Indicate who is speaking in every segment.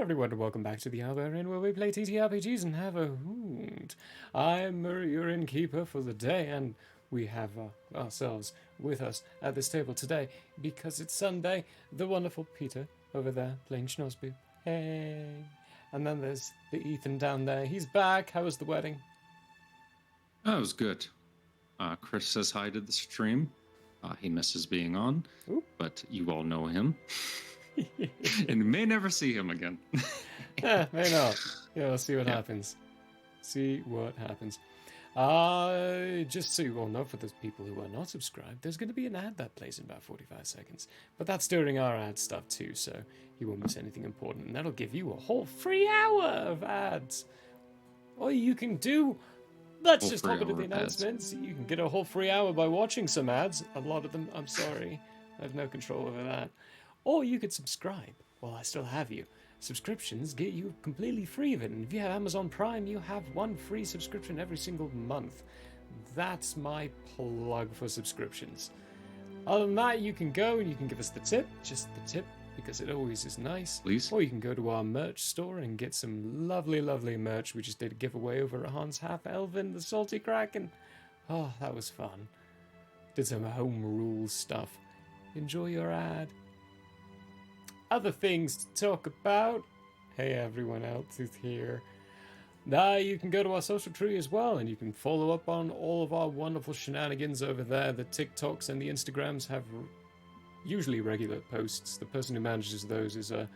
Speaker 1: everyone, and welcome back to the hour where we play TTRPGs and have a hoot. I'm your innkeeper for the day, and we have ourselves with us at this table today because it's Sunday. The wonderful Peter over there playing Schnosby. Hey. And then there's the Ethan down there. He's back. How was the wedding?
Speaker 2: That was good. Chris says hi to the stream. He misses being on, but you all know him. And you may never see him again.
Speaker 1: Yeah, may not. Yeah, we'll see what happens. See what happens. Just so you all know, for those people who are not subscribed, there's going to be an ad that plays in about 45 seconds. But that's during our ad stuff too, so you won't miss anything important. And that'll give you a whole free hour of ads. Or you can do... Let's just hop into the announcements. You can get a whole free hour by watching some ads. A lot of them, I'm sorry. I have no control over that. Or you could subscribe while I still have you. Subscriptions get you completely free of it. And if you have Amazon Prime, you have one free subscription every single month. That's my plug for subscriptions. Other than that, you can go and you can give us the tip. Just the tip, because it always is nice.
Speaker 2: Please.
Speaker 1: Or you can go to our merch store and get some lovely, lovely merch. We just did a giveaway over at Hans Half Elven, the Salty Kraken. Oh, that was fun. Did some home rule stuff. Enjoy your ad. Other things to talk about. Hey, everyone else is here. Now you can go to our social tree as well, and you can follow up on all of our wonderful shenanigans over there. The TikToks and the Instagrams have usually regular posts. The person who manages those is on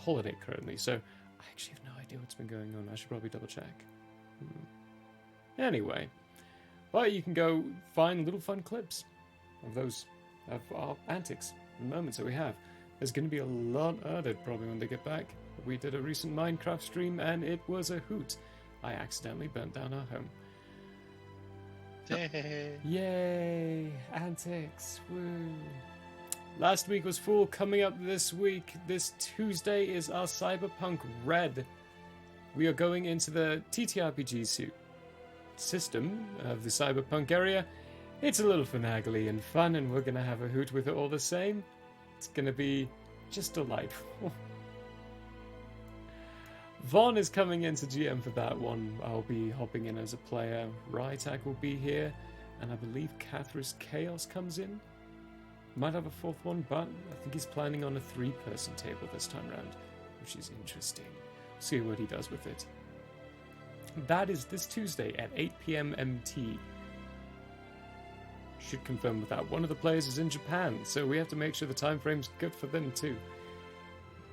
Speaker 1: holiday currently, so I actually have no idea what's been going on. I should probably double check. Anyway, but you can go find little fun clips of those, of our antics and moments that we have. There's going to be a lot added probably when they get back. We did a recent Minecraft stream and it was a hoot. I accidentally burnt down our home. Yay! Antics! Woo! Last week was full. Coming up this week, this Tuesday, is our Cyberpunk Red. We are going into the TTRPG system of the Cyberpunk area. It's a little finagly and fun, and we're going to have a hoot with it all the same. It's going to be just delightful. Vaughn is coming into GM for that one. I'll be hopping in as a player. Rytak will be here. And I believe Catherine's Chaos comes in. Might have a fourth one, but I think he's planning on a 3-person table this time round, which is interesting. See what he does with it. That is this Tuesday at 8 p.m. MT. Should confirm with that. One of the players is in Japan, so we have to make sure the time frame's good for them too.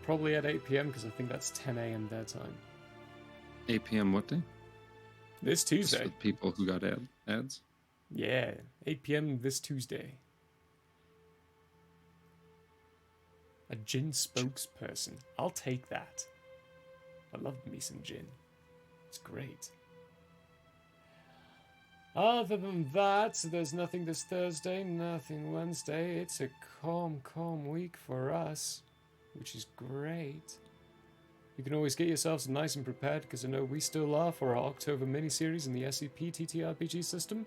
Speaker 1: Probably at 8 p.m. because I think that's 10 a.m. their time.
Speaker 2: 8 p.m. what day?
Speaker 1: This Tuesday.
Speaker 2: Just for people who got ads?
Speaker 1: Yeah, 8 p.m. this Tuesday. A gin spokesperson. I'll take that. I love me some gin. It's great. Other than that, there's nothing this Thursday, nothing Wednesday. It's a calm week for us, which is great. You can always get yourselves nice and prepared, because I know we still are for our October miniseries in the SCP TTRPG system.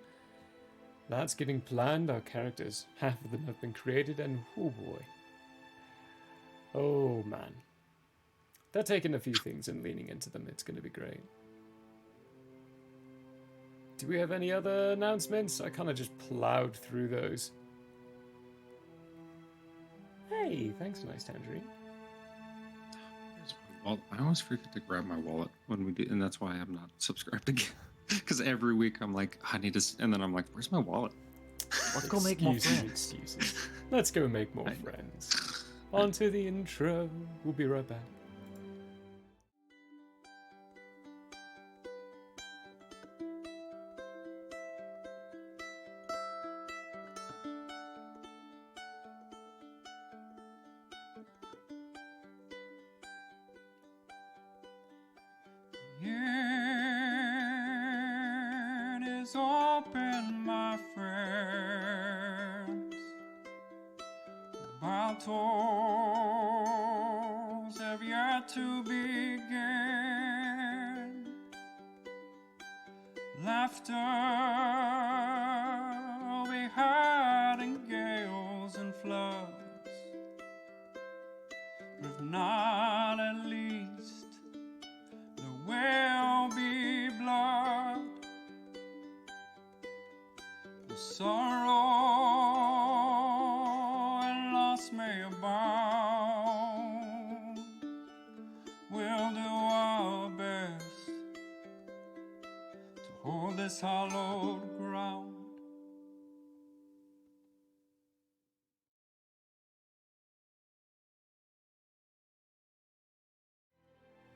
Speaker 1: That's getting planned. Our characters, half of them have been created, and oh boy. Oh man. They're taking a few things and leaning into them. It's going to be great. Do we have any other announcements? I kind of just plowed through those. Hey, thanks, nice tangerine.
Speaker 2: Well, I always forget to grab my wallet when we do, and that's why I have not subscribed again. Because every week I'm like, I need to, and then I'm like, where's my wallet?
Speaker 3: Let's go make more friends.
Speaker 1: Excuses. Let's go make more friends. On to the intro. We'll be right back.
Speaker 4: It is open, my friends. While toils have yet to begin, laughter will be heard in gales and floods, but not at least this hallowed ground.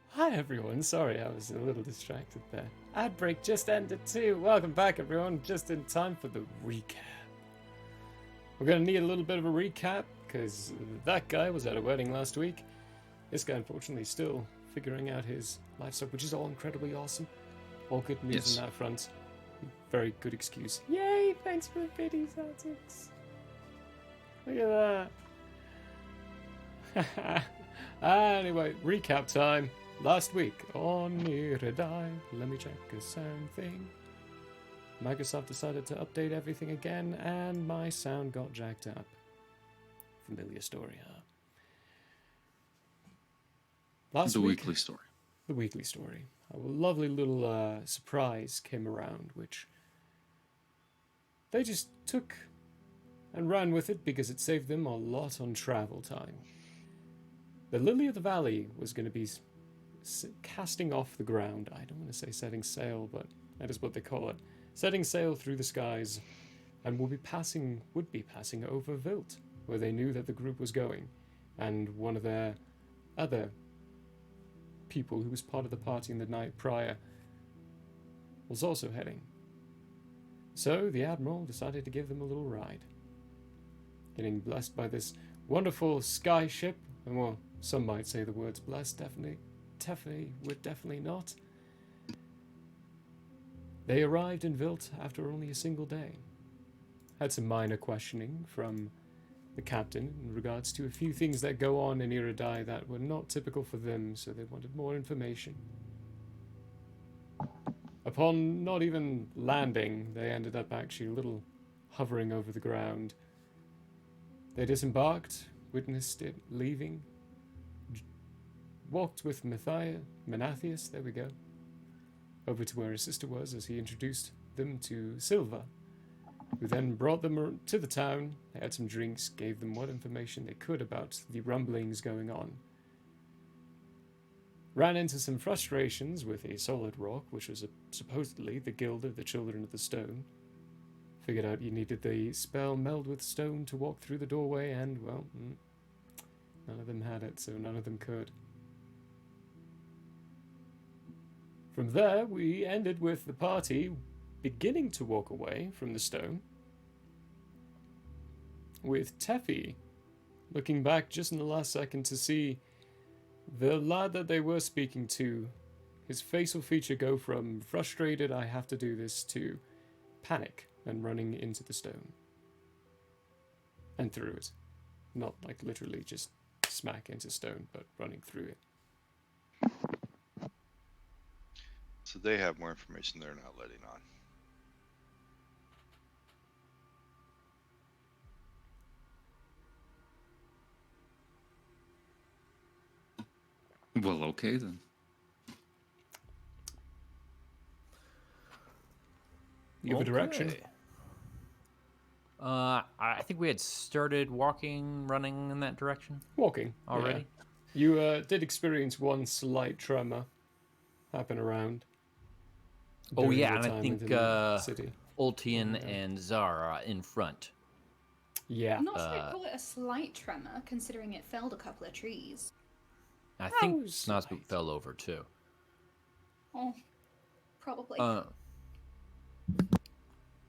Speaker 1: Hi everyone, sorry I was a little distracted there. Ad break just ended too. Welcome back everyone, just in time for the recap. We're gonna need a little bit of a recap, because that guy was at a wedding last week. This guy unfortunately still figuring out his life stuff, which is all incredibly awesome. All good news on that front. Very good excuse. Yay, thanks for the pity, Celtics. Look at that. Anyway, recap time. Last week on Iridai, let me check the same thing. Microsoft decided to update everything again, and my sound got jacked up. Familiar story, huh? Last week,
Speaker 2: weekly story.
Speaker 1: The weekly story. A lovely little surprise came around, which they just took and ran with it because it saved them a lot on travel time. The Lily of the Valley was going to be casting off the ground. I don't want to say setting sail, but that is what they call it. Setting sail through the skies, and would be passing over Vilt, where they knew that the group was going, and one of their other people who was part of the party in the night prior was also heading. So the Admiral decided to give them a little ride, getting blessed by this wonderful sky ship, and well, some might say the words blessed, definitely not. They arrived in Vilt after only a single day. Had some minor questioning from the captain in regards to a few things that go on in Iridai that were not typical for them, so they wanted more information. Upon not even landing, they ended up actually a little hovering over the ground. They disembarked, witnessed it leaving, walked with Menathius, there we go, over to where his sister was as he introduced them to Silva, who then brought them to the town. They had some drinks, gave them what information they could about the rumblings going on. Ran into some frustrations with a solid rock, which was supposedly the guild of the Children of the Stone. Figured out you needed the spell meld with stone to walk through the doorway, and, well, none of them had it, so none of them could. From there, we ended with the party beginning to walk away from the stone, with Teffy looking back just in the last second to see the lad that they were speaking to, his facial feature go from frustrated, I have to do this, to panic and running into the stone. And through it. Not like literally just smack into stone, but running through it.
Speaker 5: So they have more information they're not letting on.
Speaker 2: Well, okay then.
Speaker 1: You have a direction?
Speaker 3: I think we had started running in that direction.
Speaker 1: Walking.
Speaker 3: Already?
Speaker 1: Yeah. You did experience one slight tremor happen around.
Speaker 3: Oh yeah, and I think
Speaker 1: city.
Speaker 3: Ultian and Zara in front.
Speaker 1: Yeah.
Speaker 6: I'm not sure I'd call it a slight tremor, considering it felled a couple of trees.
Speaker 3: I think Snozboot fell over too.
Speaker 6: Oh, probably.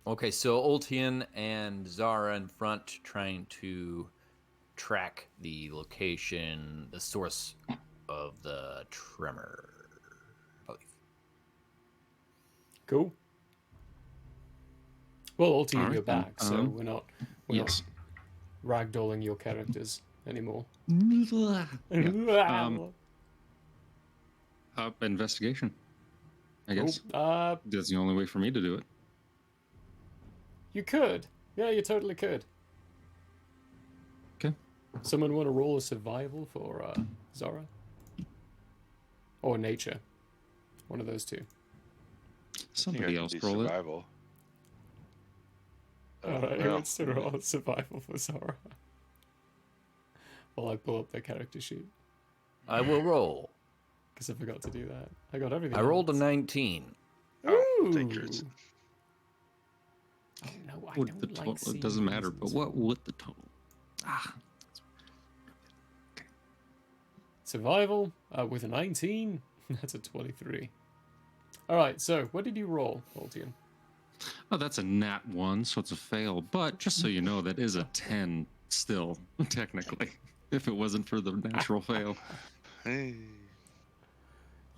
Speaker 3: Okay, so Ultian and Zara in front trying to track the location, the source of the tremor.
Speaker 1: Cool. Well, Ultian,
Speaker 2: All
Speaker 1: you're
Speaker 2: right, then.
Speaker 1: back, so we're not ragdolling your characters anymore.
Speaker 2: Investigation, I guess.
Speaker 1: Cool.
Speaker 2: That's the only way for me to do it.
Speaker 1: You could. Yeah, you totally could.
Speaker 2: Okay.
Speaker 1: Someone want to roll a survival for Zara? Or nature. One of those two.
Speaker 2: Somebody else roll it.
Speaker 5: Survival.
Speaker 1: Alright, who wants to roll a survival for Zara? While I pull up their character sheet.
Speaker 3: I will roll.
Speaker 1: Because I forgot to do that. I got everything.
Speaker 3: I rolled a 19.
Speaker 5: Oh, take yours.
Speaker 1: No, I
Speaker 2: Would
Speaker 1: don't
Speaker 2: the
Speaker 1: like
Speaker 2: total?
Speaker 1: seeing
Speaker 2: It doesn't matter.
Speaker 1: things
Speaker 2: But
Speaker 1: this
Speaker 2: what
Speaker 1: way.
Speaker 2: would the total? Ah,
Speaker 1: Survival with a 19. That's a 23. All right, so what did you roll, Altian?
Speaker 2: oh, that's a nat 1, so it's a fail. But just so you know, that is a 10 still, technically, if it wasn't for the natural fail.
Speaker 5: Hey.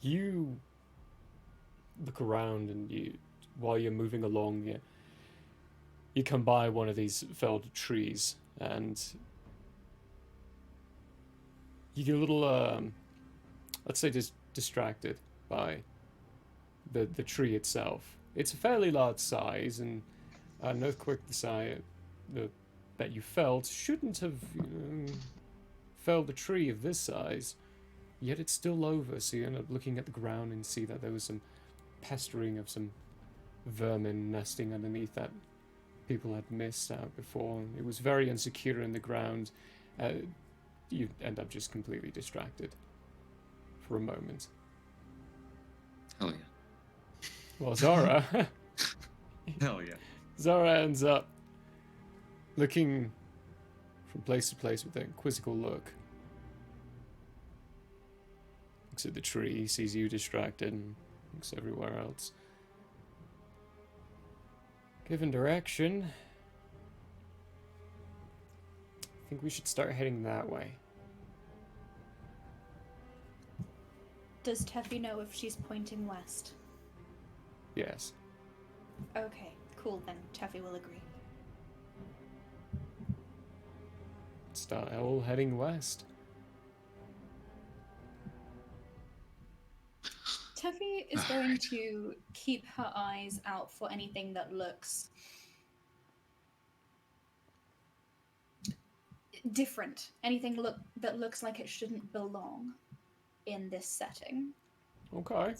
Speaker 1: You look around and while you're moving along, you come by one of these felled trees and you get a little, let's say, just distracted by the tree itself. It's a fairly large size, and an earthquake the size that you felt shouldn't have felled a tree of this size. Yet it's still over, so you end up looking at the ground and see that there was some pestering of some vermin nesting underneath that people had missed out before. It was very insecure in the ground. You end up just completely distracted for a moment.
Speaker 2: Hell yeah.
Speaker 1: Well, Zara,
Speaker 2: Hell yeah.
Speaker 1: Zara ends up looking from place to place with a quizzical look. Looks at the tree, sees you distracted, and looks everywhere else. Given direction, I think we should start heading that way.
Speaker 6: Does Teffy know if she's pointing west?
Speaker 1: Yes.
Speaker 6: Okay, cool then. Teffy will agree.
Speaker 1: Start all heading west.
Speaker 6: Teffy is going to keep her eyes out for anything that looks different. Anything that looks like it shouldn't belong in this setting.
Speaker 1: Okay.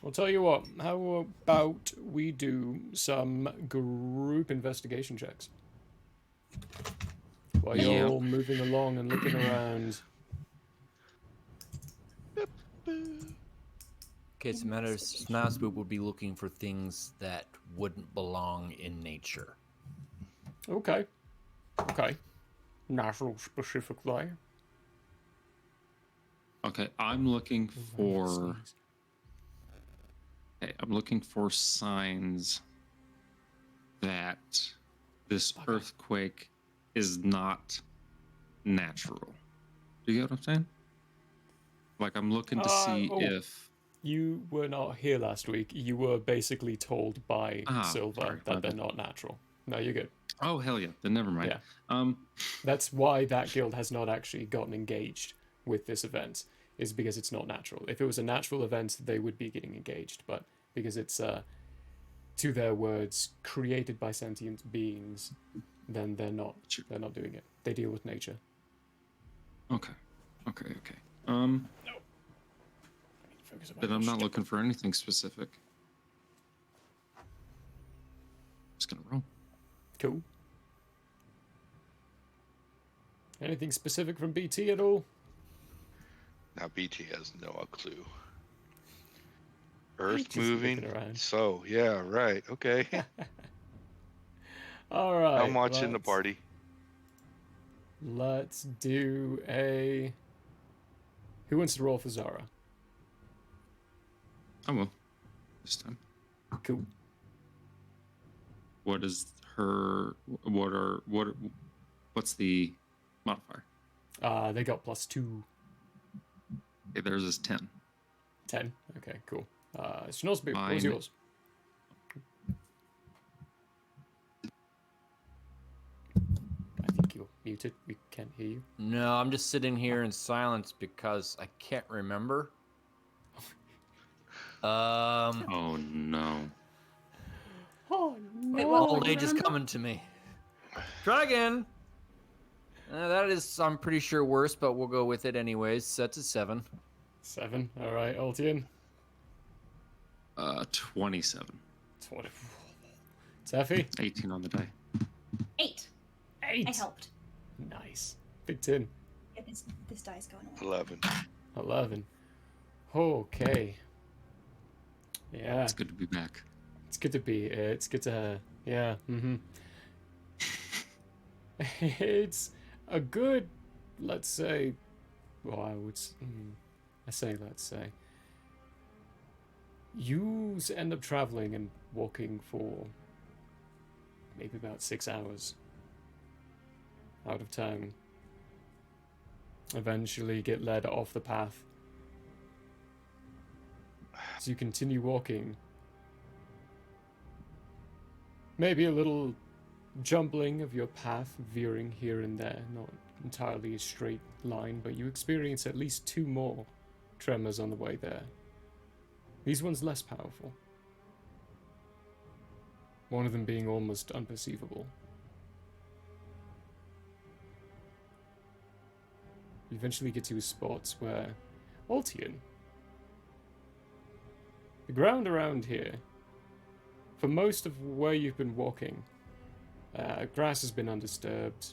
Speaker 1: I'll tell you what, how about we do some group investigation checks? While you're all moving along and looking around.
Speaker 3: Okay, so matters Mouse Boop would be looking for things that wouldn't belong in nature.
Speaker 1: Okay. Okay. Natural specifically.
Speaker 2: Okay, I'm looking for. Okay, I'm looking for signs that this earthquake is not natural. Do you get what I'm saying? Like, I'm looking to see if...
Speaker 1: You were not here last week. You were basically told by Silva
Speaker 2: sorry,
Speaker 1: that they're not natural. No, you're good.
Speaker 2: Oh, hell yeah. Then never mind.
Speaker 1: Yeah. That's why that guild has not actually gotten engaged with this event, is because it's not natural. If it was a natural event, they would be getting engaged, but because it's, to their words, created by sentient beings, then they're not doing it. They deal with nature.
Speaker 2: Okay. No. Then I'm not looking for anything specific. Just gonna roll.
Speaker 1: Cool. Anything specific from BT at all?
Speaker 5: Now BT has no clue. Earth
Speaker 1: Just
Speaker 5: moving.
Speaker 1: looking around.
Speaker 5: So yeah, right. Okay.
Speaker 1: All right.
Speaker 5: I'm watching the party.
Speaker 1: Let's do a. Who wants to roll for Zara?
Speaker 2: I will. This time.
Speaker 1: Cool.
Speaker 2: What is her... What's the modifier?
Speaker 1: They got +2.
Speaker 2: Okay, theirs is 10.
Speaker 1: 10. Okay, cool. Schnorsby, what
Speaker 2: Mine-
Speaker 1: was yours? I think you're muted. We can't hear you.
Speaker 3: No, I'm just sitting here in silence because I can't remember.
Speaker 2: Oh, no.
Speaker 1: Oh,
Speaker 6: Wait, what?
Speaker 3: Old age is coming to me. Try again. That is, I'm pretty sure, worse, but we'll go with it anyways. So that's a 7.
Speaker 1: 7. All right, Altian.
Speaker 2: 27.
Speaker 1: 20. Taffy?
Speaker 2: 18 on the die.
Speaker 6: 8.
Speaker 1: 8.
Speaker 6: I helped.
Speaker 1: Nice. Big 10.
Speaker 6: Yeah, this die's going away.
Speaker 5: 11.
Speaker 1: 11. Okay. Yeah.
Speaker 2: It's good to be back.
Speaker 1: It's good to be here. It's good to, yeah, It's a good, let's say, well, I say let's say. You end up traveling and walking for maybe about 6 hours out of town. Eventually get led off the path. As you continue walking, maybe a little jumbling of your path, veering here and there, not entirely a straight line, but you experience at least 2 more tremors on the way there. These ones less powerful. One of them being almost unperceivable. You eventually get to spots where Altian, the ground around here, for most of where you've been walking, grass has been undisturbed.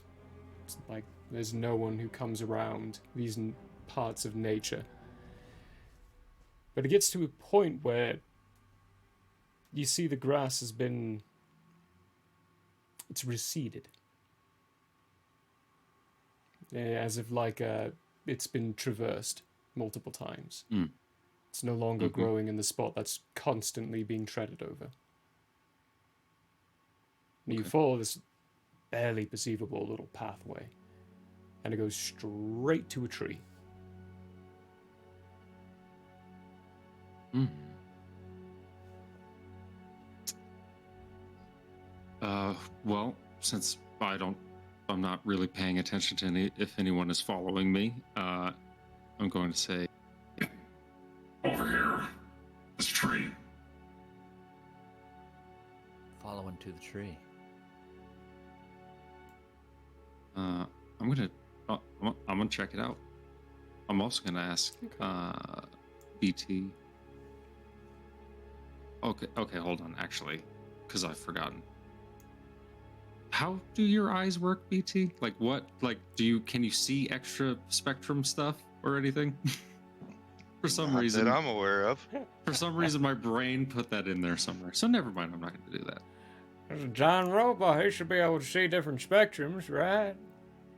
Speaker 1: It's like there's no one who comes around these parts of nature. But it gets to a point where you see the grass has been... it's receded. As if like it's been traversed multiple times.
Speaker 2: Mm.
Speaker 1: It's no longer growing in the spot that's constantly being treaded over. And you follow this barely perceivable little pathway, and it goes straight to a tree.
Speaker 2: Hmm. Well, since I'm not really paying attention to if anyone is following me, I'm going to say,
Speaker 7: Over here. This tree.
Speaker 3: Follow into the tree.
Speaker 2: I'm gonna check it out. I'm also gonna ask, BT. Okay, hold on, actually, because I've forgotten. How do your eyes work, BT? Like what? Like, can you see extra spectrum stuff or anything? For some
Speaker 5: Not
Speaker 2: reason,
Speaker 5: that I'm aware of.
Speaker 2: for some reason, my brain put that in there somewhere. So never mind. I'm not going to do that.
Speaker 1: There's a giant robot. He should be able to see different spectrums, right?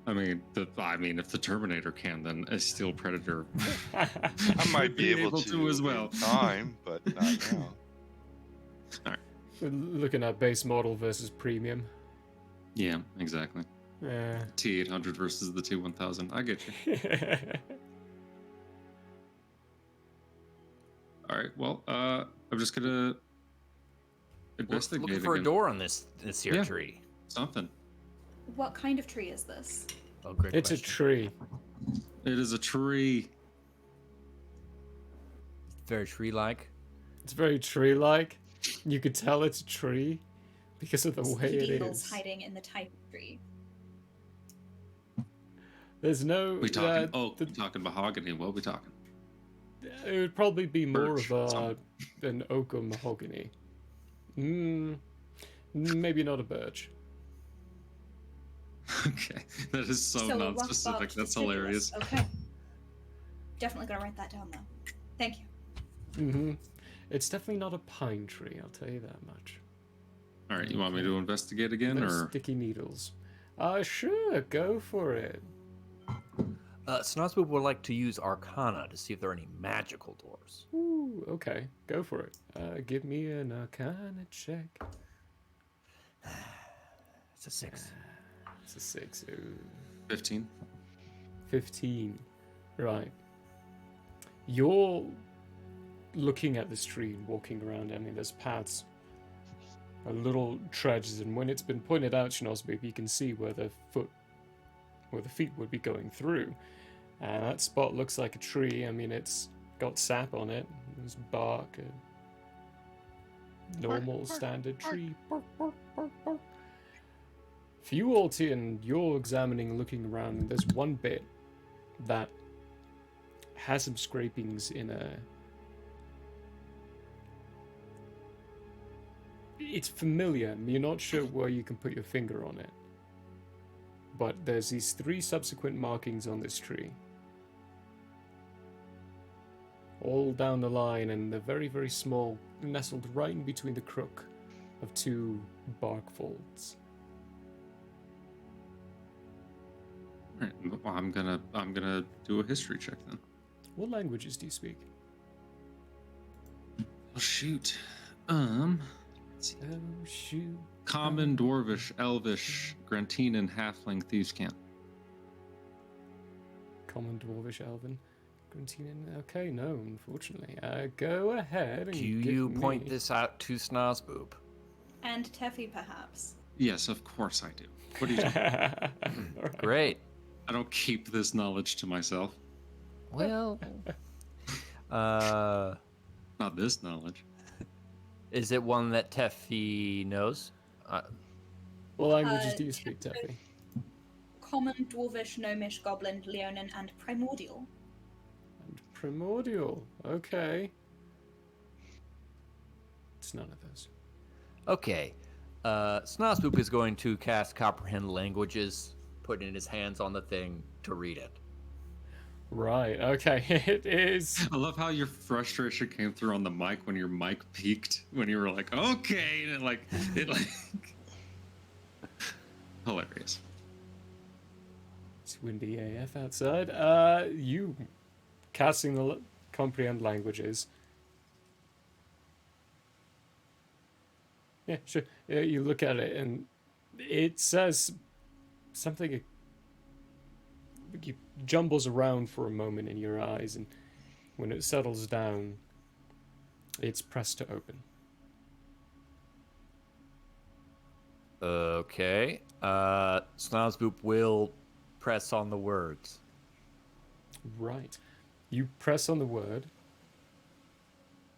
Speaker 2: I mean, if the Terminator can, then a Steel Predator
Speaker 5: I might be able to
Speaker 2: as well.
Speaker 5: in time, but not now.
Speaker 2: All right.
Speaker 1: We're looking at base model versus premium.
Speaker 2: Yeah, exactly.
Speaker 1: Yeah.
Speaker 2: T800 versus the T1000. I get you. All right. Well, I'm just gonna investigate.
Speaker 3: Looking for a door on this here
Speaker 2: Yeah.
Speaker 3: tree.
Speaker 2: Something.
Speaker 6: What kind of tree is this?
Speaker 3: Oh, great
Speaker 1: It's a
Speaker 3: question.
Speaker 1: tree.
Speaker 2: It is a tree.
Speaker 3: Very tree-like.
Speaker 1: It's very tree-like. You could tell it's a tree because of the way it
Speaker 6: Needles
Speaker 1: is.
Speaker 6: hiding in the type of tree.
Speaker 1: There's no...
Speaker 2: We talking? We talking mahogany. What are we talking?
Speaker 1: It would probably be more
Speaker 2: Birch,
Speaker 1: of an oak or mahogany. Maybe not a birch.
Speaker 2: Okay, that is so
Speaker 6: a rock
Speaker 2: non-specific.
Speaker 6: box
Speaker 2: That's
Speaker 6: deciduous.
Speaker 2: hilarious.
Speaker 6: Okay. Definitely gotta write that down though. Thank you.
Speaker 1: It's definitely not a pine tree, I'll tell you that much.
Speaker 2: All right, you want me to investigate again,
Speaker 1: No
Speaker 2: or
Speaker 1: sticky needles. Sure, go for it.
Speaker 3: Snozwood would like to use Arcana to see if there are any magical doors.
Speaker 1: Ooh, okay, go for it. Give me an Arcana check.
Speaker 3: It's a 6.
Speaker 1: It's a 6. Ooh.
Speaker 2: 15?
Speaker 1: 15. Right. You're looking at this tree and walking around. I mean, there's paths, little treads, and when it's been pointed out, Shinosby, you can see where the feet would be going through. And that spot looks like a tree. I mean, it's got sap on it. There's bark, a normal standard tree. For you, Altian, you're examining and looking around, and there's one bit that has some scrapings in a... It's familiar, and you're not sure where you can put your finger on it. But there's these 3 subsequent markings on this tree. All down the line, and they're very, very small, nestled right in between the crook of 2 bark folds.
Speaker 2: All right, well, I'm gonna do a history check then.
Speaker 1: What languages do you speak?
Speaker 2: Oh shoot. Let's see.
Speaker 1: Oh, shoot.
Speaker 2: Common, Dwarvish, Elvish, Grantine, Halfling, Thieves' Cant.
Speaker 1: Common, Dwarvish, Elven, Gruntinan. Okay, no, unfortunately. Go ahead and
Speaker 3: Do
Speaker 1: give
Speaker 3: you
Speaker 1: me...
Speaker 3: point this out to Snozboop?
Speaker 6: And Teffy, perhaps.
Speaker 2: Yes, of course I do. What are you talking about?
Speaker 3: Great.
Speaker 2: I don't keep this knowledge to myself.
Speaker 3: Well,
Speaker 2: Not this knowledge.
Speaker 3: is it one that Teffy knows?
Speaker 1: What languages do you speak, Teffy?
Speaker 6: Common, Dwarvish, Gnomish, Goblin, Leonin, and Primordial.
Speaker 1: And Primordial. Okay. It's none of those.
Speaker 3: Okay. Snozboop is going to cast Comprehend Languages, putting his hands on the thing to read it.
Speaker 1: Right, okay. It is...
Speaker 2: I love how your frustration came through on the mic when your mic peaked, when you were like, okay, and it like hilarious.
Speaker 1: It's windy AF outside. You casting the comprehend languages. Yeah, sure. Yeah, you look at it and it says something. It jumbles around for a moment in your eyes, and when it settles down, it's pressed to open.
Speaker 3: Okay. Snozboop will press on the words.
Speaker 1: Right. You press on the word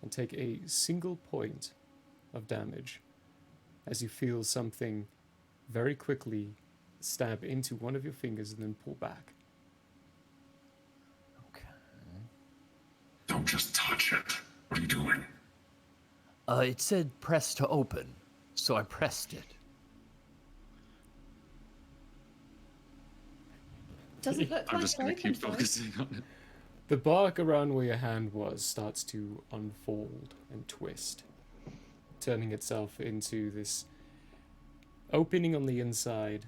Speaker 1: and take a single point of damage as you feel something very quickly stab into one of your fingers and then pull back.
Speaker 3: Okay.
Speaker 7: Don't just touch it. What are you doing?
Speaker 3: It said press to open, so I pressed it.
Speaker 6: Doesn't look
Speaker 2: I'm
Speaker 6: like
Speaker 2: just gonna
Speaker 6: it
Speaker 2: keep
Speaker 6: opened, though.
Speaker 2: focusing on it.
Speaker 1: The bark around where your hand was starts to unfold and twist, turning itself into this opening on the inside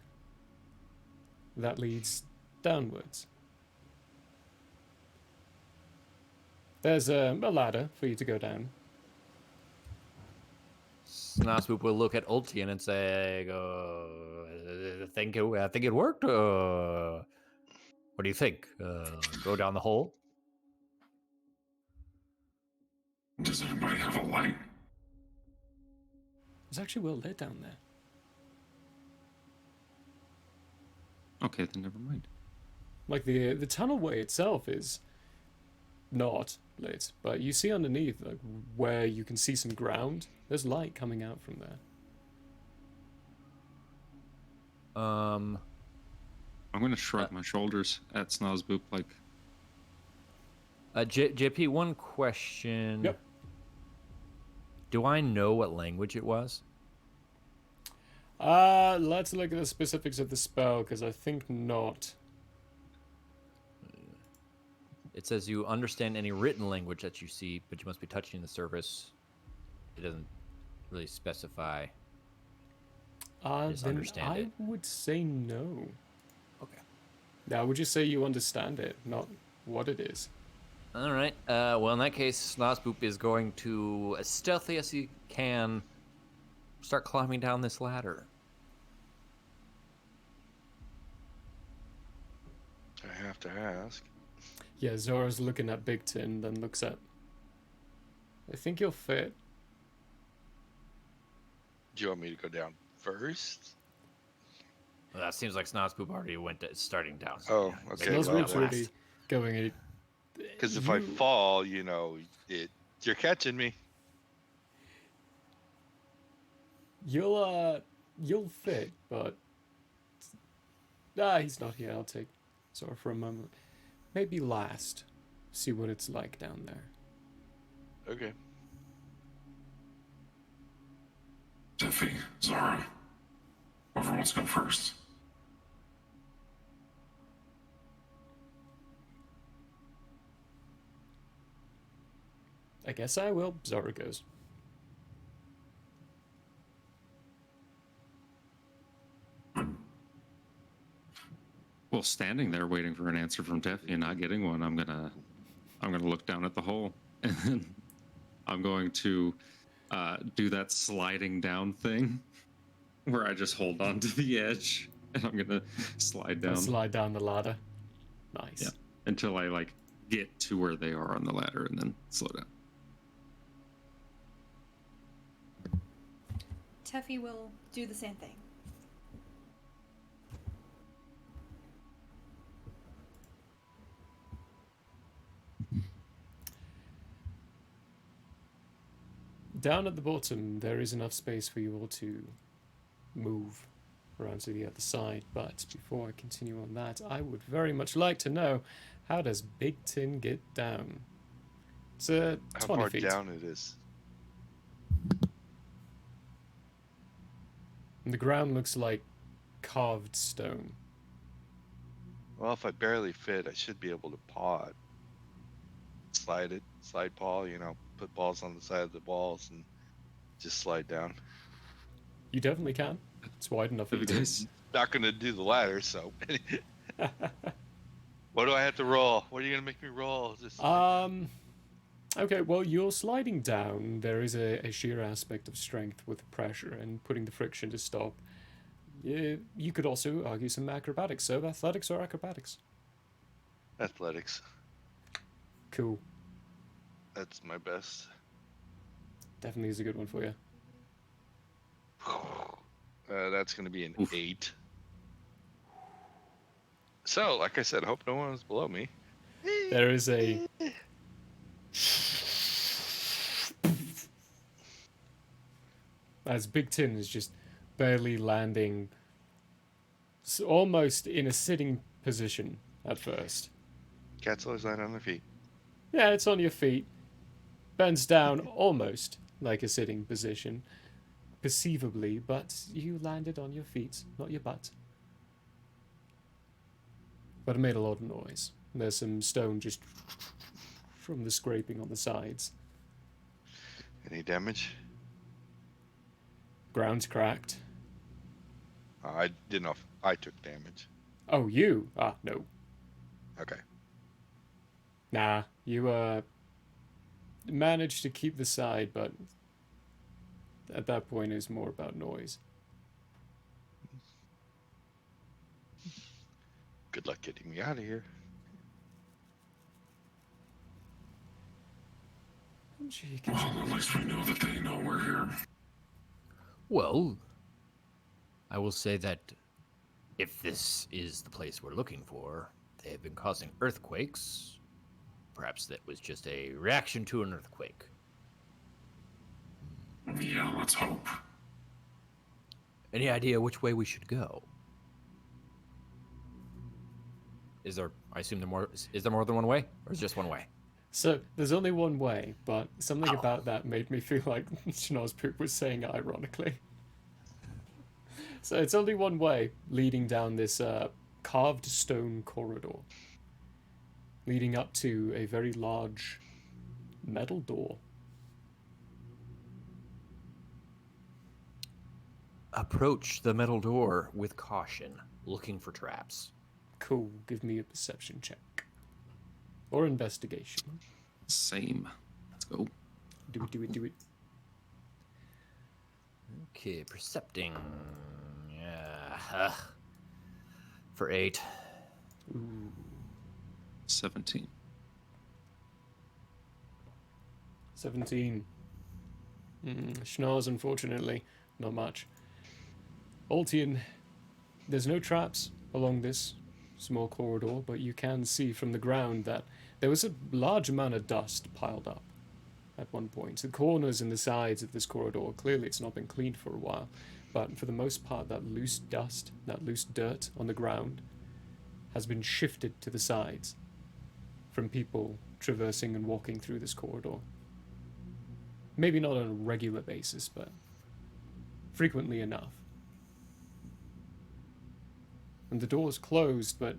Speaker 1: that leads downwards. There's a ladder for you to go down.
Speaker 3: Snozboop will look at Ultian and say, I think it worked. What do you think? Go down the hole?
Speaker 7: Does anybody have a light?
Speaker 1: It's actually well lit down there.
Speaker 2: Okay, then never mind.
Speaker 1: Like the tunnelway itself is not lit, but you see underneath, like where you can see some ground, there's light coming out from there.
Speaker 2: I'm gonna shrug my shoulders at Snozboop, like,
Speaker 3: JP, one question.
Speaker 1: Yep.
Speaker 3: Do I know what language it was?
Speaker 1: Let's look at the specifics of the spell, because I think not.
Speaker 3: It says you understand any written language that you see, but you must be touching the surface. It doesn't really specify. Just
Speaker 1: Then
Speaker 3: understand
Speaker 1: I
Speaker 3: it.
Speaker 1: would say no.
Speaker 3: Okay.
Speaker 1: Yeah, I would just say you understand it, not what it is.
Speaker 3: All right. Well, in that case, Snozboop is going to, as stealthy as he can, start climbing down this ladder.
Speaker 5: I have to ask.
Speaker 1: Yeah, Zora's looking at Big Tin, then looks at... I think you'll fit.
Speaker 5: Do you want me to go down first?
Speaker 3: Well, that seems like Snozboop already went starting down.
Speaker 5: Oh,
Speaker 3: yeah,
Speaker 5: okay,
Speaker 3: maybe
Speaker 1: Those
Speaker 5: well,
Speaker 1: groups
Speaker 3: last.
Speaker 1: already going...
Speaker 5: Because if I fall, you know, you're catching me.
Speaker 1: You'll fit, but... he's not here. I'll take Zora for a moment. Maybe last. See what it's like down there.
Speaker 5: Okay.
Speaker 7: Tiffy, Zara. Whoever wants to go first.
Speaker 1: I guess I will. Zora goes.
Speaker 2: Well, standing there waiting for an answer from Teffy and not getting one, I'm gonna look down at the hole, and then I'm going to do that sliding down thing where I just hold on to the edge, and I'm gonna slide down.
Speaker 1: Slide down the ladder. Nice.
Speaker 2: Yeah, until I like get to where they are on the ladder, and then slow down.
Speaker 6: Teffy will do the same thing.
Speaker 1: Down at the bottom, there is enough space for you all to move around to the other side, but before I continue on that, I would very much like to know, how does Big Tin get down? It's 20
Speaker 5: How far
Speaker 1: feet.
Speaker 5: down it is?
Speaker 1: And the ground looks like carved stone.
Speaker 5: Well, if I barely fit, I should be able to paw it. Slide paw, put balls on the side of the walls and just slide down.
Speaker 1: You definitely can. It's wide enough for you to.
Speaker 5: Not going to do the ladder, so. What do I have to roll? What are you going to make me roll?
Speaker 1: Okay, well, you're sliding down. There is a sheer aspect of strength with pressure and putting the friction to stop. You could also argue some acrobatics, so athletics or acrobatics.
Speaker 5: Athletics.
Speaker 1: Cool.
Speaker 5: That's my best.
Speaker 1: Definitely is a good one for you.
Speaker 5: That's going to be an 8. So, like I said, I hope no one is below me.
Speaker 1: There is a... As Big Tin is just barely landing, almost in a sitting position at first.
Speaker 5: Cats always land on their feet.
Speaker 1: Yeah, it's on your feet. Bends down almost like a sitting position, perceivably, but you landed on your feet, not your butt. But it made a lot of noise. There's some stone just from the scraping on the sides.
Speaker 5: Any damage?
Speaker 1: Ground's cracked.
Speaker 5: I didn't know if I took damage.
Speaker 1: Oh, you? Ah, no.
Speaker 5: Okay.
Speaker 1: Nah, you managed to keep the side, but at that point it was more about noise.
Speaker 5: Good luck getting me out of here.
Speaker 7: Well, at least we know that they know we're here.
Speaker 3: Well, I will say that if this is the place we're looking for, they have been causing earthquakes. Perhaps that was just a reaction to an earthquake.
Speaker 7: Yeah, let's hope.
Speaker 3: Any idea which way we should go? Is there, I assume is there more than one way? Or is it just one way?
Speaker 1: So, there's only one way, but something about that made me feel like Schnozpoop was saying ironically. So it's only one way leading down this carved stone corridor, leading up to a very large metal door.
Speaker 3: Approach the metal door with caution, looking for traps.
Speaker 1: Cool, give me a perception check. Or investigation.
Speaker 2: Same. Let's go.
Speaker 1: Do it.
Speaker 3: Okay, percepting. Yeah. For 8.
Speaker 1: Ooh.
Speaker 2: 17.
Speaker 1: 17. Schnoz, unfortunately, not much. Ultian, there's no traps along this small corridor, but you can see from the ground that there was a large amount of dust piled up at one point. The corners and the sides of this corridor, clearly it's not been cleaned for a while, but for the most part that loose dust, that loose dirt on the ground has been shifted to the sides from people traversing and walking through this corridor. Maybe not on a regular basis, but frequently enough. And the door's closed, but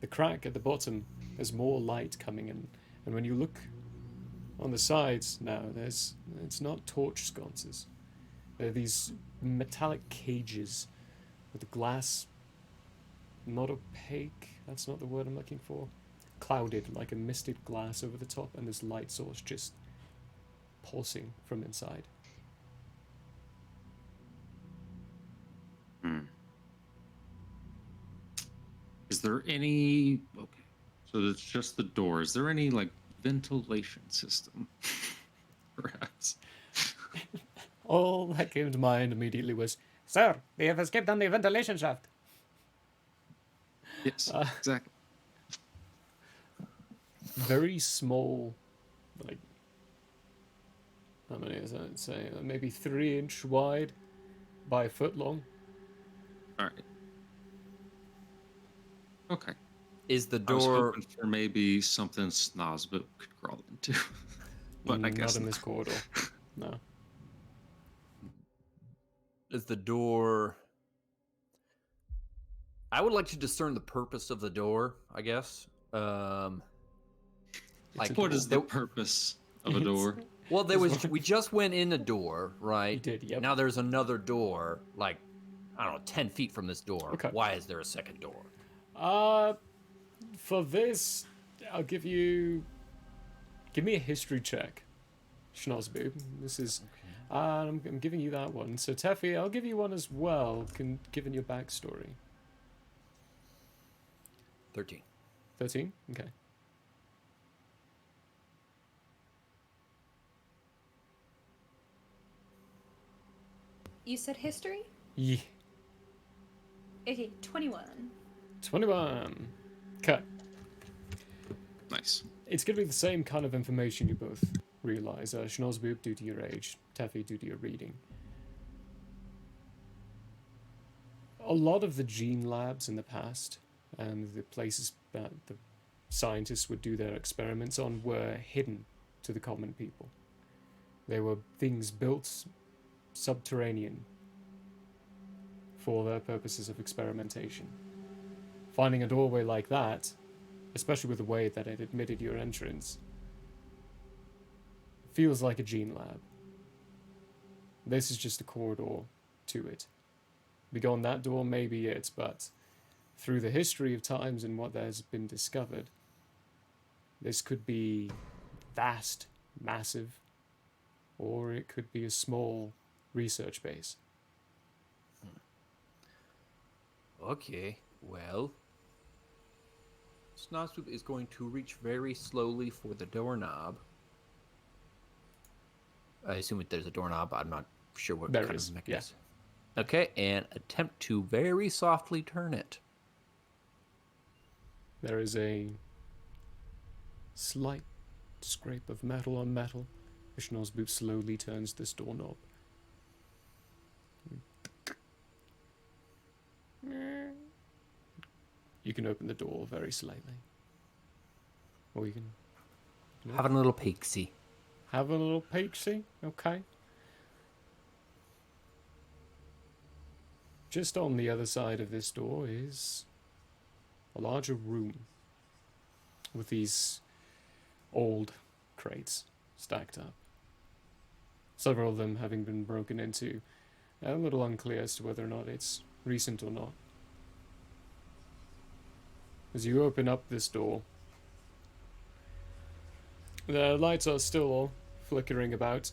Speaker 1: the crack at the bottom, there's more light coming in. And when you look on the sides now, it's not torch sconces. They're these metallic cages with the glass not opaque, That's not the word I'm looking for. Clouded, like a misted glass over the top, and this light source just pulsing from inside.
Speaker 2: Is there any? Okay, so it's just the door. Is there any like ventilation system? Perhaps.
Speaker 1: All that came to mind immediately was, "Sir, we have escaped on the ventilation shaft."
Speaker 2: Yes, exactly.
Speaker 1: Very small, like, how many is that? Say maybe 3-inch wide by a foot long.
Speaker 2: All right. Okay.
Speaker 3: Is the
Speaker 2: I was
Speaker 3: door?
Speaker 2: hoping for maybe something Snozbit could crawl into, but I guess
Speaker 1: Not in
Speaker 2: not.
Speaker 1: this corridor. No.
Speaker 3: Is the door? I would like to discern the purpose of the door. I guess. Like,
Speaker 2: What is the purpose of a door?
Speaker 3: well, there was. We just went in a door, right?
Speaker 1: You did, yep.
Speaker 3: Now there's another door, like, I don't know, 10 feet from this door.
Speaker 1: Okay.
Speaker 3: Why is there a second door?
Speaker 1: For this, I'll give me a history check, Schnozboob. This is, I'm giving you that one. So Teffy, I'll give you one as well, given your backstory.
Speaker 3: 13.
Speaker 1: 13? Okay.
Speaker 6: You said history?
Speaker 1: Yeah.
Speaker 6: Okay, 21.
Speaker 1: 21. Okay.
Speaker 2: Nice.
Speaker 1: It's going to be the same kind of information you both realize. Schnozboob due to your age, Teffy due to your reading. A lot of the gene labs in the past and the places that the scientists would do their experiments on were hidden to the common people. They were things built subterranean for their purposes of experimentation. Finding a doorway like that, especially with the way that it admitted your entrance, feels like a gene lab. This is just a corridor to it. Beyond that door may be it, but through the history of times and what has been discovered, this could be vast, massive, or it could be a small research base.
Speaker 3: Okay, well, Snozboob is going to reach very slowly for the doorknob. I assume that there's a doorknob. I'm not sure what
Speaker 1: There
Speaker 3: kind
Speaker 1: is,
Speaker 3: of mechanism. Okay, and attempt to very softly turn it.
Speaker 1: There is a slight scrape of metal on metal. Schnozboob slowly turns this doorknob. You can open the door very slightly. Or you can
Speaker 3: Having a little peeksy.
Speaker 1: have a little peek, see? Okay. Just on the other side of this door is a larger room with these old crates stacked up. Several of them having been broken into. A little unclear as to whether or not it's recent or not. As you open up this door, the lights are still flickering about.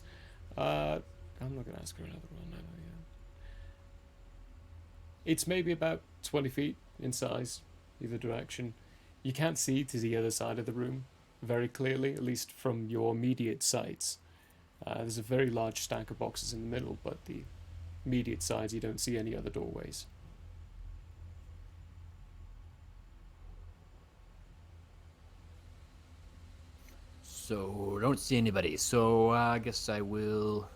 Speaker 1: I'm not going to ask for another one. It's maybe about 20 feet in size, either direction. You can't see to the other side of the room very clearly, at least from your immediate sights. There's a very large stack of boxes in the middle, but the immediate sides you don't see any other doorways.
Speaker 3: So, don't see anybody. So, I guess I will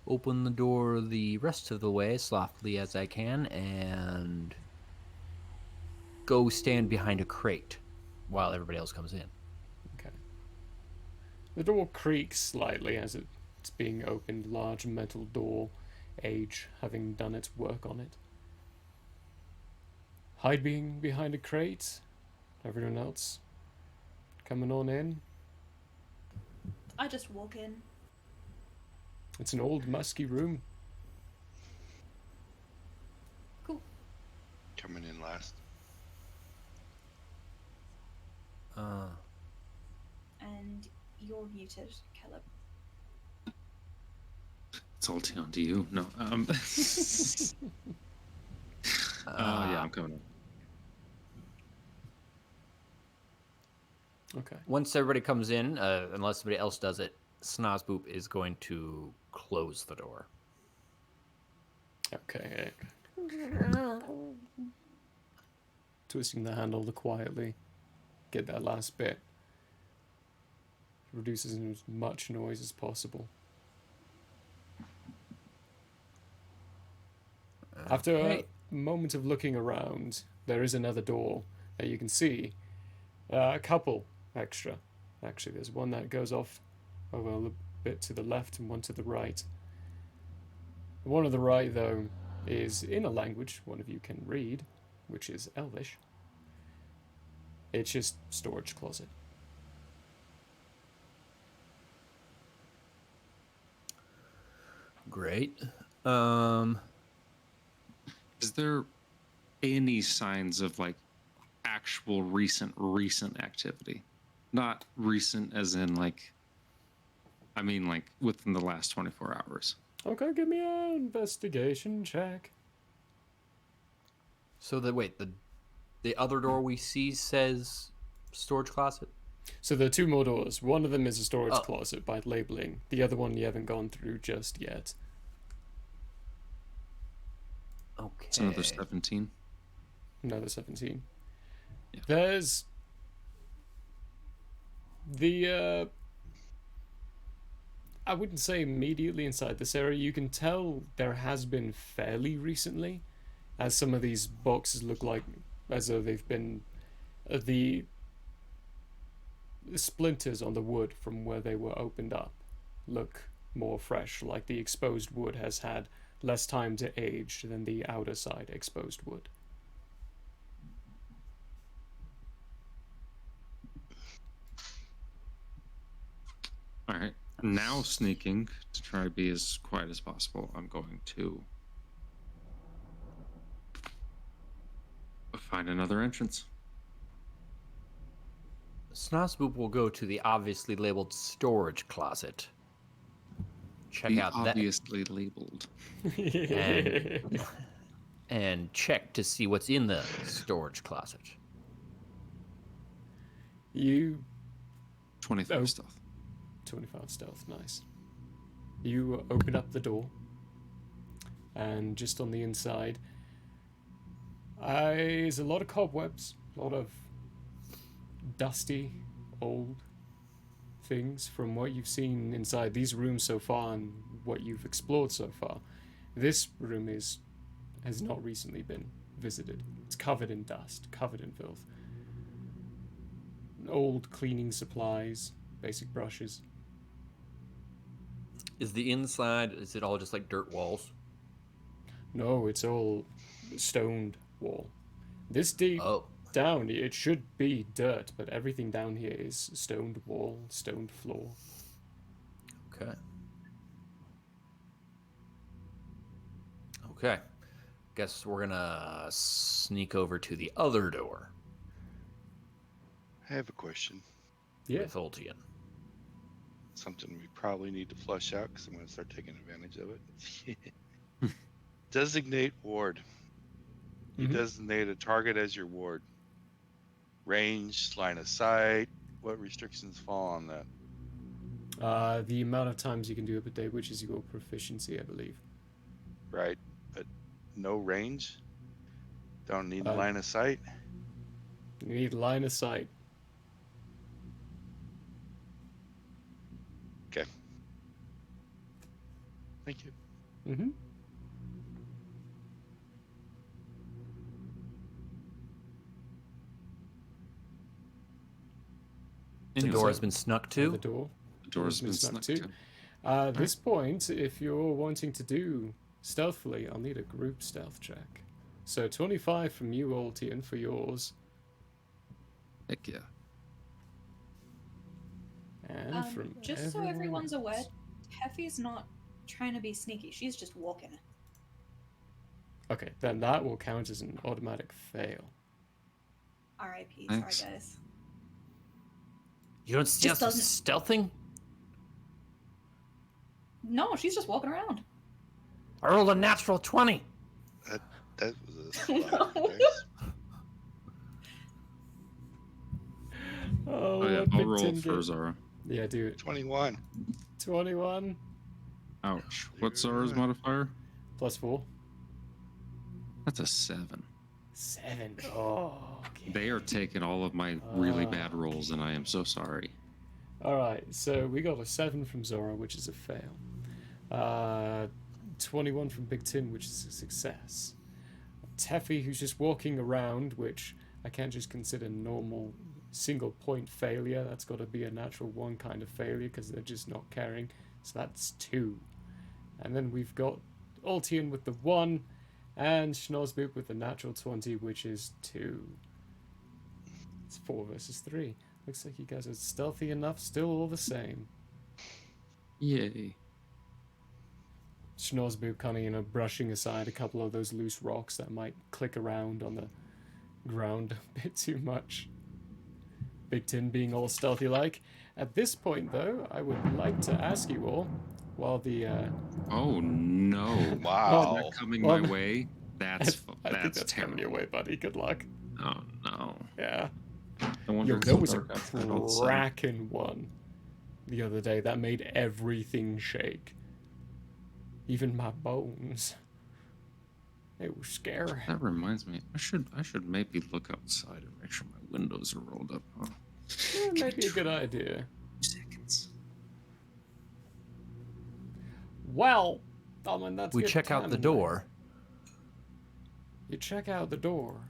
Speaker 3: open the door the rest of the way as softly as I can and go stand behind a crate while everybody else comes in.
Speaker 1: Okay. The door creaks slightly as it's being opened, large metal door, age having done its work on it. Hiding behind a crate, everyone else coming on in.
Speaker 6: I just walk in.
Speaker 1: It's an old, musky room.
Speaker 6: Cool.
Speaker 5: Coming in last.
Speaker 6: You're muted, Caleb.
Speaker 2: It's all down to you. No. Yeah, I'm coming up.
Speaker 1: Okay.
Speaker 3: Once everybody comes in, unless somebody else does it, Snozboop is going to close the door.
Speaker 1: Okay. Twisting the handle quietly. Get that last bit. Reduces as much noise as possible. After a moment of looking around, there is another door that you can see. A couple extra. Actually, there's one that goes off over a bit to the left and one to the right. The one on the right, though, is in a language one of you can read, which is Elvish. It's just storage closet.
Speaker 3: Great.
Speaker 2: Is there any signs of like actual recent activity? Not recent as in like, I mean like within the last 24 hours.
Speaker 1: Okay, give me an investigation check.
Speaker 3: So the other door we see says storage closet.
Speaker 1: So there are two more doors. One of them is a storage closet by labeling. The other one you haven't gone through just yet.
Speaker 3: Okay.
Speaker 2: It's another 17.
Speaker 1: Another 17.
Speaker 2: Yeah.
Speaker 1: There's the I wouldn't say immediately inside this area. You can tell there has been fairly recently, as some of these boxes look like as though they've been the splinters on the wood from where they were opened up look more fresh, like the exposed wood has had less time to age than the outer side exposed wood.
Speaker 2: All right. Now sneaking to try to be as quiet as possible. I'm going to find another entrance.
Speaker 3: Snozboop will go to the obviously labeled storage closet. Check
Speaker 2: Be
Speaker 3: out
Speaker 2: obviously labeled.
Speaker 3: that and check to see what's in the storage closet.
Speaker 1: You
Speaker 2: 25 stealth.
Speaker 1: 25 stealth, nice. You open up the door, and just on the inside is a lot of cobwebs, a lot of dusty, old things from what you've seen inside these rooms so far and what you've explored so far. This room has not recently been visited. It's covered in dust, covered in filth. Old cleaning supplies, basic brushes.
Speaker 3: Is the inside, is it all just like dirt walls?
Speaker 1: No, it's all stoned wall. This deep down, it should be dirt, but everything down here is stoned wall, stoned floor.
Speaker 3: Okay. Okay. Guess we're gonna sneak over to the other door.
Speaker 5: I have a question.
Speaker 1: Yeah.
Speaker 3: With Ultian.
Speaker 5: Something we probably need to flush out because I'm going to start taking advantage of it. Designate ward. You designate a target as your ward. Range, line of sight. What restrictions fall on that?
Speaker 1: The amount of times you can do it per day, which is your proficiency, I believe.
Speaker 5: Right, but no range. Don't need line of sight.
Speaker 1: You need line of sight.
Speaker 5: Okay. Thank you.
Speaker 1: Mm-hmm.
Speaker 3: The door has been snuck to.
Speaker 1: The door.
Speaker 2: The door has been snuck to.
Speaker 1: At this point, if you're wanting to do stealthily, I'll need a group stealth check. So 25 from you, Ultian, for yours.
Speaker 2: Heck yeah.
Speaker 1: And from
Speaker 6: just so
Speaker 1: everyone
Speaker 6: everyone's
Speaker 1: else.
Speaker 6: aware, Heffy's not trying to be sneaky. She's just walking.
Speaker 1: Okay, then that will count as an automatic fail.
Speaker 6: R.I.P.
Speaker 2: Thanks.
Speaker 6: Sorry, guys.
Speaker 3: You don't see us
Speaker 6: doesn't-
Speaker 3: stealthing?
Speaker 6: No, she's just walking around.
Speaker 3: I rolled a natural 20.
Speaker 5: That was a spot.
Speaker 6: No.
Speaker 5: Nice.
Speaker 1: Oh,
Speaker 2: Oh yeah,
Speaker 1: what
Speaker 2: I'll
Speaker 1: Big
Speaker 2: roll
Speaker 1: Tin
Speaker 2: for
Speaker 1: get?
Speaker 2: Zara.
Speaker 1: Yeah, do it.
Speaker 5: 21.
Speaker 1: 21
Speaker 2: Ouch. What's Zara's modifier?
Speaker 1: +4.
Speaker 2: That's a 7.
Speaker 1: 7. Oh, okay.
Speaker 2: They are taking all of my really bad rolls, and I am so sorry.
Speaker 1: Alright, so we got a 7 from Zora, which is a fail. 21 from Big Tin, which is a success. Teffy, who's just walking around, which I can't just consider normal single point failure. That's got to be a natural 1 kind of failure because they're just not caring. So that's 2. And then we've got Altian with the 1 and Schnozboop with the natural 20, which is 2. It's 4 versus 3. Looks like you guys are stealthy enough, still all the same.
Speaker 2: Yay.
Speaker 1: Schnozboop kind of, brushing aside a couple of those loose rocks that might click around on the ground a bit too much. Big Tin being all stealthy-like. At this point, though, I would like to ask you all, while the...
Speaker 2: Oh no.
Speaker 5: Wow.
Speaker 2: Is that coming
Speaker 1: Well,
Speaker 2: my way? That's
Speaker 1: I think that's coming your
Speaker 2: terrible.
Speaker 1: way, buddy. Good luck.
Speaker 2: Oh no.
Speaker 1: Yeah.
Speaker 2: I wonder
Speaker 1: Yo,
Speaker 2: if
Speaker 1: there
Speaker 2: it's
Speaker 1: was a
Speaker 2: dark outside all of a sudden.
Speaker 1: cracking one the other day that made everything shake. Even my bones. It was scary.
Speaker 2: That reminds me, I should maybe look outside and make sure my windows are rolled up. Huh?
Speaker 1: Maybe a good idea.
Speaker 2: 2 seconds.
Speaker 1: Well, I mean, that's
Speaker 3: We
Speaker 1: good
Speaker 3: check out the
Speaker 1: timing,
Speaker 3: door.
Speaker 1: mate. You check out the door.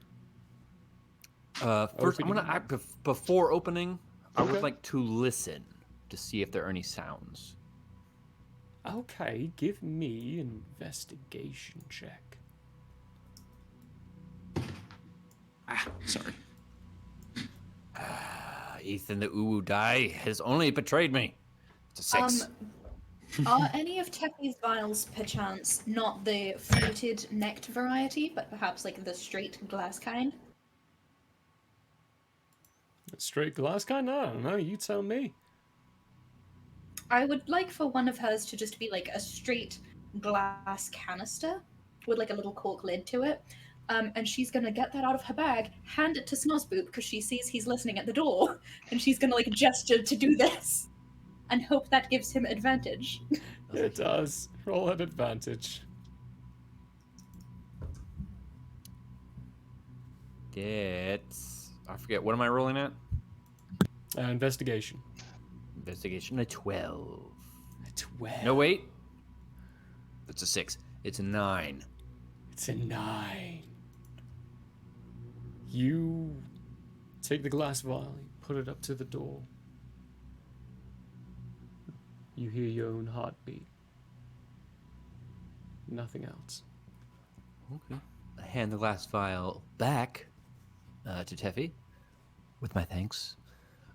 Speaker 3: First, I'm
Speaker 1: Opening.
Speaker 3: gonna act before opening. I
Speaker 1: Okay.
Speaker 3: would like to listen to see if there are any sounds.
Speaker 1: Okay, give me an investigation check.
Speaker 2: Sorry.
Speaker 3: Ethan, the uwu die has only betrayed me. It's a 6.
Speaker 6: Are any of Teffy's vials perchance not the fluted necked variety, but perhaps like the straight glass kind?
Speaker 1: Straight glass kind? I don't know. You tell me.
Speaker 6: I would like for one of hers to just be like a straight glass canister with like a little cork lid to it. And she's gonna get that out of her bag, hand it to Snozboop because she sees he's listening at the door, and she's gonna like gesture to do this, and hope that gives him advantage.
Speaker 1: It does. Roll at advantage.
Speaker 3: It's... I forget, what am I rolling at?
Speaker 1: Investigation.
Speaker 3: Investigation, a 12.
Speaker 1: A 12.
Speaker 3: No, wait. It's a 6. It's a 9.
Speaker 1: It's a 9. You take the glass vial, you put it up to the door. You hear your own heartbeat. Nothing else.
Speaker 3: Okay. I hand the glass vial back to Teffy with my thanks.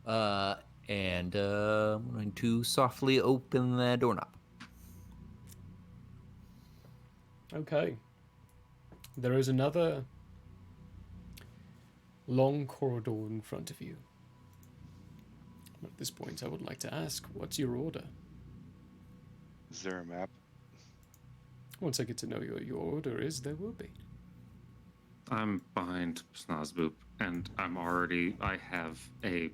Speaker 3: And I'm going to softly open the doorknob.
Speaker 1: Okay. There is another long corridor in front of you. At this point, I would like to ask, what's your order?
Speaker 5: Is there a map?
Speaker 1: Once I get to know what your order is, there will be.
Speaker 2: I'm behind Snozboop, and I have a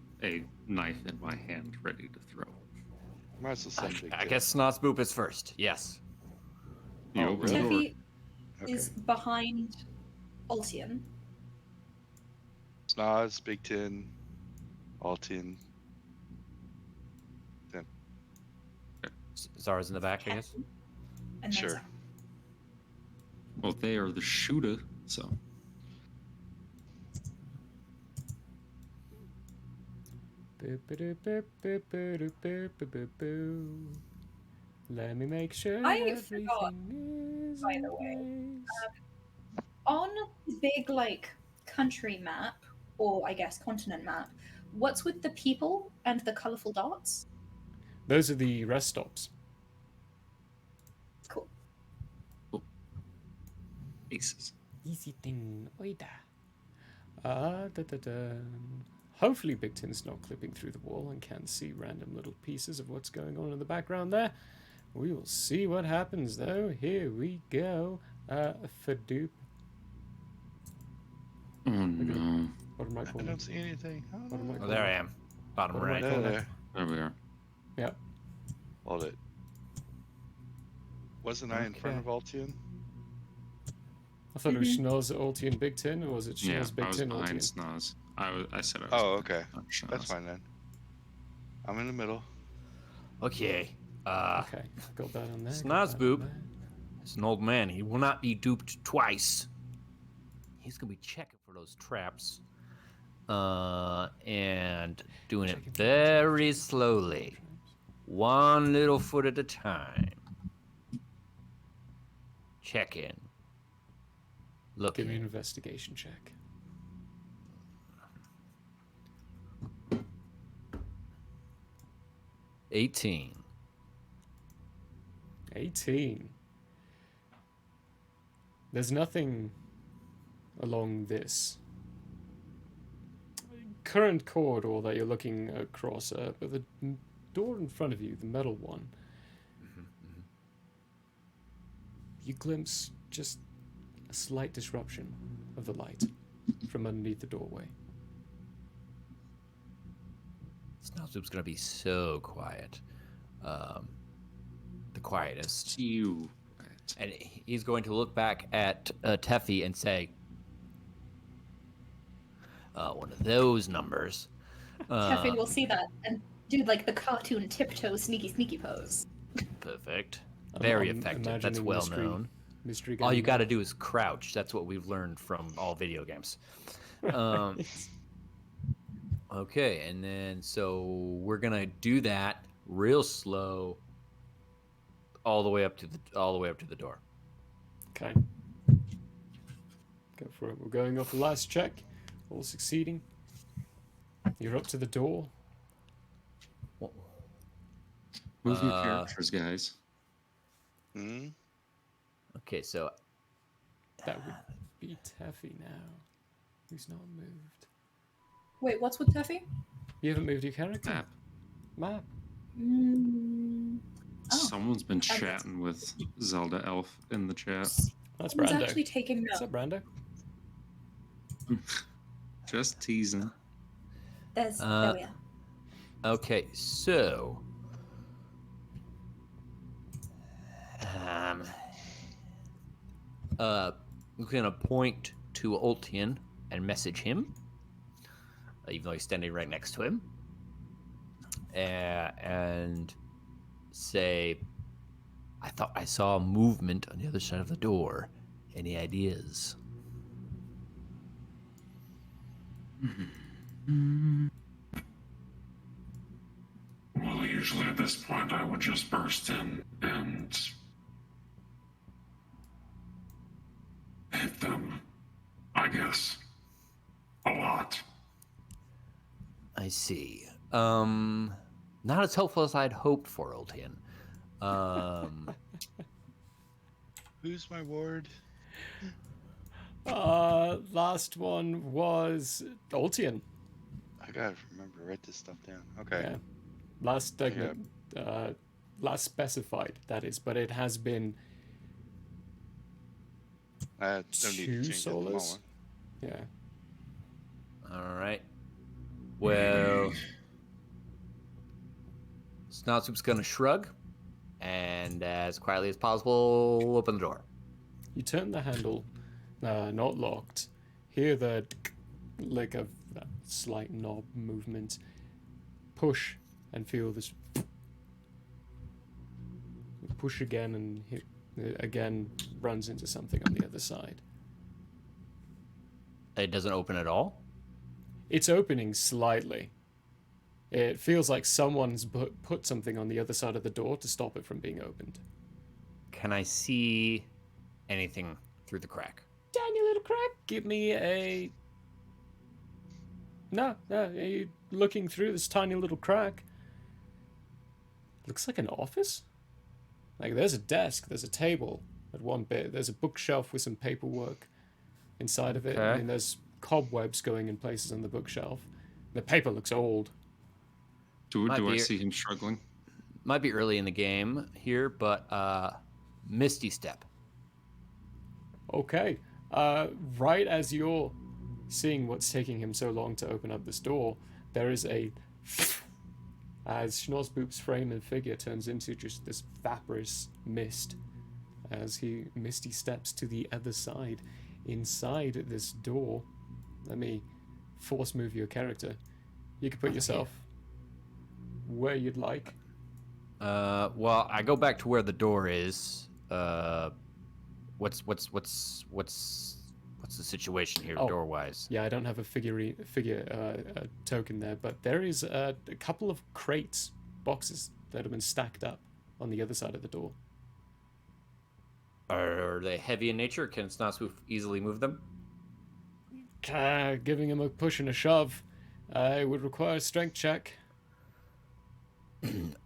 Speaker 2: knife in my hand ready to throw.
Speaker 5: Might as well send Big
Speaker 3: I
Speaker 5: Tin.
Speaker 3: guess Snotsboop is first. Yes.
Speaker 2: You
Speaker 5: Oh,
Speaker 2: open the door.
Speaker 6: Teffy
Speaker 5: Okay.
Speaker 6: is behind Altian.
Speaker 5: Snoz, Big Tin, Altian.
Speaker 3: Zara's in the back, I guess.
Speaker 6: And then
Speaker 5: Sure.
Speaker 6: Zara.
Speaker 2: Well, they are the shooter, so.
Speaker 1: Let me make sure
Speaker 6: I
Speaker 1: everything
Speaker 6: forgot,
Speaker 1: is
Speaker 6: by
Speaker 1: in
Speaker 6: the way,
Speaker 1: place.
Speaker 6: On the big like country map, or I guess continent map, what's with the people and the colourful dots?
Speaker 1: Those are the rest stops.
Speaker 6: Cool.
Speaker 2: Aces.
Speaker 1: Easy thing. Oida. Hopefully Big Tin's not clipping through the wall and can see random little pieces of what's going on in the background there. We will see what happens, though. Here we go. Fadoop.
Speaker 2: Oh no.
Speaker 1: Bottom right
Speaker 5: I
Speaker 1: corner.
Speaker 5: don't see anything.
Speaker 1: Bottom right
Speaker 3: Oh, there I
Speaker 1: corner.
Speaker 3: am. Bottom
Speaker 1: Bottom
Speaker 3: right.
Speaker 1: right.
Speaker 5: There.
Speaker 2: There we are.
Speaker 1: Yep.
Speaker 5: Hold it. Wasn't I in front of Altian?
Speaker 1: I thought it was Schnoz, Ultian, Big Tin, or was it
Speaker 2: Yeah,
Speaker 1: Schnoz,
Speaker 2: I
Speaker 1: Big
Speaker 2: was
Speaker 1: Tin,
Speaker 2: behind
Speaker 1: Ultian?
Speaker 2: Snoz. I said I was.
Speaker 5: Oh, okay.
Speaker 2: Snoz.
Speaker 5: That's fine then. I'm in the middle.
Speaker 3: Okay.
Speaker 1: Okay, got that on there. got that on
Speaker 3: Snozboob.
Speaker 1: there.
Speaker 3: It's an old man. He will not be duped twice. He's gonna be checking for those traps. And doing it
Speaker 1: Checking for
Speaker 3: very slowly. One little foot at a time. Check in. Look.
Speaker 1: Give me an investigation check.
Speaker 3: $18.
Speaker 1: 18. There's nothing along this current corridor that you're looking across, but the door in front of you, the metal one, you glimpse just a slight disruption of the light from underneath the doorway.
Speaker 3: Snowzoop's gonna be so quiet. The quietest.
Speaker 2: You.
Speaker 3: And he's going to look back at Teffy and say, one of those numbers.
Speaker 6: Teffy will see that and do like the cartoon tiptoe sneaky pose.
Speaker 3: Perfect. Very
Speaker 1: I'm
Speaker 3: effective. That's
Speaker 1: imagining
Speaker 3: well known.
Speaker 1: Mystery
Speaker 3: All you
Speaker 1: game.
Speaker 3: got to do is crouch. That's what we've learned from all video games. Okay, and then so we're gonna do that real slow, all the way up to the door.
Speaker 1: Okay. Go for it. We're going off the last check. All succeeding. You're up to the door.
Speaker 2: Move your characters, guys.
Speaker 5: Hmm?
Speaker 3: Okay, so
Speaker 1: That would be Teffy now. Who's not moved?
Speaker 6: Wait, what's with Teffy?
Speaker 1: You haven't moved your character?
Speaker 2: Map.
Speaker 1: Map.
Speaker 6: Oh.
Speaker 2: Someone's been chatting with Zelda Elf in the chat.
Speaker 1: That's
Speaker 6: I was
Speaker 1: Brando.
Speaker 6: actually taking
Speaker 1: What's
Speaker 6: notes.
Speaker 1: up, Brando?
Speaker 2: Just teasing.
Speaker 6: There we are.
Speaker 3: okay, so we're gonna point to Ultian and message him, even though he's standing right next to him, and say, I thought I saw movement on the other side of the door. Any ideas?
Speaker 7: Well, usually at this point I would just burst in and hit them, I guess. A lot.
Speaker 3: I see. Not as helpful as I'd hoped for, Ultian.
Speaker 5: Who's my ward?
Speaker 1: Last one was Ultian.
Speaker 5: I gotta remember to write this stuff down. Okay.
Speaker 1: Yeah. Last specified, that is, but it has been
Speaker 5: No need to
Speaker 1: 2
Speaker 5: change it at the
Speaker 1: solos.
Speaker 5: moment.
Speaker 1: Yeah.
Speaker 3: All right. Well, Snotsoup's gonna shrug, and as quietly as possible, open the door.
Speaker 1: You turn the handle, not locked. Hear the lick of that slight knob movement. Push and feel this. Push again and hit, again runs into something on the other side.
Speaker 3: It doesn't open at all.
Speaker 1: It's opening slightly. It feels like someone's put something on the other side of the door to stop it from being opened.
Speaker 3: Can I see anything through the crack?
Speaker 1: Tiny little crack. Give me a. No, you're looking through this tiny little crack. Looks like an office. Like there's a desk, there's a table at one bit, there's a bookshelf with some paperwork inside of it.
Speaker 3: Okay.
Speaker 1: I mean, there's cobwebs going in places on the bookshelf. The paper looks old.
Speaker 2: Do
Speaker 3: Might
Speaker 2: I
Speaker 3: be-
Speaker 2: see him struggling?
Speaker 3: might be early in the game here, but Misty Step.
Speaker 1: Okay. Right as you're seeing what's taking him so long to open up this door, there is a as Schnozzboop's frame and figure turns into just this vaporous mist as he misty steps to the other side. Inside this door, let me force move your character. You can put yourself where you'd like.
Speaker 3: Well, I go back to where the door is. What's the situation here,
Speaker 1: Oh.
Speaker 3: door-wise?
Speaker 1: Yeah, I don't have a figure token there, but there is a couple of crates, boxes that have been stacked up on the other side of the door.
Speaker 3: Are they heavy in nature? Can Snozzboop easily move them?
Speaker 1: Giving him a push and a shove would require a strength check.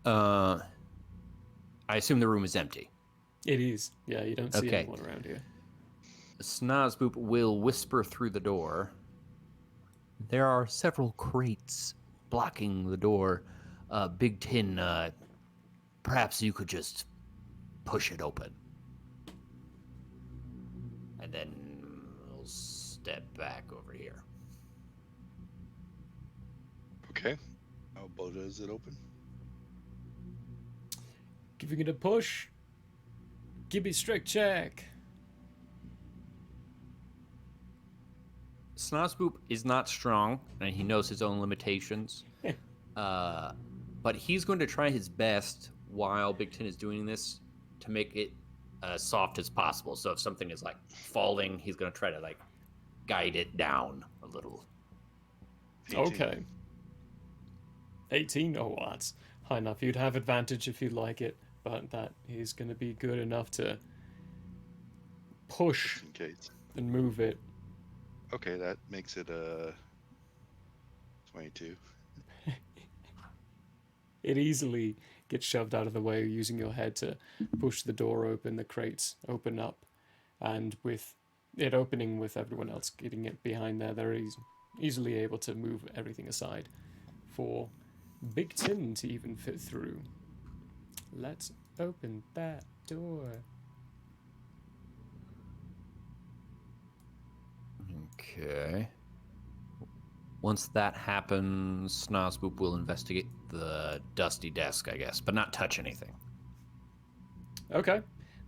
Speaker 3: I assume the room is empty.
Speaker 1: It is. Yeah, you don't see
Speaker 3: Okay.
Speaker 1: anyone around here.
Speaker 3: Snozzboop will whisper through the door. There are several crates blocking the door. Big Tin, perhaps you could just push it open. And then we'll step back over here.
Speaker 5: Okay. How about does it open?
Speaker 1: Giving it a push. Give me strength check.
Speaker 3: Snozzboop is not strong, and he knows his own limitations. But he's going to try his best while Big Tin is doing this to make it as soft as possible. So if something is like falling, he's going to try to like guide it down a little.
Speaker 5: 18.
Speaker 1: Okay. 18? Oh, well, that's high enough. You'd have advantage if you like it, but that is going to be good enough to push
Speaker 5: Just in case.
Speaker 1: and move it.
Speaker 5: Okay, that makes it 22.
Speaker 1: It easily gets shoved out of the way using your head to push the door open, the crates open up, and with it opening with everyone else getting it behind there, they're easily able to move everything aside for Big Tin to even fit through. Let's open that door.
Speaker 3: Okay. Once that happens, Snozzboop will investigate the dusty desk, I guess, but not touch anything.
Speaker 1: Okay.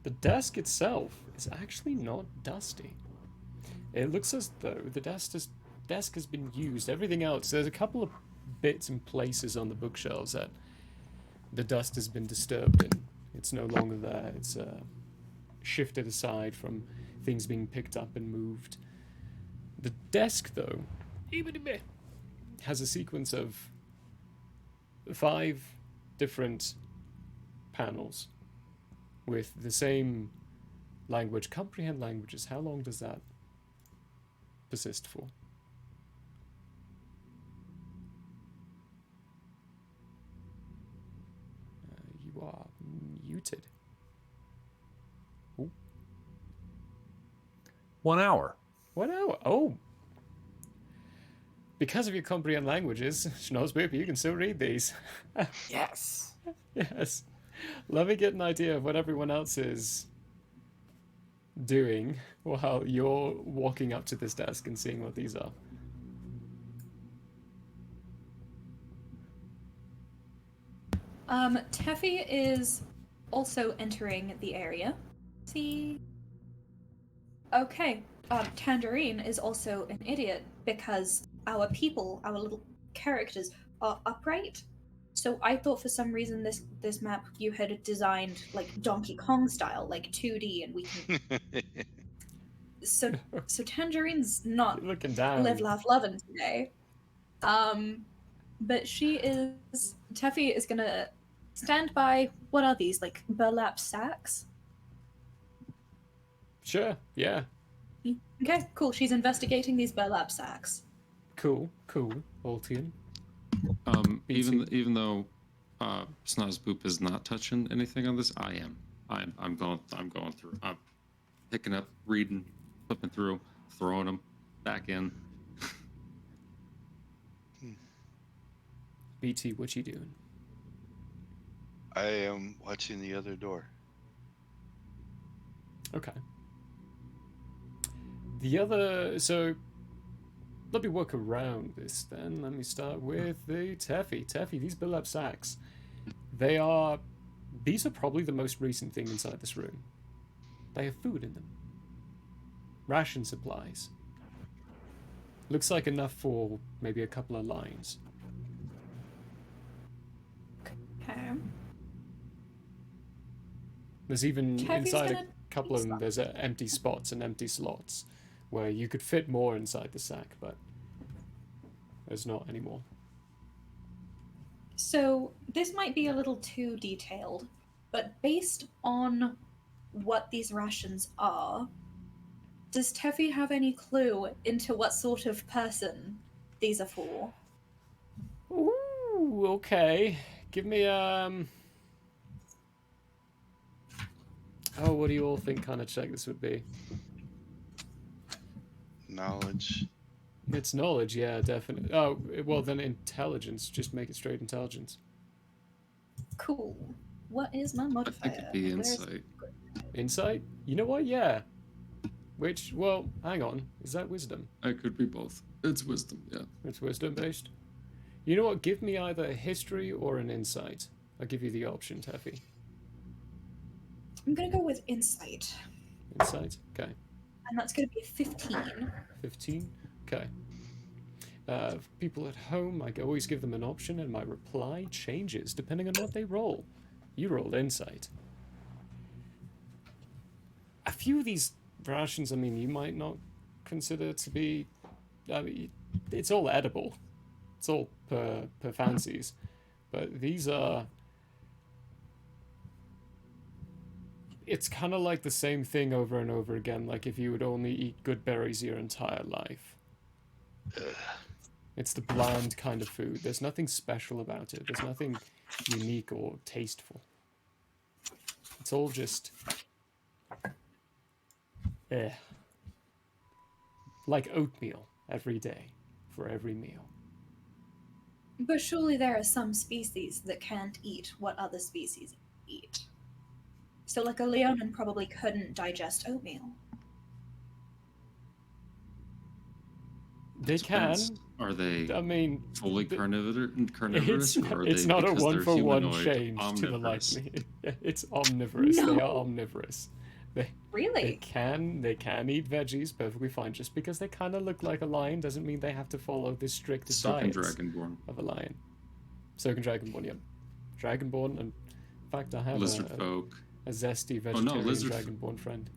Speaker 1: The desk itself is actually not dusty. It looks as though the desk has been used. Everything else, there's a couple of bits and places on the bookshelves that the dust has been disturbed and it's no longer there. It's shifted aside from things being picked up and moved. The desk, though, has a sequence of 5 different panels with the same language. Comprehend languages. How long does that persist for? You are muted. Ooh.
Speaker 3: 1 hour.
Speaker 1: 1 hour. Oh. Because of your comprehend languages, Schnozzboop, you can still read these.
Speaker 3: Yes.
Speaker 1: Yes. Let me get an idea of what everyone else is doing while you're walking up to this desk and seeing what these are.
Speaker 6: Teffy is also entering the area. See? Okay. Tangerine is also an idiot because our people, our little characters, are upright. So I thought for some reason this map you had designed like Donkey Kong style, like 2D, and we can. So Tangerine's not
Speaker 1: You're looking down.
Speaker 6: live, laugh, lovin' today. But Teffy is gonna stand by. What are these, like burlap sacks?
Speaker 1: Sure, yeah.
Speaker 6: Okay, cool. She's investigating these burlap sacks.
Speaker 1: Cool. Altian.
Speaker 2: Even though Snozzboop is not touching anything on this, I am. I'm going through. I'm picking up, reading, flipping through, throwing them back in.
Speaker 1: BT, what you doing?
Speaker 5: I am watching the other door.
Speaker 1: Okay. The other... So, let me work around this then. Let me start with the Teffy. Teffy, these build-up sacks. They are... These are probably the most recent thing inside this room. They have food in them. Ration supplies. Looks like enough for maybe a couple of lines.
Speaker 6: Okay.
Speaker 1: There's even
Speaker 6: Teffy's
Speaker 1: inside a
Speaker 6: gonna
Speaker 1: couple of them,
Speaker 6: stop.
Speaker 1: there's empty spots and empty slots where you could fit more inside the sack, but there's not anymore.
Speaker 6: So this might be a little too detailed, but based on what these rations are, does Teffy have any clue into what sort of person these are for?
Speaker 1: Ooh, okay. Give me Oh, what do you all think kind of check this would be?
Speaker 5: Knowledge.
Speaker 1: It's knowledge, yeah, definitely. Oh, well then intelligence. Just make it straight intelligence.
Speaker 6: Cool. What is my
Speaker 2: I
Speaker 6: modifier?
Speaker 2: think it'd be
Speaker 6: Where's-
Speaker 2: insight.
Speaker 1: Insight? You know what? Yeah. Which, well, hang on. Is that wisdom?
Speaker 2: It could be both. It's wisdom, yeah.
Speaker 1: It's wisdom based. You know what? Give me either a history or an insight. I'll give you the option, Teffy.
Speaker 6: I'm gonna go with insight,
Speaker 1: Insight? Okay.
Speaker 6: and that's gonna be a 15.
Speaker 1: 15? Okay. People at home, I always give them an option, and my reply changes depending on what they roll. You rolled insight. A few of these rations, I mean, you might not consider to be... I mean, it's all edible. It's all per fancies. But these are... It's kind of like the same thing over and over again, like if you would only eat good berries your entire life. It's the bland kind of food. There's nothing special about it. There's nothing unique or tasteful. It's all just... like oatmeal every day for every meal.
Speaker 6: But surely there are some species that can't eat what other species eat. So, like a Leonin probably couldn't digest oatmeal.
Speaker 1: They can.
Speaker 2: Depends. Are they
Speaker 1: I mean,
Speaker 2: fully carnivorous, or are
Speaker 1: it's
Speaker 2: they,
Speaker 1: not a
Speaker 2: because they're
Speaker 1: one-for-one
Speaker 2: humanoid,
Speaker 1: change to the
Speaker 2: omnivorous?
Speaker 1: like me. It's omnivorous. They are
Speaker 6: No.
Speaker 1: omnivorous. They
Speaker 6: Really?
Speaker 1: can eat veggies perfectly fine. Just because they kind of look like a lion doesn't mean they have to follow this strict
Speaker 2: So can
Speaker 1: diet
Speaker 2: Dragonborn.
Speaker 1: of a lion. So can Dragonborn, yep. Dragonborn, and in fact, I have
Speaker 2: Lizard folk.
Speaker 1: a zesty
Speaker 2: Oh,
Speaker 1: vegetarian
Speaker 2: no,
Speaker 1: Dragonborn friend.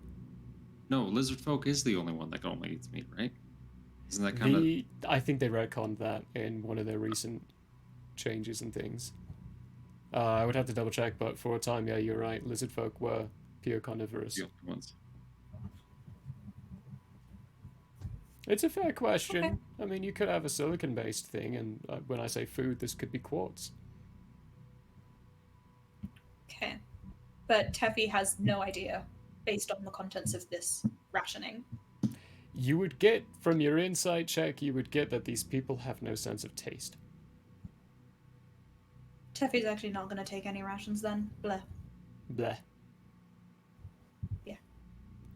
Speaker 2: No, lizard folk is the only one that only eats meat, right? Isn't that kind of...
Speaker 1: I think they retconned that in one of their recent changes and things. I would have to double check, but for a time, yeah, you're right. Lizard folk were pure carnivorous.
Speaker 2: the only ones?
Speaker 1: It's a fair question.
Speaker 6: Okay.
Speaker 1: I mean, you could have a silicon-based thing, and when I say food, this could be quartz.
Speaker 6: Okay. But Teffy has no idea, based on the contents of this rationing.
Speaker 1: You would get, from your insight check, you would get that these people have no sense of taste.
Speaker 6: Teffy's actually not going to take any rations then. Bleh.
Speaker 1: Bleh.
Speaker 6: Yeah.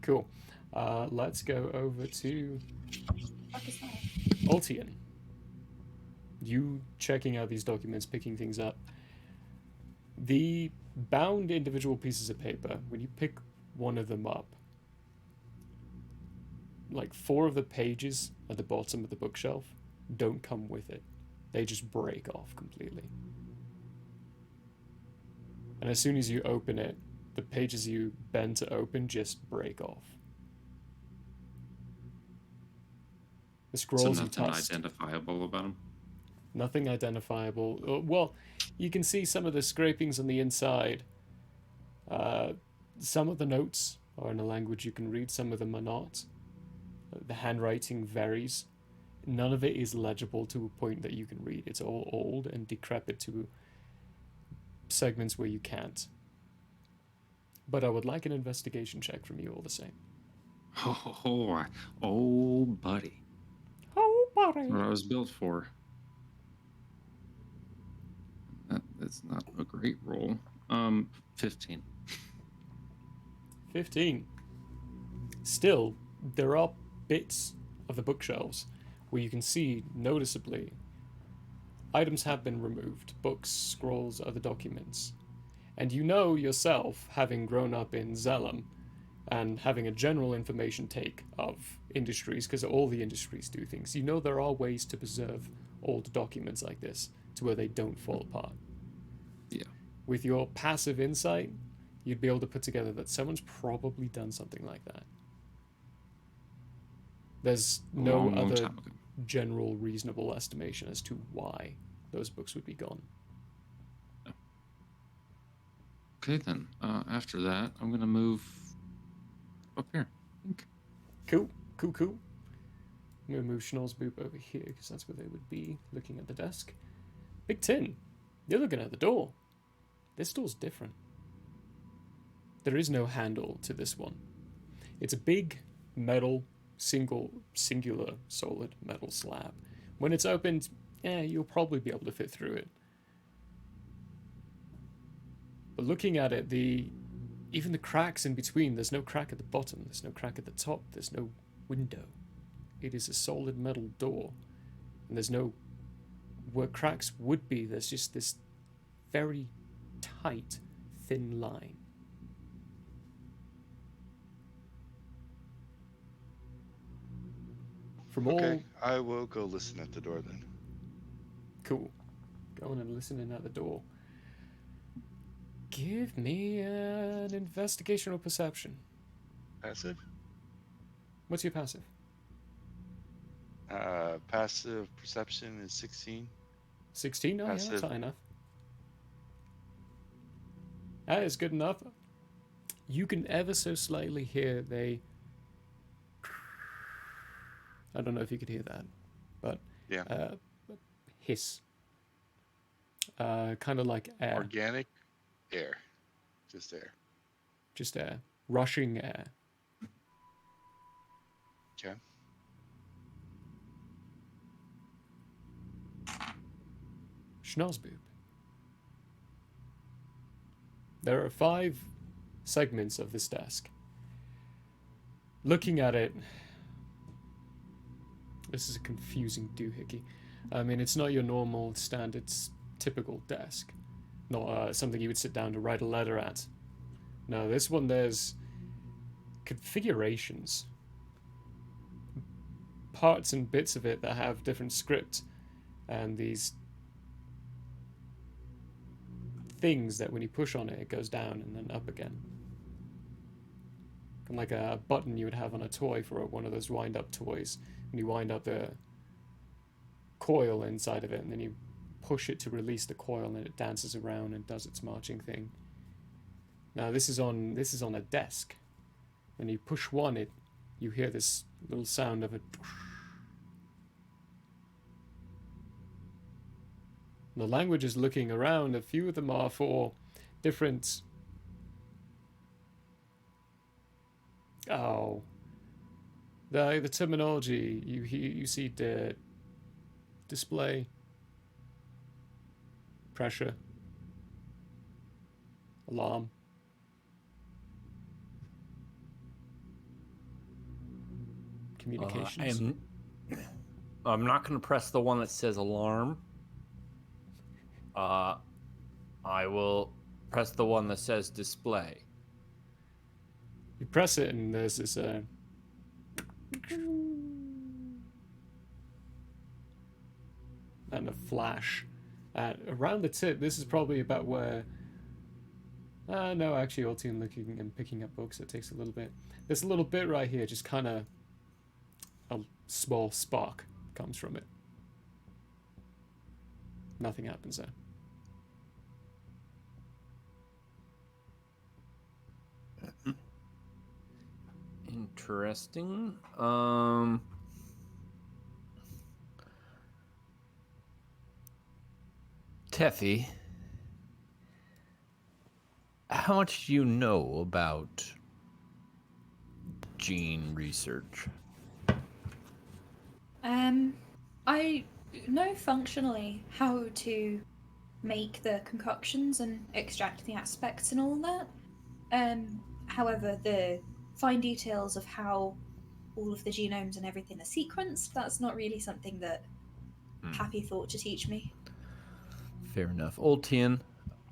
Speaker 1: Cool. Let's go over to
Speaker 6: What is that?
Speaker 1: Ultian. You checking out these documents, picking things up. The bound individual pieces of paper, when you pick one of them up, like 4 of the pages at the bottom of the bookshelf don't come with it. They just break off completely. And as soon as you open it, the pages you bend to open just break off. The
Speaker 2: So
Speaker 1: scrolls you
Speaker 2: nothing
Speaker 1: touched,
Speaker 2: identifiable about them?
Speaker 1: nothing identifiable. Well, you can see some of the scrapings on the inside. Some of the notes are in a language you can read, some of them are not. The handwriting varies. None of it is legible to a point that you can read. It's all old and decrepit to segments where you can't. But I would like an investigation check from you all the same.
Speaker 2: Oh, buddy.
Speaker 1: Oh, buddy.
Speaker 2: What I was built for. That's not a great roll. 15.
Speaker 1: 15. Still, there are bits of the bookshelves where you can see noticeably items have been removed, books, scrolls, other documents. And you know yourself, having grown up in Zellum and having a general information take of industries, because all the industries do things, you know there are ways to preserve old documents like this to where they don't fall apart.
Speaker 2: Yeah.
Speaker 1: With your passive insight, you'd be able to put together that someone's probably done something like that. There's no
Speaker 2: Long
Speaker 1: other
Speaker 2: time ago.
Speaker 1: general reasonable estimation as to why those books would be gone.
Speaker 2: Okay, then. After that, I'm gonna move up here.
Speaker 1: Cool. I'm going to move Schnorr's Boop over here because that's where they would be looking at the desk. Big Tin, you're looking at the door. This door's different. There is no handle to this one. It's a big metal, singular solid metal slab. When it's opened, you'll probably be able to fit through it. But looking at it, even the cracks in between, there's no crack at the bottom, there's no crack at the top, there's no window. It is a solid metal door. And there's no... where cracks would be, there's just this very tight, thin line. From all...
Speaker 5: Okay, I will go listen at the door then.
Speaker 1: Cool. Going and listening at the door. Give me an investigation or perception.
Speaker 5: Passive?
Speaker 1: What's your passive?
Speaker 5: Passive perception is 16.
Speaker 1: 16? Oh, yeah, that's
Speaker 5: Passive.
Speaker 1: high enough. That is good enough. You can ever so slightly hear I don't know if you could hear that, but
Speaker 5: Yeah.
Speaker 1: hiss. Kind of like air.
Speaker 5: Organic air. Just air.
Speaker 1: Just air. Rushing air.
Speaker 5: Okay.
Speaker 1: Schnozzboob. There are 5 segments of this desk. Looking at it, this is a confusing doohickey. I mean, it's not your normal, standard, typical desk. Not something you would sit down to write a letter at. No, this one, there's configurations. Parts and bits of it that have different script. And these things that when you push on it, it goes down and then up again. And like a button you would have on a toy for one of those wind-up toys. And you wind up the coil inside of it, and then you push it to release the coil, and it dances around and does its marching thing. Now this is on a desk. When you push one, you hear this little sound of a. The language is looking around. A few of them are for different. Oh. The terminology you see the display, pressure, alarm. Communications.
Speaker 3: I'm not going to press the one that says alarm. I will press the one that says display.
Speaker 1: You press it and there's this and a flash around the tip. This is probably about where no, actually Ultian looking and picking up books, it takes a little bit. There's a little bit right here, just kind of a small spark comes from it. Nothing happens there.
Speaker 3: Interesting. Teffy, how much do you know about gene research?
Speaker 6: I know functionally how to make the concoctions and extract the aspects and all that. However, the fine details of how all of the genomes and everything are sequenced, that's not really something that Happy thought to teach me.
Speaker 3: Fair enough. Old Tien,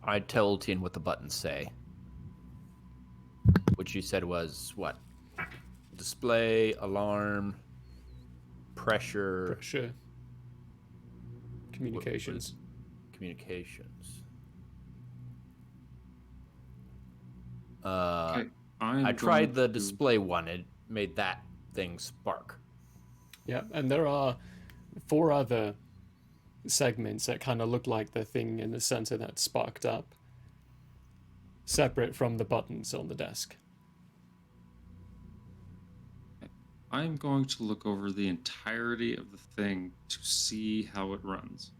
Speaker 3: I'd tell Old Tien what the buttons say. What you said was what? Display, alarm, pressure,
Speaker 1: Pressure. Communications.
Speaker 3: communications.
Speaker 2: Okay,
Speaker 3: I tried the display one. It made that thing spark.
Speaker 1: Yeah, and there are 4 other segments that kind of look like the thing in the center that sparked up, separate from the buttons on the desk.
Speaker 2: I'm going to look over the entirety of the thing to see how it runs.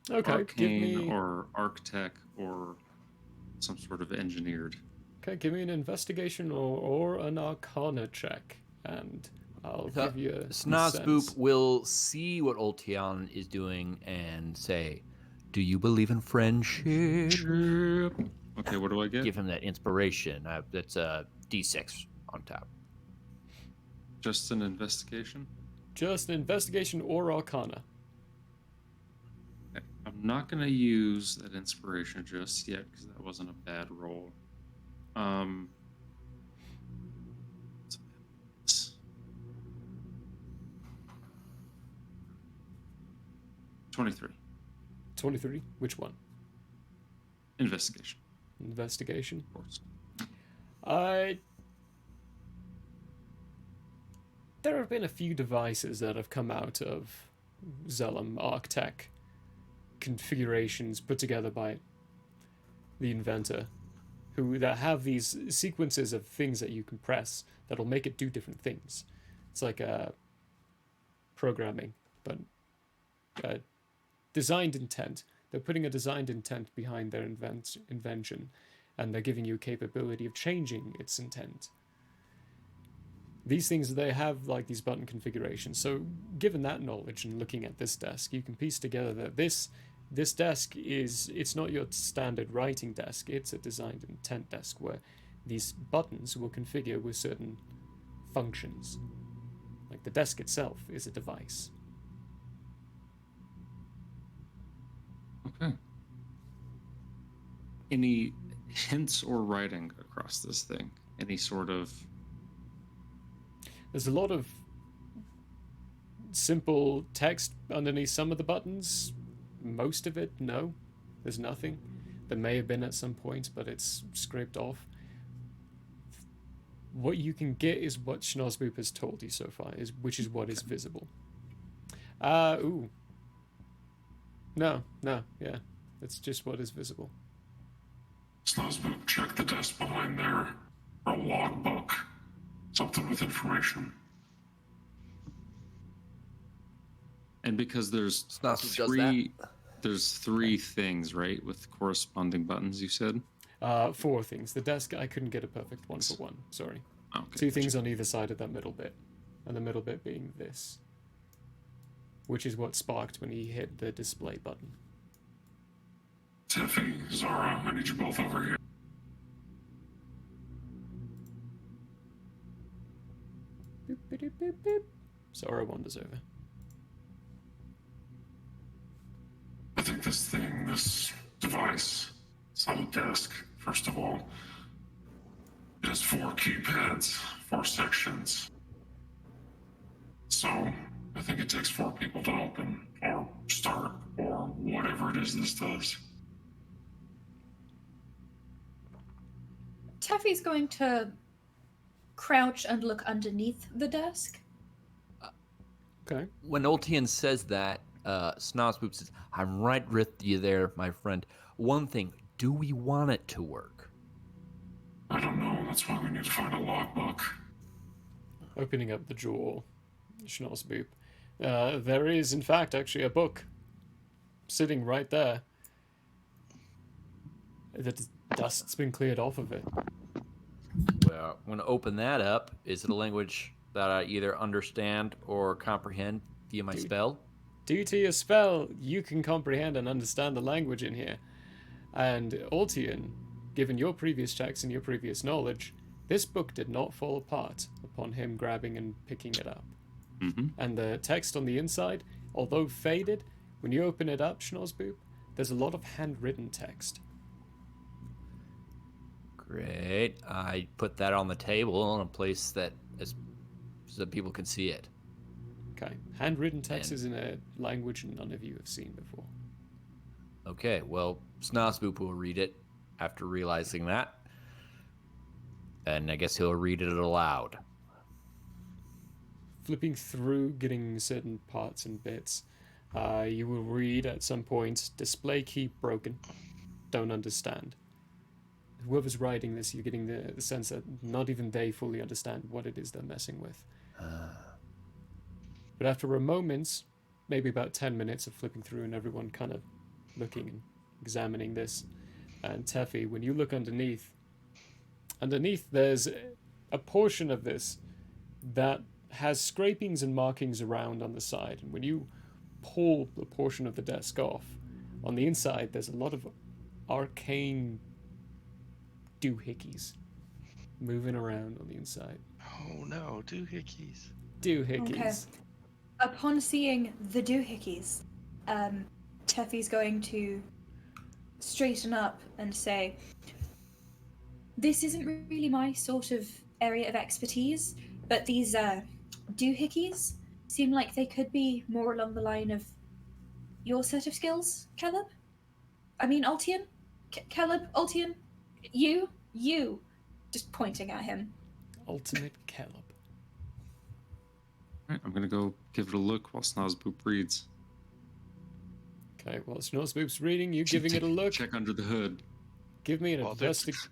Speaker 1: Okay,
Speaker 2: Arcane or Arctech or some sort of engineered.
Speaker 1: Okay, give me an investigation or an arcana check, and I'll give you a
Speaker 3: Snozboop
Speaker 1: sense.
Speaker 3: will see what Old Tien is doing and say, "Do you believe in friendship?"
Speaker 2: Okay, what do I get?
Speaker 3: Give him that inspiration. That's a D6 on top.
Speaker 2: Just an investigation?
Speaker 1: Just an investigation or arcana.
Speaker 2: Okay. I'm not going to use that inspiration just yet because that wasn't a bad roll. 23.
Speaker 1: 23. Which one?
Speaker 2: Investigation,
Speaker 1: Investigation.
Speaker 2: of course.
Speaker 1: There have been a few devices that have come out of Zelum Arctech configurations put together by the inventor, that have these sequences of things that you can press that'll make it do different things. It's like programming, but designed intent. They're putting a designed intent behind their invention, and they're giving you a capability of changing its intent. These things, they have like these button configurations. So given that knowledge and looking at this desk, you can piece together that this desk it's not your standard writing desk, it's a designed intent desk where these buttons will configure with certain functions. Like the desk itself is a device.
Speaker 2: Okay. Any hints or writing across this thing? Any sort of...
Speaker 1: There's a lot of simple text underneath some of the buttons. Most of it, no. There's nothing. There may have been at some point, but it's scraped off. What you can get is what Schnozboop has told you so far, which is what is visible. Ooh. No, yeah. It's just what is visible.
Speaker 7: Snozboop, check the desk behind there. A logbook. Something with information.
Speaker 2: And because there's
Speaker 3: Snozboop does
Speaker 2: there's 3 things, right, with corresponding buttons, you said?
Speaker 1: 4 things. The desk, I couldn't get a perfect one for one. Sorry.
Speaker 2: Okay.
Speaker 1: 2 things on either side of that middle bit. And the middle bit being this. Which is what sparked when he hit the display button.
Speaker 7: Tiffy, Zara, I need you both over here.
Speaker 1: Boop, boop, boop, boop. Zara wanders over.
Speaker 7: I think this thing, this device, it's not a desk, first of all. It has 4 keypads, 4 sections. So, I think it takes 4 people to open, or start, or whatever it is this does.
Speaker 6: Taffy's going to crouch and look underneath the desk.
Speaker 1: Okay.
Speaker 3: When Old Tien says that, Snozboop says, "I'm right with you there, my friend. One thing, do we want it to work?"
Speaker 7: I don't know, that's why we need to find a logbook.
Speaker 1: Opening up the drawer, Schnozboop. There is, in fact, actually a book sitting right there. The dust's been cleared off of it.
Speaker 3: Well, I'm going to open that up. Is it a language that I either understand or comprehend via my
Speaker 1: Dude.
Speaker 3: spell?
Speaker 1: Due to your spell, you can comprehend and understand the language in here. And Ultian, given your previous checks and your previous knowledge, this book did not fall apart upon him grabbing and picking it up.
Speaker 2: Mm-hmm.
Speaker 1: And the text on the inside, although faded, when you open it up, Schnozzboop, there's a lot of handwritten text.
Speaker 3: Great. I put that on the table in a place that so that people can see it.
Speaker 1: Okay. Handwritten text
Speaker 3: And-
Speaker 1: is in a language none of you have seen before.
Speaker 3: Okay, well, Snozzboop will read it after realizing that. And I guess he'll read it aloud.
Speaker 1: Flipping through, getting certain parts and bits, you will read at some point, display key broken, don't understand. Whoever's writing this, you're getting the sense that not even they fully understand what it is they're messing with. But after a moment, maybe about 10 minutes of flipping through and everyone kind of looking and examining this, and Teffy, when you look underneath there's a portion of this that has scrapings and markings around on the side, and when you pull the portion of the desk off, on the inside there's a lot of arcane doohickeys moving around on the inside.
Speaker 5: Oh no, doohickeys.
Speaker 1: Doohickeys.
Speaker 6: Upon seeing the doohickeys, Teffy's going to straighten up and say, "This isn't really my sort of area of expertise, but these doohickeys seem like they could be more along the line of your set of skills, Caleb. I mean, Ultian? Caleb, Ultian? You? Just pointing at him.
Speaker 1: Ultimate Caleb.
Speaker 2: All right, I'm gonna go give it a look while Snozzboop reads.
Speaker 1: Okay, well, Schnozzboop's reading, you giving it a look.
Speaker 2: Check under the hood.
Speaker 1: Give me an
Speaker 5: While they're-
Speaker 1: investigation.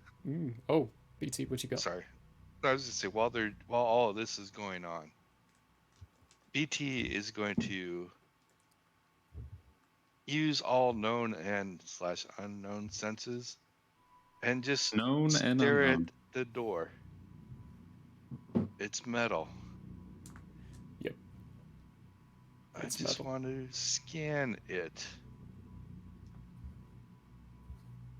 Speaker 1: Oh, BT, what you got?
Speaker 5: Sorry, I was gonna say while all of this is going on, BT is going to use all known and / unknown senses, and just
Speaker 2: Known and
Speaker 5: stare
Speaker 2: unknown.
Speaker 5: at the door. It's metal.
Speaker 1: Yep.
Speaker 5: I
Speaker 1: It's
Speaker 5: just
Speaker 1: metal.
Speaker 5: want to scan it.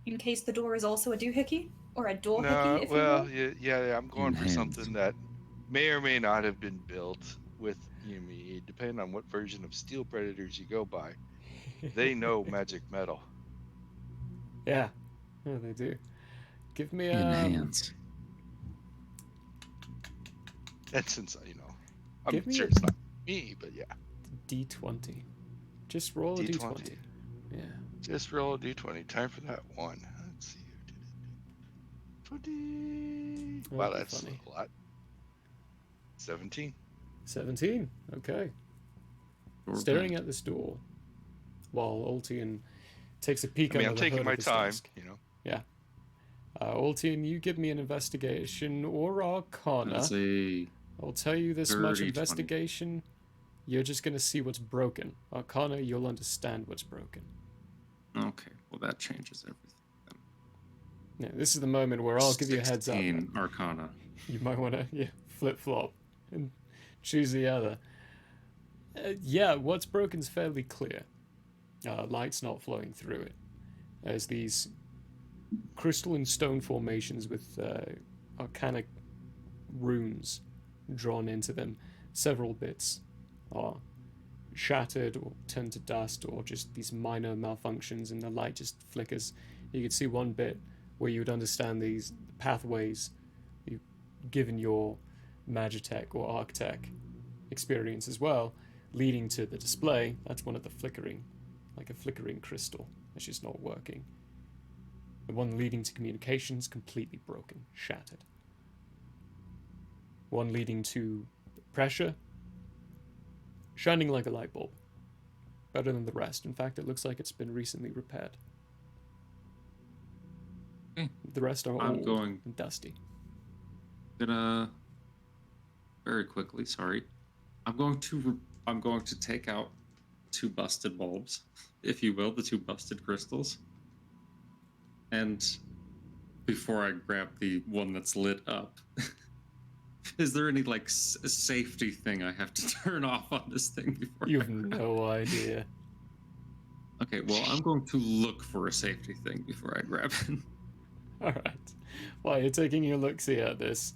Speaker 6: In case the door is also a doohickey? Or a door
Speaker 5: No,
Speaker 6: hickey, if
Speaker 5: well,
Speaker 6: you will?
Speaker 5: yeah, I'm going for
Speaker 2: Enhanced.
Speaker 5: something that may or may not have been built with Yumi, depending on what version of Steel Predators you go by. They know magic metal.
Speaker 1: Yeah. Yeah, they do. Give me
Speaker 2: Enhance.
Speaker 5: And since, I'm
Speaker 1: Give me
Speaker 5: sure
Speaker 1: a-
Speaker 5: it's not me, but yeah.
Speaker 1: D20. Just roll a
Speaker 5: D20.
Speaker 1: D20. Yeah.
Speaker 5: Just roll a d20. Time for that one. Let's see who did it. 20. Wow,
Speaker 1: That'd be
Speaker 5: that's
Speaker 1: funny.
Speaker 5: a lot. 17.
Speaker 1: 17. Okay.
Speaker 2: Door
Speaker 1: Staring
Speaker 2: back.
Speaker 1: at this door while Ultian takes a peek
Speaker 5: I mean,
Speaker 1: under
Speaker 5: I'm
Speaker 1: the
Speaker 5: taking
Speaker 1: hood
Speaker 5: my
Speaker 1: of his
Speaker 5: time,
Speaker 1: desk. Ultian, you give me an investigation or arcana.
Speaker 2: That's a
Speaker 1: I'll tell you this much:
Speaker 2: 30, 20.
Speaker 1: investigation, you're just going to see what's broken. Arcana, you'll understand what's broken.
Speaker 2: okay. Well, that changes everything.
Speaker 1: Yeah, this is the moment where I'll give you a heads up.
Speaker 2: 16 Arcana.
Speaker 1: You might want to flip flop and choose the other. Yeah, what's broken's fairly clear. Light's not flowing through it. There's these crystal and stone formations with arcanic runes drawn into them. Several bits are shattered or turned to dust, or just these minor malfunctions, and the light just flickers. You could see one bit where you would understand these pathways you've given your Magitech or Arctech experience as well, leading to the display. That's one of the flickering, like a flickering crystal. It's just not working. The one leading to communications, completely broken, shattered. One leading to pressure, shining like a light bulb. Better than the rest. In fact, it looks like it's been recently repaired.
Speaker 2: Okay.
Speaker 1: The rest are
Speaker 2: I'm
Speaker 1: old
Speaker 2: going-
Speaker 1: and dusty.
Speaker 2: Gonna very quickly. Sorry, I'm going to take out 2 busted bulbs, if you will, the 2 busted crystals, and before I grab the one that's lit up, Is there any like safety thing I have to turn off on this thing before?
Speaker 1: You have no idea.
Speaker 2: Okay, well, I'm going to look for a safety thing before I grab it.
Speaker 1: All right. Well, you're taking your look-see at this.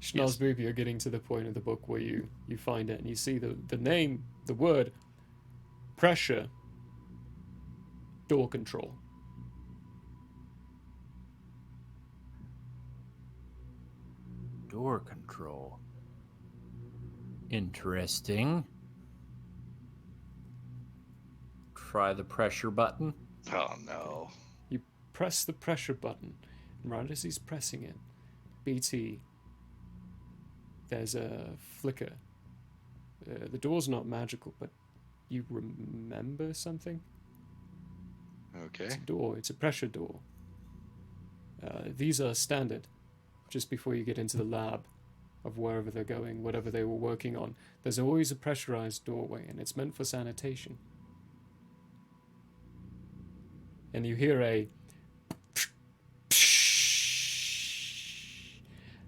Speaker 1: Schnozboob, you're getting to the point of the book where you find it and you see the name, the word, pressure, door control.
Speaker 3: Door control. Interesting. Try the pressure button.
Speaker 5: Oh no.
Speaker 1: You press the pressure button, and right as he's pressing it, BT, there's a flicker. The door's not magical, but you remember something?
Speaker 5: Okay.
Speaker 1: It's a door. It's a pressure door. These are standard. Just before you get into the lab of wherever they're going, whatever they were working on, there's always a pressurized doorway, and it's meant for sanitation. And you hear a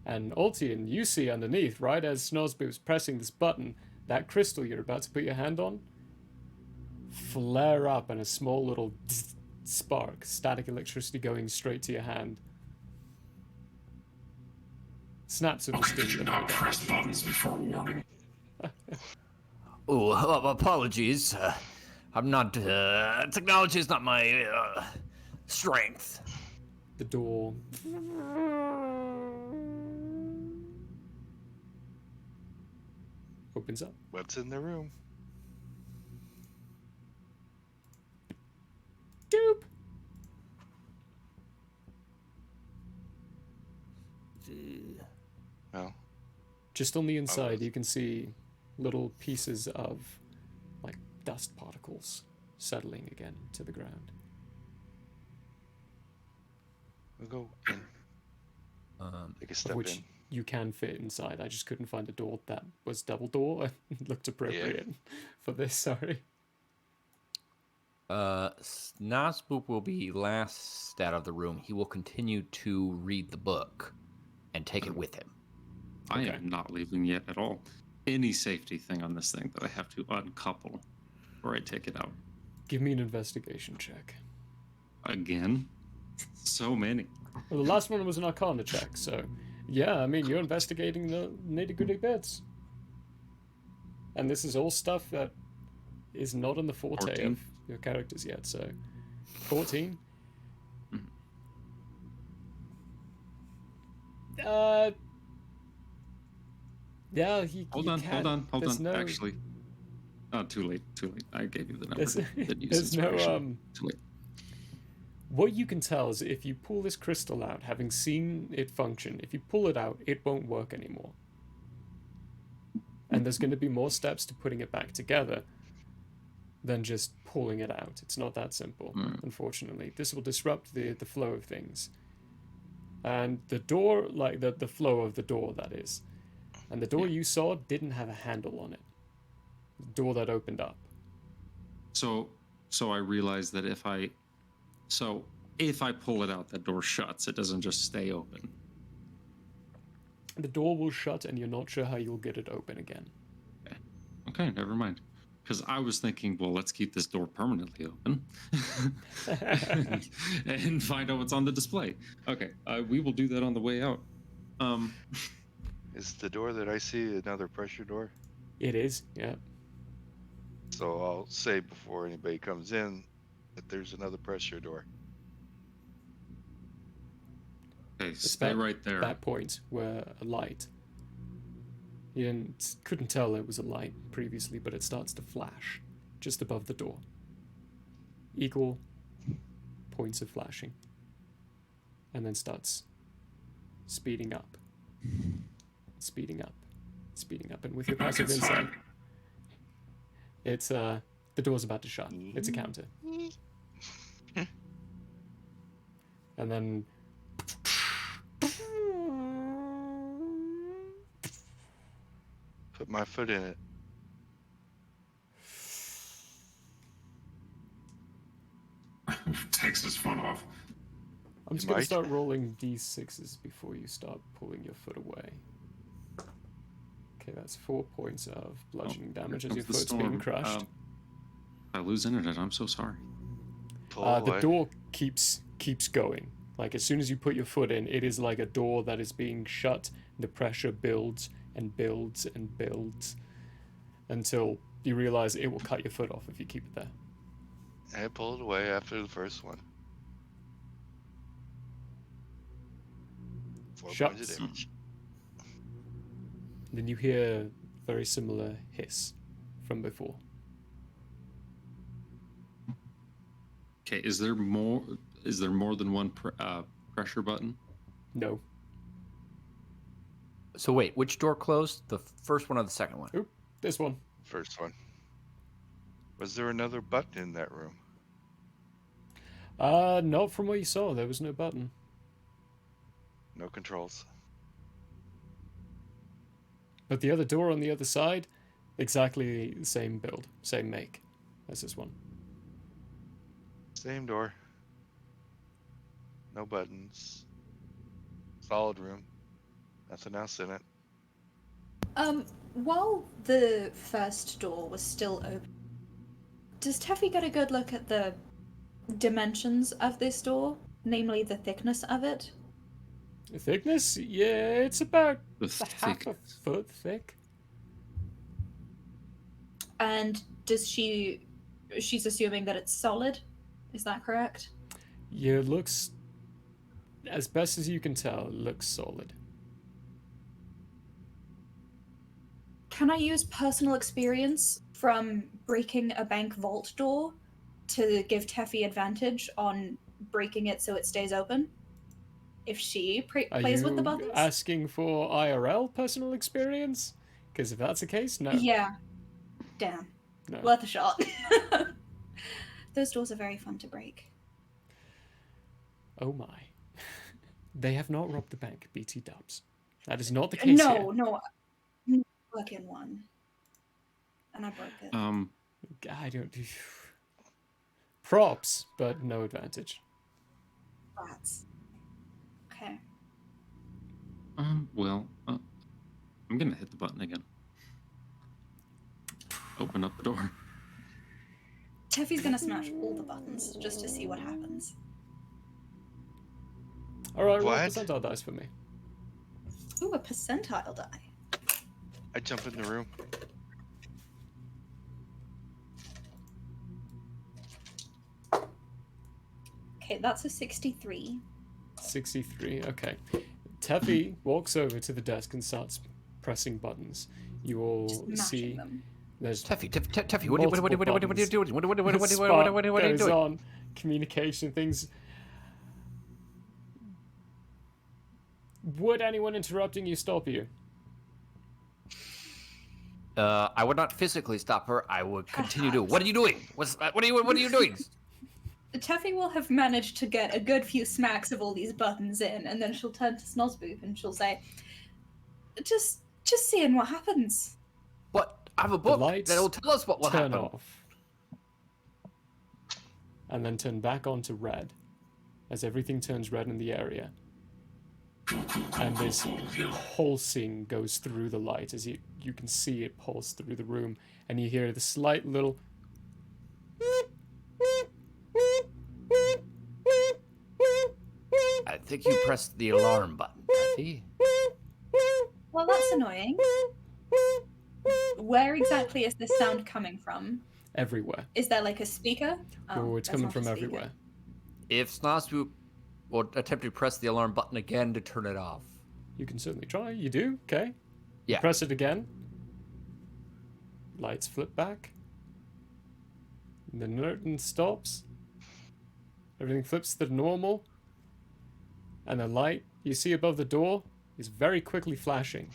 Speaker 1: and Ultian, you see underneath, right as Snozboob's pressing this button, that crystal you're about to put your hand on flare up and a small little spark, static electricity going straight to your hand. Snaps of
Speaker 7: Why
Speaker 1: the
Speaker 7: could you
Speaker 1: steam.
Speaker 7: not press buttons before warning?
Speaker 3: Oh, apologies. I'm not. Technology is not my strength.
Speaker 1: The door opens up.
Speaker 5: What's in the room?
Speaker 1: Doop.
Speaker 5: Well,
Speaker 1: Just on the inside, you can see little pieces of, like, dust particles settling again to the ground.
Speaker 5: we'll go in. Take a
Speaker 1: Of
Speaker 5: step
Speaker 1: which
Speaker 5: in.
Speaker 1: you can fit inside. I just couldn't find a door that was double door and looked appropriate for this, sorry.
Speaker 3: Snozboop will be last out of the room. He will continue to read the book and take it with him.
Speaker 2: I
Speaker 1: Okay.
Speaker 2: am not leaving yet at all. Any safety thing on this thing that I have to uncouple before I take it out.
Speaker 1: Give me an investigation check.
Speaker 2: Again? So many.
Speaker 1: Well, the last one was an Arcana check, so yeah, I mean, you're investigating the nitty-gritty bits. And this is all stuff that is not in the forte
Speaker 2: 14.
Speaker 1: of your characters yet, so 14. Yeah,
Speaker 2: Hold
Speaker 1: you
Speaker 2: on.
Speaker 1: there's no,
Speaker 2: Actually, oh, too late. I gave you the number.
Speaker 1: There's,
Speaker 2: Didn't use
Speaker 1: there's no
Speaker 2: inspiration. Too late.
Speaker 1: What you can tell is if you pull this crystal out, having seen it function, if you pull it out, it won't work anymore. And there's going to be more steps to putting it back together than just pulling it out. It's not that simple, unfortunately. This will disrupt the flow of things. And the door, like the flow of the door, that is. And the door you saw didn't have a handle on it. The door that opened up.
Speaker 2: So I realized that if I pull it out, that door shuts. It doesn't just stay open.
Speaker 1: The door will shut and you're not sure how you'll get it open again.
Speaker 2: Okay, never mind. Because I was thinking, well, let's keep this door permanently open and find out what's on the display. Okay, we will do that on the way out.
Speaker 5: Is the door that I see another pressure door?
Speaker 1: It is, yeah.
Speaker 5: So I'll say before anybody comes in that there's another pressure door.
Speaker 2: Okay,
Speaker 1: It's
Speaker 2: stay right there.
Speaker 1: That point where a light. You couldn't tell it was a light previously, but it starts to flash just above the door. Equal points of flashing. And then starts speeding up. Speeding up. Speeding up. And with your
Speaker 7: Get back
Speaker 1: passive
Speaker 7: inside.
Speaker 1: insight, it's the door's about to shut. It's a counter. And then
Speaker 5: Put my foot in it.
Speaker 7: Takes his foot off.
Speaker 1: I'm just
Speaker 5: You
Speaker 1: going
Speaker 5: might.
Speaker 1: to start rolling d6s before you start pulling your foot away. Okay, that's 4 points of bludgeoning damage
Speaker 2: Here
Speaker 1: as your
Speaker 2: comes the
Speaker 1: foot's being
Speaker 2: storm.
Speaker 1: crushed.
Speaker 2: If I lose internet, I'm so sorry.
Speaker 5: Pull
Speaker 1: The
Speaker 5: away.
Speaker 1: door keeps going. Like, as soon as you put your foot in, it is like a door that is being shut. The pressure builds and builds and builds until you realize it will cut your foot off if you keep it there.
Speaker 5: I pulled away after the first one. 4 points
Speaker 1: Shuts.
Speaker 5: of damage.
Speaker 1: Then you hear very similar hiss from before.
Speaker 2: Okay, is there more than one pressure button?
Speaker 1: No.
Speaker 3: So wait, which door closed? The first one or the second one?
Speaker 1: Oop, this one.
Speaker 5: First one. Was there another button in that room?
Speaker 1: Not from what you saw. There was no button.
Speaker 5: No controls.
Speaker 1: But the other door on the other side, exactly the same build, same make as this one.
Speaker 5: Same door. No buttons. Solid room. Nothing else in it.
Speaker 6: While the first door was still open, does Teffy get a good look at the dimensions of this door? Namely, the thickness of it?
Speaker 1: The thickness? Yeah, it's about
Speaker 2: The
Speaker 1: half a
Speaker 2: thickness.
Speaker 1: foot thick.
Speaker 6: And she's assuming that it's solid? Is that correct?
Speaker 1: Yeah, it looks, as best as you can tell, it looks solid.
Speaker 6: Can I use personal experience from breaking a bank vault door to give Teffy advantage on breaking it so it stays open? If she
Speaker 1: Are
Speaker 6: plays with the
Speaker 1: you
Speaker 6: buttons?
Speaker 1: asking for IRL personal experience? Because if that's the case, no.
Speaker 6: Yeah. Damn.
Speaker 1: No.
Speaker 6: Worth a shot. Those doors are very fun to break.
Speaker 1: Oh my. They have not robbed the bank, BT dubs. That is not the case here.
Speaker 6: No. Work in one. And I broke it.
Speaker 1: I don't do... Props, but no advantage.
Speaker 6: Rats. Okay.
Speaker 2: Well, I'm gonna hit the button again. Open up the door.
Speaker 6: Teffy's gonna smash all the buttons just to see what happens.
Speaker 1: Alright, roll
Speaker 5: What?
Speaker 1: percentile dice for me.
Speaker 6: Ooh, a percentile die.
Speaker 5: I jump in the room.
Speaker 6: Okay, that's a 63.
Speaker 1: 63, okay. Teffy walks over to the desk and starts pressing buttons. You all
Speaker 6: Just mashing
Speaker 1: see
Speaker 6: them.
Speaker 1: there's
Speaker 3: Teffy, what are you doing? What are you doing? What are
Speaker 1: Spark
Speaker 3: you
Speaker 1: goes
Speaker 3: doing?
Speaker 1: on, communication things. Would anyone interrupting you stop you?
Speaker 3: I would not physically stop her. I would continue to. What are you doing? What are you doing?
Speaker 6: Teffy will have managed to get a good few smacks of all these buttons in, and then she'll turn to Snozboop and she'll say, just seeing what happens.
Speaker 3: What? I have a book
Speaker 1: lights
Speaker 3: that'll tell us what will
Speaker 1: Turn
Speaker 3: happen.
Speaker 1: off. And then turn back on to red. As everything turns red in the area. And this pulsing goes through the light as you can see it pulse through the room, and you hear the slight little
Speaker 3: I think you pressed the alarm button, Teffy.
Speaker 6: Well, that's annoying. Where exactly is this sound coming from?
Speaker 1: everywhere.
Speaker 6: Is there like a speaker?
Speaker 1: Oh, it's
Speaker 6: that's
Speaker 1: coming
Speaker 6: not a
Speaker 1: from
Speaker 6: speaker.
Speaker 1: everywhere.
Speaker 3: If Snozboop will attempt to press the alarm button again to turn it off.
Speaker 1: You can certainly try. You do, okay.
Speaker 3: Yeah.
Speaker 1: Press it again. Lights flip back. The curtain stops. Everything flips to normal. And the light you see above the door is very quickly flashing.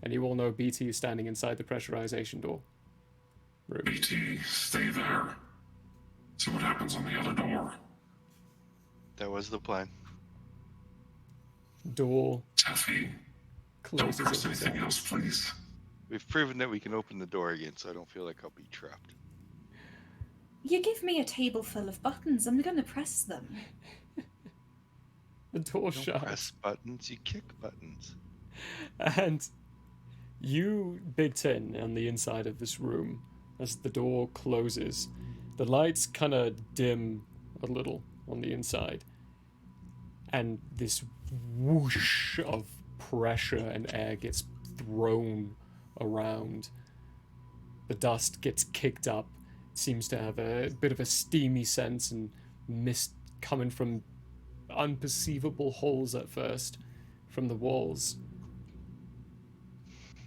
Speaker 1: And you all know BT is standing inside the pressurization door room.
Speaker 7: BT, stay there. See what happens on the other door.
Speaker 5: That was the plan.
Speaker 1: Door
Speaker 7: Teffy, don't
Speaker 1: closes
Speaker 7: press
Speaker 1: of
Speaker 7: anything
Speaker 1: itself.
Speaker 7: else, please.
Speaker 5: We've proven that we can open the door again, so I don't feel like I'll be trapped.
Speaker 6: You give me a table full of buttons, I'm gonna press them.
Speaker 1: The door
Speaker 5: You don't
Speaker 1: shuts.
Speaker 5: press buttons, you kick buttons.
Speaker 1: And You, Big Tin, on the inside of this room, as the door closes, the lights kind of dim a little on the inside, and this whoosh of pressure and air gets thrown around. The dust gets kicked up. It seems to have a bit of a steamy sense and mist coming from unperceivable holes at first from the walls.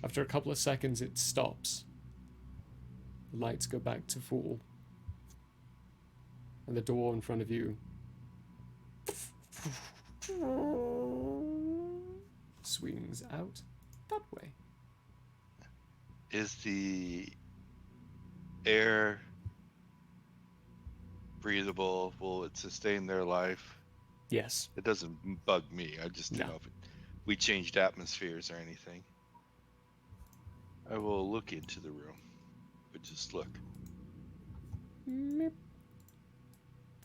Speaker 1: After a couple of seconds, it stops. The lights go back to full. And the door in front of you swings out that way.
Speaker 5: Is the air breathable? Will it sustain their life?
Speaker 1: Yes.
Speaker 5: It doesn't bug me. I just don't know if we changed atmospheres or anything. I will look into the room, but just look.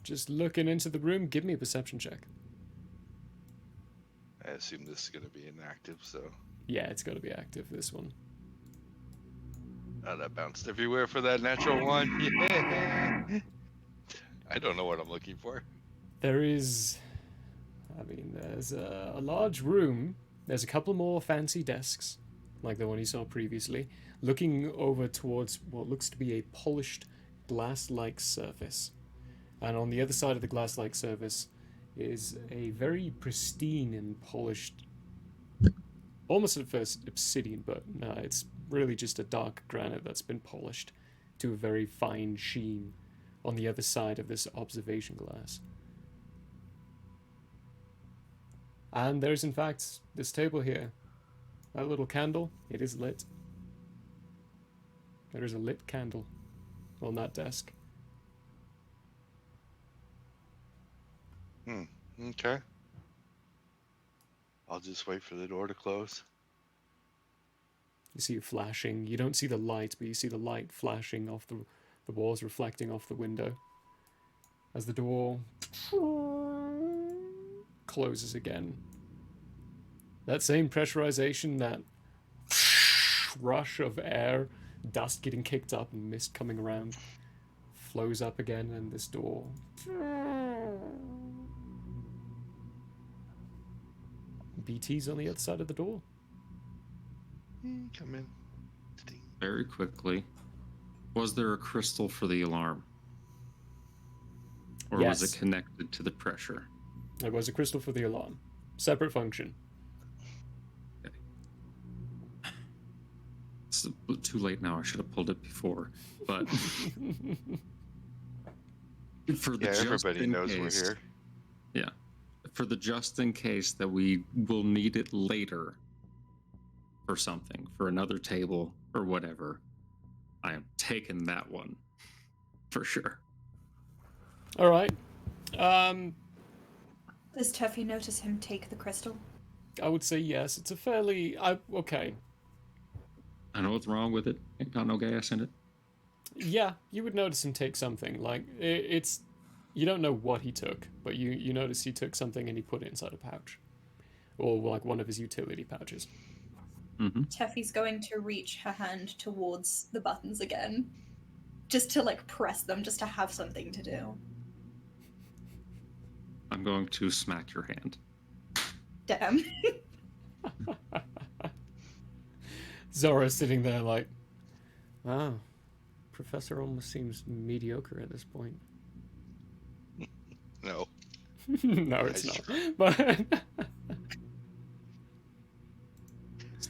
Speaker 1: Just looking into the room, give me a perception check.
Speaker 5: I assume this is going to be inactive, so.
Speaker 1: Yeah, it's got to be active, this one.
Speaker 5: Oh, that bounced everywhere for that natural one. Yeah. I don't know what I'm looking for.
Speaker 1: There's a large room. There's a couple more fancy desks, like the one you saw previously, looking over towards what looks to be a polished glass-like surface. And on the other side of the glass-like surface is a very pristine and polished, almost at first obsidian, but no, it's really just a dark granite that's been polished to a very fine sheen on the other side of this observation glass. And there's in fact this table here. That little candle, it is lit. There is a lit candle on that desk.
Speaker 5: Okay. I'll just wait for the door to close.
Speaker 1: You see it flashing. You don't see the light, but you see the light flashing off the walls, reflecting off the window. As the door closes again. That same pressurization, that rush of air, dust getting kicked up and mist coming around, flows up again, and this door BT's on the other side of the door.
Speaker 5: Come in.
Speaker 2: Very quickly, was there a crystal for the alarm? Or was
Speaker 1: Yes.
Speaker 2: it connected to the pressure?
Speaker 1: There was a crystal for the alarm. Separate function.
Speaker 2: Okay. It's too late now. I should have pulled it before. But for the
Speaker 5: Yeah,
Speaker 2: just
Speaker 5: everybody
Speaker 2: in
Speaker 5: knows
Speaker 2: case,
Speaker 5: we're here.
Speaker 2: Yeah. For the just in case that we will need it later for something, for another table or whatever, I am taking that one for sure.
Speaker 1: All right.
Speaker 6: Does Teffy notice him take the crystal?
Speaker 1: I would say yes. It's a fairly... okay.
Speaker 2: I know what's wrong with it. Ain't got no gas in it.
Speaker 1: Yeah, you would notice him take something. Like, it's... You don't know what he took, but you notice he took something and he put it inside a pouch. Or, like, one of his utility pouches.
Speaker 2: Mm-hmm.
Speaker 6: Teffy's going to reach her hand towards the buttons again. Just to, like, press them, just to have something to do.
Speaker 2: I'm going to smack your hand.
Speaker 6: Damn.
Speaker 1: Zora's sitting there like, wow, Professor almost seems mediocre at this point.
Speaker 5: No.
Speaker 1: No, it's not. But
Speaker 5: I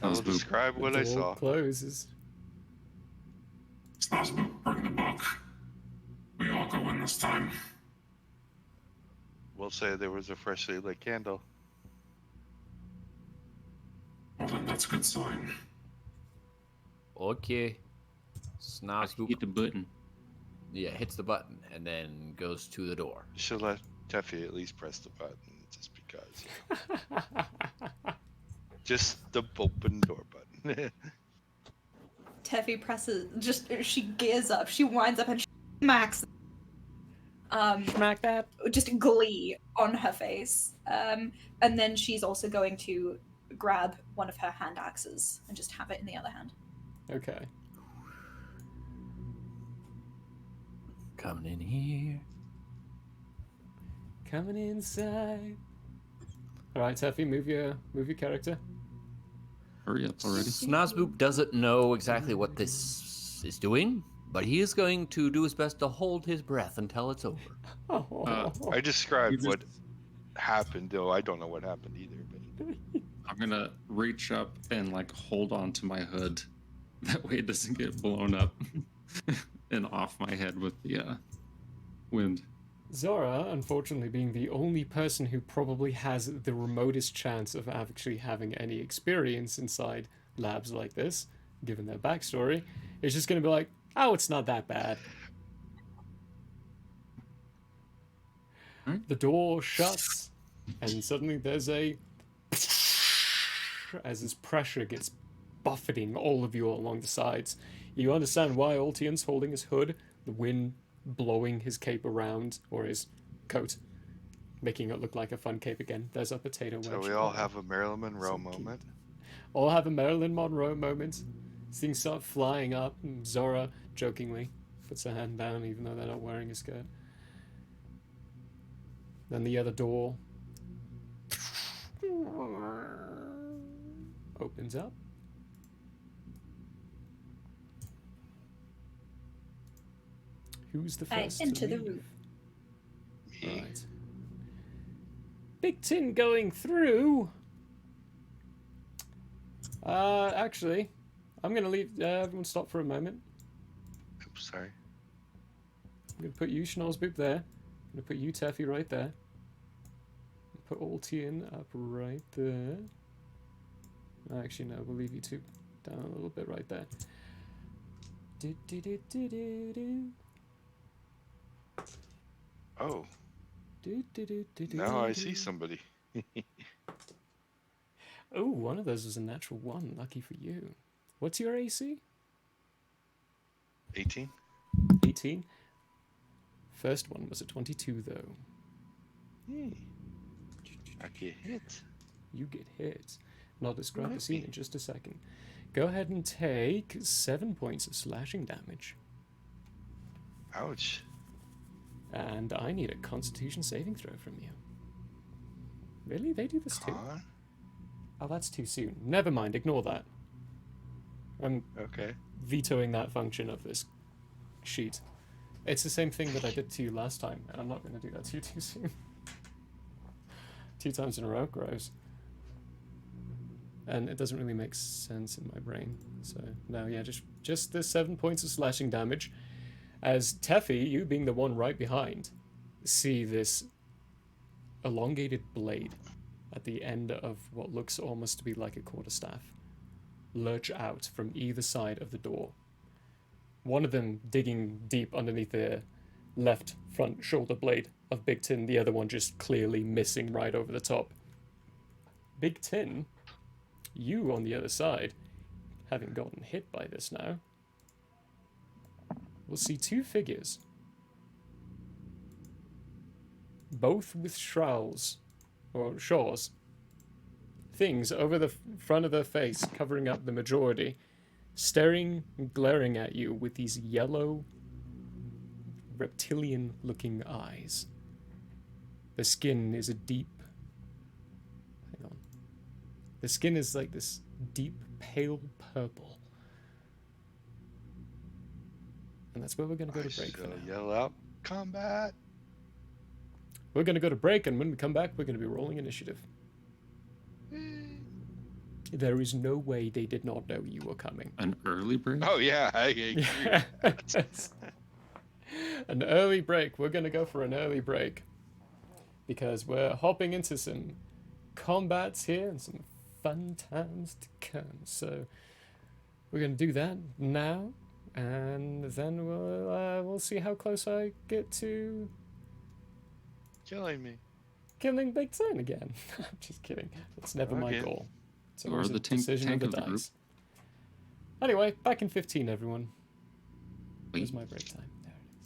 Speaker 5: will
Speaker 2: Sounds boop.
Speaker 5: describe what
Speaker 1: the
Speaker 5: I
Speaker 1: door
Speaker 5: saw.
Speaker 1: closes.
Speaker 7: Snazboot, bring the book. We all go in this time.
Speaker 5: We'll say there was a freshly lit candle.
Speaker 7: Well, then that's a good sign.
Speaker 3: Okay.
Speaker 2: Hit
Speaker 3: Snazboop,
Speaker 2: the button.
Speaker 3: yeah, hits the button and then goes to the door.
Speaker 5: You should let Teffy at least press the button, just because. Just the open door button.
Speaker 6: Teffy presses, she gears up, she winds up and she smacks.
Speaker 1: Smack that.
Speaker 6: Just glee on her face. And then she's also going to grab one of her hand axes and just have it in the other hand.
Speaker 1: Okay.
Speaker 3: Coming in here.
Speaker 1: Coming inside. All right, Teffy, move your character.
Speaker 2: Hurry up already.
Speaker 3: Snozboop doesn't know exactly what this is doing, but he is going to do his best to hold his breath until it's over.
Speaker 5: I described
Speaker 2: You just-
Speaker 5: what happened, though I don't know what happened either. But
Speaker 2: I'm gonna reach up and like hold on to my hood. That way it doesn't get blown up and off my head with the wind.
Speaker 1: Zora, unfortunately, being the only person who probably has the remotest chance of actually having any experience inside labs like this, given their backstory, is just going to be like, oh, it's not that bad.
Speaker 2: Alright.
Speaker 1: The door shuts, and suddenly there's a... as this pressure gets buffeting all of you along the sides. You understand why Ultian's holding his hood, the wind blowing his cape around, or his coat, making it look like a fun cape again. There's a potato wedge.
Speaker 5: so we all have a Marilyn Monroe
Speaker 1: So cute.
Speaker 5: moment.
Speaker 1: All have a Marilyn Monroe moment. Things start flying up, and Zora, jokingly, puts her hand down even though they're not wearing a skirt. Then the other door opens up. Who's the
Speaker 6: I
Speaker 1: first to
Speaker 6: enter the
Speaker 1: leave?
Speaker 6: room.
Speaker 5: Me.
Speaker 1: Right. Big Tin going through. Actually, I'm gonna leave. Everyone stop for a moment.
Speaker 5: Oops, sorry.
Speaker 1: I'm gonna put you, Schnozboop, there. I'm gonna put you, Teffy, right there. Put Altian up right there. Actually, no, we'll leave you two down a little bit right there. Do, do, do, do, do, do.
Speaker 5: Oh,
Speaker 1: Do, do, do, do, do,
Speaker 5: now I
Speaker 1: do.
Speaker 5: see somebody.
Speaker 1: Oh, one of those was a natural one. Lucky for you. What's your AC?
Speaker 5: 18.
Speaker 1: 18. First one was a 22, though.
Speaker 5: I get hit.
Speaker 1: You get hit. And I'll describe the scene in just a second. Go ahead and take 7 points of slashing damage.
Speaker 5: Ouch.
Speaker 1: And I need a Constitution saving throw from you. Really? They do this too?
Speaker 5: Con?
Speaker 1: Oh, that's too soon. Never mind, ignore that. I'm
Speaker 5: Okay.
Speaker 1: vetoing that function of this sheet. It's the same thing that I did to you last time, and I'm not going to do that to you too soon. 2 times in a row, gross. And it doesn't really make sense in my brain. So, no, yeah, just the 7 points of slashing damage. As Teffy, you being the one right behind, see this elongated blade at the end of what looks almost to be like a quarterstaff lurch out from either side of the door. One of them digging deep underneath the left front shoulder blade of Big Tin, the other one just clearly missing right over the top. Big Tin, you on the other side, having gotten hit by this now, will see 2 figures, both with shawls, or shawls, things over the front of their face, covering up the majority, staring and glaring at you with these yellow, reptilian-looking eyes. The skin is a deep... Hang on. The skin is like this deep, pale purple. And that's where we're going to go to break for
Speaker 5: shall
Speaker 1: now.
Speaker 5: yell out, combat!
Speaker 1: We're going to go to break, and when we come back, we're going to be rolling initiative. There is no way they did not know you were coming.
Speaker 2: An early break?
Speaker 5: Oh, yeah, I agree.
Speaker 1: An early break. We're going to go for an early break. Because we're hopping into some combats here and some fun times to come. So we're going to do that now. And then we'll see how close I get to
Speaker 5: Killing me.
Speaker 1: killing Big Ten again. I'm just kidding. That's never my
Speaker 5: Okay.
Speaker 1: goal. It's
Speaker 2: You are
Speaker 1: always a
Speaker 2: the
Speaker 1: decision
Speaker 2: tank
Speaker 1: of
Speaker 2: of
Speaker 1: the
Speaker 2: the group.
Speaker 1: dice. Anyway, back in 15, everyone. Where's
Speaker 2: Wait.
Speaker 1: my break time? There it is.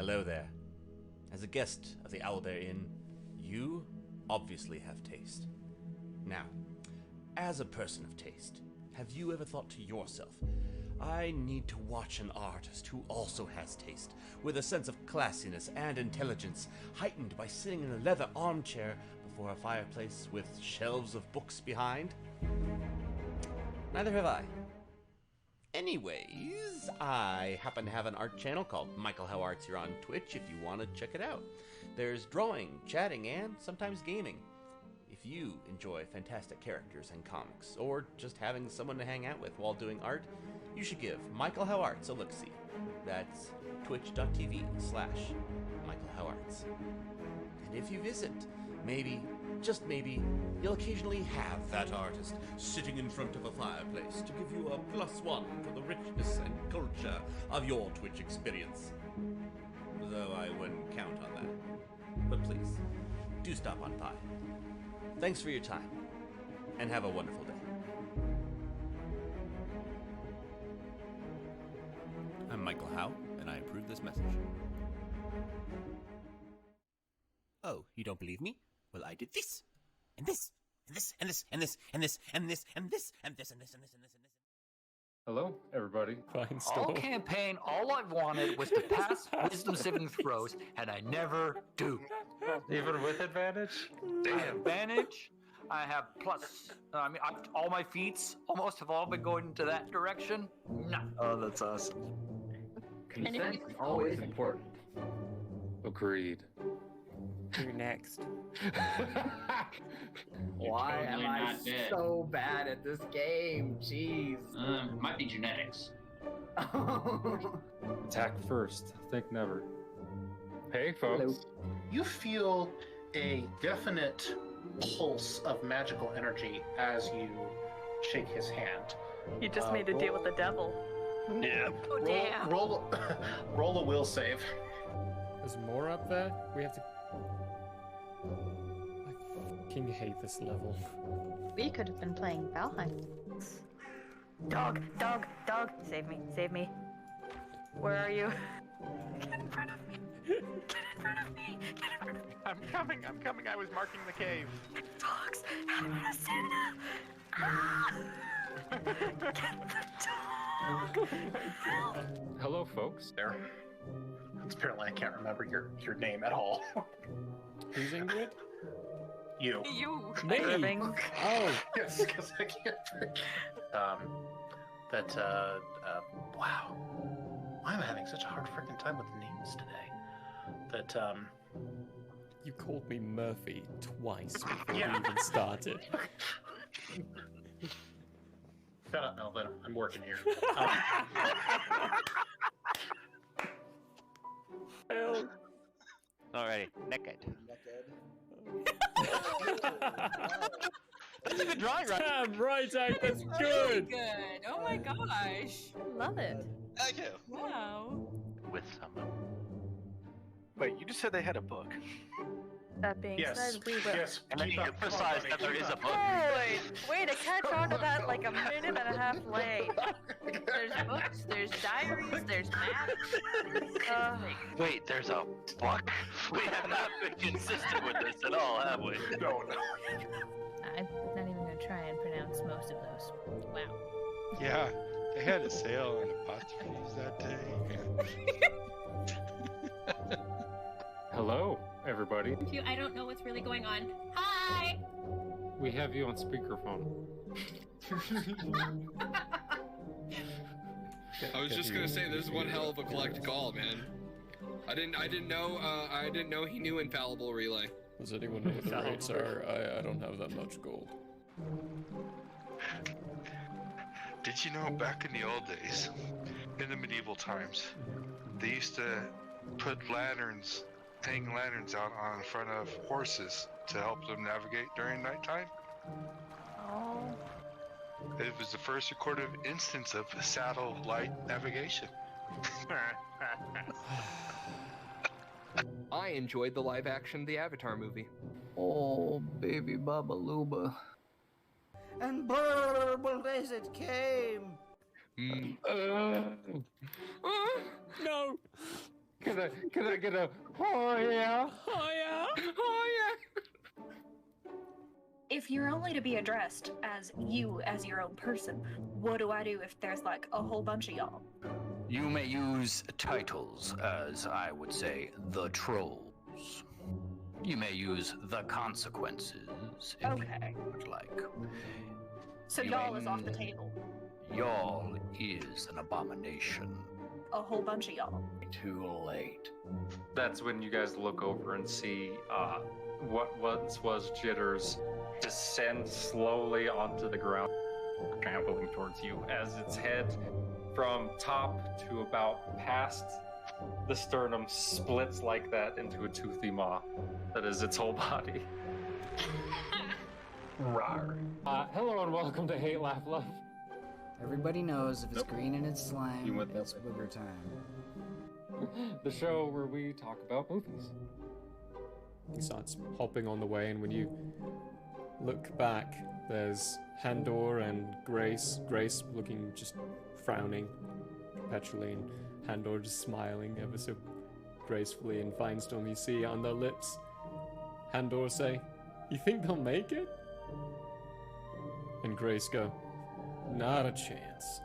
Speaker 8: Hello there. As a guest of the Owlbear Inn, you obviously have taste. Now, as a person of taste, have you ever thought to yourself, I need to watch an artist who also has taste, with a sense of classiness and intelligence, heightened by sitting in a leather armchair before a fireplace with shelves of books behind? Neither have I. Anyways, I happen to have an art channel called Michael How Arts here on Twitch if you want to check it out. There's drawing, chatting, and sometimes gaming. If you enjoy fantastic characters and comics, or just having someone to hang out with while doing art, you should give Michael How Arts a look-see. That's twitch.tv/Michael How Arts. And if you visit, maybe, just maybe, you'll occasionally have that artist sitting in front of a fireplace to give you a +1 for the richness and culture of your Twitch experience. Though I wouldn't count on that. But please, do stop on by. Thanks for your time, and have a wonderful day.
Speaker 3: I'm Michael Howe, and I approve this message. Oh, you don't believe me? Well, I did this, and this, and this, and this, and this, and this, and this, and this, and this, and this, and this, and this, and this.
Speaker 9: Hello, everybody.
Speaker 1: Fine
Speaker 10: All
Speaker 1: store.
Speaker 10: campaign, all I wanted was to pass wisdom saving throws, and I never do.
Speaker 9: Even with advantage?
Speaker 10: Advantage. I have plus. All my feats almost have all been going into that direction. No.
Speaker 11: Oh, that's awesome. Consent is always important.
Speaker 9: Agreed.
Speaker 12: You're next.
Speaker 11: Why am I so bad at this game? Jeez.
Speaker 13: Might be genetics.
Speaker 9: Attack first. Think never. Hey, folks.
Speaker 14: You feel a definite pulse of magical energy as you shake his hand.
Speaker 12: You just made a deal with the devil.
Speaker 14: Yeah.
Speaker 12: Oh, damn.
Speaker 14: Roll a will save.
Speaker 1: There's more up there? We have to... I fucking hate this level.
Speaker 15: We could have been playing Valheim.
Speaker 12: Dog, dog, dog. Save me, save me. Where are you? Get in front of me. Get in front of me. Get in front of me.
Speaker 16: I'm coming. I was marking the cave.
Speaker 12: Dogs. I'm gonna Santa. Get the dog. Help.
Speaker 9: Hello, folks.
Speaker 14: There. Apparently, I can't remember your name at all.
Speaker 1: Who's Ingrid?
Speaker 14: You.
Speaker 12: You.
Speaker 1: Me. Oh.
Speaker 14: Yes, because I can't think. Wow. Why am I having such a hard freaking time with names today?
Speaker 1: You called me Murphy twice before we
Speaker 14: Yeah.
Speaker 1: even started.
Speaker 14: Shut up, Melvin. I'm working here.
Speaker 10: Alrighty, naked. That's a good drawing, right?
Speaker 1: Damn right, Zach, that's
Speaker 17: Really
Speaker 1: good.
Speaker 17: good. Oh my gosh.
Speaker 15: Love it.
Speaker 5: Thank you.
Speaker 17: Wow.
Speaker 10: With someone.
Speaker 16: Wait, you just said they had a book.
Speaker 12: That being said, we will.
Speaker 14: Yes.
Speaker 10: And then you emphasize that there is a book.
Speaker 12: Holy! Way to catch on to that like a minute and a half late.
Speaker 17: There's books, there's diaries, there's maps.
Speaker 10: Wait, there's a book? We have not been consistent with this at all, have we?
Speaker 14: No.
Speaker 15: I'm not even going to try and pronounce most of those. Wow.
Speaker 5: Yeah, they had a sale on apostrophes that day.
Speaker 9: Hello, everybody.
Speaker 17: I don't know what's really going on. Hi!
Speaker 9: We have you on speakerphone.
Speaker 18: I was just gonna say, this is one hell of a collect call, man. I didn't know he knew Infallible Relay.
Speaker 1: Does anyone know what the rates are? I don't have that much gold.
Speaker 5: Did you know back in the old days, in the medieval times, they used to put hang lanterns out on front of horses to help them navigate during nighttime?
Speaker 12: Oh.
Speaker 5: It was the first recorded instance of satellite navigation.
Speaker 18: I enjoyed the live action The Avatar movie.
Speaker 11: Oh, baby Baba Luba.
Speaker 19: And burble as it came.
Speaker 1: No.
Speaker 9: Can I get a oh yeah?
Speaker 1: Oh yeah?
Speaker 18: Oh yeah!
Speaker 6: If you're only to be addressed as you as your own person, what do I do if there's like a whole bunch of y'all?
Speaker 3: You may use titles as, I would say, the trolls. You may use the consequences if you would like.
Speaker 6: So
Speaker 3: You
Speaker 6: y'all
Speaker 3: may-
Speaker 6: is off the table.
Speaker 3: Y'all is an abomination.
Speaker 6: A whole bunch of y'all.
Speaker 3: Too late.
Speaker 9: That's when you guys look over and see what once was Jitters descend slowly onto the ground, trampling towards you as its head from top to about past the sternum splits like that into a toothy maw that is its whole body. Rawr. Hello and welcome to Hate, Laugh, Love.
Speaker 19: Everybody knows if it's green and it's slime,
Speaker 9: You went that
Speaker 19: it's booger time.
Speaker 9: The show where we talk about movies.
Speaker 1: He starts hopping on the way, and when you look back, there's Handor and Grace. Grace looking just frowning perpetually, and Handor just smiling ever so gracefully. And Finestorm, you see on their lips, Handor say, "You think they'll make it?" And Grace go, "Not a chance."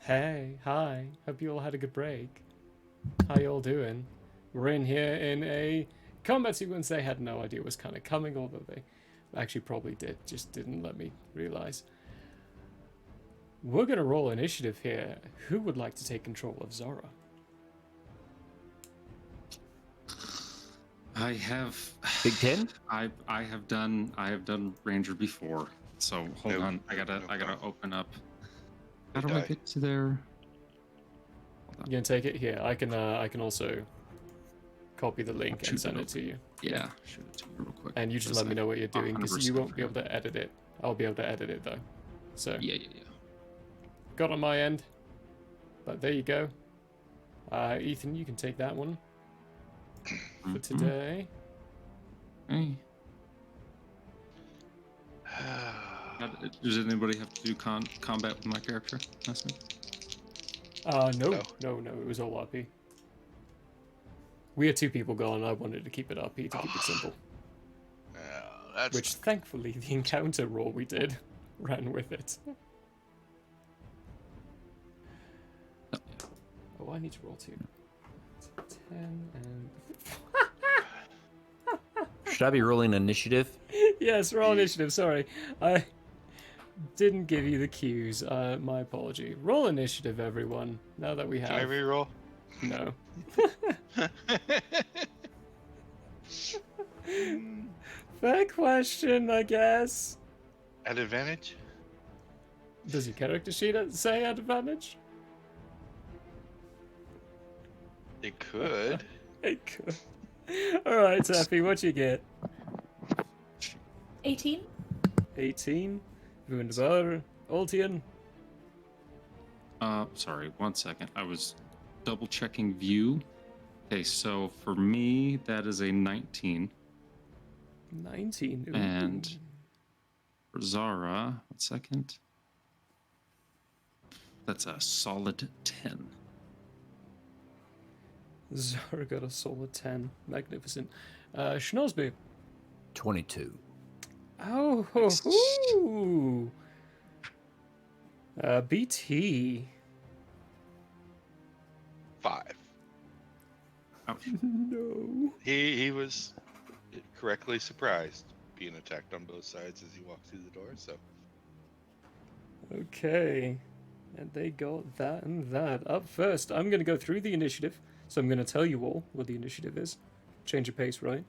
Speaker 1: Hey, hi. Hope you all had a good break. How y'all doing? We're in here in a combat sequence they had no idea was kind of coming, although they actually probably did, just didn't let me realize. We're going to roll initiative here. Who would like to take control of Zora?
Speaker 2: I have
Speaker 3: Big Ten.
Speaker 2: I have done Ranger before, so hold on. I gotta open up. How do I get to there?
Speaker 1: You gonna take it here? I can also copy the link and send it to you.
Speaker 2: Yeah, shoot it to me real quick.
Speaker 1: And you just let me know what you're doing because you won't be able to edit it. I'll be able to edit it though. So
Speaker 2: yeah.
Speaker 1: Got on my end, but there you go. Ethan, you can take that one for today.
Speaker 2: Hey. Does anybody have to do combat with my character?
Speaker 1: No. It was all RP. We had 2 people going. I wanted to keep it RP to keep it simple. Which, thankfully, the encounter roll we did ran with it. Oh, I need to roll 2. 10 and...
Speaker 3: Should I be rolling initiative?
Speaker 1: Yes, roll initiative. Sorry. I didn't give you the cues. My apology. Roll initiative, everyone. Now that we have...
Speaker 5: Can I re-roll?
Speaker 1: No. Fair question, I guess.
Speaker 5: At advantage?
Speaker 1: Does your character sheet say at advantage?
Speaker 5: It could.
Speaker 1: It could. Alright, Taffy, what you get?
Speaker 6: 18.
Speaker 1: 18. Wunderbar. Ultian.
Speaker 2: Sorry, 1 second. I was double checking view. Okay, so for me, that is a 19.
Speaker 1: 19. Ooh.
Speaker 2: And for Zara, 1 second. That's a solid 10.
Speaker 1: Zara got a solid 10. Magnificent. Schnosby.
Speaker 3: 22.
Speaker 1: Oh, ooh. BT.
Speaker 5: 5.
Speaker 2: Ouch.
Speaker 1: No.
Speaker 5: He was correctly surprised being attacked on both sides as he walked through the door, so.
Speaker 1: Okay. And they got that and that. Up first, I'm going to go through the initiative. So I'm going to tell you all what the initiative is. Change of pace, right?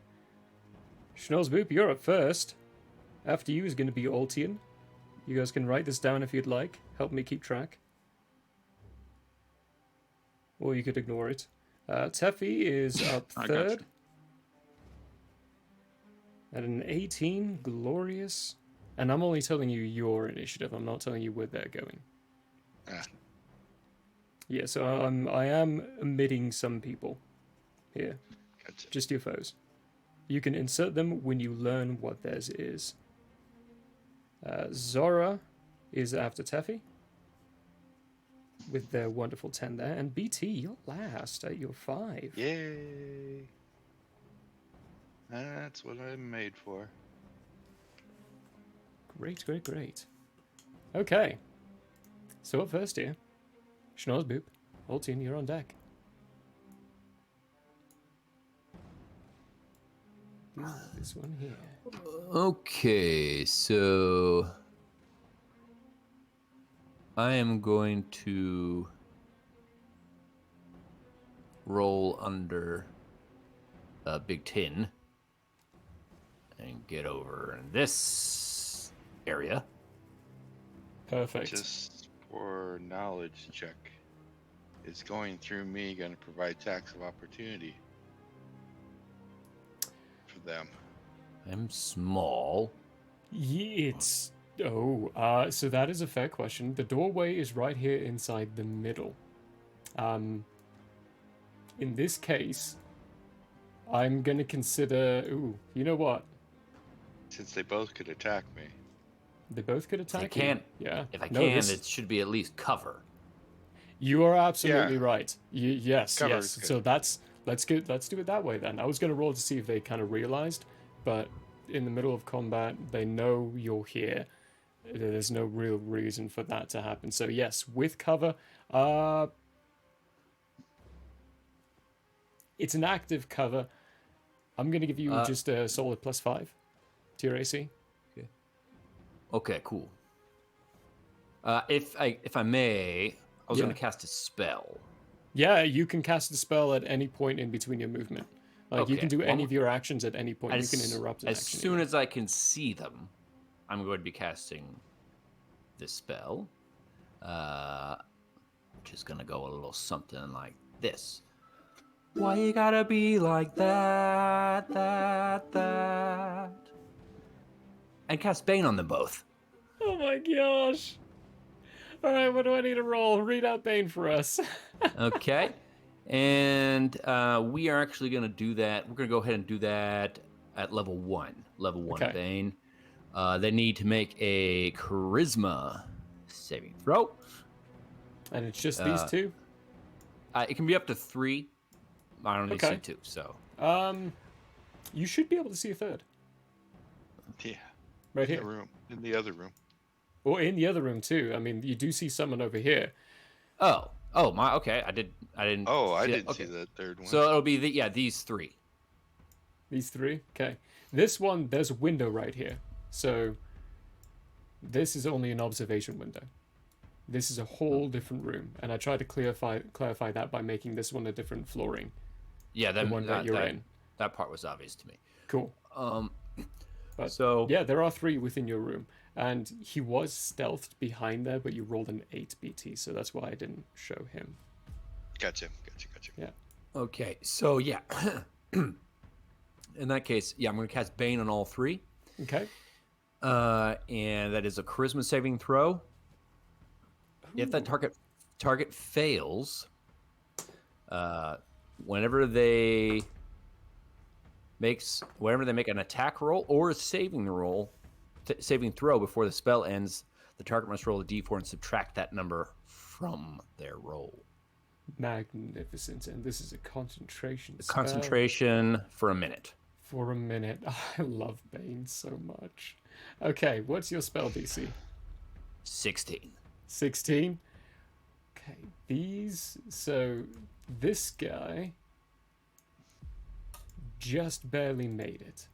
Speaker 1: Schnozzboop, you're up first. After you is going to be Altian. You guys can write this down if you'd like. Help me keep track. Or you could ignore it. Teffy is up third. At an 18, glorious. And I'm only telling you your initiative. I'm not telling you where they're going. Yeah, so I am omitting some people here.
Speaker 5: Gotcha.
Speaker 1: Just your foes. You can insert them when you learn what theirs is. Zora is after Teffy with their wonderful 10 there. And BT, you're last at your 5.
Speaker 5: Yay! That's what I'm made for.
Speaker 1: Great. Okay. So up first here. Schnozzboop, Altian, you're on deck. This one here.
Speaker 3: Okay, so I am going to roll under Big Tin and get over in this area.
Speaker 1: Perfect.
Speaker 5: Just for knowledge check, is going through me going to provide tax of opportunity for them?
Speaker 3: I'm small.
Speaker 1: Yeah, it's... so that is a fair question. The doorway is right here inside the middle. In this case, I'm going to consider... Ooh, you know what?
Speaker 5: Since they both could attack me.
Speaker 1: They both could attack
Speaker 3: If I can,
Speaker 1: you. Yeah.
Speaker 3: If I can, it should be at least cover.
Speaker 1: You are absolutely right. Yes.
Speaker 5: Cover is good.
Speaker 1: So let's do it that way then. I was going to roll to see if they kind of realized, but in the middle of combat, they know you're here. there's no real reason for that to happen. So yes, with cover, it's an active cover. I'm going to give you just a solid +5 to your AC.
Speaker 3: Okay, cool. If I may, I was going to cast a spell.
Speaker 1: Yeah, you can cast a spell at any point in between your movement. Like, you can do any of your actions at any point. You can interrupt an
Speaker 3: as
Speaker 1: action.
Speaker 3: As soon as I can see them, I'm going to be casting this spell, which is going to go a little something like this. Why you gotta be like that? And cast Bane on them both.
Speaker 1: Oh my gosh. All right, what do I need to roll? Read out Bane for us.
Speaker 3: Okay. And we are actually going to do that. We're going to go ahead and do that at level 1. Level 1
Speaker 1: Okay.
Speaker 3: Bane. They need to make a charisma saving throw.
Speaker 1: And it's just these two?
Speaker 3: It can be up to 3. I only see 2, so.
Speaker 1: You should be able to see a third.
Speaker 5: Yeah.
Speaker 1: Right here.
Speaker 5: In the other room.
Speaker 1: Or in the other room too. I mean, you do see someone over here.
Speaker 3: Oh, my. Okay, I didn't.
Speaker 5: Oh, I didn't see the third one.
Speaker 3: So it'll be these 3.
Speaker 1: These 3. Okay. This one, there's a window right here. So this is only an observation window. This is a whole different room, and I tried to clarify that by making this one a different flooring.
Speaker 3: Yeah,
Speaker 1: the one that you're in.
Speaker 3: That part was obvious to me.
Speaker 1: Cool. But
Speaker 3: so
Speaker 1: yeah, there are 3 within your room, and he was stealthed behind there, but you rolled an 8 BT, so that's why I didn't show him.
Speaker 5: Gotcha.
Speaker 1: Yeah.
Speaker 3: Okay, so yeah. In that case, yeah, I'm going to cast Bane on all 3.
Speaker 1: Okay.
Speaker 3: And that is a charisma saving throw. Ooh. If that target fails, whenever they make an attack roll or a saving throw before the spell ends, the target must roll a d4 and subtract that number from their roll.
Speaker 1: Magnificent. And this is a concentration spell.
Speaker 3: Concentration for a minute.
Speaker 1: For a minute. I love Bane so much. Okay, what's your spell DC?
Speaker 3: 16.
Speaker 1: 16? Okay, so this guy just barely made it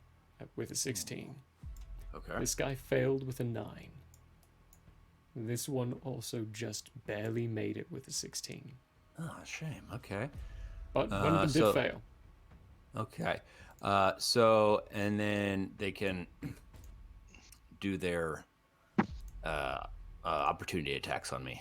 Speaker 1: with a 16.
Speaker 3: Okay.
Speaker 1: This guy failed with a 9. This one also just barely made it with a 16.
Speaker 3: Oh, shame. Okay.
Speaker 1: But one of them did fail.
Speaker 3: Okay. And then they can do their opportunity attacks on me.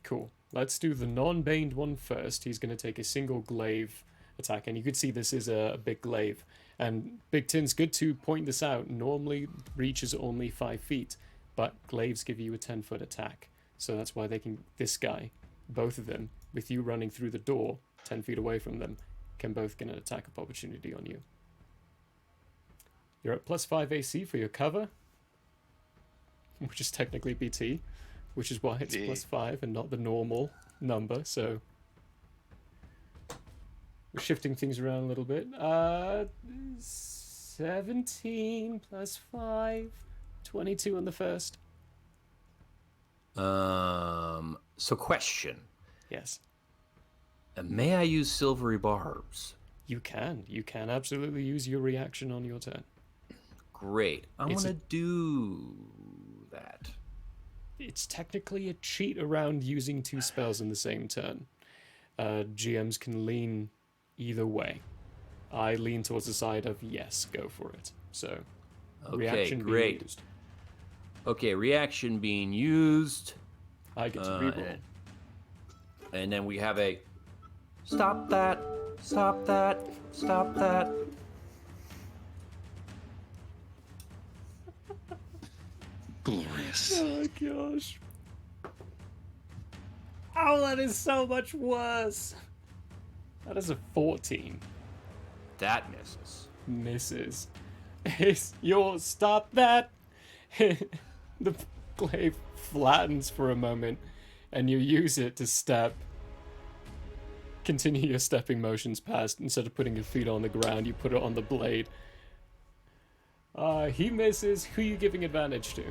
Speaker 1: Cool. Let's do the non-baned one first. He's going to take a single glaive attack, and you could see this is a big glaive. And Big Tin's good to point this out. Normally, reach is only 5 feet, but glaives give you a 10-foot attack. So that's why this guy, both of them, with you running through the door 10 feet away from them, can both get an attack of opportunity on you. You're at +5 AC for your cover, which is technically BT, which is why it's +5 and not the normal number, so we're shifting things around a little bit. 17 +5, 22 on the first.
Speaker 3: So question.
Speaker 1: Yes.
Speaker 3: May I use silvery barbs?
Speaker 1: You can absolutely use your reaction on your turn.
Speaker 3: Great. I want to do that.
Speaker 1: It's technically a cheat around using 2 spells in the same turn. GMs can lean either way. I lean towards the side of yes, go for it. So, reaction
Speaker 3: great.
Speaker 1: being used.
Speaker 3: Okay, reaction being used.
Speaker 1: I get to reroll.
Speaker 3: And then we have a stop that, stop that, stop that.
Speaker 2: Glorious.
Speaker 1: Oh gosh. Oh, that is so much worse. That is a 14.
Speaker 3: That misses.
Speaker 1: Misses. Stop that. The glaive flattens for a moment, and you use it to step. Continue your stepping motions past. Instead of putting your feet on the ground, you put it on the blade. He misses. Who are you giving advantage to?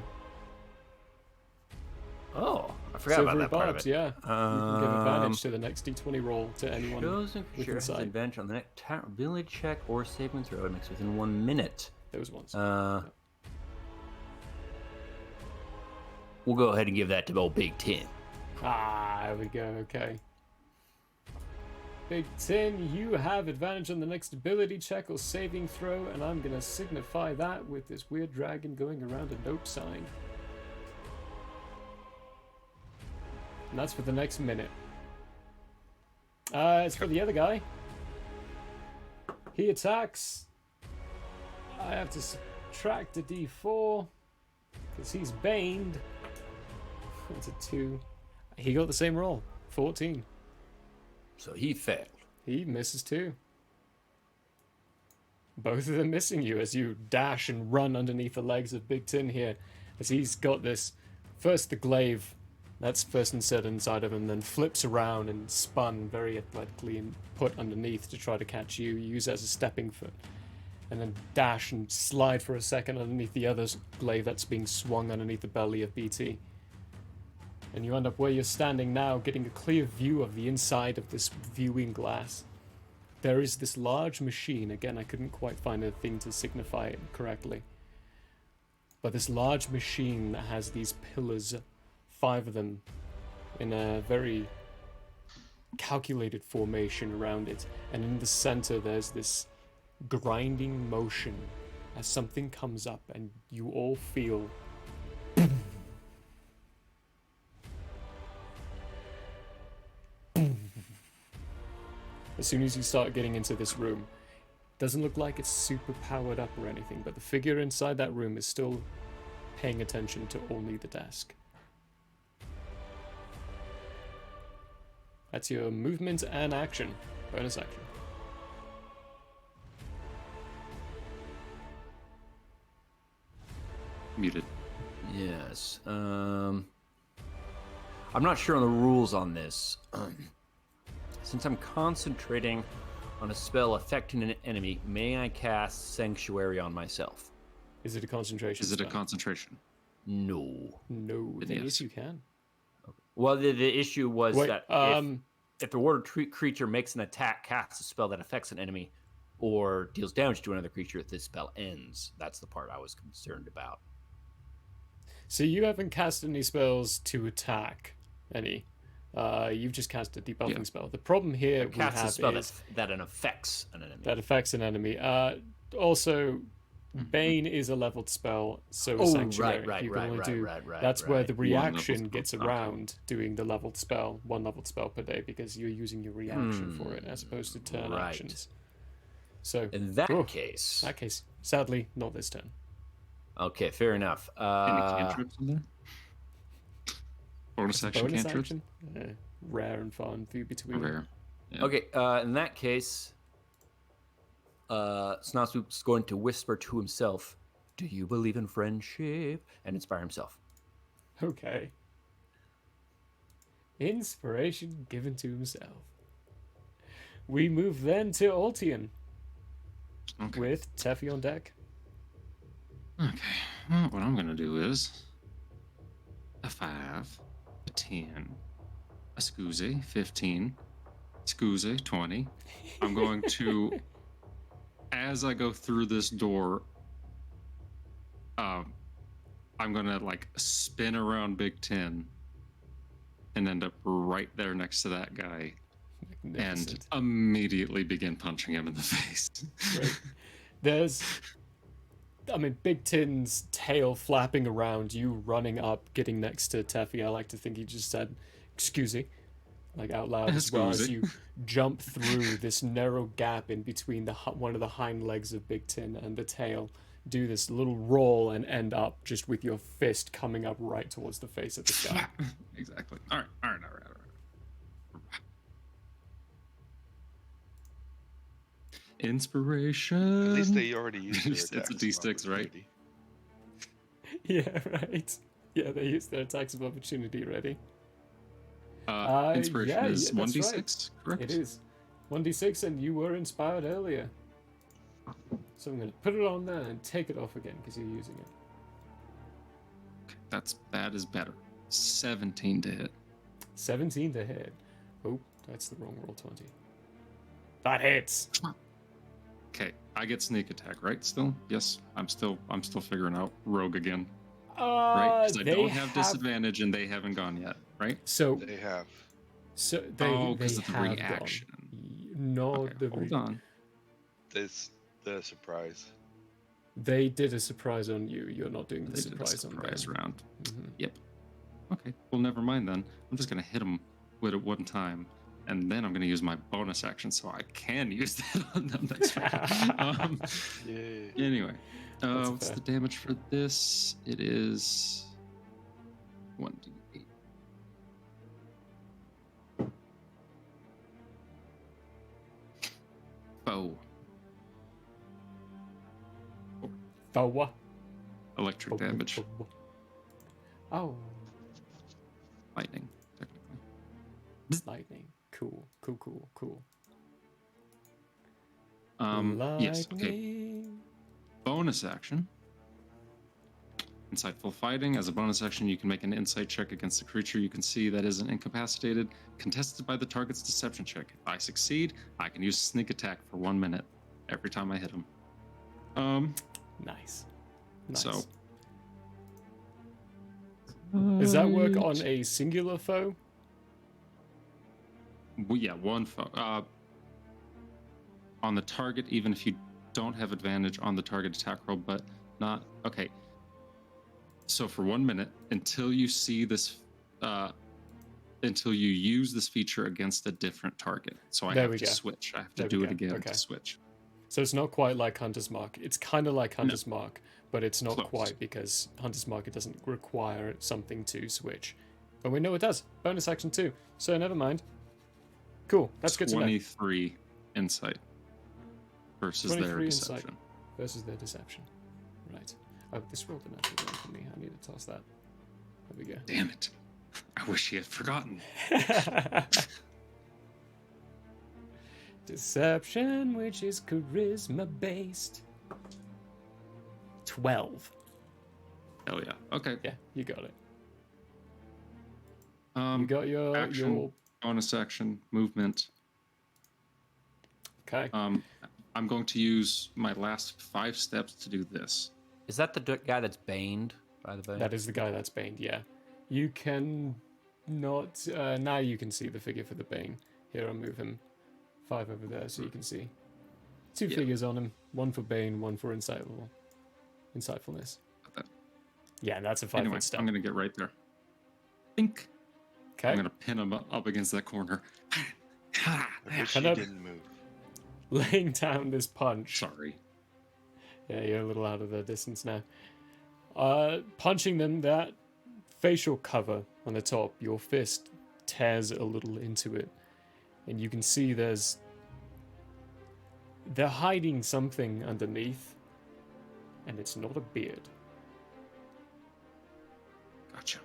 Speaker 3: Oh, I forgot about that part of it.
Speaker 1: Yeah. You can give advantage to the next d20 roll to anyone
Speaker 3: Chosen
Speaker 1: within
Speaker 3: creature has
Speaker 1: sight.
Speaker 3: advantage on the next ability check or saving throw. It makes within 1 minute.
Speaker 1: Those ones.
Speaker 3: We'll go ahead and give that to old Big 10.
Speaker 1: There we go. Okay. Big 10, you have advantage on the next ability check or saving throw, and I'm going to signify that with this weird dragon going around a nope sign. And that's for the next minute. As for the other guy, he attacks. I have to subtract a d4 because he's baned. That's a 2. He got the same roll, 14.
Speaker 3: So he failed.
Speaker 1: He misses too. Both of them missing you as you dash and run underneath the legs of Big Tin here. As he's got this, first the glaive, that's first inserted inside of him, then flips around and spun very athletically and put underneath to try to catch you. Use it as a stepping foot. And then dash and slide for a second underneath the other glaive that's being swung underneath the belly of BT. And you end up where you're standing now, getting a clear view of the inside of this viewing glass. There is this large machine. Again, I couldn't quite find a thing to signify it correctly. But this large machine that has these pillars, 5 of them, in a very calculated formation around it. And in the center, there's this grinding motion as something comes up and you all feel as soon as you start getting into this room. Doesn't look like it's super powered up or anything, but the figure inside that room is still paying attention to only the desk. That's your movement and action. Bonus action.
Speaker 2: Muted.
Speaker 3: Yes. I'm not sure on the rules on this. Since I'm concentrating on a spell affecting an enemy, may I cast Sanctuary on myself?
Speaker 1: Is it a concentration
Speaker 2: Is it a
Speaker 1: spell?
Speaker 2: concentration?
Speaker 3: No.
Speaker 1: No, then yes, you can.
Speaker 3: Well, the issue was
Speaker 1: Wait,
Speaker 3: that if the water creature makes an attack, casts a spell that affects an enemy, or deals damage to another creature, this spell ends. That's the part I was concerned about.
Speaker 1: So you haven't cast any spells to attack any. You've just cast a debuffing spell. The problem here we have
Speaker 3: a spell
Speaker 1: is
Speaker 3: that affects an enemy.
Speaker 1: That affects an enemy. Also, Bane is a leveled spell, so is Sanctuary.
Speaker 3: Right.
Speaker 1: That's where the reaction gets around doing the leveled spell, 1 leveled spell per day, because you're using your reaction for it as opposed to turn actions. So
Speaker 3: in that case,
Speaker 1: sadly, not this turn.
Speaker 3: Okay, fair enough.
Speaker 2: Any cantrips in there? Bonus action cantrips?
Speaker 1: Rare and far and few between.
Speaker 2: Rare.
Speaker 3: Yeah. Okay, in that case, Snowswoop's going to whisper to himself, "Do you believe in friendship?" and inspire himself.
Speaker 1: Okay. Inspiration given to himself. We move then to Altian.
Speaker 2: Okay.
Speaker 1: With Teffy on deck.
Speaker 2: Okay. Well, what I'm going to do is a 5, a 10, a Scoozy, 15, Scoozy, 20. I'm going to, as I go through this door, I'm going to like spin around Big 10 and end up right there next to that guy and immediately begin punching him in the face.
Speaker 1: Right. Big Tin's tail flapping around, you running up, getting next to Teffy. I like to think he just said, "Excuse me," like out loud as well as you jump through this narrow gap in between one of the hind legs of Big Tin and the tail. Do this little roll and end up just with your fist coming up right towards the face of the guy.
Speaker 2: Exactly. All right. Inspiration.
Speaker 5: At least they already used their
Speaker 2: It's a
Speaker 5: attacks
Speaker 2: D6,
Speaker 5: of
Speaker 2: right?
Speaker 5: opportunity.
Speaker 1: Yeah, right. Yeah, they used their attacks of opportunity already.
Speaker 2: Inspiration is
Speaker 1: that's
Speaker 2: 1d6,
Speaker 1: right.
Speaker 2: correct?
Speaker 1: It is 1d6, and you were inspired earlier. So I'm going to put it on there and take it off again because you're using it.
Speaker 2: That is better. 17 to hit.
Speaker 1: 17 to hit. Oh, that's the wrong roll 20. That hits.
Speaker 2: Okay, I get sneak attack, right? Still? Yes, I'm still figuring out rogue again. Right? Because I don't have disadvantage and they haven't gone yet, right?
Speaker 1: So
Speaker 5: They have.
Speaker 1: So they
Speaker 2: because of the
Speaker 1: have
Speaker 2: reaction.
Speaker 1: gone. No,
Speaker 2: Okay, hold on.
Speaker 5: This the surprise.
Speaker 1: They did a surprise on you. You're not doing the
Speaker 2: They did a
Speaker 1: surprise on them.
Speaker 2: surprise round.
Speaker 1: Mhm.
Speaker 2: Yep. Okay. Well, never mind then. I'm just gonna hit him with it one time, and then I'm gonna use my bonus action so I can use that on them next round.
Speaker 5: Yay.
Speaker 2: Anyway,
Speaker 1: That's
Speaker 2: what's
Speaker 1: fair.
Speaker 2: the damage for this? It is 1d8. Foe.
Speaker 1: Foe.
Speaker 2: Electric damage.
Speaker 1: Oh,
Speaker 2: Lightning, technically.
Speaker 1: lightning. Cool.
Speaker 2: Yes, okay. Bonus action. Insightful fighting. As a bonus action, you can make an insight check against the creature you can see that isn't incapacitated, contested by the target's deception check. If I succeed, I can use sneak attack for 1 minute every time I hit him.
Speaker 1: Nice.
Speaker 2: So.
Speaker 1: Does that work on a singular foe?
Speaker 2: Well, yeah, one foe. On the target, even if you don't have advantage on the target attack roll, but not. Okay. So for 1 minute, until you see this, until you use this feature against a different target. So I
Speaker 1: There
Speaker 2: have
Speaker 1: we
Speaker 2: to
Speaker 1: go.
Speaker 2: switch. I have to
Speaker 1: There
Speaker 2: do
Speaker 1: we
Speaker 2: it
Speaker 1: go.
Speaker 2: again
Speaker 1: Okay.
Speaker 2: to switch.
Speaker 1: So it's not quite like Hunter's Mark. It's kind of like Hunter's Mark, but it's not
Speaker 2: Close.
Speaker 1: quite because Hunter's Mark, it doesn't require something to switch. But we know it does. Bonus action too. So never mind. Cool. That's good to know.
Speaker 2: 23 insight versus their
Speaker 1: 23 insight
Speaker 2: deception.
Speaker 1: versus their deception. Right. Oh, this rolled a natural one for me. I need to toss that. There we go.
Speaker 2: Damn it. I wish he had forgotten.
Speaker 1: Deception, which is charisma based. 12.
Speaker 2: Hell yeah. Okay.
Speaker 1: Yeah, you got it.
Speaker 2: You
Speaker 1: got your
Speaker 2: action, bonus action, movement.
Speaker 1: Okay.
Speaker 2: I'm going to use my last 5 steps to do this.
Speaker 3: Is that the guy that's baned, by the way?
Speaker 1: That is the guy that's baned, yeah. You can not... now you can see the figure for the bane. Here, I'll move him 5 over there so you can see. 2 figures on him. 1 for bane, 1 for insightfulness. Yeah, that's a 5
Speaker 2: Anyway,
Speaker 1: foot step.
Speaker 2: I'm going to get right there. Think.
Speaker 1: Okay.
Speaker 2: I'm going to pin him up against that corner.
Speaker 5: I wish
Speaker 1: Kind
Speaker 5: you
Speaker 1: of
Speaker 5: didn't move.
Speaker 1: laying down this punch.
Speaker 2: Sorry.
Speaker 1: Yeah, you're a little out of the distance now. Punching them, that facial cover on the top, your fist tears a little into it. And you can see they're hiding something underneath. And it's not a beard.
Speaker 2: Gotcha.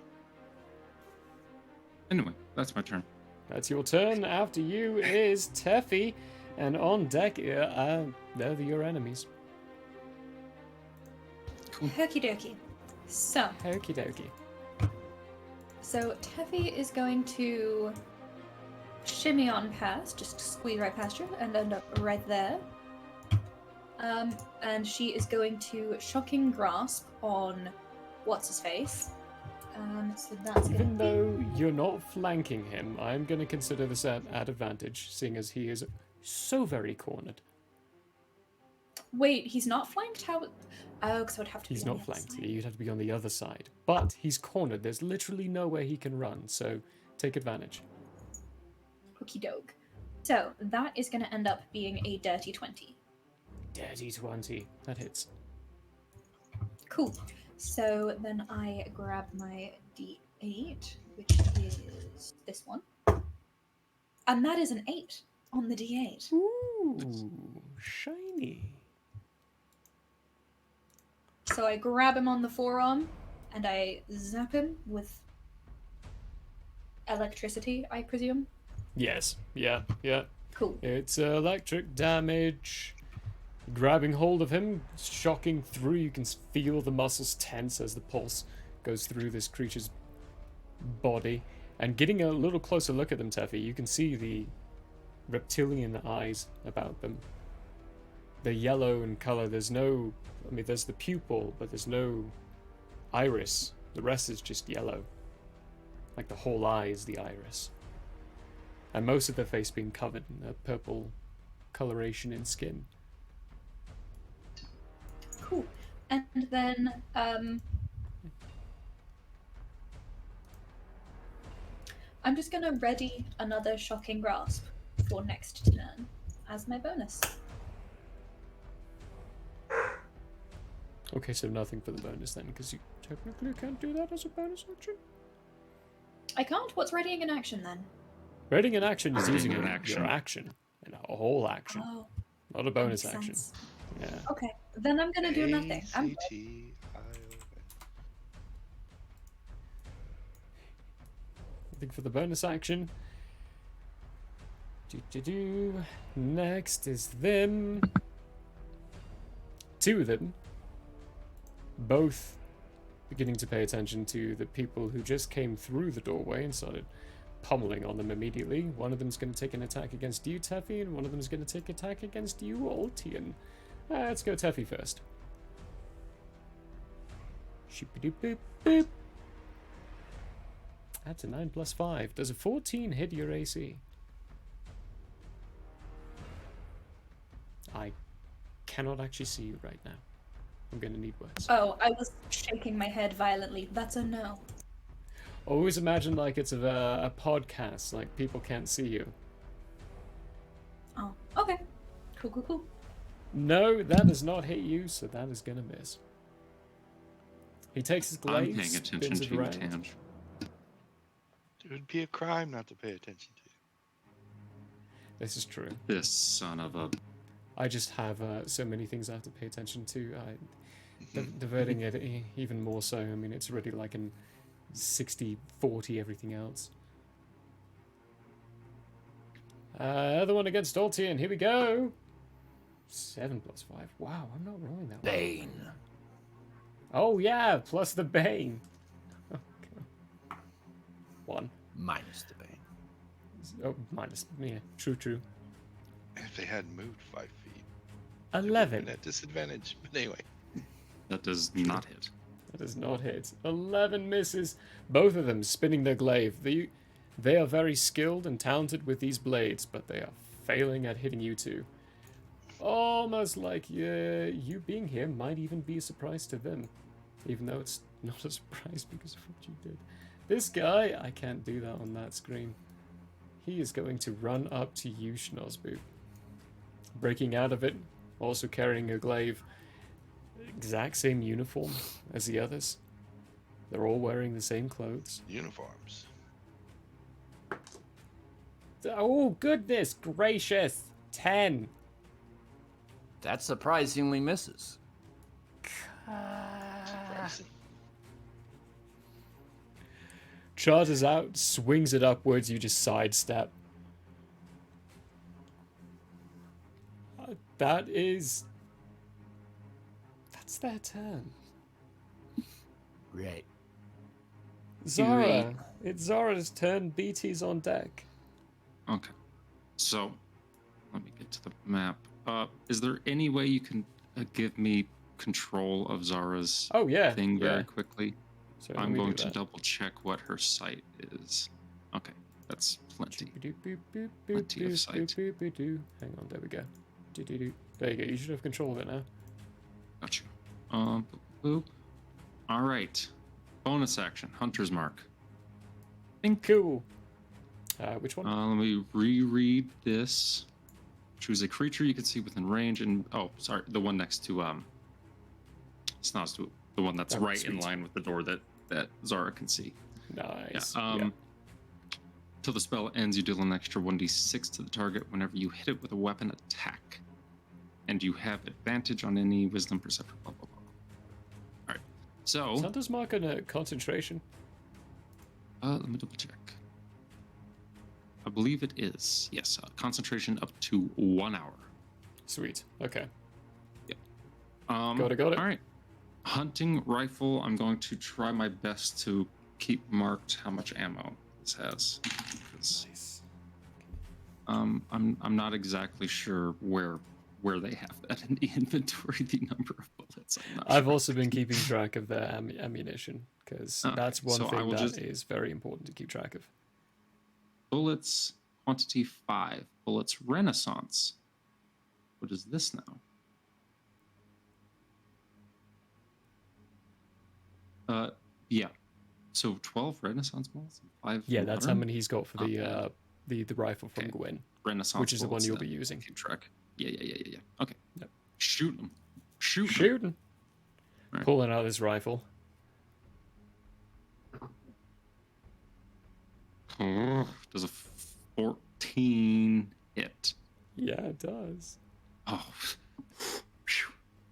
Speaker 2: Anyway, that's my turn.
Speaker 1: That's your turn. After you is Teffy. And on deck, they're your enemies.
Speaker 6: Okie dokie. So.
Speaker 1: Okie dokie.
Speaker 6: So Teffy is going to shimmy on past, just squeeze right past you, and end up right there. And she is going to shocking grasp on what's his face. So that's
Speaker 1: Even
Speaker 6: going to
Speaker 1: though you're not flanking him, I'm going to consider this at advantage, seeing as he is so very cornered.
Speaker 6: Wait, he's not flanked? How? Oh, because it would have to
Speaker 1: He's
Speaker 6: be on
Speaker 1: not
Speaker 6: the other
Speaker 1: flanked.
Speaker 6: side.
Speaker 1: You'd have to be on the other side. But he's cornered. There's literally nowhere he can run, so take advantage.
Speaker 6: Okie doke. So that is going to end up being a dirty 20.
Speaker 1: Dirty 20. That hits.
Speaker 6: Cool. So then I grab my D8, which is this one. And that is an 8 on the D8.
Speaker 1: Ooh, shiny.
Speaker 6: So I grab him on the forearm and I zap him with electricity, I presume.
Speaker 1: Yes. Yeah.
Speaker 6: Cool.
Speaker 1: It's electric damage. Grabbing hold of him, shocking through. You can feel the muscles tense as the pulse goes through this creature's body. And getting a little closer look at them, Teffy, you can see the reptilian eyes about them. They're yellow in color. There's no... I mean, there's the pupil, but there's no iris. The rest is just yellow. Like the whole eye is the iris. And most of their face being covered in a purple coloration in skin.
Speaker 6: Cool. And then, I'm just gonna ready another shocking grasp for next turn as my bonus.
Speaker 1: Okay, so nothing for the bonus then, because you technically can't do that as a bonus action.
Speaker 6: I can't? What's readying an action then?
Speaker 1: Readying an action is
Speaker 2: Readying
Speaker 1: using
Speaker 2: an
Speaker 1: your action. And a whole action.
Speaker 6: Oh.
Speaker 1: Not a bonus
Speaker 6: Makes
Speaker 1: action.
Speaker 6: sense.
Speaker 1: Yeah.
Speaker 6: Okay, then I'm gonna do nothing. I'm
Speaker 1: Nothing for the bonus action. Next is them. Two of them. Both beginning to pay attention to the people who just came through the doorway and started pummeling on them immediately. One of them's going to take an attack against you, Teffy, and one of them's going to take an attack against you, Altian. Let's go Teffy first. Shoop-a-doop-boop-boop. That's a 9 plus 5. Does a 14 hit your AC? I cannot actually see you right now. I'm going to need words.
Speaker 6: Oh, I was shaking my head violently. That's a no.
Speaker 1: Always imagine like it's a podcast, like people can't see you.
Speaker 6: Oh, okay. Cool, cool, cool.
Speaker 1: No, that does not hit you, so that is going to miss. He takes his glaive,
Speaker 2: I'm paying attention
Speaker 1: spins it
Speaker 2: to you,
Speaker 1: around.
Speaker 2: Tange.
Speaker 5: It would be a crime not to pay attention to you.
Speaker 1: This is true.
Speaker 2: This son of a...
Speaker 1: I just have so many things I have to pay attention to. Diverting it even more so. I mean, it's already like an 60-40 everything else. Other one against Altian. Here we go. 7 plus 5. Wow, I'm not rolling that well.
Speaker 3: Bane.
Speaker 1: Oh yeah, plus the Bane. Okay. 1.
Speaker 3: Minus the Bane.
Speaker 1: Oh, minus. Yeah, true.
Speaker 5: If they hadn't moved 5 feet.
Speaker 1: 11.
Speaker 5: At disadvantage, but anyway.
Speaker 2: That does not hit.
Speaker 1: That does not hit. 11 misses. Both of them spinning their glaive. They are very skilled and talented with these blades, but they are failing at hitting you two. Almost like you being here might even be a surprise to them. Even though it's not a surprise because of what you did. This guy, I can't do that on that screen. He is going to run up to you, Schnozboot. Breaking out of it, also carrying a glaive. Exact same uniform as the others. They're all wearing the same clothes.
Speaker 5: Uniforms.
Speaker 1: Oh, goodness gracious. 10.
Speaker 3: That surprisingly misses.
Speaker 5: Surprising.
Speaker 1: Charges out, swings it upwards, you just sidestep. That's their turn.
Speaker 3: Right.
Speaker 1: Zara. It's Zara's turn. BT's on deck.
Speaker 2: Okay. So, let me get to the map. Is there any way you can give me control of Zara's thing very quickly?
Speaker 1: So
Speaker 2: I'm going to double check what her sight is. Okay, that's plenty. Plenty of sight.
Speaker 1: Hang on, there we go. There you go. You should have control of it now.
Speaker 2: Gotcha. Boop. All right. Bonus action. Hunter's Mark.
Speaker 1: Cool. Which one?
Speaker 2: Let me reread this. Choose a creature you can see within range, and the one next to Snozboot, the one that's right in line with the door that Zara can see.
Speaker 1: Nice.
Speaker 2: Yeah. Till the spell ends, you deal an extra 1d6 to the target whenever you hit it with a weapon attack, and you have advantage on any wisdom, perception, blah blah blah. All right. So.
Speaker 1: Is Hunter's Mark on a concentration?
Speaker 2: Let me double check. I believe it is. Yes, concentration up to 1 hour.
Speaker 1: Sweet. Okay.
Speaker 2: Yep.
Speaker 1: Got it.
Speaker 2: All right. Hunting rifle. I'm going to try my best to keep marked how much ammo this has.
Speaker 1: Nice.
Speaker 2: I'm not exactly sure where they have that in the inventory. The number of bullets.
Speaker 1: I've also been keeping track of their ammunition because
Speaker 2: Okay,
Speaker 1: that's one
Speaker 2: so I
Speaker 1: thing
Speaker 2: will
Speaker 1: that is very important to keep track of.
Speaker 2: Bullets quantity 5. Bullets Renaissance. What is this now? Yeah. So 12 Renaissance bullets and 5
Speaker 1: Yeah, that's how
Speaker 2: modern?
Speaker 1: many he's got for
Speaker 2: Not
Speaker 1: the
Speaker 2: bad.
Speaker 1: rifle from Gwyn,
Speaker 2: Renaissance
Speaker 1: which is the one
Speaker 2: bullets
Speaker 1: you'll
Speaker 2: then.
Speaker 1: be using.
Speaker 2: Keep track. Yeah. Okay.
Speaker 1: Yep.
Speaker 2: Shoot them. Shoot 'em.
Speaker 1: Shooting.
Speaker 2: Right.
Speaker 1: Pulling out this rifle.
Speaker 2: Does a 14 hit?
Speaker 1: Yeah, it does.
Speaker 2: Oh.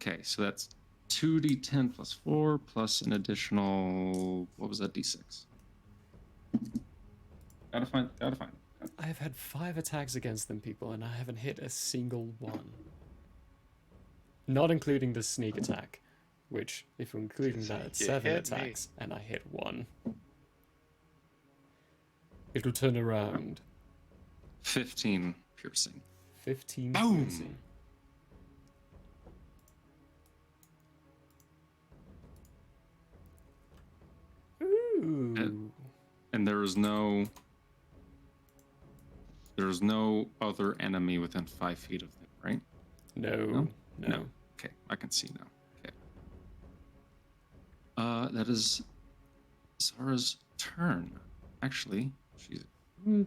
Speaker 2: Okay, so that's 2d10 plus 4 plus an additional, what was that, d6? Gotta find it.
Speaker 1: I have had 5 attacks against them, people, and I haven't hit a single one. Not including the sneak attack, which, if we're including that, it's 7 attacks, and I hit 1. It'll turn around.
Speaker 2: 15 piercing.
Speaker 1: 15
Speaker 2: Boom!
Speaker 1: piercing. Ooh.
Speaker 2: And there's no other enemy within 5 feet of them, right?
Speaker 1: No.
Speaker 2: Okay, I can see now. Okay. That is Zara's turn. Actually, she's a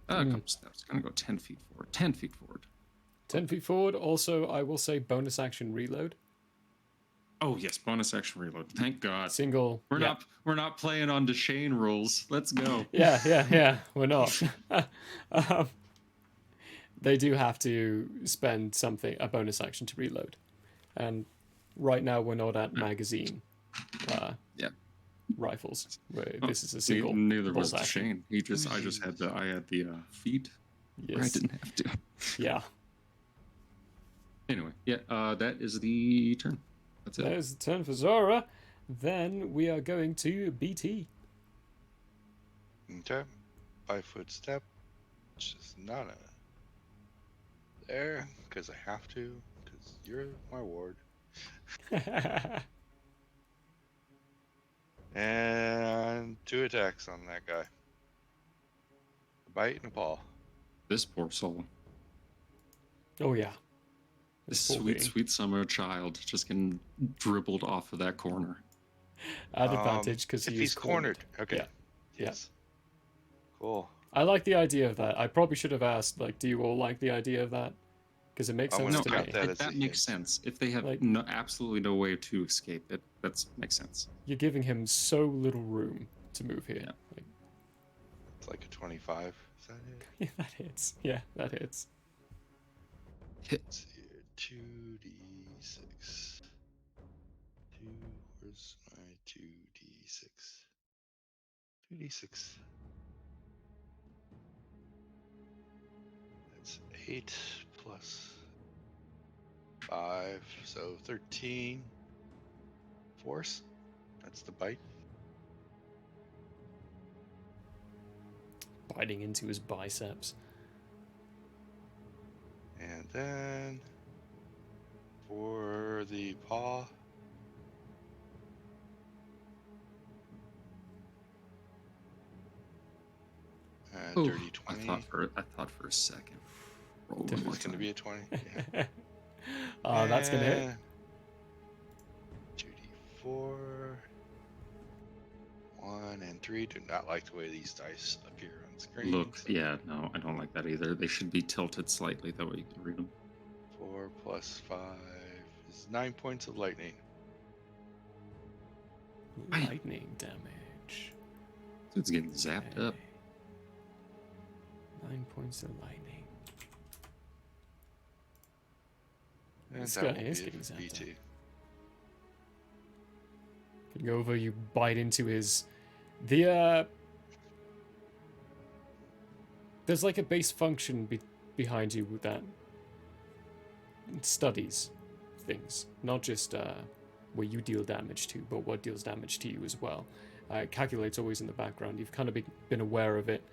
Speaker 2: couple steps. Gonna go 10 feet forward. 10 feet forward.
Speaker 1: 10 feet forward. Also, I will say bonus action reload.
Speaker 2: Oh yes, bonus action reload. Thank God.
Speaker 1: Single.
Speaker 2: We're not playing on Deshane rules. Let's go.
Speaker 1: Yeah. We're not. They do have to spend a bonus action to reload, and right now we're not at magazine. Rifles. This is a single.
Speaker 2: Neither was
Speaker 1: bolt action.
Speaker 2: Deshane. I had the feet.
Speaker 1: Yes.
Speaker 2: I didn't have to.
Speaker 1: Yeah.
Speaker 2: Anyway, that is the turn. That's it.
Speaker 1: That is the turn for Zora. Then we are going to BT.
Speaker 5: Okay. 5-foot step. Which is not there, because I have to, because you're my ward. And 2 attacks on that guy. A bite and a paw.
Speaker 2: This poor soul.
Speaker 1: Oh yeah.
Speaker 2: This sweet summer child just getting dribbled off of that corner.
Speaker 1: At advantage because
Speaker 5: he's cornered. Okay.
Speaker 1: Yeah.
Speaker 5: Yes. Cool.
Speaker 1: I like the idea of that. I probably should have asked, do you all like the idea of that? Because it makes sense to me.
Speaker 2: That makes sense. If they have absolutely no way to escape it, that makes sense.
Speaker 1: You're giving him so little room to move here.
Speaker 5: Yeah. It's like a 25. Is that it?
Speaker 1: Yeah, that hits. Yeah, that hits.
Speaker 2: Hits.
Speaker 5: 2d6. Where's my 2d6? 2d6. That's 8 plus 5, so 13 force. That's the bite.
Speaker 1: Biting into his biceps.
Speaker 5: And then for the paw. Dirty 20.
Speaker 2: I thought for a second.
Speaker 5: It's going to be a 20. Yeah.
Speaker 1: That's going to hit.
Speaker 5: 2d4. 1 and 3. Do not like the way these dice appear on screen.
Speaker 2: Look, yeah, no, I don't like that either. They should be tilted slightly, that way you can read them.
Speaker 5: 4 plus 5 is 9 points of lightning.
Speaker 1: Lightning damage.
Speaker 2: It's getting zapped up.
Speaker 1: 9 points of lightning.
Speaker 5: And
Speaker 1: This
Speaker 5: that
Speaker 1: guy
Speaker 5: will
Speaker 1: is
Speaker 5: be
Speaker 1: getting
Speaker 5: a
Speaker 1: zapped
Speaker 5: BT.
Speaker 1: up. You go over, you bite into his... There's like a base function behind you that studies things. Not just where you deal damage to, but what deals damage to you as well. It calculates always in the background. You've kind of been aware of it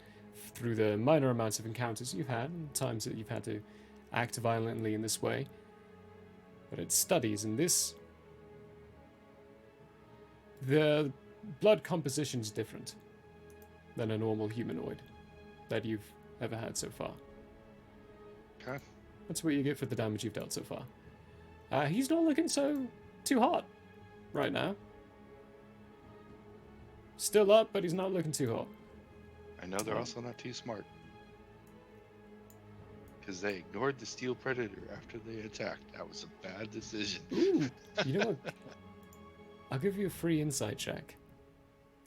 Speaker 1: through the minor amounts of encounters you've had, and times that you've had to act violently in this way. But it studies, and the blood composition is different than a normal humanoid that you've ever had so far.
Speaker 5: Okay.
Speaker 1: That's what you get for the damage you've dealt so far. He's not looking too hot right now. Still up, but he's not looking too hot.
Speaker 5: I know they're also not too smart. Because they ignored the steel predator after they attacked. That was a bad decision.
Speaker 1: Ooh, you know what? I'll give you a free insight check.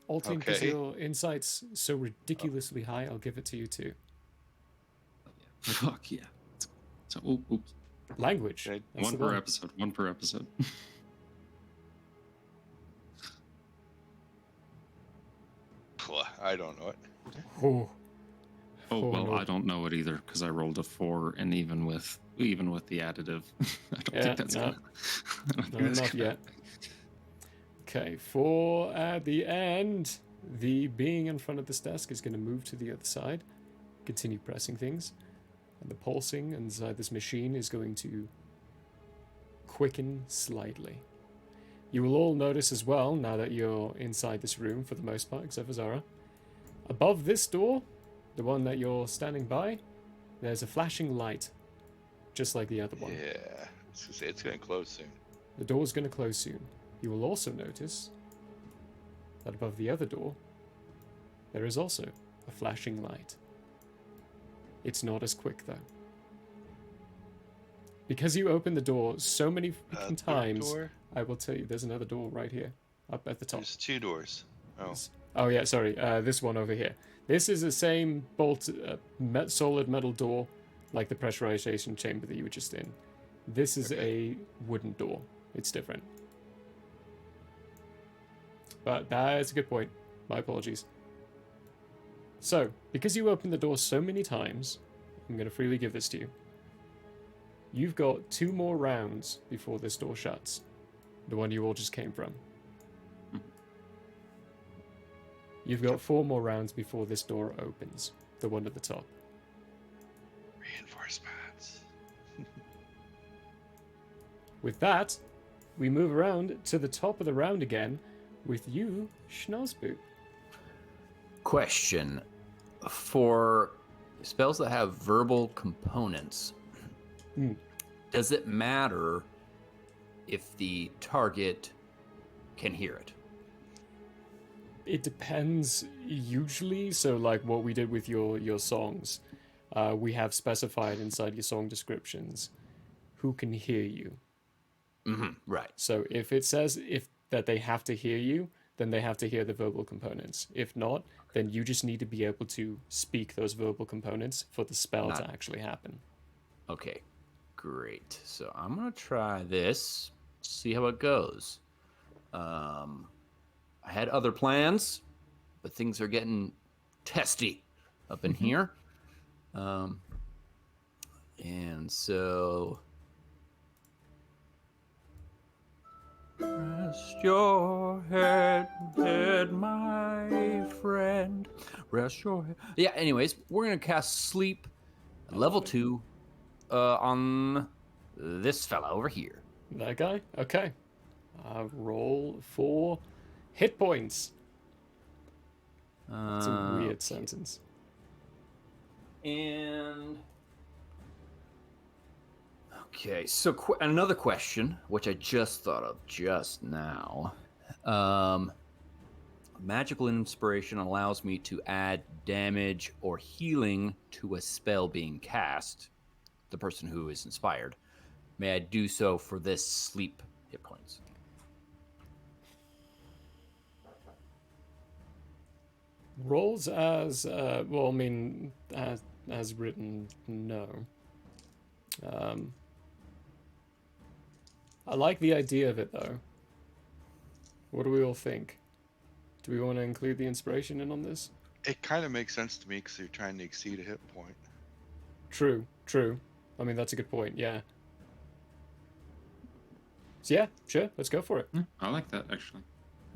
Speaker 1: Alting, because your insight's so ridiculously high, I'll give it to you too.
Speaker 2: Fuck yeah. So, oops.
Speaker 1: Language.
Speaker 2: One per episode. One per episode.
Speaker 5: I don't know it.
Speaker 1: Oh.
Speaker 2: Well,
Speaker 1: no.
Speaker 2: I don't know it either because I rolled a 4, and even with the additive, I don't think that's
Speaker 1: no.
Speaker 2: gonna.
Speaker 1: Not yet. Okay, for at the end, the being in front of this desk is going to move to the other side, continue pressing things, and the pulsing inside this machine is going to quicken slightly. You will all notice as well, now that you're inside this room for the most part, except for Zara, above this door, the one that you're standing by, there's a flashing light, just like the other one.
Speaker 5: Yeah, it's going to close soon.
Speaker 1: The door's going to close soon. You will also notice that above the other door, there is also a flashing light. It's not as quick, though. Because you opened the door so many freaking times,
Speaker 5: door?
Speaker 1: I will tell you, there's another door right here, up at the top.
Speaker 5: There's 2 doors. Oh.
Speaker 1: Oh, yeah, sorry. This one over here. This is the same solid metal door, like the pressurization chamber that you were just in. This is a wooden door. It's different. But that's a good point. My apologies. So, because you opened the door so many times, I'm going to freely give this to you. You've got 2 more rounds before this door shuts. The one you all just came from. You've got 4 more rounds before this door opens. The one at the top.
Speaker 5: Reinforcements.
Speaker 1: With that, we move around to the top of the round again with you, Schnozboot.
Speaker 3: Question. For spells that have verbal components, does it matter if the target can hear it?
Speaker 1: It depends, usually. So, like what we did with your songs, we have specified inside your song descriptions who can hear you.
Speaker 3: Right.
Speaker 1: So, if it says that they have to hear you, then they have to hear the verbal components. If not, then you just need to be able to speak those verbal components for the spell to actually happen.
Speaker 3: Okay, great. So I'm gonna try this, see how it goes. I had other plans, but things are getting testy up in here. And so rest your head, my friend. Rest your head. Yeah, anyways, we're going to cast Sleep level 2 on this fella over here.
Speaker 1: That guy? Okay. Roll for hit points. It's a weird sentence.
Speaker 3: And okay, so another question, which I just thought of just now. Magical inspiration allows me to add damage or healing to a spell being cast, the person who is inspired. May I do so for this sleep hit points?
Speaker 1: Rolls as well, I mean, as written, no. I like the idea of it, though. What do we all think? Do we want to include the inspiration in on this?
Speaker 5: It kind of makes sense to me because you're trying to exceed a hit point.
Speaker 1: True. I mean, that's a good point, yeah. So yeah, sure, let's go for it.
Speaker 2: I like that, actually.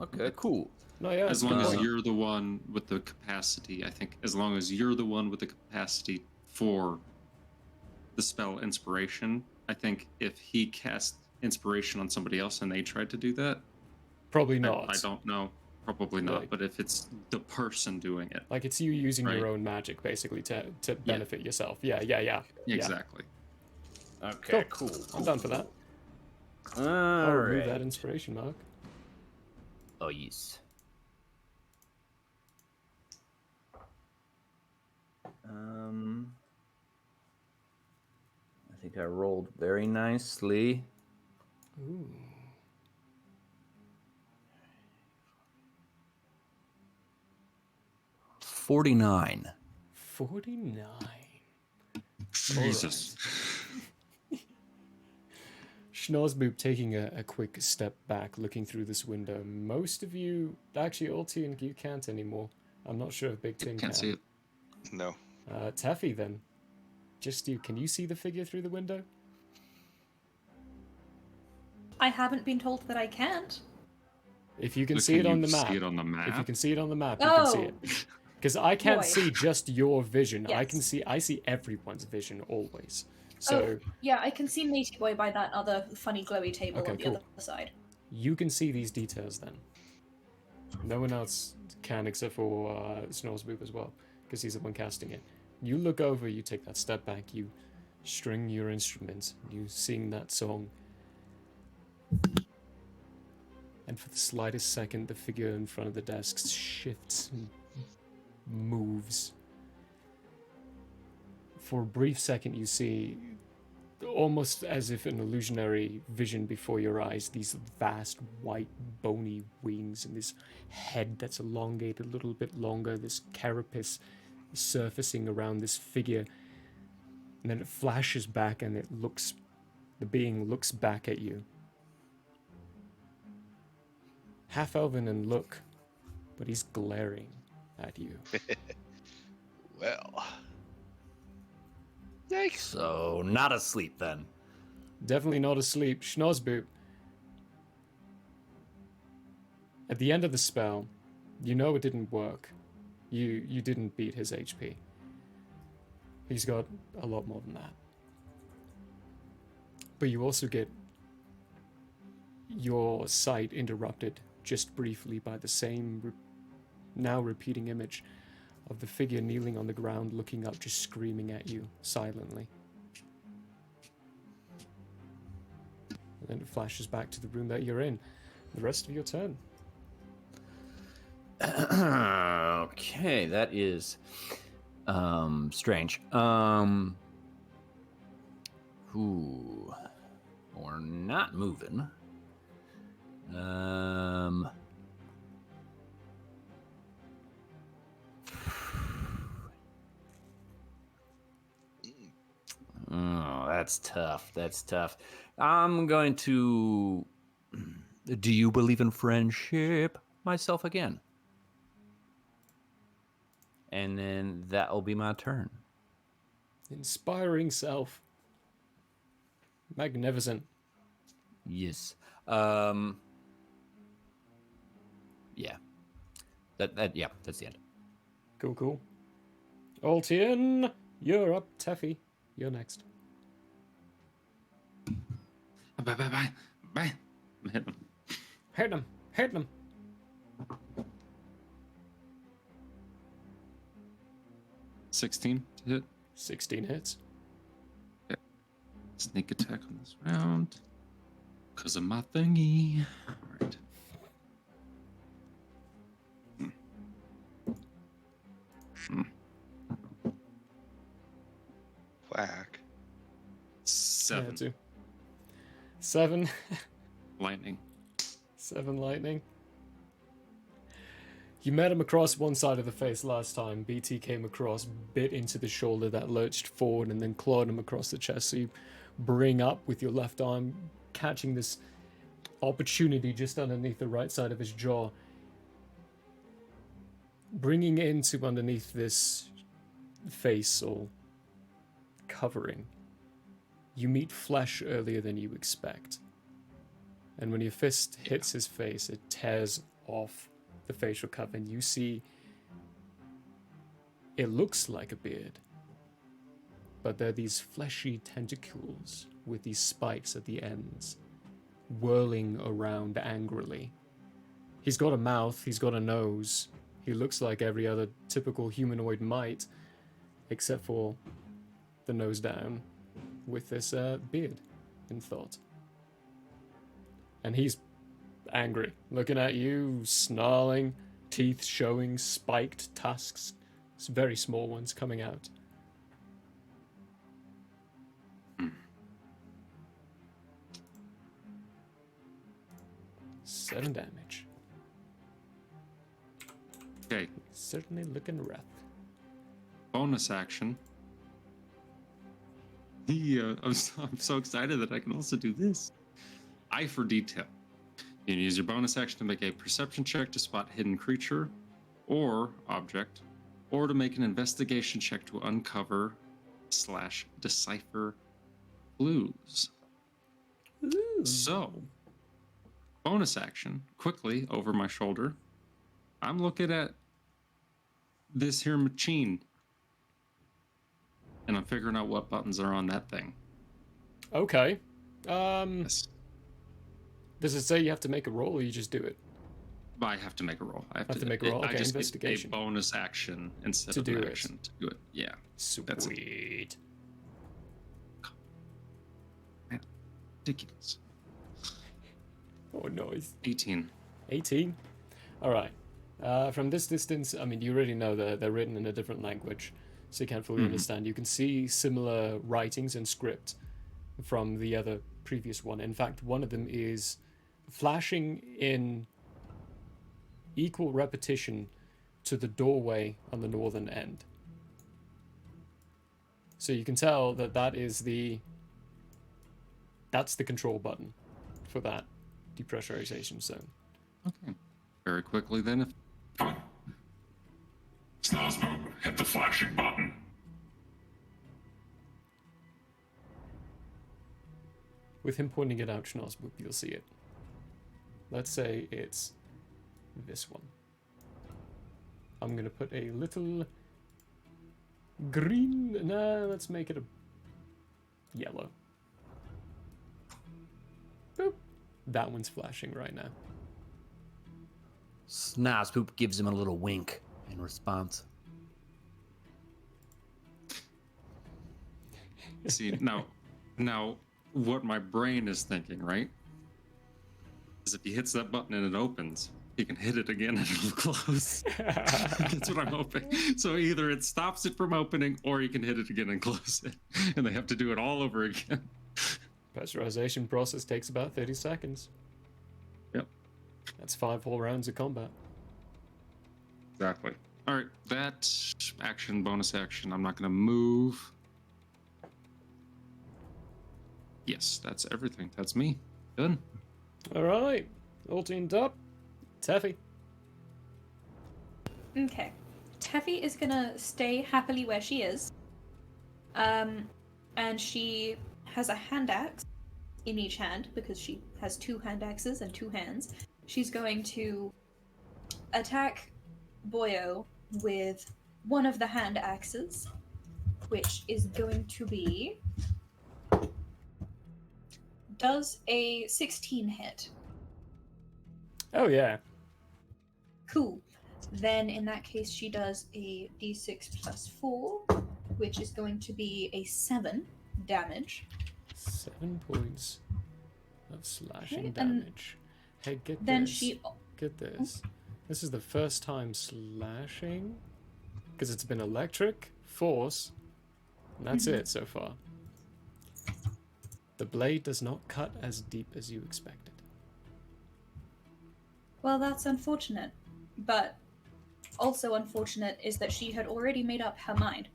Speaker 3: Okay, cool.
Speaker 1: No, yeah,
Speaker 2: as long as you're the one with the capacity, I think, as long as you're the one with the capacity for the spell inspiration, I think if he cast inspiration on somebody else and they tried to do that,
Speaker 1: probably not.
Speaker 2: I don't know. Probably not.
Speaker 1: Right.
Speaker 2: But if it's the person doing it,
Speaker 1: like it's you using
Speaker 2: right?
Speaker 1: your own magic basically to benefit yourself. Yeah.
Speaker 2: Exactly.
Speaker 3: Okay, cool.
Speaker 1: I'm done for that.
Speaker 3: All
Speaker 1: I'll remove
Speaker 3: right.
Speaker 1: that inspiration mark.
Speaker 3: Oh, yes. I think I rolled very nicely.
Speaker 1: Ooh.
Speaker 3: $49.
Speaker 1: 49.
Speaker 2: Jesus.
Speaker 1: Schnorzboop taking a quick step back, looking through this window. Most of you, actually, Ultian, you can't anymore. I'm not sure if Big Tim
Speaker 2: Can't see it.
Speaker 5: No.
Speaker 1: Taffy, then. Just you. Can you see the figure through the window?
Speaker 6: I haven't been told that I can't.
Speaker 1: If you can
Speaker 2: But
Speaker 1: see
Speaker 2: can
Speaker 1: it on
Speaker 2: you
Speaker 1: the map.
Speaker 2: see it on the map?
Speaker 1: If you can see it on the map, you can see
Speaker 6: Oh.
Speaker 1: it. Because I can't
Speaker 6: Boy.
Speaker 1: see just your vision.
Speaker 6: Yes.
Speaker 1: I see everyone's vision always. So
Speaker 6: yeah, I can see Matey Boy by that other funny glowy table
Speaker 1: Okay,
Speaker 6: on the
Speaker 1: cool.
Speaker 6: other side.
Speaker 1: you can see these details then. No one else can except for Snorzboop as well, because he's the one casting it. You look over, you take that step back, you string your instrument, you sing that song. And for the slightest second, the figure in front of the desk shifts and moves. For a brief second, you see, almost as if an illusionary vision before your eyes, these vast white bony wings and this head that's elongated a little bit longer, this carapace surfacing around this figure. And then it flashes back and the being looks back at you. Half-elven and look, but he's glaring at you.
Speaker 5: Well.
Speaker 3: Yikes. So, not asleep then.
Speaker 1: Definitely not asleep. Schnorzboop. At the end of the spell, you know it didn't work. You didn't beat his HP. He's got a lot more than that. But you also get your sight interrupted just briefly by the same now repeating image of the figure kneeling on the ground, looking up, just screaming at you silently. And then it flashes back to the room that you're in. The rest of your turn.
Speaker 3: Okay, that is strange. Ooh, we're not moving. Oh, that's tough. That's tough. I'm going to. Do you believe in friendship? Myself again. And then that'll be my turn.
Speaker 1: Inspiring self. Magnificent.
Speaker 3: Yes. Yeah. Yeah, that's the end.
Speaker 1: Cool. Altian, you're up. Teffy, you're next.
Speaker 2: Bye.
Speaker 1: Hit him.
Speaker 2: 16 to hit.
Speaker 1: 16 hits.
Speaker 2: Okay. Sneak attack on this round. Because of my thingy. Alright.
Speaker 5: Whack.
Speaker 2: 7.
Speaker 1: Yeah, 7.
Speaker 2: Lightning.
Speaker 1: 7 lightning. You met him across one side of the face last time. BT came across, bit into the shoulder that lurched forward, and then clawed him across the chest. So you bring up with your left arm, catching this opportunity just underneath the right side of his jaw. Bringing into underneath this face or covering, you meet flesh earlier than you expect. And when your fist hits his face, it tears off the facial cover, and you see it looks like a beard, but they're these fleshy tentacles with these spikes at the ends, whirling around angrily. He's got a mouth, he's got a nose. He looks like every other typical humanoid might, except for the nose down with this beard in thought. And he's angry, looking at you, snarling, teeth showing, spiked tusks, very small ones coming out. 7 damage.
Speaker 2: Okay.
Speaker 1: Certainly looking rough.
Speaker 2: Bonus action. I'm so excited that I can also do this. Eye for detail. You can use your bonus action to make a perception check to spot hidden creature or object, or to make an investigation check to uncover / decipher clues.
Speaker 1: Ooh.
Speaker 2: So, bonus action, quickly over my shoulder. I'm looking at this here machine, and I'm figuring out what buttons are on that thing.
Speaker 1: Okay.
Speaker 2: Yes.
Speaker 1: Does it say you have to make a roll, or you just do it?
Speaker 2: I have to make a roll. I have
Speaker 1: to make a roll. Okay,
Speaker 2: I just
Speaker 1: investigation.
Speaker 2: A bonus action instead
Speaker 1: To
Speaker 2: of
Speaker 1: do
Speaker 2: an
Speaker 1: it.
Speaker 2: action to do it. Yeah. That's it.
Speaker 1: Sweet.
Speaker 2: Man, ridiculous.
Speaker 1: Oh, nice.
Speaker 2: 18.
Speaker 1: 18? All right. From this distance, I mean, you already know that they're written in a different language, so you can't fully understand. You can see similar writings and script from the other previous one. In fact, one of them is flashing in equal repetition to the doorway on the northern end. So you can tell that that's the control button for that depressurization zone.
Speaker 2: Okay. Very quickly then.
Speaker 7: Snozbo, hit the flashing button.
Speaker 1: With him pointing it out, Schnauzbook, you'll see it. Let's say it's this one. I'm going to put a little green... No, let's make it a yellow. Boop. That one's flashing right now.
Speaker 3: Snozpoop gives him a little wink in response.
Speaker 2: See, now, what my brain is thinking, right, is if he hits that button and it opens, he can hit it again and it'll close. That's what I'm hoping. So either it stops it from opening, or he can hit it again and close it, and they have to do it all over again.
Speaker 1: Pressurization process takes about 30 seconds.
Speaker 2: Yep.
Speaker 1: That's 5 whole rounds of combat.
Speaker 2: Exactly. All right, that action, bonus action, I'm not going to move. Yes, that's everything. That's me. Done.
Speaker 1: All right. All teamed up. Teffy.
Speaker 6: Okay. Teffy is gonna stay happily where she is. And she has a hand axe in each hand because she has 2 hand axes and 2 hands. She's going to attack Boyo with one of the hand axes, which is going to be... Does a 16 hit?
Speaker 1: Oh, yeah.
Speaker 6: Cool. Then in that case, she does a d6 plus 4, which is going to be a 7 damage.
Speaker 1: 7 points of slashing
Speaker 6: Okay,
Speaker 1: damage. Hey, get
Speaker 6: then
Speaker 1: this.
Speaker 6: she-
Speaker 1: Get this. This is the first time slashing, because it's been electric, force, and that's it so far. The blade does not cut as deep as you expected.
Speaker 6: Well, that's unfortunate. But also unfortunate is that she had already made up her mind.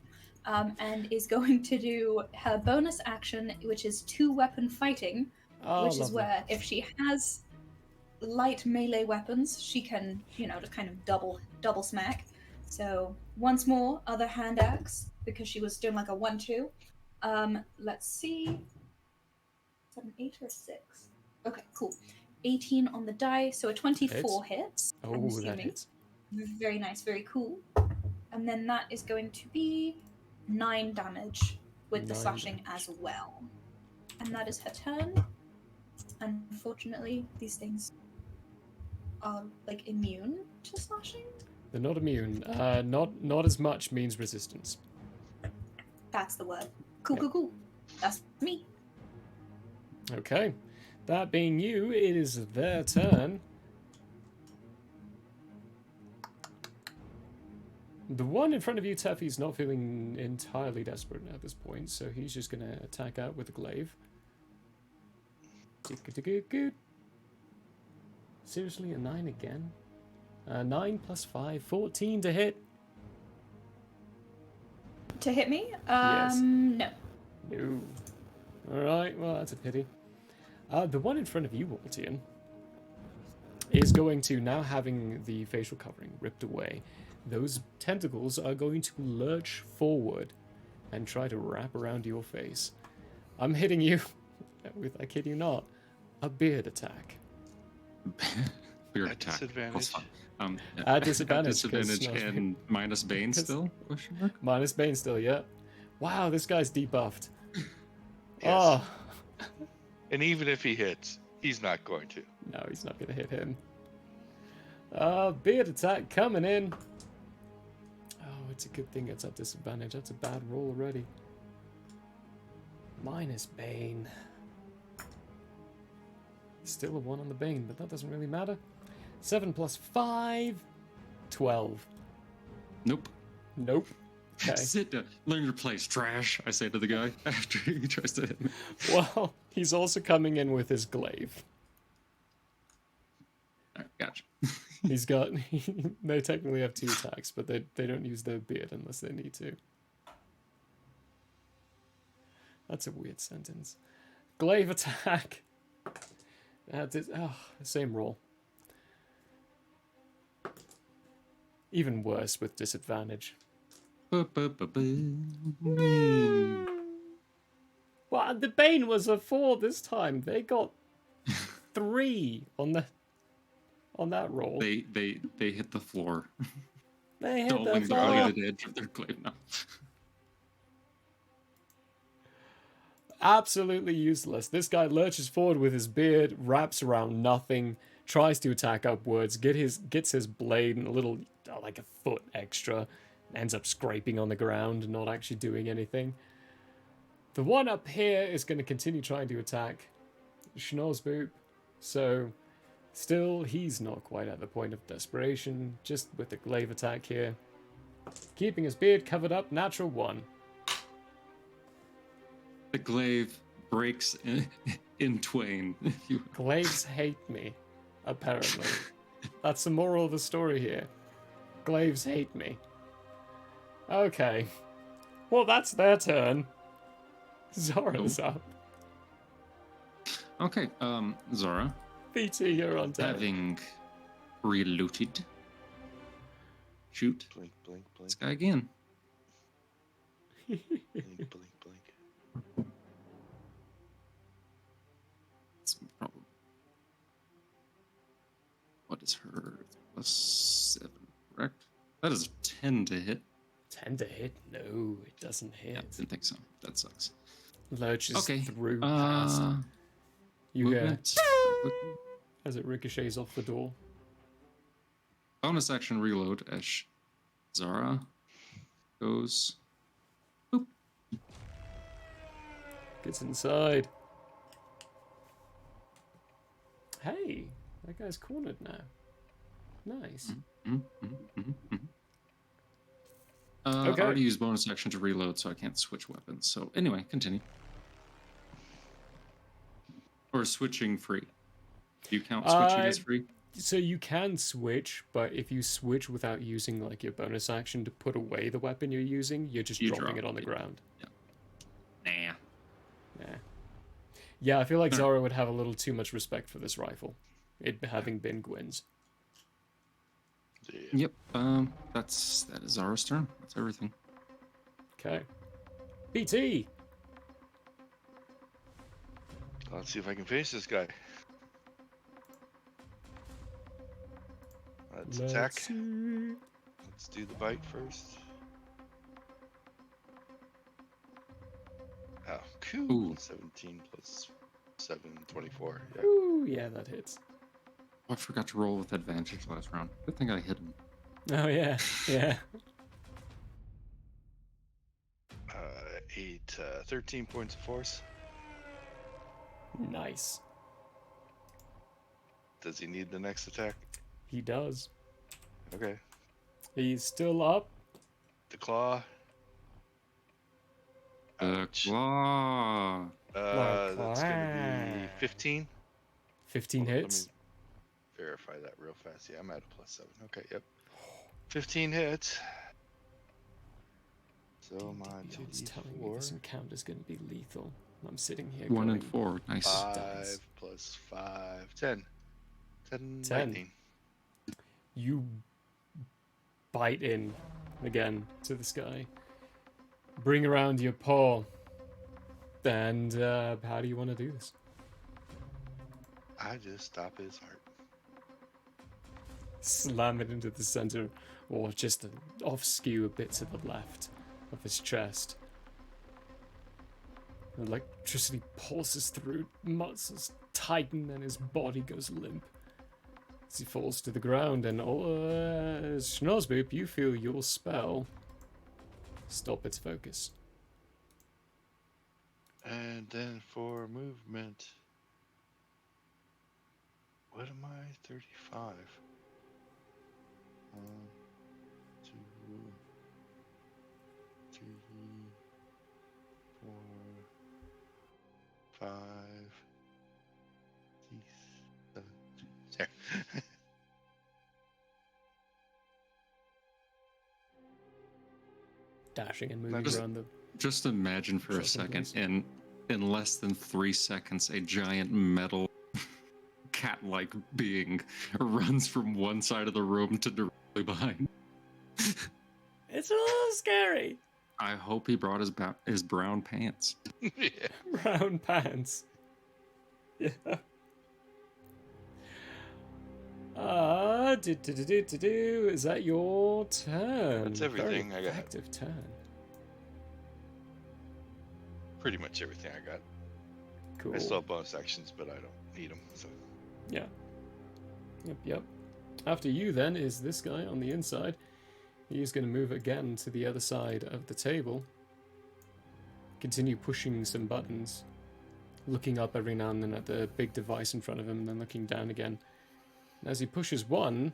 Speaker 6: And is going to do her bonus action, which is 2-weapon fighting, which is
Speaker 1: lovely.
Speaker 6: where if she has light melee weapons, she can, just kind of double smack. So once more, other hand axe, because she was doing like a 1-2. Let's see. Is that an 8 or a 6? Okay, cool. 18 on the die, so a 24 hits. I'm
Speaker 1: Oh, that
Speaker 6: assuming.
Speaker 1: hits.
Speaker 6: Very nice, very cool. And then that is going to be 9 damage with the
Speaker 1: 9
Speaker 6: slashing as well. And that is her turn. Unfortunately, these things are like immune to slashing.
Speaker 1: They're not immune. Not as much means resistance.
Speaker 6: That's the word. Cool. That's me.
Speaker 1: Okay. That being you, it is their turn. The one in front of you, Teffy's not feeling entirely desperate at this point, so he's just going to attack out with a glaive. Good. Seriously, a 9 again? 9 plus 5, 14 to hit.
Speaker 6: To hit me?
Speaker 1: Yes.
Speaker 6: No.
Speaker 1: No. Alright, well, that's a pity. The one in front of you, Waltian, is going to, now having the facial covering ripped away, those tentacles are going to lurch forward and try to wrap around your face. I'm hitting you with, I kid you not, a beard attack.
Speaker 2: Beard
Speaker 5: At
Speaker 2: attack.
Speaker 5: disadvantage.
Speaker 1: At disadvantage.
Speaker 2: Disadvantage and minus Bane still? Question mark?
Speaker 1: Minus Bane still, yeah. Wow, this guy's debuffed.
Speaker 5: Yes.
Speaker 1: Oh.
Speaker 5: And even if he hits, he's not going to.
Speaker 1: No, he's not going to hit him. Beard attack coming in. Oh, it's a good thing it's at disadvantage. That's a bad roll already. Minus Bane. Still a 1 on the Bane, but that doesn't really matter. 7 plus 5. 12.
Speaker 2: Nope.
Speaker 1: Nope. Okay.
Speaker 2: Sit down. Learn your place, trash, I say to the guy after he tries to hit me.
Speaker 1: Well, he's also coming in with his glaive.
Speaker 2: Alright, gotcha.
Speaker 1: He's got... They technically have 2 attacks, but they don't use their beard unless they need to. That's a weird sentence. Glaive attack. Same roll. Even worse with disadvantage. Well, the Bane was a 4 this time. They got 3 on that roll.
Speaker 2: They hit the floor.
Speaker 1: They hit the
Speaker 2: Doling
Speaker 1: floor.
Speaker 2: on the edge of their glaive now.
Speaker 1: Absolutely useless. This guy lurches forward with his beard, wraps around nothing, tries to attack upwards, gets his blade and a little, like a foot extra, ends up scraping on the ground and not actually doing anything. The one up here is going to continue trying to attack Schnorzboop, so still he's not quite at the point of desperation, just with the glaive attack here. Keeping his beard covered up, natural 1.
Speaker 2: The glaive breaks in twain.
Speaker 1: Glaives hate me, apparently. That's the moral of the story here. Glaives hate me. Okay. Well, that's their turn. Zora's up.
Speaker 2: Okay, Zora.
Speaker 1: BT, you're on deck.
Speaker 2: Having reloaded. Shoot.
Speaker 5: Blink, blink, blink.
Speaker 2: This guy again.
Speaker 5: Blink, blink, blink.
Speaker 2: It's probably... What is her? Plus 7, correct? That is 10 to hit.
Speaker 1: 10 to hit? No, it doesn't hit.
Speaker 2: Yeah, didn't think so. That sucks.
Speaker 1: Lurches through past. You hear as it ricochets off the door.
Speaker 2: Bonus action reload as Zara goes. Boop.
Speaker 1: Gets inside. Hey, that guy's cornered now. Nice.
Speaker 2: I already used bonus action to reload, so I can't switch weapons. So anyway, continue. Or switching free. Do you count switching as free?
Speaker 1: So you can switch, but if you switch without using like your bonus action to put away the weapon you're using, you're just dropping it on the ground.
Speaker 2: Yeah.
Speaker 1: Nah. Yeah, I feel like Zara would have a little too much respect for this rifle, it having been Gwyn's.
Speaker 2: Yep. That is Zara's turn. That's everything.
Speaker 1: Okay. BT.
Speaker 5: Let's see if I can face this guy. Let's attack. Let's do the bite first. Oh, cool. 17 plus 7, 24. Yeah.
Speaker 1: Ooh, yeah, that hits.
Speaker 2: I forgot to roll with advantage last round. Good thing I hit him.
Speaker 1: Oh, yeah. Yeah.
Speaker 5: 13 points of force.
Speaker 1: Nice.
Speaker 5: Does he need the next attack?
Speaker 1: He does.
Speaker 5: Okay.
Speaker 1: He's still up.
Speaker 5: The claw.
Speaker 2: The claw.
Speaker 5: That's gonna be 15.
Speaker 1: 15 hits.
Speaker 5: Let me verify that real fast. Yeah, I'm at a +7. Okay, yep. 15 hits. So my
Speaker 1: It's telling me this encounter's going to be lethal. I'm sitting here
Speaker 2: 1
Speaker 1: going,
Speaker 2: and 4. Nice.
Speaker 5: 5 plus 5, 10. 10, 19.
Speaker 1: You bite in again to the sky. Bring around your paw. And how do you want to do this?
Speaker 5: I just stop his heart.
Speaker 1: Slam it into the center, or just off skew a bit to the left of his chest. Electricity pulses through, muscles tighten, and his body goes limp. As he falls to the ground, and Schnozzboop, you feel your spell stop its focus.
Speaker 5: And then for movement, what am I? 35. 1, 2, 3, 4, 5, 6, 7. There.
Speaker 1: Dashing and moving around the...
Speaker 2: Just imagine for a second, in less than 3 seconds, a giant metal cat-like being runs from one side of the room to directly behind.
Speaker 1: It's a little scary.
Speaker 2: I hope he brought his brown pants.
Speaker 5: Yeah.
Speaker 1: Brown pants. Yeah. Is that your turn?
Speaker 5: That's everything
Speaker 1: Very
Speaker 5: I got.
Speaker 1: effective turn.
Speaker 5: Pretty much everything I got.
Speaker 1: Cool.
Speaker 5: I still have bonus actions, but I don't need them. So.
Speaker 1: Yeah. Yep. After you, then, is this guy on the inside. He's going to move again to the other side of the table. Continue pushing some buttons. Looking up every now and then at the big device in front of him, and then looking down again. And as he pushes one,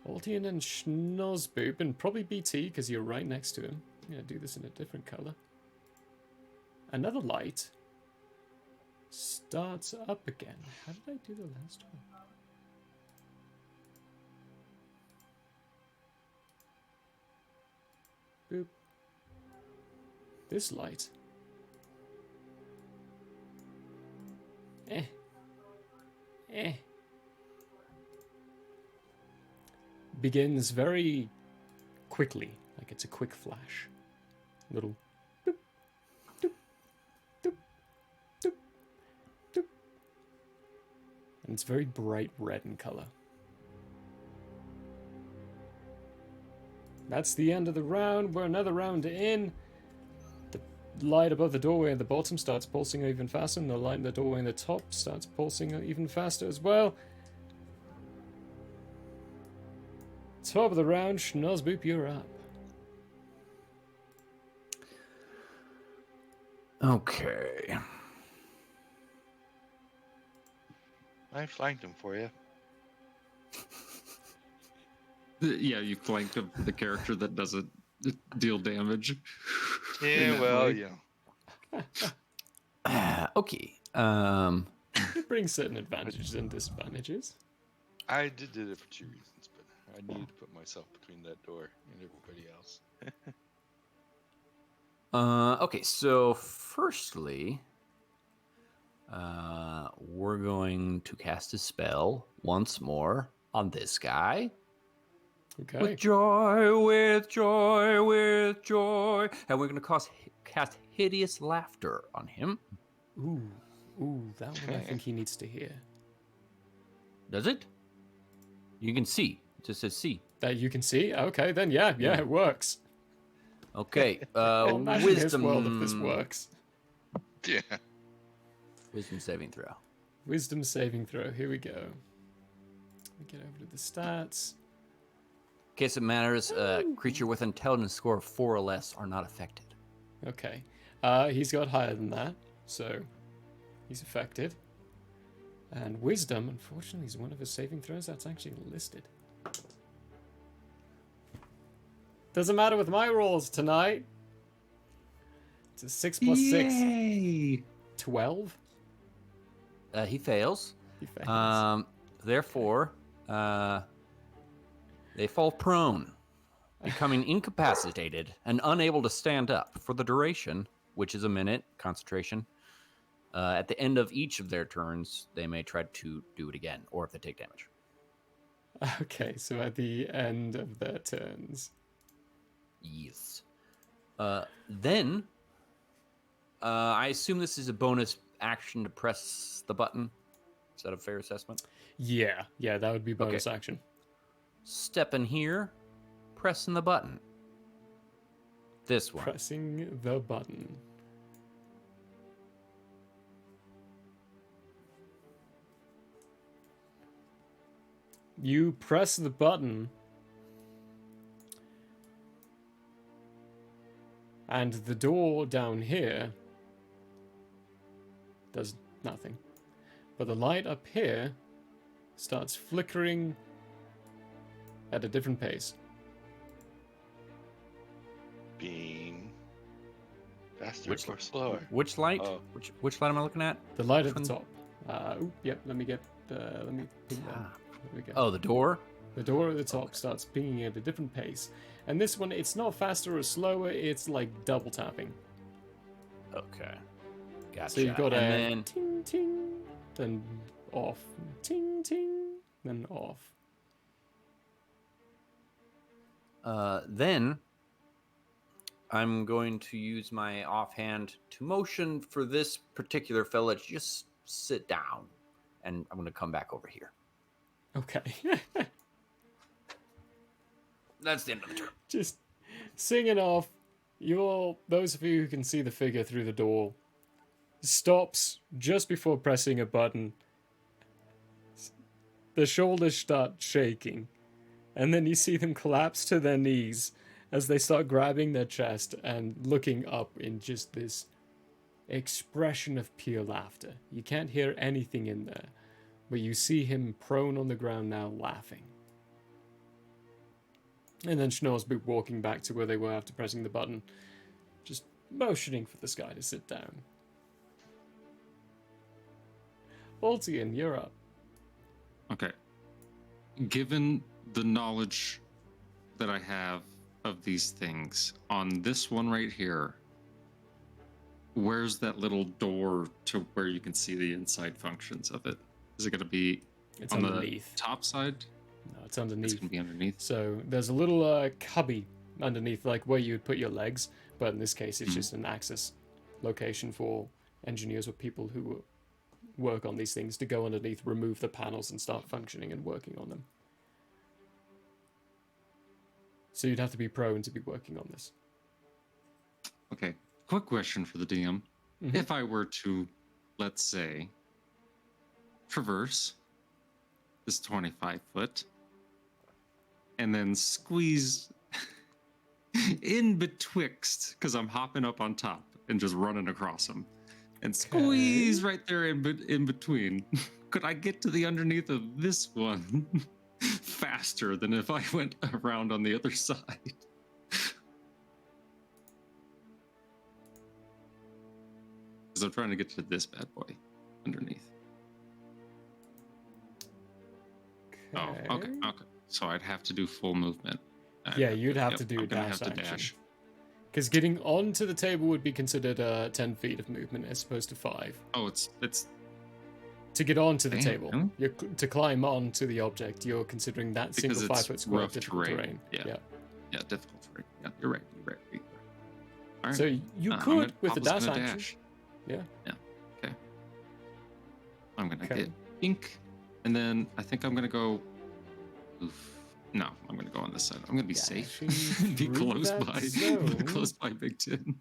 Speaker 1: Altian and Schnozzboop, and probably BT, because you're right next to him. I'm going to do this in a different color. Another light starts up again. How did I do the last one? Boop. This light. Begins very quickly, like it's a quick flash. Little doop, doop, doop, doop, doop. And it's very bright red in color. That's the end of the round. We're another round in. The light above the doorway at the bottom starts pulsing even faster, and the light in the doorway in the top starts pulsing even faster as well. Top of the round, Schnozzboop, you're up.
Speaker 3: Okay.
Speaker 5: I flanked him for you.
Speaker 2: Yeah, you flanked the character that doesn't deal damage.
Speaker 5: Yeah, well,
Speaker 2: way.
Speaker 5: yeah.
Speaker 3: Okay.
Speaker 1: It brings certain advantages and disadvantages.
Speaker 5: I did it for 2 reasons, but I needed to put myself between that door and everybody else.
Speaker 3: Okay, so firstly, we're going to cast a spell once more on this guy.
Speaker 1: Okay.
Speaker 3: With joy, with joy, with joy. And we're going to cast hideous laughter on him.
Speaker 1: Ooh, that one I think he needs to hear.
Speaker 3: Does it? You can see. just says C.
Speaker 1: That you can see? Okay, then yeah, it works.
Speaker 3: Okay,
Speaker 1: Imagine
Speaker 3: wisdom.
Speaker 1: his world if this works.
Speaker 5: Yeah.
Speaker 3: Wisdom saving throw.
Speaker 1: Wisdom saving throw. Here we go. Let me get over to the stats.
Speaker 3: In case it matters, creature with intelligence score of 4 or less are not affected.
Speaker 1: Okay. He's got higher than that, so he's affected. And wisdom, unfortunately, is one of his saving throws that's actually listed. Doesn't matter with my rolls tonight. It's a 6 plus 6.
Speaker 2: Yay!
Speaker 1: 12.
Speaker 3: He fails.
Speaker 1: He fails.
Speaker 3: Therefore, they fall prone, becoming incapacitated and unable to stand up for the duration, which is a minute, concentration. At the end of each of their turns, they may try to do it again, or if they take damage.
Speaker 1: Okay, so at the end of their turns.
Speaker 3: Yes. Then, I assume this is a bonus action to press the button. Is that a fair assessment?
Speaker 1: Yeah, that would be bonus action.
Speaker 3: Step in here, pressing the button. This one.
Speaker 1: Pressing the button. You press the button, and the door down here does nothing. But the light up here starts flickering at a different pace.
Speaker 5: Being faster or slower?
Speaker 3: Which light? Which light am I looking at?
Speaker 1: The light at the top. Yep. Let me ping that. There we go.
Speaker 3: Oh, the door?
Speaker 1: The door at the top starts pinging at a different pace. And this one, it's not faster or slower, it's like double tapping.
Speaker 3: Okay. Gotcha.
Speaker 1: So you've got a
Speaker 3: then...
Speaker 1: ting ting, then off, ting ting, then off.
Speaker 3: Then I'm going to use my offhand to motion for this particular fella to just sit down. And I'm going to come back over here.
Speaker 1: Okay.
Speaker 3: That's the end of the turn.
Speaker 1: Just singing off. Those of you who can see the figure through the door, stops just before pressing a button. The shoulders start shaking, and then you see them collapse to their knees as they start grabbing their chest and looking up in just this expression of pure laughter. You can't hear anything in there, but you see him prone on the ground now, laughing. And then Schnorr's be walking back to where they were after pressing the button, just motioning for this guy to sit down. Voltian, you're up.
Speaker 2: Okay. Given the knowledge that I have of these things, on this one right here, where's that little door to where you can see the inside functions of it? Is it going to be on
Speaker 1: underneath.
Speaker 2: The top side?
Speaker 1: No, it's underneath.
Speaker 2: It's going to be underneath.
Speaker 1: So there's a little cubby underneath, like where you would put your legs, but in this case, it's just an access location for engineers or people who work on these things to go underneath, remove the panels, and start functioning and working on them. So you'd have to be prone to be working on this.
Speaker 2: Okay. Quick question for the DM. Mm-hmm. If I were to, let's say, traverse this 25 foot and then squeeze in betwixt, because I'm hopping up on top and just running across them, and squeeze right there in between, could I get to the underneath of this one faster than if I went around on the other side? Because I'm trying to get to this bad boy underneath. Oh, okay. So I'd have to do full movement.
Speaker 1: Yeah, you'd have to do a dash action. Because getting onto the table would be considered 10 feet of movement as opposed to 5.
Speaker 2: Oh, it's
Speaker 1: to get onto the table. To climb onto the object, you're considering that
Speaker 2: because
Speaker 1: single 5 foot square of difficult terrain.
Speaker 2: Yeah, difficult terrain. Yeah, you're right. All right.
Speaker 1: So you could with the dash action. Yeah.
Speaker 2: Okay. I'm gonna get ink, and then I think I'm gonna go. Oof. No, I'm going to go on this side. I'm going to be safe.
Speaker 1: Dashing
Speaker 2: be
Speaker 1: through
Speaker 2: close
Speaker 1: that
Speaker 2: by.
Speaker 1: zone.
Speaker 2: Close by Big Tin.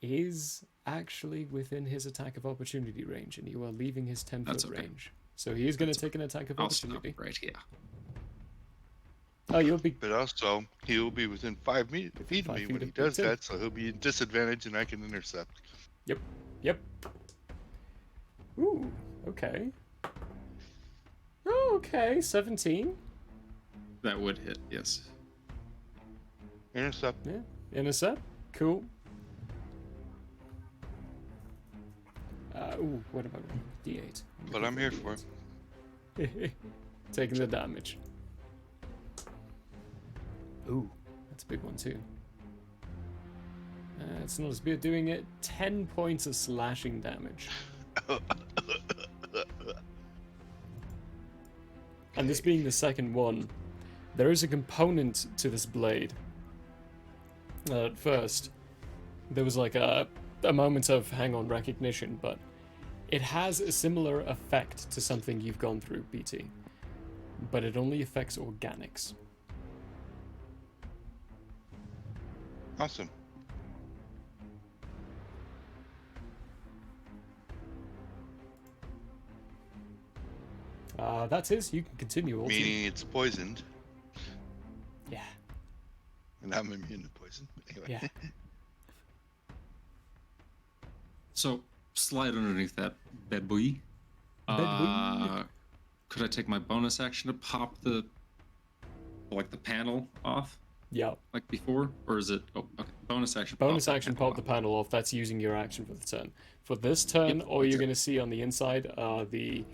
Speaker 1: Is actually within his attack of opportunity range, and you are leaving his 10-foot
Speaker 2: That's okay.
Speaker 1: range. So he is going to take an attack of
Speaker 2: I'll
Speaker 1: opportunity.
Speaker 2: stop right here.
Speaker 1: Oh, you'll be.
Speaker 5: But also, he'll be within 5 feet of me when he does that, so he'll be in disadvantage and I can intercept.
Speaker 1: Yep. Yep. Ooh. Okay. Oh, okay. 17.
Speaker 2: That would hit, yes.
Speaker 5: Intercept.
Speaker 1: Yeah. Intercept. Cool. Ooh, what about D8?
Speaker 5: But I'm here for it.
Speaker 1: Taking the damage. Ooh, that's a big one too. It's not as bad doing it. 10 points of slashing damage. And this being the second one, there is a component to this blade. At first, there was like a moment of hang on recognition, but it has a similar effect to something you've gone through, BT. But it only affects organics.
Speaker 5: Awesome.
Speaker 1: That's his. You can continue. Also.
Speaker 5: Meaning it's poisoned.
Speaker 1: Yeah.
Speaker 5: And I'm immune to poison. Anyway.
Speaker 1: Yeah.
Speaker 2: So, slide underneath that bed boy. Could I take my bonus action to pop the panel off?
Speaker 1: Yeah.
Speaker 2: Like before? Or is it... Oh, okay. Bonus action.
Speaker 1: Bonus action, pop the panel off. That's using your action for the turn. For this turn, all you're going to see on the inside are the...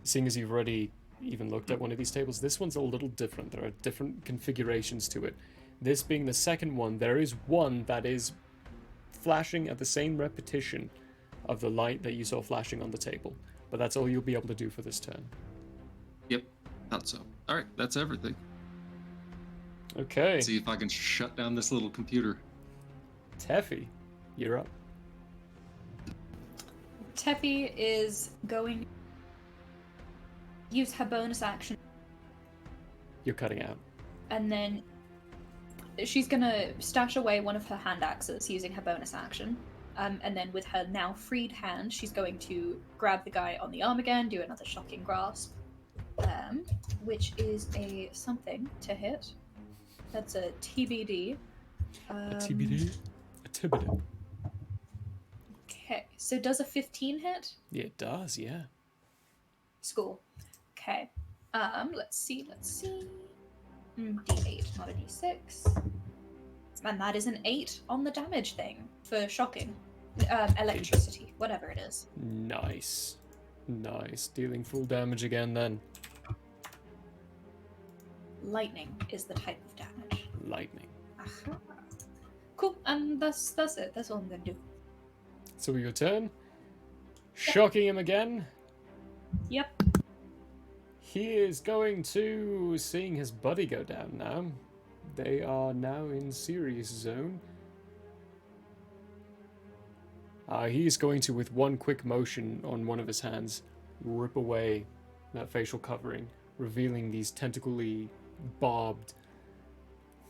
Speaker 1: Seeing as you've already even looked at one of these tables, this one's a little different. There are different configurations to it. This being the second one, there is one that is flashing at the same repetition of the light that you saw flashing on the table. But that's all you'll be able to do for this turn.
Speaker 2: Yep, thought so. Alright, that's everything.
Speaker 1: Okay.
Speaker 2: See if I can shut down this little computer.
Speaker 1: Teffy, you're up.
Speaker 6: Teffy is going to use her bonus action.
Speaker 1: You're cutting out.
Speaker 6: And then she's going to stash away one of her hand axes using her bonus action. And then with her now freed hand, she's going to grab the guy on the arm again, do another shocking grasp, which is a something to hit. That's a TBD.
Speaker 1: A TBD? A TBD.
Speaker 6: Okay, so does a 15 hit?
Speaker 1: Yeah, it does, yeah.
Speaker 6: School. Okay. Let's see. D8, not a D6. And that is an 8 on the damage thing for shocking. Electricity, whatever it is.
Speaker 1: Nice. Dealing full damage again then.
Speaker 6: Lightning is the type of damage.
Speaker 1: Lightning.
Speaker 6: Aha. Cool, and that's it. That's all I'm gonna do.
Speaker 1: So your turn. Shocking him again.
Speaker 6: Yep.
Speaker 1: He is going to, seeing his buddy go down now. They are now in Sirius zone. He is going to, with one quick motion on one of his hands, rip away that facial covering, revealing these tentacly barbed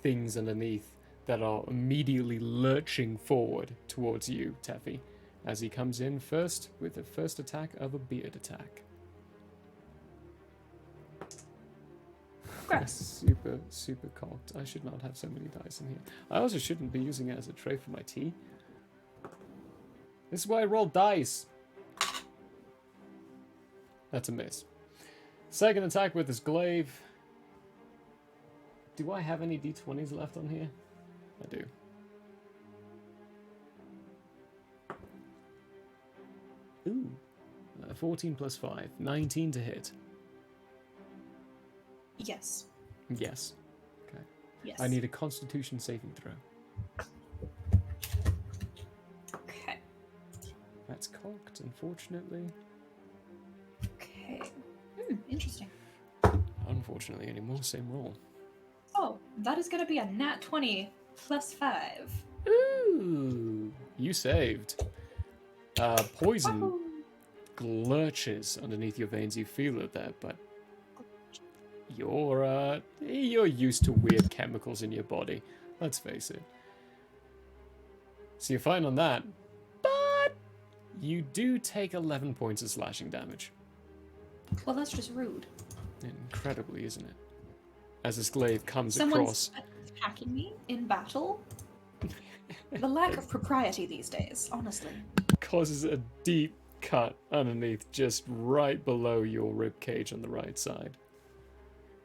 Speaker 1: things underneath that are immediately lurching forward towards you, Teffy, as he comes in first with the first attack of a beard attack. Super cocked. I should not have so many dice in here. I also shouldn't be using it as a tray for my tea. This is why I roll dice. That's a miss. Second attack with his glaive. Do I have any d20s left on here? I do. Ooh. 14 plus 5. 19 to hit.
Speaker 6: Yes.
Speaker 1: Yes. Okay.
Speaker 6: Yes.
Speaker 1: I need a Constitution saving throw.
Speaker 6: Okay.
Speaker 1: That's cocked, unfortunately.
Speaker 6: Okay. Interesting.
Speaker 1: Unfortunately anymore, same roll.
Speaker 6: Oh, that is going to be a nat 20 plus 5.
Speaker 1: Ooh. You saved. Poison lurches underneath your veins. You feel it there, but you're used to weird chemicals in your body. Let's face it. So you're fine on that, but you do take 11 points of slashing damage.
Speaker 6: Well, that's just rude.
Speaker 1: Incredibly, isn't it? As this glaive comes
Speaker 6: Someone's
Speaker 1: across.
Speaker 6: attacking me in battle? The lack of propriety these days, honestly.
Speaker 1: Causes a deep cut underneath, just right below your rib cage on the right side.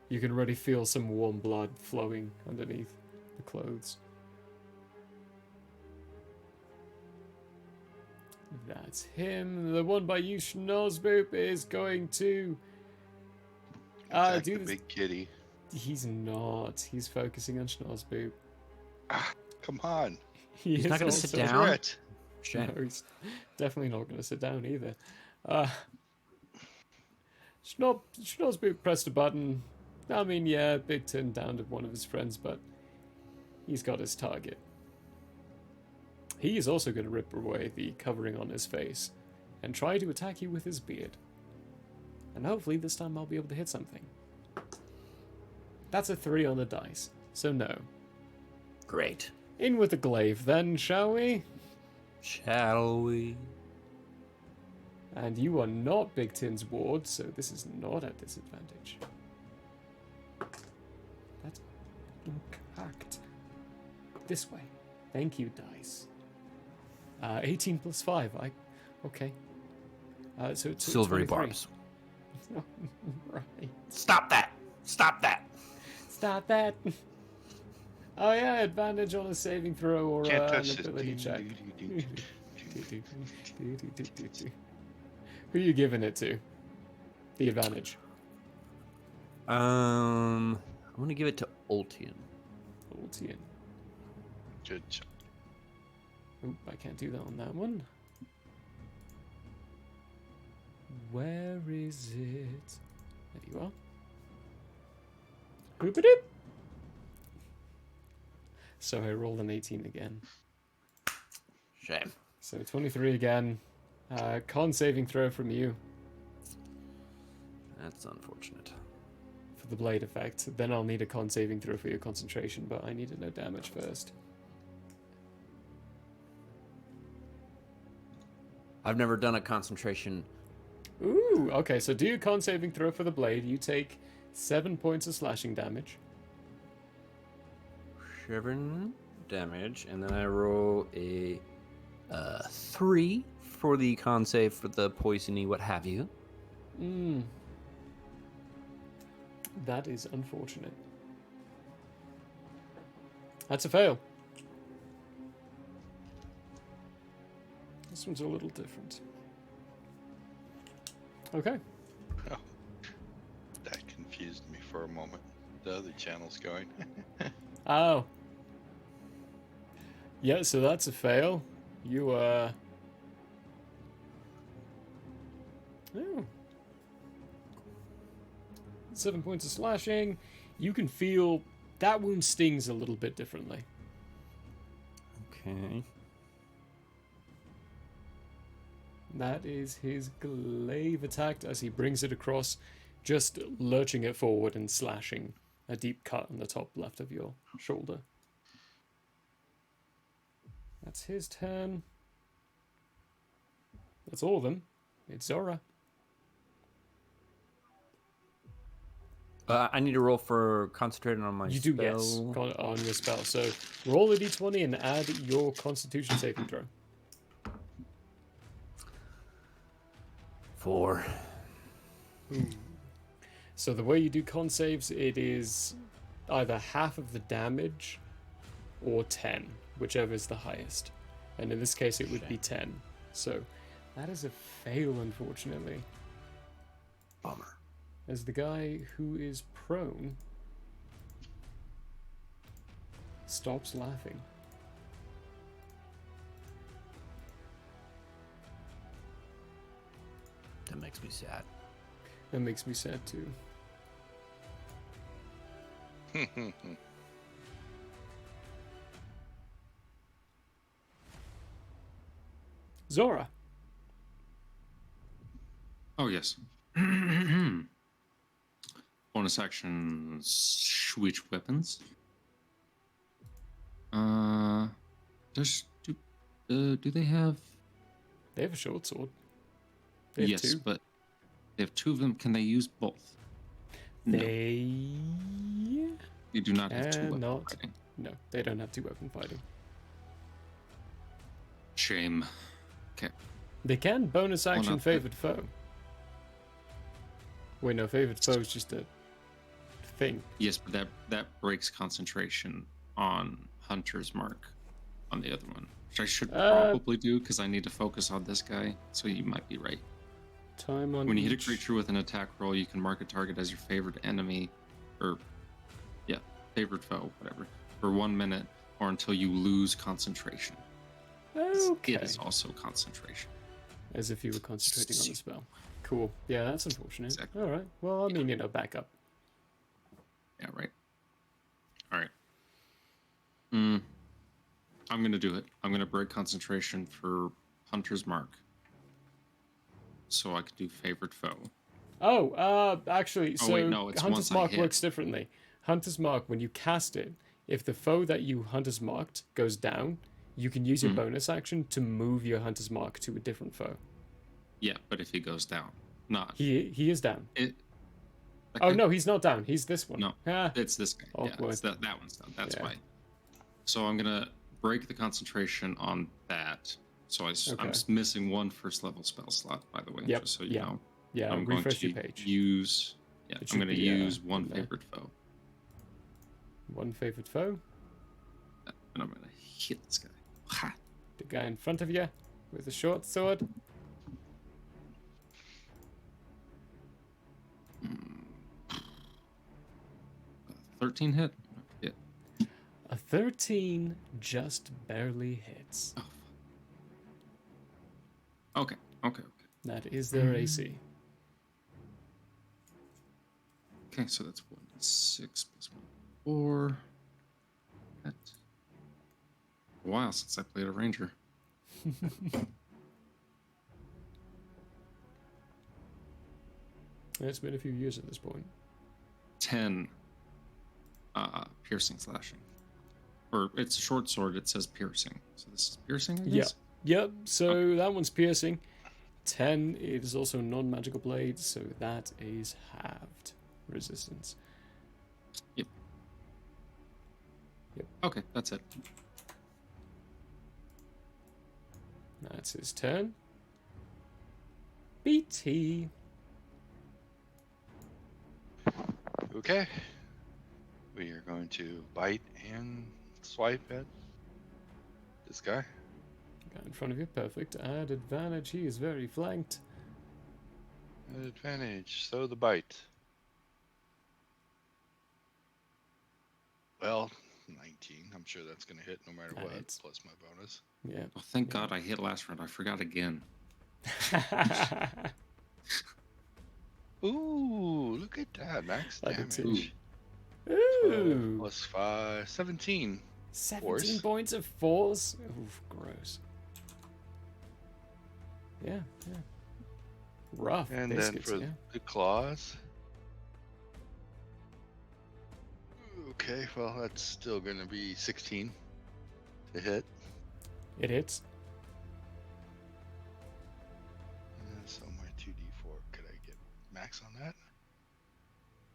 Speaker 1: You can already feel some warm blood flowing underneath the clothes. That's him. The one by you, Schnozboop, is going to
Speaker 5: Attack
Speaker 1: do
Speaker 5: the
Speaker 1: this.
Speaker 5: big kitty.
Speaker 1: He's not. He's focusing on Schnozboop.
Speaker 5: Come on.
Speaker 3: He's not going to sit down.
Speaker 1: No, he's definitely not going to sit down either. Schnozboop pressed a button. I mean, yeah, Big Tin downed one of his friends, but he's got his target. He is also going to rip away the covering on his face and try to attack you with his beard. And hopefully this time I'll be able to hit something. That's a 3 on the dice, so no.
Speaker 3: Great.
Speaker 1: In with the glaive then, shall we?
Speaker 3: Shall we?
Speaker 1: And you are not Big Tin's ward, so this is not at disadvantage. That's incorrect. This way. Thank you, dice. 18 plus 5. Okay. So it's
Speaker 3: Silvery
Speaker 1: 23.
Speaker 3: barbs.
Speaker 1: Right.
Speaker 3: Stop that! Stop that!
Speaker 1: Stop that! Oh yeah, advantage on a saving throw or
Speaker 5: Can't
Speaker 1: an
Speaker 5: touch
Speaker 1: ability
Speaker 5: this.
Speaker 1: check. Who are you giving it to? The advantage.
Speaker 3: I'm gonna give it to Ultian.
Speaker 1: Ultian.
Speaker 5: Good job.
Speaker 1: Oop, I can't do that on that one. Where is it? There you are. Hoop-a-doop. So I rolled an 18 again.
Speaker 3: Shame.
Speaker 1: So 23 again. Con saving throw from you.
Speaker 3: That's unfortunate.
Speaker 1: For the blade effect. Then I'll need a con saving throw for your concentration, but I need to know damage first.
Speaker 3: I've never done a concentration.
Speaker 1: Ooh, okay, so do your con saving throw for the blade. You take 7 points of slashing damage.
Speaker 3: 7 damage, and then I roll a 3 for the con save for the poisony, what have you.
Speaker 1: That is unfortunate. That's a fail. This one's a little different. Okay.
Speaker 5: Oh, that confused me for a moment. The other channel's going.
Speaker 1: Oh. Yeah, so that's a fail. You, Oh. 7 points of slashing. You can feel that wound stings a little bit differently.
Speaker 3: Okay.
Speaker 1: That is his glaive attack as he brings it across, just lurching it forward and slashing a deep cut on the top left of your shoulder. That's his turn. That's all of them. It's Zora.
Speaker 3: I need to roll for concentrating on my
Speaker 1: You
Speaker 3: spell.
Speaker 1: do, yes, on your spell. So roll a d20 and add your Constitution saving throw.
Speaker 3: 4.
Speaker 1: So the way you do con saves, it is either half of the damage or 10, whichever is the highest. And in this case, it would be 10. So that is a fail, unfortunately.
Speaker 3: Bummer.
Speaker 1: As the guy who is prone stops laughing.
Speaker 3: That makes me sad.
Speaker 1: That makes me sad too. Zora.
Speaker 2: Oh, yes. Bonus action switch weapons. Do they have?
Speaker 1: They have a short sword. They have
Speaker 2: Yes,
Speaker 1: two.
Speaker 2: but they have 2 of them. Can they use both?
Speaker 1: They
Speaker 2: You do not have 2 weapon
Speaker 1: cannot.
Speaker 2: fighting.
Speaker 1: No, they don't have 2 weapon fighting.
Speaker 2: Shame. Okay.
Speaker 1: They can bonus action
Speaker 2: not
Speaker 1: favored foe. Wait, no, favored foe is just a thing.
Speaker 2: Yes, but that breaks concentration on Hunter's Mark on the other one, which I should probably do because I need to focus on this guy. So you might be right.
Speaker 1: Time on
Speaker 2: When you hit a
Speaker 1: each.
Speaker 2: creature with an attack roll, you can mark a target as your favored enemy, or favored foe, whatever, for 1 minute or until you lose concentration.
Speaker 1: Okay.
Speaker 2: It is also concentration.
Speaker 1: As if you were concentrating on the spell. Cool. Yeah, that's unfortunate. Exactly. All right. Well, I mean, back up.
Speaker 2: Yeah, right. All right. I'm going to do it. I'm going to break concentration for Hunter's Mark. So I can do favored foe.
Speaker 1: Oh, actually, so
Speaker 2: wait, no, it's
Speaker 1: Hunter's
Speaker 2: once I
Speaker 1: Mark
Speaker 2: hit.
Speaker 1: works differently. Hunter's Mark, when you cast it, if the foe that you Hunter's Marked goes down, you can use your bonus action to move your Hunter's Mark to a different foe.
Speaker 2: Yeah, but if he goes down, not.
Speaker 1: He is down.
Speaker 2: Okay.
Speaker 1: Oh, no, he's not down. He's this one.
Speaker 2: No, it's this guy. Yeah,
Speaker 1: Awkward.
Speaker 2: it's that one's down. That's why. So I'm going to break the concentration on that. So I'm missing 1 first level spell slot, by the way, just so you know.
Speaker 1: Yeah,
Speaker 2: I'm going
Speaker 1: refresh
Speaker 2: to
Speaker 1: your page.
Speaker 2: use. Yeah,
Speaker 1: It
Speaker 2: I'm going
Speaker 1: should
Speaker 2: to
Speaker 1: be,
Speaker 2: use one
Speaker 1: in there.
Speaker 2: favored foe.
Speaker 1: 1 favored foe.
Speaker 2: And I'm going to hit this guy. Ha!
Speaker 1: The guy in front of you with a short sword.
Speaker 2: 13 hit? Yeah.
Speaker 1: A 13 just barely hits.
Speaker 2: Okay.
Speaker 1: That is their AC.
Speaker 2: Okay, so that's 1d6 plus 1d4. That's a while since I played a ranger.
Speaker 1: It's been a few years at this point.
Speaker 2: 10 piercing slashing. Or it's a short sword, it says piercing. So this is piercing, I guess?
Speaker 1: Yep, so that one's piercing. 10 is also non-magical blade, so that is halved resistance.
Speaker 2: Yep. Okay, that's it.
Speaker 1: That's his turn. BT.
Speaker 5: Okay. We are going to bite and swipe at this guy.
Speaker 1: Guy in front of you, perfect. Add advantage, he is very flanked.
Speaker 5: Advantage, so the bite. Well, 19. I'm sure that's going to hit no matter what, plus my bonus.
Speaker 1: Yeah.
Speaker 2: Oh, thank God I hit last round. I forgot again.
Speaker 5: Ooh, look at that. Max damage.
Speaker 1: Ooh.
Speaker 5: Plus 5, 17.
Speaker 1: 17 points of force? Oof, gross. Yeah. Rough.
Speaker 5: And
Speaker 1: biscuits,
Speaker 5: then for the claws. Okay, well, that's still going to be 16 to hit.
Speaker 1: It hits.
Speaker 5: And so my 2d4, could I get max on that?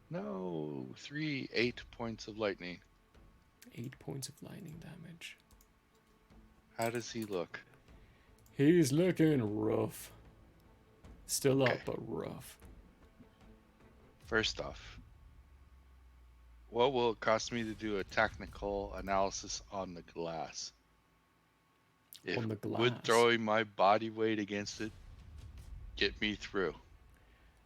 Speaker 5: No, 8 points of lightning.
Speaker 1: 8 points of lightning damage.
Speaker 5: How does he look?
Speaker 1: He's looking rough. Still up, but rough.
Speaker 5: First off, what will it cost me to do a technical analysis on the glass?
Speaker 1: On the glass?
Speaker 5: Would throwing my body weight against it get me through?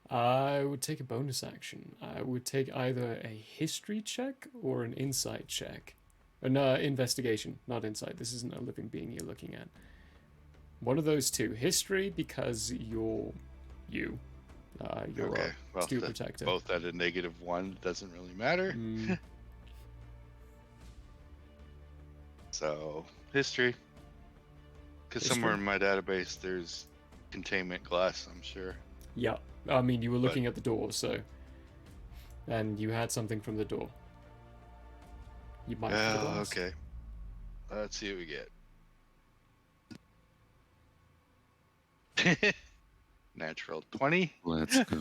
Speaker 1: I would take a bonus action. I would take either a history check or an insight check. No, investigation, not insight. This isn't a living being you're looking at. One of those two. History, because you're you. You're
Speaker 5: okay,
Speaker 1: a steel protector.
Speaker 5: Both at a -1 doesn't really matter. So, history. Because somewhere in my database there's containment glass, I'm sure.
Speaker 1: Yeah. I mean, you were looking at the door, so... and you had something from the door. You might have the
Speaker 5: Oh,
Speaker 1: glass.
Speaker 5: okay. Let's see what we get. Natural 20.
Speaker 2: Let's go.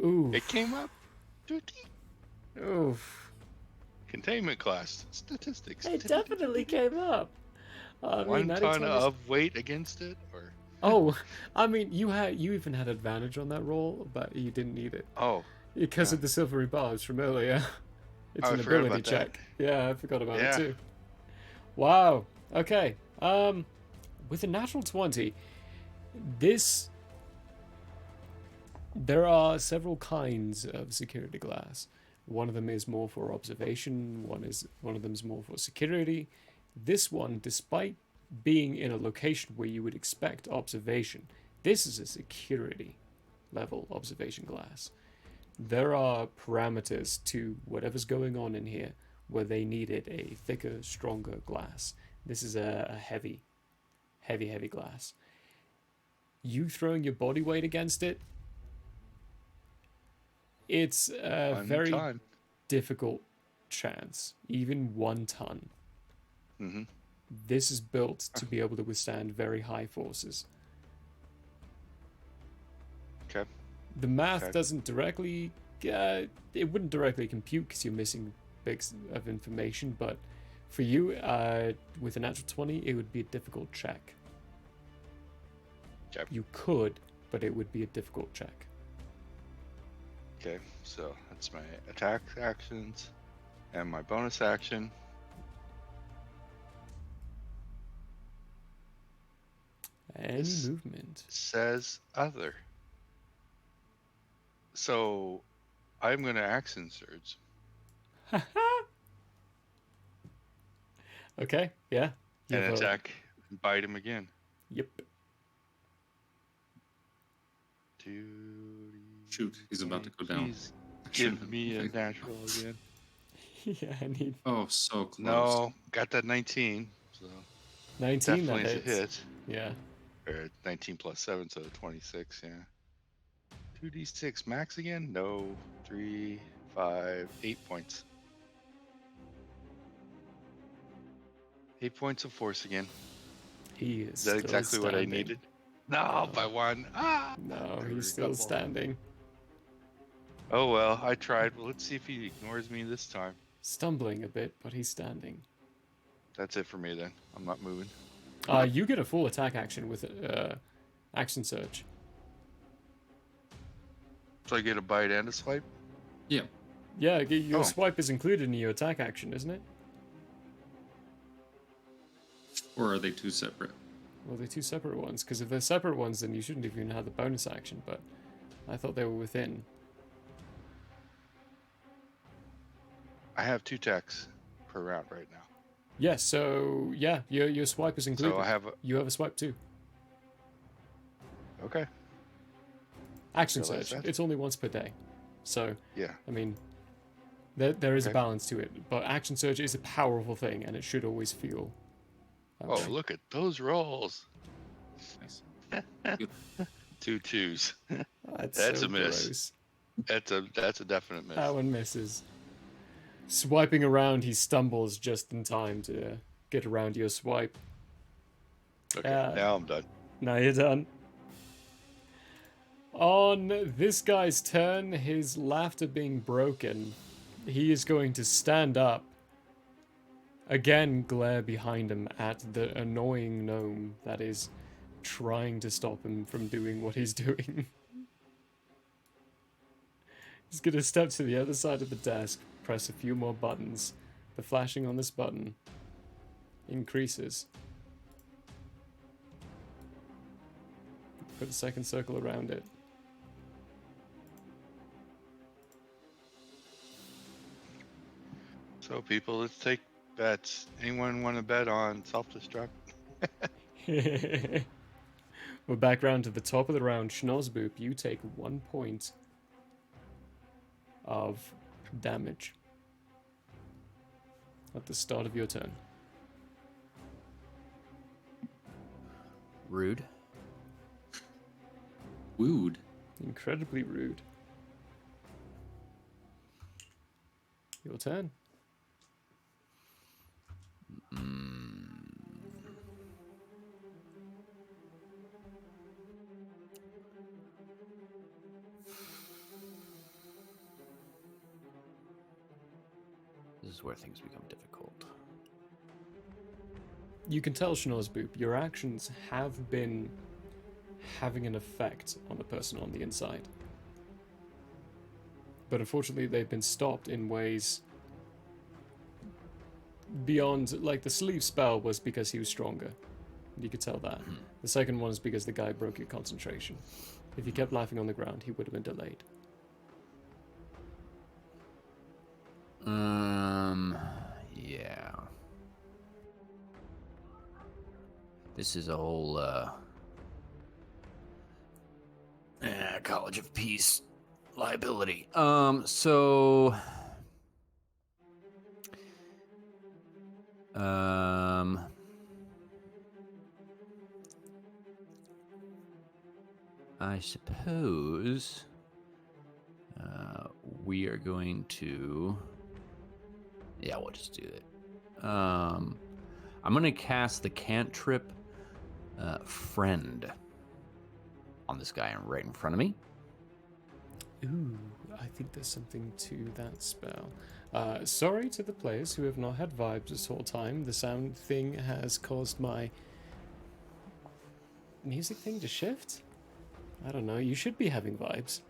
Speaker 1: Ooh.
Speaker 5: It came up.
Speaker 1: Oof.
Speaker 5: Containment class. Statistics.
Speaker 1: It definitely came up. I mean,
Speaker 5: One
Speaker 1: that
Speaker 5: ton
Speaker 1: is-
Speaker 5: of weight against it, or
Speaker 1: Oh, I mean, you even had advantage on that roll, but you didn't need it.
Speaker 5: Oh.
Speaker 1: Because of the silvery bars from earlier. It's
Speaker 5: Oh,
Speaker 1: an
Speaker 5: I forgot
Speaker 1: ability
Speaker 5: about that.
Speaker 1: check. Yeah, I forgot about
Speaker 5: Yeah.
Speaker 1: it too. Wow. Okay. With a natural 20, there are several kinds of security glass. One of them is more for observation, one of them is more for security. This one, despite being in a location where you would expect observation, this is a security level observation glass. There are parameters to whatever's going on in here where they needed a thicker, stronger glass. This is a heavy glass. You throwing your body weight against it, it's a
Speaker 5: One
Speaker 1: very
Speaker 5: ton.
Speaker 1: difficult chance. Even 1 ton.
Speaker 5: Mm-hmm.
Speaker 1: This is built to be able to withstand very high forces.
Speaker 5: Okay.
Speaker 1: The math
Speaker 5: Okay.
Speaker 1: doesn't directly, it wouldn't directly compute because you're missing bits of information, but for you, with a natural 20, it would be a difficult check.
Speaker 5: Okay.
Speaker 1: You could, but it would be a difficult check.
Speaker 5: Okay, so that's my attack actions and my bonus action.
Speaker 1: Any
Speaker 5: This
Speaker 1: movement.
Speaker 5: says other. So I'm going to action surge.
Speaker 1: Okay, yeah. You
Speaker 5: And
Speaker 1: have a-
Speaker 5: attack and bite him again.
Speaker 1: Yep.
Speaker 2: Shoot, he's about to go down.
Speaker 5: Please give me a natural again.
Speaker 1: Yeah, I need
Speaker 2: Oh, so close.
Speaker 5: No, got that 19. So
Speaker 1: 19, that
Speaker 5: definitely is a
Speaker 1: hits.
Speaker 5: hit.
Speaker 1: Yeah.
Speaker 5: Or 19 plus 7, so 26, yeah. 2d6 max again? No. 3, 5, 8 points. 8 points of force again.
Speaker 1: He is
Speaker 5: Is that
Speaker 1: still
Speaker 5: exactly what I
Speaker 1: standing.
Speaker 5: needed? No, by 1. Ah!
Speaker 1: No,
Speaker 5: There were
Speaker 1: he's
Speaker 5: a
Speaker 1: still
Speaker 5: couple.
Speaker 1: standing.
Speaker 5: Oh well, I tried. Well, let's see if he ignores me this time.
Speaker 1: Stumbling a bit, but he's standing.
Speaker 5: That's it for me then. I'm not moving.
Speaker 1: You get a full attack action with action surge.
Speaker 5: So I get a bite and a swipe?
Speaker 2: Yeah.
Speaker 1: Yeah, your
Speaker 5: Oh.
Speaker 1: swipe is included in your attack action, isn't it?
Speaker 2: Or are they two separate?
Speaker 1: Well, they're two separate ones, because if they're separate ones, then you shouldn't even have the bonus action, but I thought they were within.
Speaker 5: I have 2 attacks per round right now.
Speaker 1: Yeah, so, yeah, your swipe is included.
Speaker 5: I have
Speaker 1: You have a swipe too.
Speaker 5: Okay.
Speaker 1: Action
Speaker 5: Realize
Speaker 1: surge.
Speaker 5: that.
Speaker 1: It's only once per day. So,
Speaker 5: Yeah.
Speaker 1: I mean, there is a
Speaker 5: Okay.
Speaker 1: balance to it, but action surge is a powerful thing, and it should always feel.
Speaker 5: Oh, look at those rolls.
Speaker 2: Nice.
Speaker 5: 2 2s.
Speaker 1: That's
Speaker 5: That's
Speaker 1: so
Speaker 5: a miss.
Speaker 1: gross.
Speaker 5: That's a definite miss.
Speaker 1: That one misses. Swiping around, he stumbles just in time to get around your swipe.
Speaker 5: Okay, now I'm done.
Speaker 1: Now you're done. On this guy's turn, his laughter being broken, he is going to stand up. Again, glare behind him at the annoying gnome that is trying to stop him from doing what he's doing. He's going to step to the other side of the desk, press a few more buttons. The flashing on this button increases. Put a second circle around it.
Speaker 5: So people, let's take bets. Anyone want to bet on self-destruct?
Speaker 1: We're back round to the top of the round. Schnozboop, you take 1 point of damage at the start of your turn.
Speaker 3: Rude.
Speaker 2: Wooed.
Speaker 1: Incredibly rude. Your turn.
Speaker 3: This is where things become difficult.
Speaker 1: You can tell, Schnorzboop, your actions have been having an effect on the person on the inside. But unfortunately, they've been stopped in ways beyond, like the sleeve spell was because he was stronger. You could tell that. The second one is because the guy broke your concentration. If you kept laughing on the ground, he would have been delayed.
Speaker 3: Yeah. This is a whole, College of Peace liability. So... I suppose we are going to... Yeah, we'll just do it. I'm going to cast the cantrip Friend on this guy right in front of me.
Speaker 1: Ooh, I think there's something to that spell. Sorry to the players who have not had vibes this whole time. The sound thing has caused my music thing to shift? I don't know, you should be having vibes.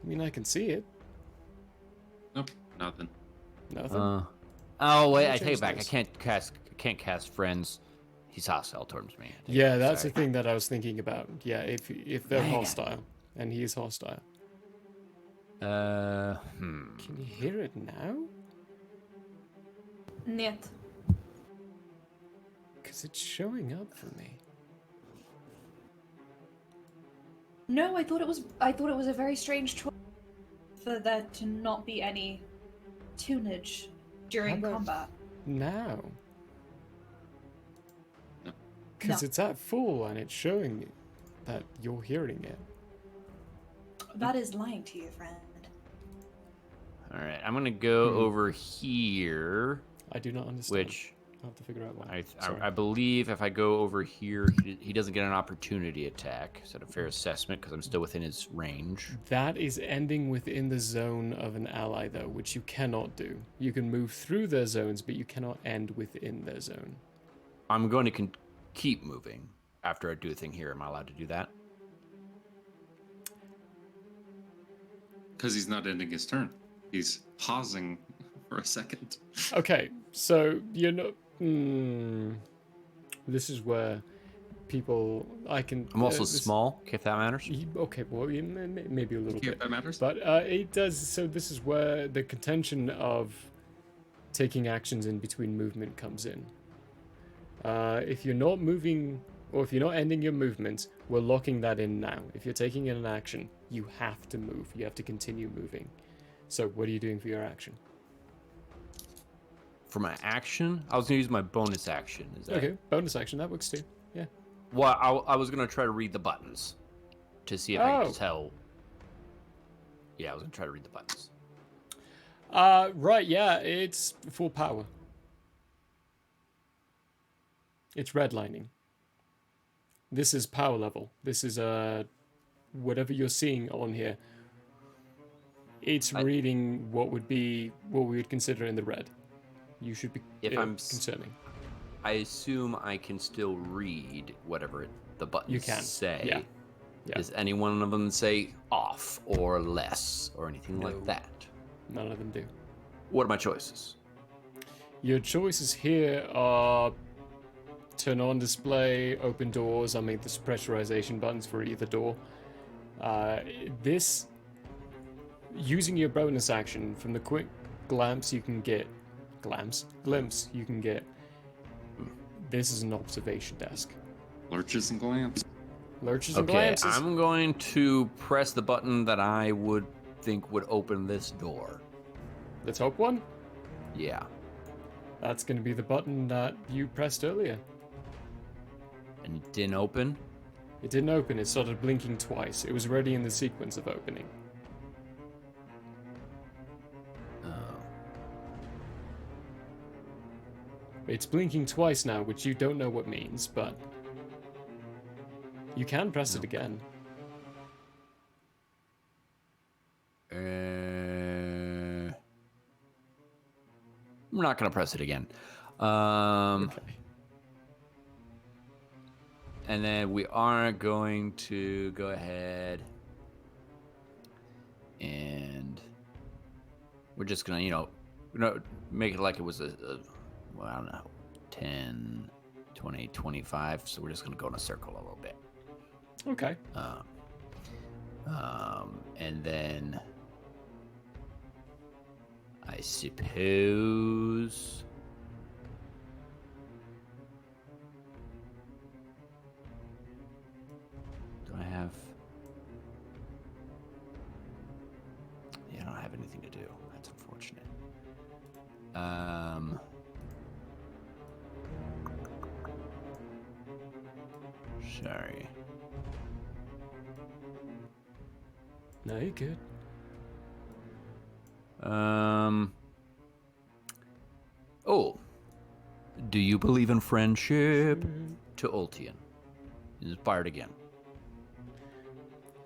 Speaker 1: I mean, I can see it.
Speaker 2: Nope, nothing.
Speaker 1: Nothing?
Speaker 3: Oh, wait,
Speaker 1: I'll
Speaker 3: I take
Speaker 1: change
Speaker 3: it back.
Speaker 1: those.
Speaker 3: I can't cast Friends. He's hostile towards me.
Speaker 1: Yeah, that's
Speaker 3: Sorry.
Speaker 1: the thing that I was thinking about. Yeah, if they're
Speaker 3: Dang it.
Speaker 1: hostile, and he is hostile. Can you hear it now?
Speaker 6: Нет.
Speaker 1: Because it's showing up for me.
Speaker 6: No, I thought it was a very strange choice for there to not be any tunage during
Speaker 1: How about
Speaker 6: combat.
Speaker 1: Now. Because
Speaker 6: No.
Speaker 1: it's at full and it's showing me that you're hearing it.
Speaker 6: That is lying to you, friend.
Speaker 3: All right, I'm going to go over here.
Speaker 1: I do not understand.
Speaker 3: Which
Speaker 1: I'll have to figure out why. Sorry.
Speaker 3: I believe if I go over here, he doesn't get an opportunity attack. Is that a fair assessment? Because I'm still within his range.
Speaker 1: That is ending within the zone of an ally, though, which you cannot do. You can move through their zones, but you cannot end within their zone.
Speaker 3: I'm going to keep moving after I do a thing here. Am I allowed to do that?
Speaker 2: Because he's not ending his turn. He's pausing for a second.
Speaker 1: Okay, so you know, this is where people
Speaker 3: I'm also small, if that matters.
Speaker 1: Okay, well, maybe a little
Speaker 2: If
Speaker 1: bit.
Speaker 2: that matters.
Speaker 1: But it does. So this is where the contention of taking actions in between movement comes in. If you're not moving, or if you're not ending your movement, we're locking that in now. If you're taking in an action, you have to move. You have to continue moving. So what are you doing for your action?
Speaker 3: For my action, I was going to use my bonus action. Is that
Speaker 1: Okay, bonus action, that works too. Yeah.
Speaker 3: Well, I was going to try to read the buttons to see if I could tell. Yeah, I was going to try to read the buttons.
Speaker 1: Right, yeah, it's full power. It's redlining. This is power level. This is whatever you're seeing on here. It's reading what we would consider in the red. You should be concerning.
Speaker 3: I assume I can still read whatever the buttons
Speaker 1: You can.
Speaker 3: say.
Speaker 1: Yeah. Yeah.
Speaker 3: Does any one of them say off or less or anything like that?
Speaker 1: None of them do.
Speaker 3: What are my choices?
Speaker 1: Your choices here are turn on display, open doors. I mean, there's pressurization buttons for either door. This, using your bonus action from the quick glimpse you can get, this is an observation desk.
Speaker 2: Lurches and glamps.
Speaker 1: Lurches and
Speaker 3: Okay,
Speaker 1: glances.
Speaker 3: I'm going to press the button that I would think would open this door.
Speaker 1: The top one?
Speaker 3: Yeah.
Speaker 1: That's going to be the button that you pressed earlier.
Speaker 3: And it didn't open?
Speaker 1: It didn't open, it started blinking twice. It was already in the sequence of opening. It's blinking twice now, which you don't know what means, but you can press it again.
Speaker 3: I'm not gonna press it again. Okay. And then we are going to go ahead and we're just gonna, make it like it was well, I don't know, 10, 20, 25. So we're just gonna go in a circle a little bit.
Speaker 1: Okay.
Speaker 3: And then I suppose do I have? Yeah, I don't have anything to do. That's unfortunate. Sorry.
Speaker 1: No, you're good.
Speaker 3: Oh. Do you believe in friendship? To Ultian. Inspired again.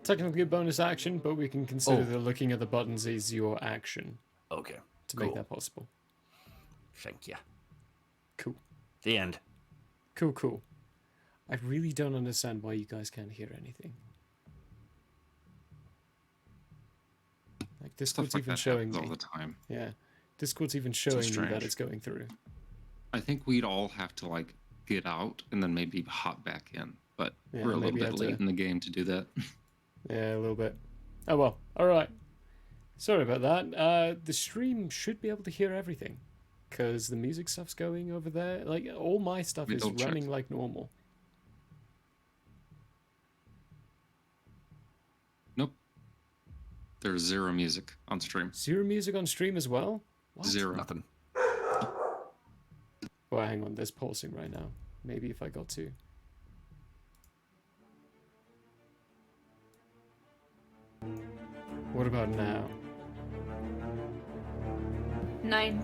Speaker 1: Technically a bonus action, but we can consider that looking at the buttons is your action.
Speaker 3: Okay.
Speaker 1: To make that possible.
Speaker 3: Thank you.
Speaker 1: Cool.
Speaker 3: The end.
Speaker 1: Cool. I really don't understand why you guys can't hear anything. Like Discord's even showing me
Speaker 2: all the time.
Speaker 1: Yeah, Discord's even showing me that it's going through.
Speaker 2: I think we'd all have to like get out and then maybe hop back in, but
Speaker 1: Yeah,
Speaker 2: we're a little
Speaker 1: maybe
Speaker 2: bit late in the game to do that.
Speaker 1: Yeah, a little bit. Oh well. All right. Sorry about that. The stream should be able to hear everything, because the music stuff's going over there. Like all my stuff is running like normal.
Speaker 2: Nope. There's zero music on stream.
Speaker 1: Zero music on stream as well? What?
Speaker 2: Zero.
Speaker 3: Nothing.
Speaker 1: Well, hang on. There's pulsing right now. Maybe if I got to. What about now?
Speaker 6: 9.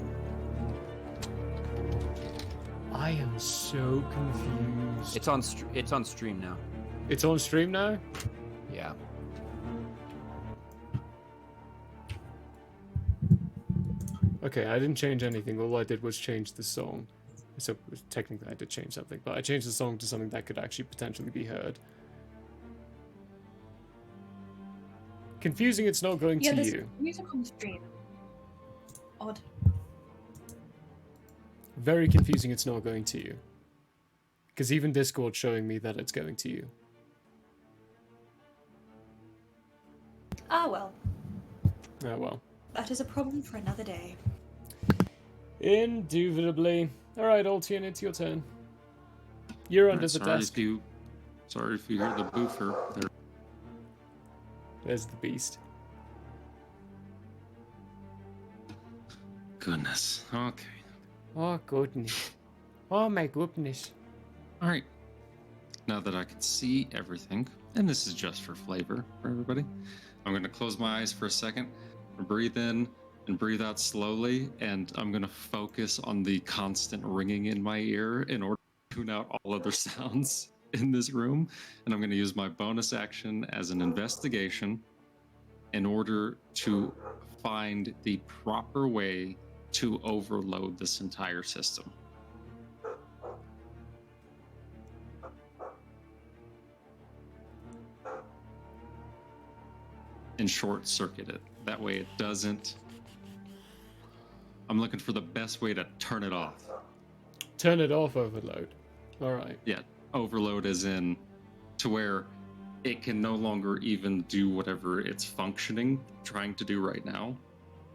Speaker 1: I am so confused.
Speaker 3: It's on stream now.
Speaker 1: It's on stream now?
Speaker 3: Yeah.
Speaker 1: Okay, I didn't change anything. All I did was change the song. So technically I did change something, but I changed the song to something that could actually potentially be heard. Confusing it's not going to
Speaker 6: there's
Speaker 1: you.
Speaker 6: music on stream. Odd.
Speaker 1: Very confusing it's not going to you. Because even Discord's showing me that it's going to you.
Speaker 6: Ah well.
Speaker 1: Oh well.
Speaker 6: That is a problem for another day.
Speaker 1: Indubitably. Alright, Ultian, it's your turn. You're under the desk.
Speaker 2: Sorry if you hear the boofer there.
Speaker 1: There's the beast.
Speaker 2: Goodness. Okay.
Speaker 1: Oh, goodness. Oh, my goodness.
Speaker 2: All right. Now that I can see everything, and this is just for flavor for everybody, I'm going to close my eyes for a second, breathe in and breathe out slowly, and I'm going to focus on the constant ringing in my ear in order to tune out all other sounds in this room. And I'm going to use my bonus action as an investigation in order to find the proper way to overload this entire system. And short circuit it. That way it doesn't. I'm looking for the best way to turn it off.
Speaker 1: Turn it off, overload. Alright.
Speaker 2: Yeah, overload as in to where it can no longer even do whatever it's trying to do right now.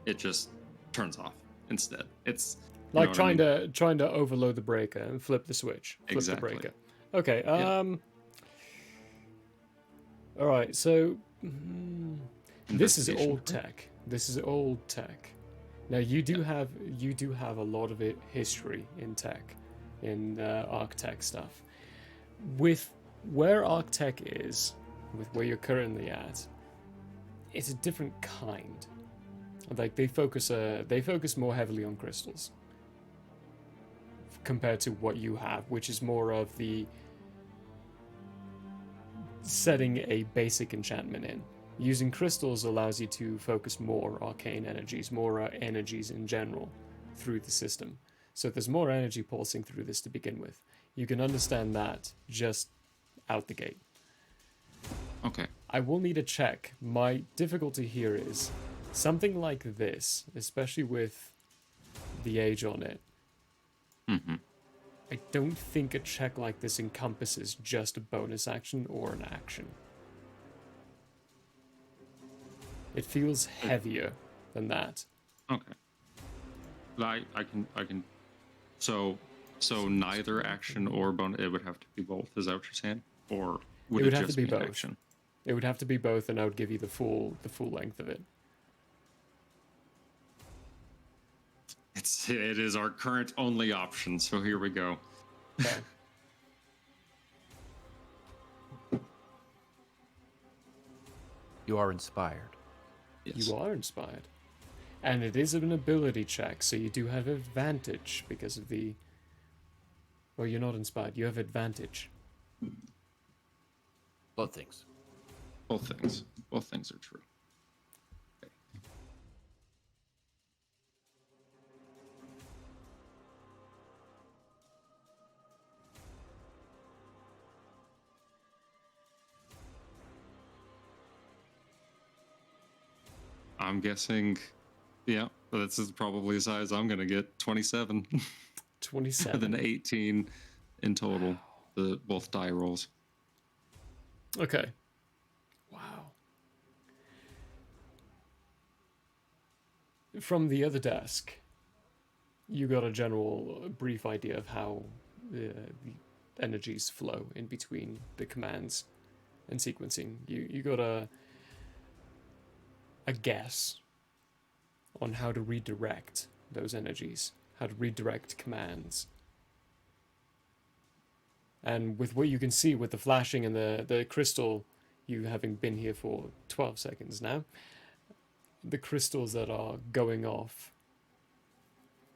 Speaker 2: It just turns off instead. It's
Speaker 1: like trying to overload the breaker and flip the switch. Flip the breaker. Okay. All right. So this is old tech. This is old tech. Now you do have a lot of history in tech, in arc tech stuff. With where Arctech is, with where you're currently at, it's a different kind. Like they focus more heavily on crystals compared to what you have, which is more of the setting a basic enchantment in. Using crystals allows you to focus more arcane energies, more energies in general through the system. So there's more energy pulsing through this to begin with. You can understand that just out the gate.
Speaker 2: Okay.
Speaker 1: I will need a check. My difficulty here is something like this, especially with the age on it.
Speaker 2: Mm-hmm.
Speaker 1: I don't think a check like this encompasses just a bonus action or an action. It feels heavier than that.
Speaker 2: Okay. I can. So neither action or bonus. It would have to be both. Is that what you're saying? Or would
Speaker 1: it would
Speaker 2: it
Speaker 1: have
Speaker 2: just
Speaker 1: to be
Speaker 2: be an
Speaker 1: both.
Speaker 2: action?
Speaker 1: It would have to be both, and I would give you the full length of it.
Speaker 2: It is our current only option. So here we go.
Speaker 1: Okay.
Speaker 3: You are inspired.
Speaker 2: Yes.
Speaker 1: You are inspired. And it is an ability check, so you do have advantage because of the... Well, you're not inspired. You have advantage.
Speaker 3: Both things.
Speaker 2: Both things. Both things are true. Okay. I'm guessing, yeah, this is probably the size I'm going to get, 27.
Speaker 1: 27.
Speaker 2: With an 18 in total, both die rolls.
Speaker 1: Okay. Wow. From the other desk, you got a general brief idea of how the energies flow in between the commands and sequencing. You got a guess on how to redirect those energies, how to redirect commands. And with what you can see with the flashing and the crystal, you having been here for 12 seconds now, the crystals that are going off,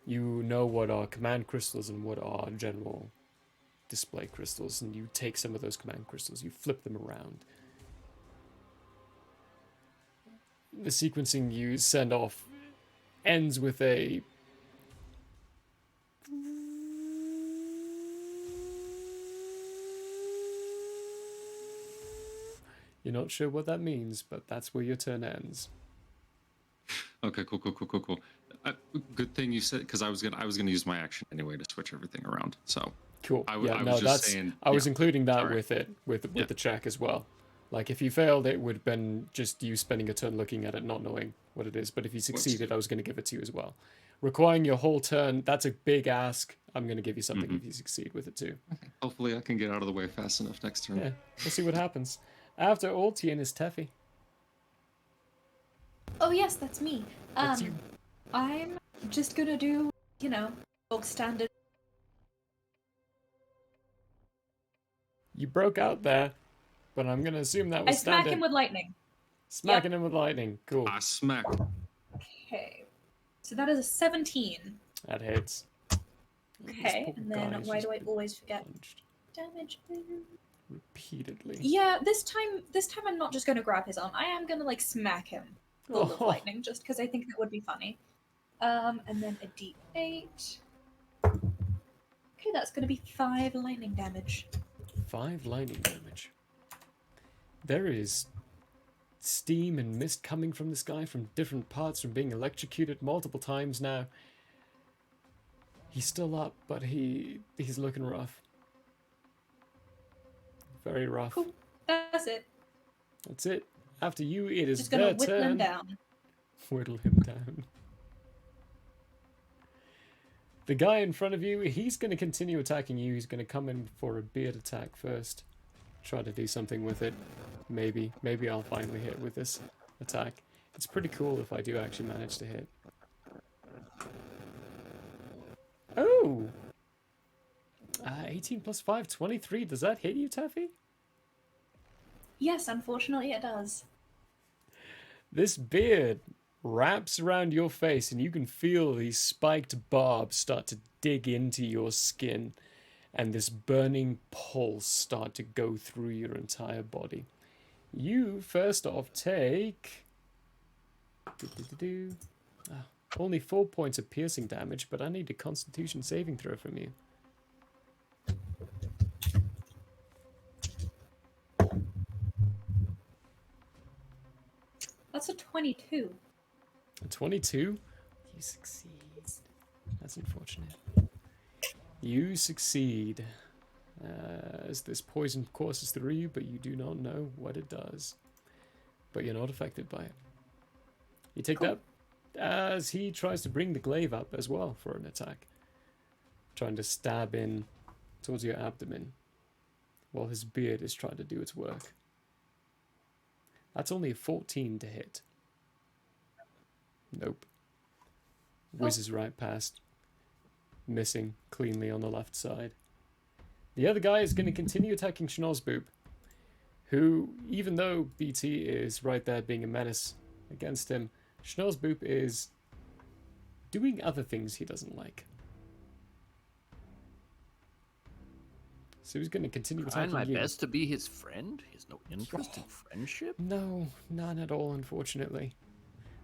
Speaker 1: you know what are command crystals and what are general display crystals, and you take some of those command crystals, you flip them around. The sequencing you send off ends with a... You're not sure what that means, but that's where your turn ends.
Speaker 2: Okay, cool. Good thing you said, because I was gonna use my action anyway to switch everything around. So
Speaker 1: cool.
Speaker 2: I
Speaker 1: Yeah,
Speaker 2: was just saying.
Speaker 1: I was including that
Speaker 2: Sorry.
Speaker 1: with it, with the check as well. Like if you failed, it would have been just you spending a turn looking at it, not knowing what it is. But if you succeeded, I was going to give it to you as well. Requiring your whole turn, that's a big ask. I'm going to give you something if you succeed with it too.
Speaker 2: Hopefully, I can get out of the way fast enough next turn.
Speaker 1: Yeah, we'll see what happens. After Altian is Teffy.
Speaker 6: Oh yes, that's me.
Speaker 1: That's you.
Speaker 6: I'm just gonna do, bog standard.
Speaker 1: You broke out there, but I'm going to assume that was
Speaker 6: I smack
Speaker 1: standard.
Speaker 6: him with lightning.
Speaker 1: Smacking him with lightning. Cool.
Speaker 2: I smack.
Speaker 6: Okay. So that is a 17.
Speaker 1: That hits.
Speaker 6: Okay, and then why do I always forget damage?
Speaker 1: Repeatedly.
Speaker 6: Yeah, this time I'm not just gonna grab his arm. I am gonna smack him full of lightning, just because I think that would be funny. And then a d8. Okay, that's gonna be 5 lightning damage.
Speaker 1: 5 lightning damage. There is steam and mist coming from this guy from different parts, from being electrocuted multiple times now. He's still up, but he's looking rough. Very rough.
Speaker 6: Cool. That's it.
Speaker 1: That's it. After you, it is
Speaker 6: Just gonna
Speaker 1: their
Speaker 6: whittle
Speaker 1: turn.
Speaker 6: him down.
Speaker 1: Whittle him down. The guy in front of you, he's going to continue attacking you. He's going to come in for a beard attack first. Try to do something with it. Maybe I'll finally hit with this attack. It's pretty cool if I do actually manage to hit. Oh! 18 plus 5, 23. Does that hit you, Taffy?
Speaker 6: Yes, unfortunately it does.
Speaker 1: This beard wraps around your face, and you can feel these spiked barbs start to dig into your skin, and this burning pulse start to go through your entire body. You, first off, take... only 4 points of piercing damage, but I need a Constitution saving throw from you.
Speaker 6: That's a 22.
Speaker 1: A 22? You succeed. That's unfortunate. You succeed. As this poison courses through you, but you do not know what it does. But you're not affected by it. You take that as he tries to bring the glaive up as well for an attack. Trying to stab in towards your abdomen while his beard is trying to do its work. That's only a 14 to hit. Nope. Whizzes right past. Missing cleanly on the left side. The other guy is going to continue attacking Schnozzboop, who, even though BT is right there being a menace against him, Schnozzboop is doing other things he doesn't like. So he's going to continue attacking
Speaker 3: Trying my
Speaker 1: you.
Speaker 3: best to be his friend? He has no interest in friendship?
Speaker 1: No, none at all, unfortunately.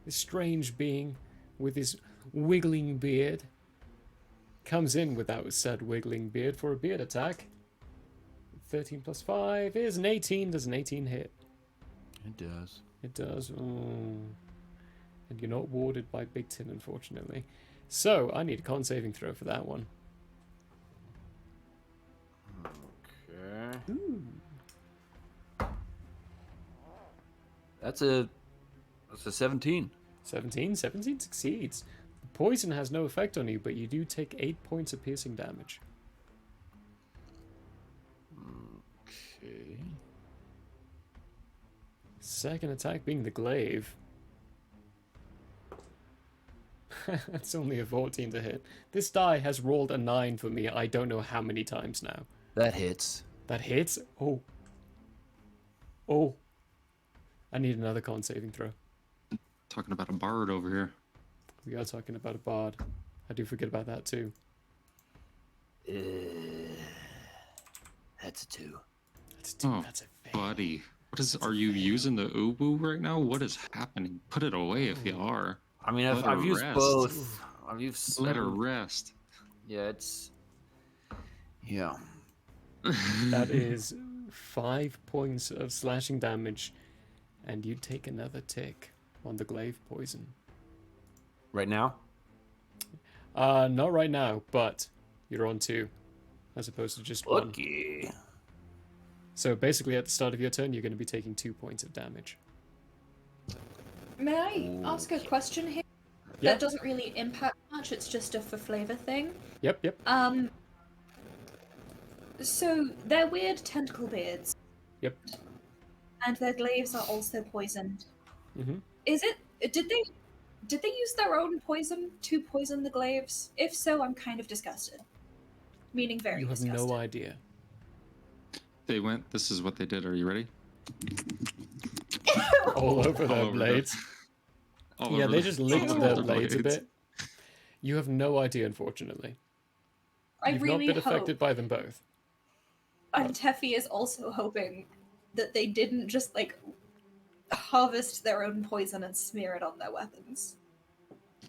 Speaker 1: This strange being with his wiggling beard comes in without said wiggling beard for a beard attack. 13 plus 5 is an 18. Does an 18 hit?
Speaker 3: It does.
Speaker 1: It does. Oh. And you're not warded by Big Tin, unfortunately. So, I need a con saving throw for that one.
Speaker 3: Okay.
Speaker 1: Ooh.
Speaker 3: That's a 17.
Speaker 1: 17 succeeds. The poison has no effect on you, but you do take 8 points of piercing damage.
Speaker 3: Okay.
Speaker 1: Second attack being the glaive. That's only a 14 to hit. This die has rolled a 9 for me. I don't know how many times now.
Speaker 3: That hits.
Speaker 1: That hits? Oh. Oh. I need another con saving throw.
Speaker 2: Talking about a bard over here.
Speaker 1: We are talking about a bard. I do forget about that too.
Speaker 3: That's a 2.
Speaker 1: That's a 2.
Speaker 2: Oh,
Speaker 1: That's a
Speaker 2: buddy. What is? Are you using the ubu right now? What is happening? Put it away if you are.
Speaker 3: I mean, I've used both. I've used.
Speaker 2: Let her rest.
Speaker 3: Yeah, it's. Yeah.
Speaker 1: That is 5 points of slashing damage, and you take another tick on the glaive poison.
Speaker 3: Right now?
Speaker 1: Not right now, but you're on 2, as opposed to just 1.
Speaker 3: Lucky.
Speaker 1: So basically, at the start of your turn, you're going to be taking 2 points of damage.
Speaker 6: May I ask a question here?
Speaker 1: Yeah.
Speaker 6: That doesn't really impact much, it's just a for flavor thing.
Speaker 1: Yep.
Speaker 6: So they're weird tentacle beards.
Speaker 1: Yep.
Speaker 6: And their glaives are also poisoned.
Speaker 1: Mm-hmm.
Speaker 6: Did they use their own poison to poison the glaives? If so, I'm kind of disgusted. Meaning very
Speaker 1: You have
Speaker 6: disgusted.
Speaker 1: no idea.
Speaker 2: They went. This is what they did. Are you ready?
Speaker 1: All over their
Speaker 2: over
Speaker 1: blades. Yeah, they just licked their blades a bit. You have no idea, unfortunately. You've
Speaker 6: really
Speaker 1: not been
Speaker 6: hope.
Speaker 1: affected by them both.
Speaker 6: And Teffy is also hoping that they didn't just, harvest their own poison and smear it on their weapons.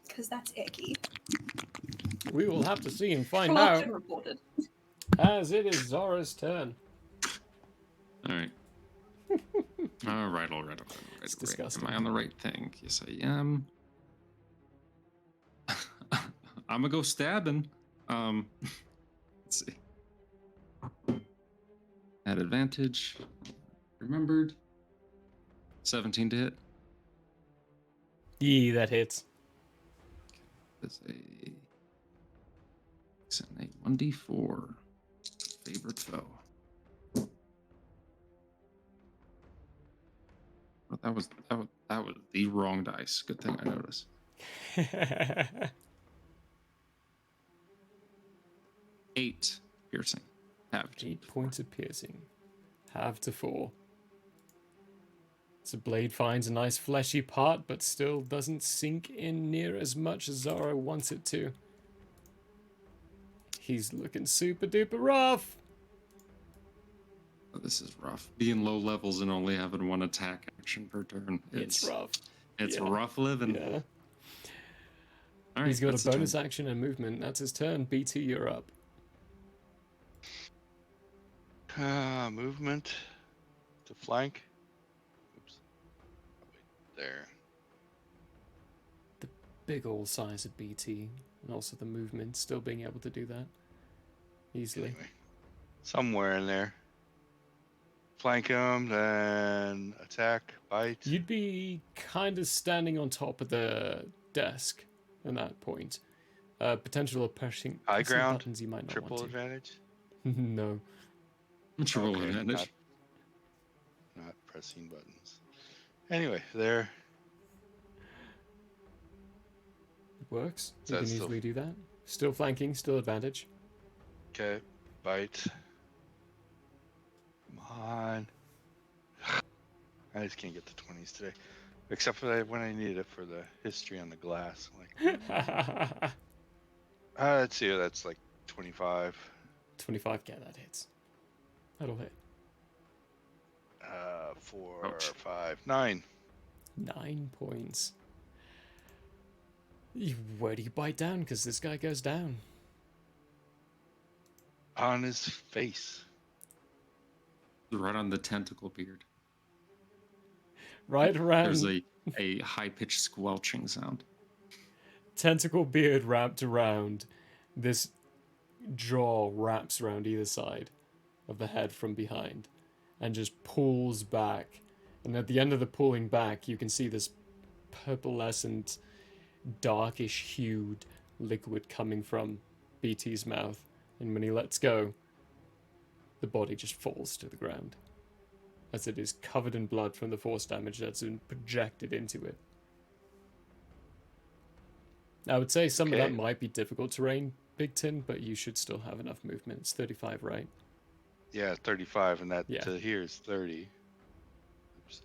Speaker 6: Because that's icky.
Speaker 1: We will have to see and find
Speaker 6: Corruption
Speaker 1: out.
Speaker 6: reported.
Speaker 1: As it is Zora's turn.
Speaker 2: All right. All right.
Speaker 1: It's disgusting.
Speaker 2: Am I on the right thing? Yes, I am. I'm gonna go stabbing. Let's see. At advantage. Remembered. 17 to hit.
Speaker 1: Yeah, that hits.
Speaker 2: That's a 1d4. Favorite foe. Well, that was the wrong dice. Good thing I noticed. 8 piercing. Halved.
Speaker 1: 8 points of piercing. Halved to 4. So blade finds a nice fleshy part, but still doesn't sink in near as much as Zara wants it to. He's looking super duper rough.
Speaker 2: Oh, this is rough. Being low levels and only having one attack action per turn.
Speaker 1: It's rough.
Speaker 2: It's
Speaker 1: Yeah.
Speaker 2: rough living.
Speaker 1: Yeah.
Speaker 2: All right,
Speaker 1: He's got a
Speaker 2: that's the
Speaker 1: bonus
Speaker 2: turn.
Speaker 1: action and movement. That's his turn. BT, you're up.
Speaker 5: Movement to flank. Oops. There.
Speaker 1: Big old size of BT, and also the movement, still being able to do that easily.
Speaker 5: Anyway, somewhere in there. Flank him, then attack, bite.
Speaker 1: You'd be kind of standing on top of the desk at that point. Potential of pressing
Speaker 5: Ground,
Speaker 1: buttons you might not
Speaker 5: triple
Speaker 1: want to.
Speaker 5: advantage.
Speaker 1: No.
Speaker 2: Triple advantage.
Speaker 5: Not pressing buttons. Anyway, there.
Speaker 1: It works.
Speaker 5: So
Speaker 1: You can
Speaker 5: that's still-
Speaker 1: easily do that. Still flanking, still advantage.
Speaker 5: Okay, bite. Come on. I just can't get the 20s today. Except for when I need it for the history on the glass. Like, let's see, that's like 25.
Speaker 1: 25, yeah, that hits. That'll hit.
Speaker 5: 4, 5, 9.
Speaker 1: 9 points. Where do you bite down? Because this guy goes down.
Speaker 5: On his face.
Speaker 2: Right on the tentacle beard.
Speaker 1: Right around.
Speaker 2: There's a high-pitched squelching sound.
Speaker 1: Tentacle beard wrapped around. This jaw wraps around either side of the head from behind and just pulls back. And at the end of the pulling back, you can see this purplescent, darkish hued liquid coming from BT's mouth. And when he lets go, the body just falls to the ground, as it is covered in blood from the force damage that's been projected into it. I would say some of that might be difficult terrain, Big Tin, but you should still have enough movement. It's 35, right?
Speaker 5: Yeah, 35, and that to here is 30. Oops.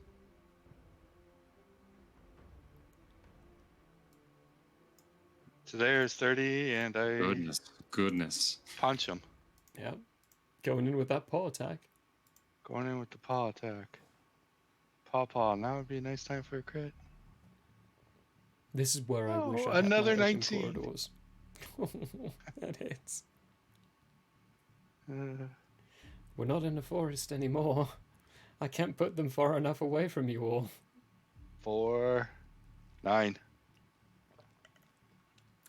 Speaker 5: So there's 30, and I...
Speaker 2: Goodness.
Speaker 5: Punch him.
Speaker 1: Yep. Going in with that paw attack.
Speaker 5: Going in with the paw attack. Paw. Now would be a nice time for a crit.
Speaker 1: This is where I wish I had
Speaker 5: another
Speaker 1: my open
Speaker 5: 19.
Speaker 1: corridors. That hits. We're not in the forest anymore. I can't put them far enough away from you all.
Speaker 5: 4, 9.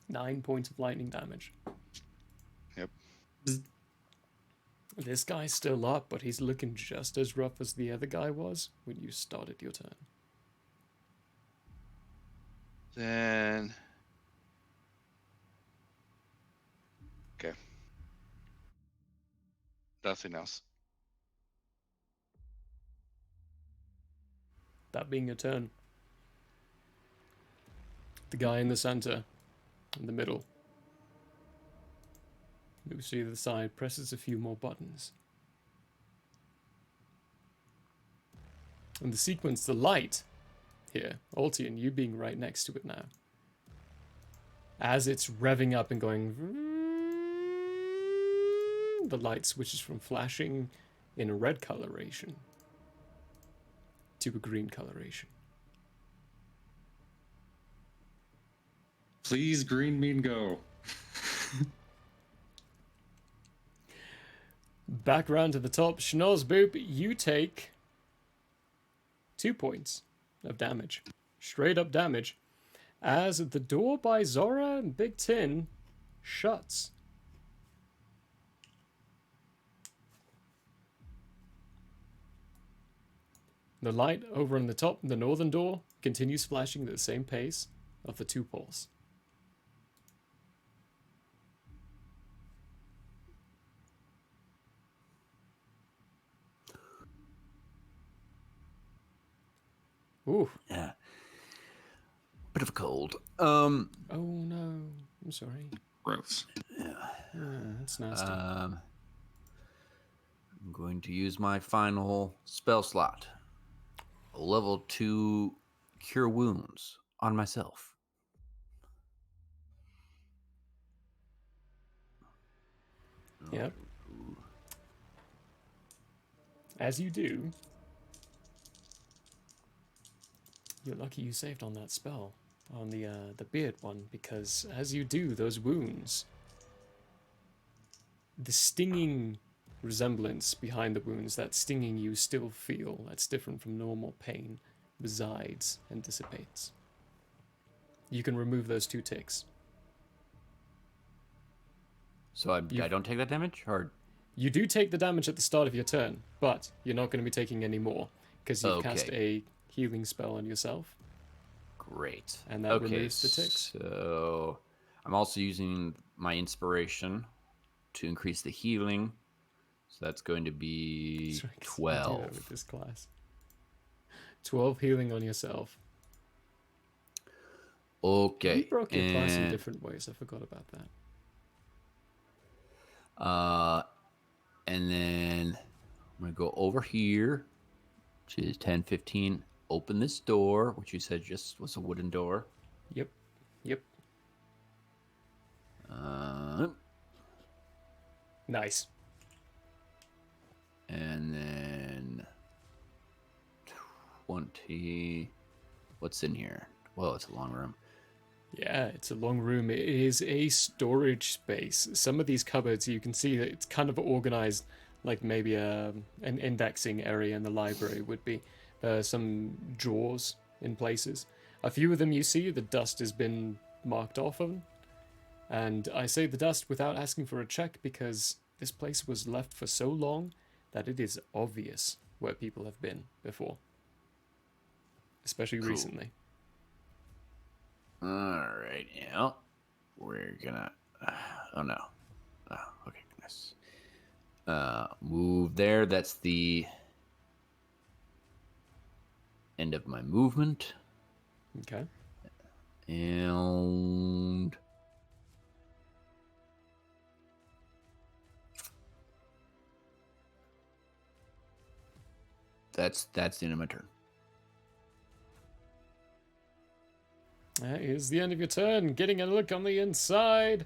Speaker 1: 9 points of lightning damage.
Speaker 5: Yep.
Speaker 1: This guy's still up, but he's looking just as rough as the other guy was when you started your turn.
Speaker 5: Then... Okay. Nothing else.
Speaker 1: That being your turn. The guy in the center, in the middle, moves to the side, presses a few more buttons. And the sequence, the light here, Altian, you being right next to it now. As it's revving up and going, the light switches from flashing in a red coloration to a green coloration.
Speaker 2: Please, green mean go.
Speaker 1: Back round to the top. Schnozzboop, you take 2 points of damage. Straight up damage. As the door by Zora and Big Tin shuts. The light over on the top, the northern door, continues flashing at the same pace of the 2 poles. Ooh.
Speaker 3: Yeah. Bit of a cold.
Speaker 1: Oh no. I'm sorry.
Speaker 2: Gross.
Speaker 3: Yeah.
Speaker 1: That's nasty.
Speaker 3: I'm going to use my final spell slot. level 2 cure wounds on myself.
Speaker 1: Yep. As you do, you're lucky you saved on that spell, on the beard one, because as you do those wounds, the stinging resemblance behind the wounds, that stinging you still feel, that's different from normal pain, resides and dissipates. You can remove those 2 ticks.
Speaker 3: So I don't take that damage? Or
Speaker 1: you do take the damage at the start of your turn, but you're not going to be taking any more because you've cast a healing spell on yourself.
Speaker 3: Great.
Speaker 1: And that removes the ticks.
Speaker 3: So I'm also using my inspiration to increase the healing. So that's going to be 12.
Speaker 1: Do that with this class. 12 healing on yourself.
Speaker 3: Okay.
Speaker 1: You broke your class in different ways. I forgot about that.
Speaker 3: And then I'm going to go over here, which is 10, 15. Open this door, which you said just was a wooden door.
Speaker 1: Yep. Nice.
Speaker 3: And then 20. What's in here? Well, it's a long room.
Speaker 1: Yeah, it's a long room. It is a storage space. Some of these cupboards, you can see that it's kind of organized like maybe an indexing area in the library would be. There are some drawers in places. A few of them you see, the dust has been marked off of them. And I say the dust without asking for a check because this place was left for so long that it is obvious where people have been before. Especially recently.
Speaker 3: Alright, yeah. We're gonna... oh, no. Oh, okay, goodness. Move there. That's the end of my movement.
Speaker 1: Okay.
Speaker 3: And... that's the end of my turn.
Speaker 1: That is the end of your turn. Getting a look on the inside.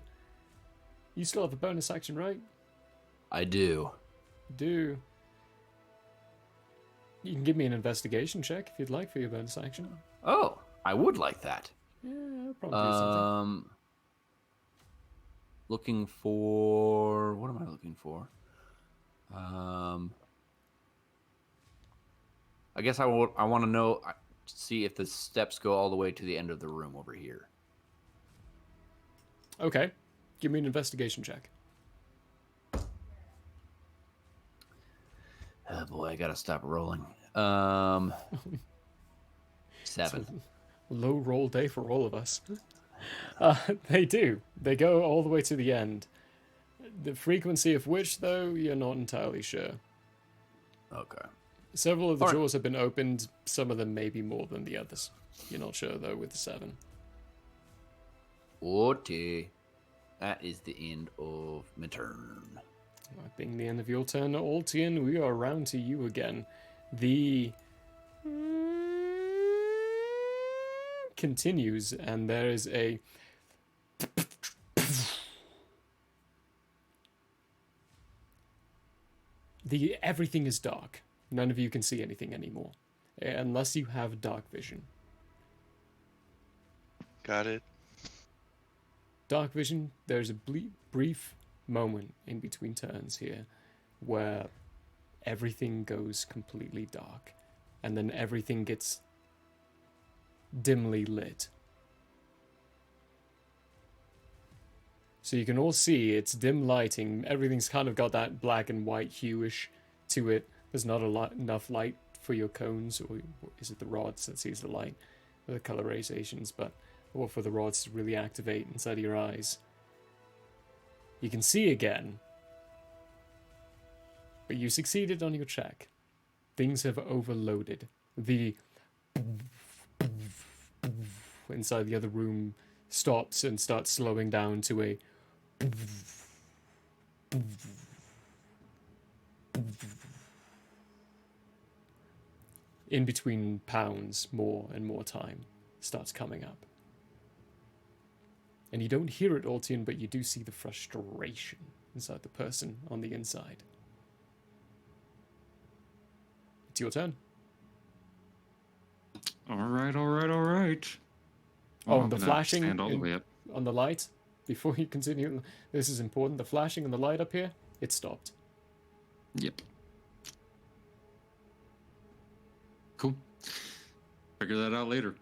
Speaker 1: You still have a bonus action, right?
Speaker 3: I do.
Speaker 1: You can give me an investigation check if you'd like for your bonus action.
Speaker 3: Oh, I would like that.
Speaker 1: Yeah, I'll probably do something.
Speaker 3: Looking for... what am I looking for? I guess I want to know... see if the steps go all the way to the end of the room over here.
Speaker 1: Okay. Give me an investigation check.
Speaker 3: Oh boy, I gotta stop rolling. 7.
Speaker 1: Low roll day for all of us. They do. They go all the way to the end. The frequency of which, though, you're not entirely sure.
Speaker 3: Okay.
Speaker 1: Several of the drawers have been opened. Some of them may be more than the others. You're not sure, though, with the 7.
Speaker 3: Okay. That is the end of my turn.
Speaker 1: That being the end of your turn, Altian, we are around to you again. The... continues, and there is a... everything is dark. None of you can see anything anymore, unless you have dark vision.
Speaker 5: Got it.
Speaker 1: Dark vision, there's a brief moment in between turns here where everything goes completely dark, and then everything gets dimly lit. So you can all see it's dim lighting. Everything's kind of got that black and white hue-ish to it. There's not enough light for your cones, or is it the rods that sees the light? The colorizations, or for the rods to really activate inside of your eyes. You can see again, but you succeeded on your check. Things have overloaded. The inside the other room stops and starts slowing down to a in between pounds, more and more time starts coming up. And you don't hear it, Altian, but you do see the frustration inside the person on the inside. It's your turn.
Speaker 2: All right.
Speaker 1: Oh,
Speaker 2: I'm
Speaker 1: and the
Speaker 2: gonna
Speaker 1: flashing
Speaker 2: stand all the way up.
Speaker 1: on the light, before you continue, this is important. The flashing on the light up here, it stopped.
Speaker 2: Yep. Cool. Figure that out later.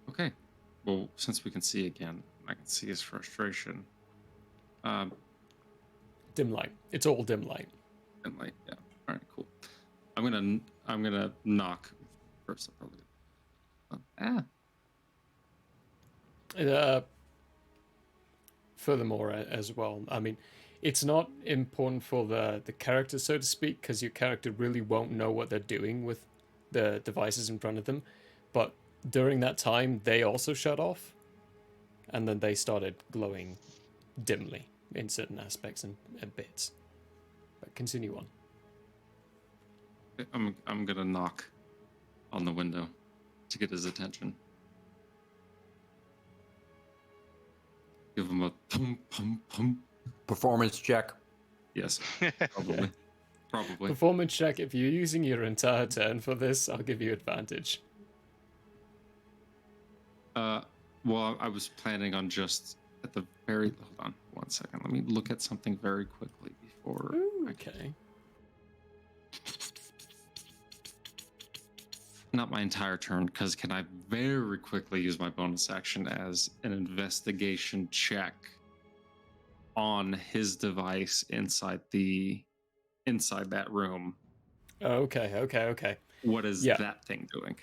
Speaker 2: Okay. Well, since we can see again, I can see his frustration.
Speaker 1: Dim light. It's all dim light.
Speaker 2: Dim light. Yeah. All right. Cool. I'm gonna knock first.
Speaker 1: Furthermore, as well, I mean, it's not important for the character, so to speak, because your character really won't know what they're doing with the devices in front of them. But during that time, they also shut off, and then they started glowing dimly in certain aspects and bits. But continue on.
Speaker 2: I'm gonna knock on the window to get his attention. Give him a pum pum pum.
Speaker 3: Performance check.
Speaker 2: Yes, probably. Probably.
Speaker 1: Performance check. If you're using your entire turn for this, I'll give you advantage.
Speaker 2: Well, I was planning on just at the very. Hold on 1 second. Let me look at something very quickly before.
Speaker 1: Okay.
Speaker 2: Not my entire turn, because can I very quickly use my bonus action as an investigation check on his device inside that room?
Speaker 1: Okay.
Speaker 2: What is that thing doing?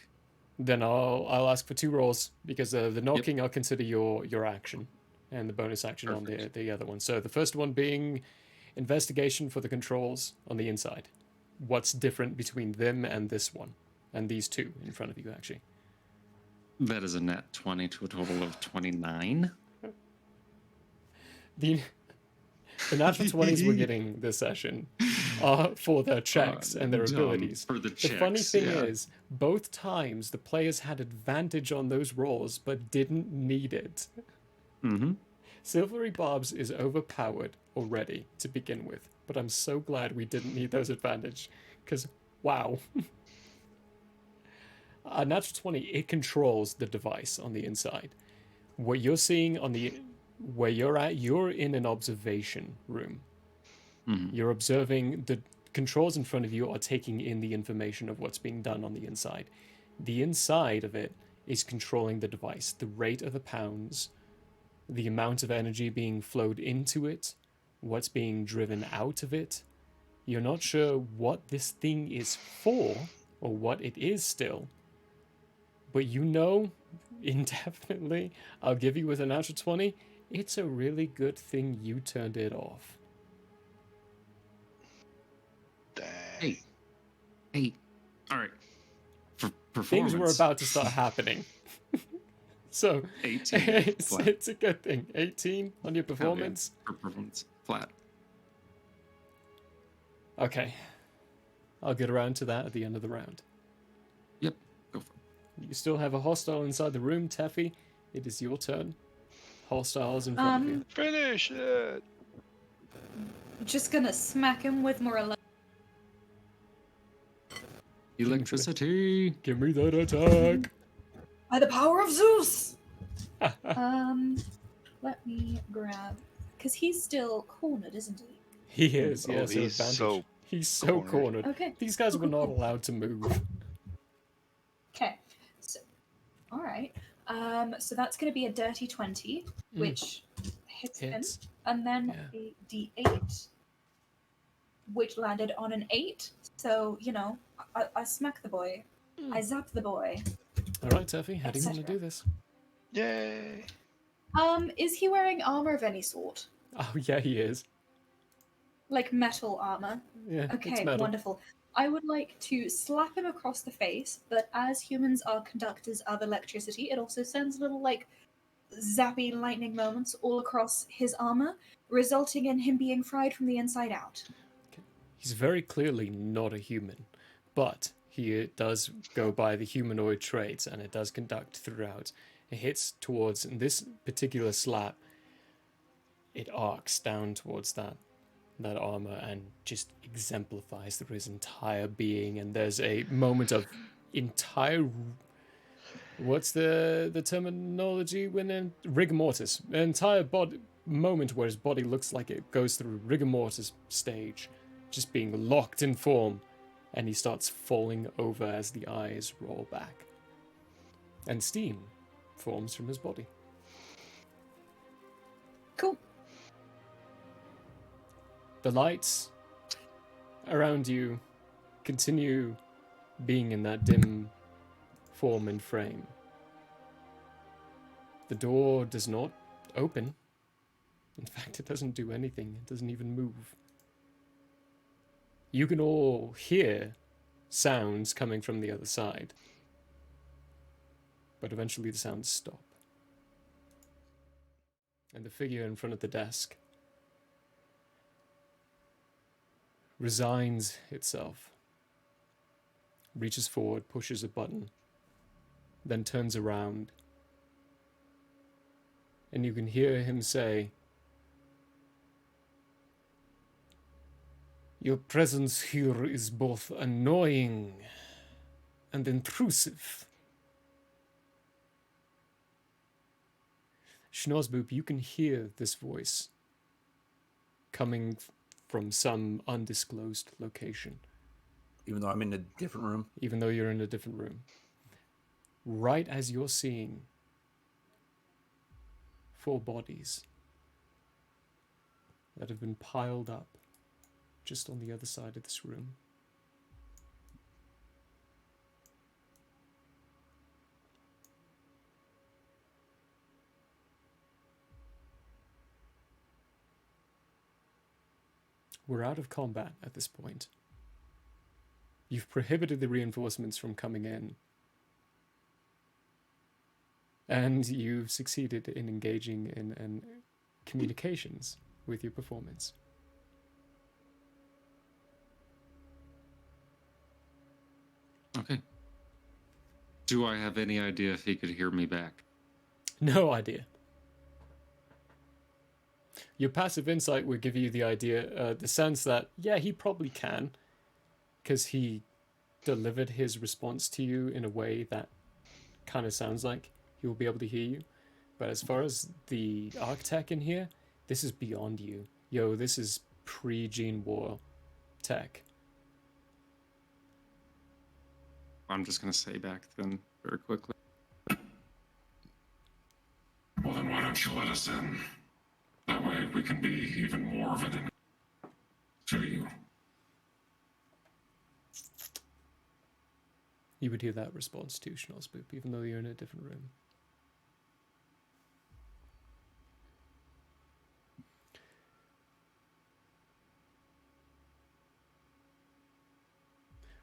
Speaker 1: Then I'll ask for 2 rolls, because the knocking I'll consider your action, and the bonus action on the other one. So the first one being investigation for the controls on the inside. What's different between them and this one, and these 2 in front of you, actually?
Speaker 2: That is a net 20 to a total of 29.
Speaker 1: The natural 20s we're getting this session are for their checks and their abilities.
Speaker 2: For the
Speaker 1: funny
Speaker 2: checks,
Speaker 1: thing
Speaker 2: yeah.
Speaker 1: is, both times the players had advantage on those rolls, but didn't need it.
Speaker 2: Mm-hmm.
Speaker 1: Silvery Barbs is overpowered already to begin with, but I'm so glad we didn't need those advantage, because, wow. Natural 20, it controls the device on the inside. What you're seeing on the... Where you're at, you're in an observation room.
Speaker 2: Mm-hmm.
Speaker 1: You're observing the controls in front of you are taking in the information of what's being done on the inside. The inside of it is controlling the device, the rate of the pounds, the amount of energy being flowed into it, what's being driven out of it. You're not sure what this thing is for, or what it is still, but you know indefinitely, I'll give you with a natural 20, it's a really good thing you turned it off.
Speaker 5: Dang.
Speaker 2: Hey. All right. For performance.
Speaker 1: Things were about to start happening. So
Speaker 2: 18.
Speaker 1: it's a good thing. 18 on your performance.
Speaker 2: For performance. Flat.
Speaker 1: Okay. I'll get around to that at the end of the round.
Speaker 2: Yep. Go for it.
Speaker 1: You still have a hostile inside the room, Teffy. It is your turn. Hostiles in front of you.
Speaker 5: Finish it.
Speaker 6: Just gonna smack him with more
Speaker 2: Electricity.
Speaker 1: Give me that attack.
Speaker 6: By the power of Zeus. Let me grab, because he's still cornered, isn't he?
Speaker 1: He is. Yes, he's so cornered.
Speaker 6: Okay.
Speaker 1: These guys were not allowed to move.
Speaker 6: Okay. So, all right. So that's going to be a dirty 20, which hits him, and then a D8, which landed on an 8. So I smack the boy, I zap the boy.
Speaker 1: All right, Teffy, how do you want to do this?
Speaker 5: Yay!
Speaker 6: Is he wearing armor of any sort?
Speaker 1: Oh yeah, he is.
Speaker 6: Like metal armor?
Speaker 1: Yeah.
Speaker 6: Okay,
Speaker 1: it's metal.
Speaker 6: wonderful. I would like to slap him across the face, but as humans are conductors of electricity, it also sends little, zappy lightning moments all across his armor. resulting in him being fried from the inside out.
Speaker 1: He's very clearly not a human, but he does go by the humanoid traits, and it does conduct throughout. It hits towards, in this particular slap, it arcs down towards that armor and just exemplifies through his entire being. And there's a moment of entire, what's the terminology when in rigor mortis, an entire body moment where his body looks like it goes through rigor mortis stage, just being locked in form, and he starts falling over as the eyes roll back and steam forms from his body.
Speaker 6: Cool.
Speaker 1: The lights around you continue being in that dim form and frame. The door does not open. In fact, it doesn't do anything. It doesn't even move. You can all hear sounds coming from the other side, but eventually the sounds stop. And the figure in front of the desk resigns itself, reaches forward, pushes a button, then turns around, and you can hear him say, "Your presence here is both annoying and intrusive." Schnorzboop, you can hear this voice coming from some undisclosed location.
Speaker 3: Even though I'm in a different room?
Speaker 1: Even though you're in a different room. Right as you're seeing 4 bodies that have been piled up just on the other side of this room. We're out of combat at this point. You've prohibited the reinforcements from coming in. And you've succeeded in engaging in communications with your performance.
Speaker 2: Okay. Do I have any idea if he could hear me back?
Speaker 1: No idea. Your passive insight would give you the idea, the sense that, yeah, he probably can, because he delivered his response to you in a way that kind of sounds like he will be able to hear you. But as far as the architect in here, this is beyond you. Yo, this is pre-Gene War tech.
Speaker 2: I'm just going to say back then very quickly.
Speaker 7: Well, then why don't you let us in? That way we can be even more of an to you.
Speaker 1: You would hear that response too, Schnorzboop, even though you're in a different room.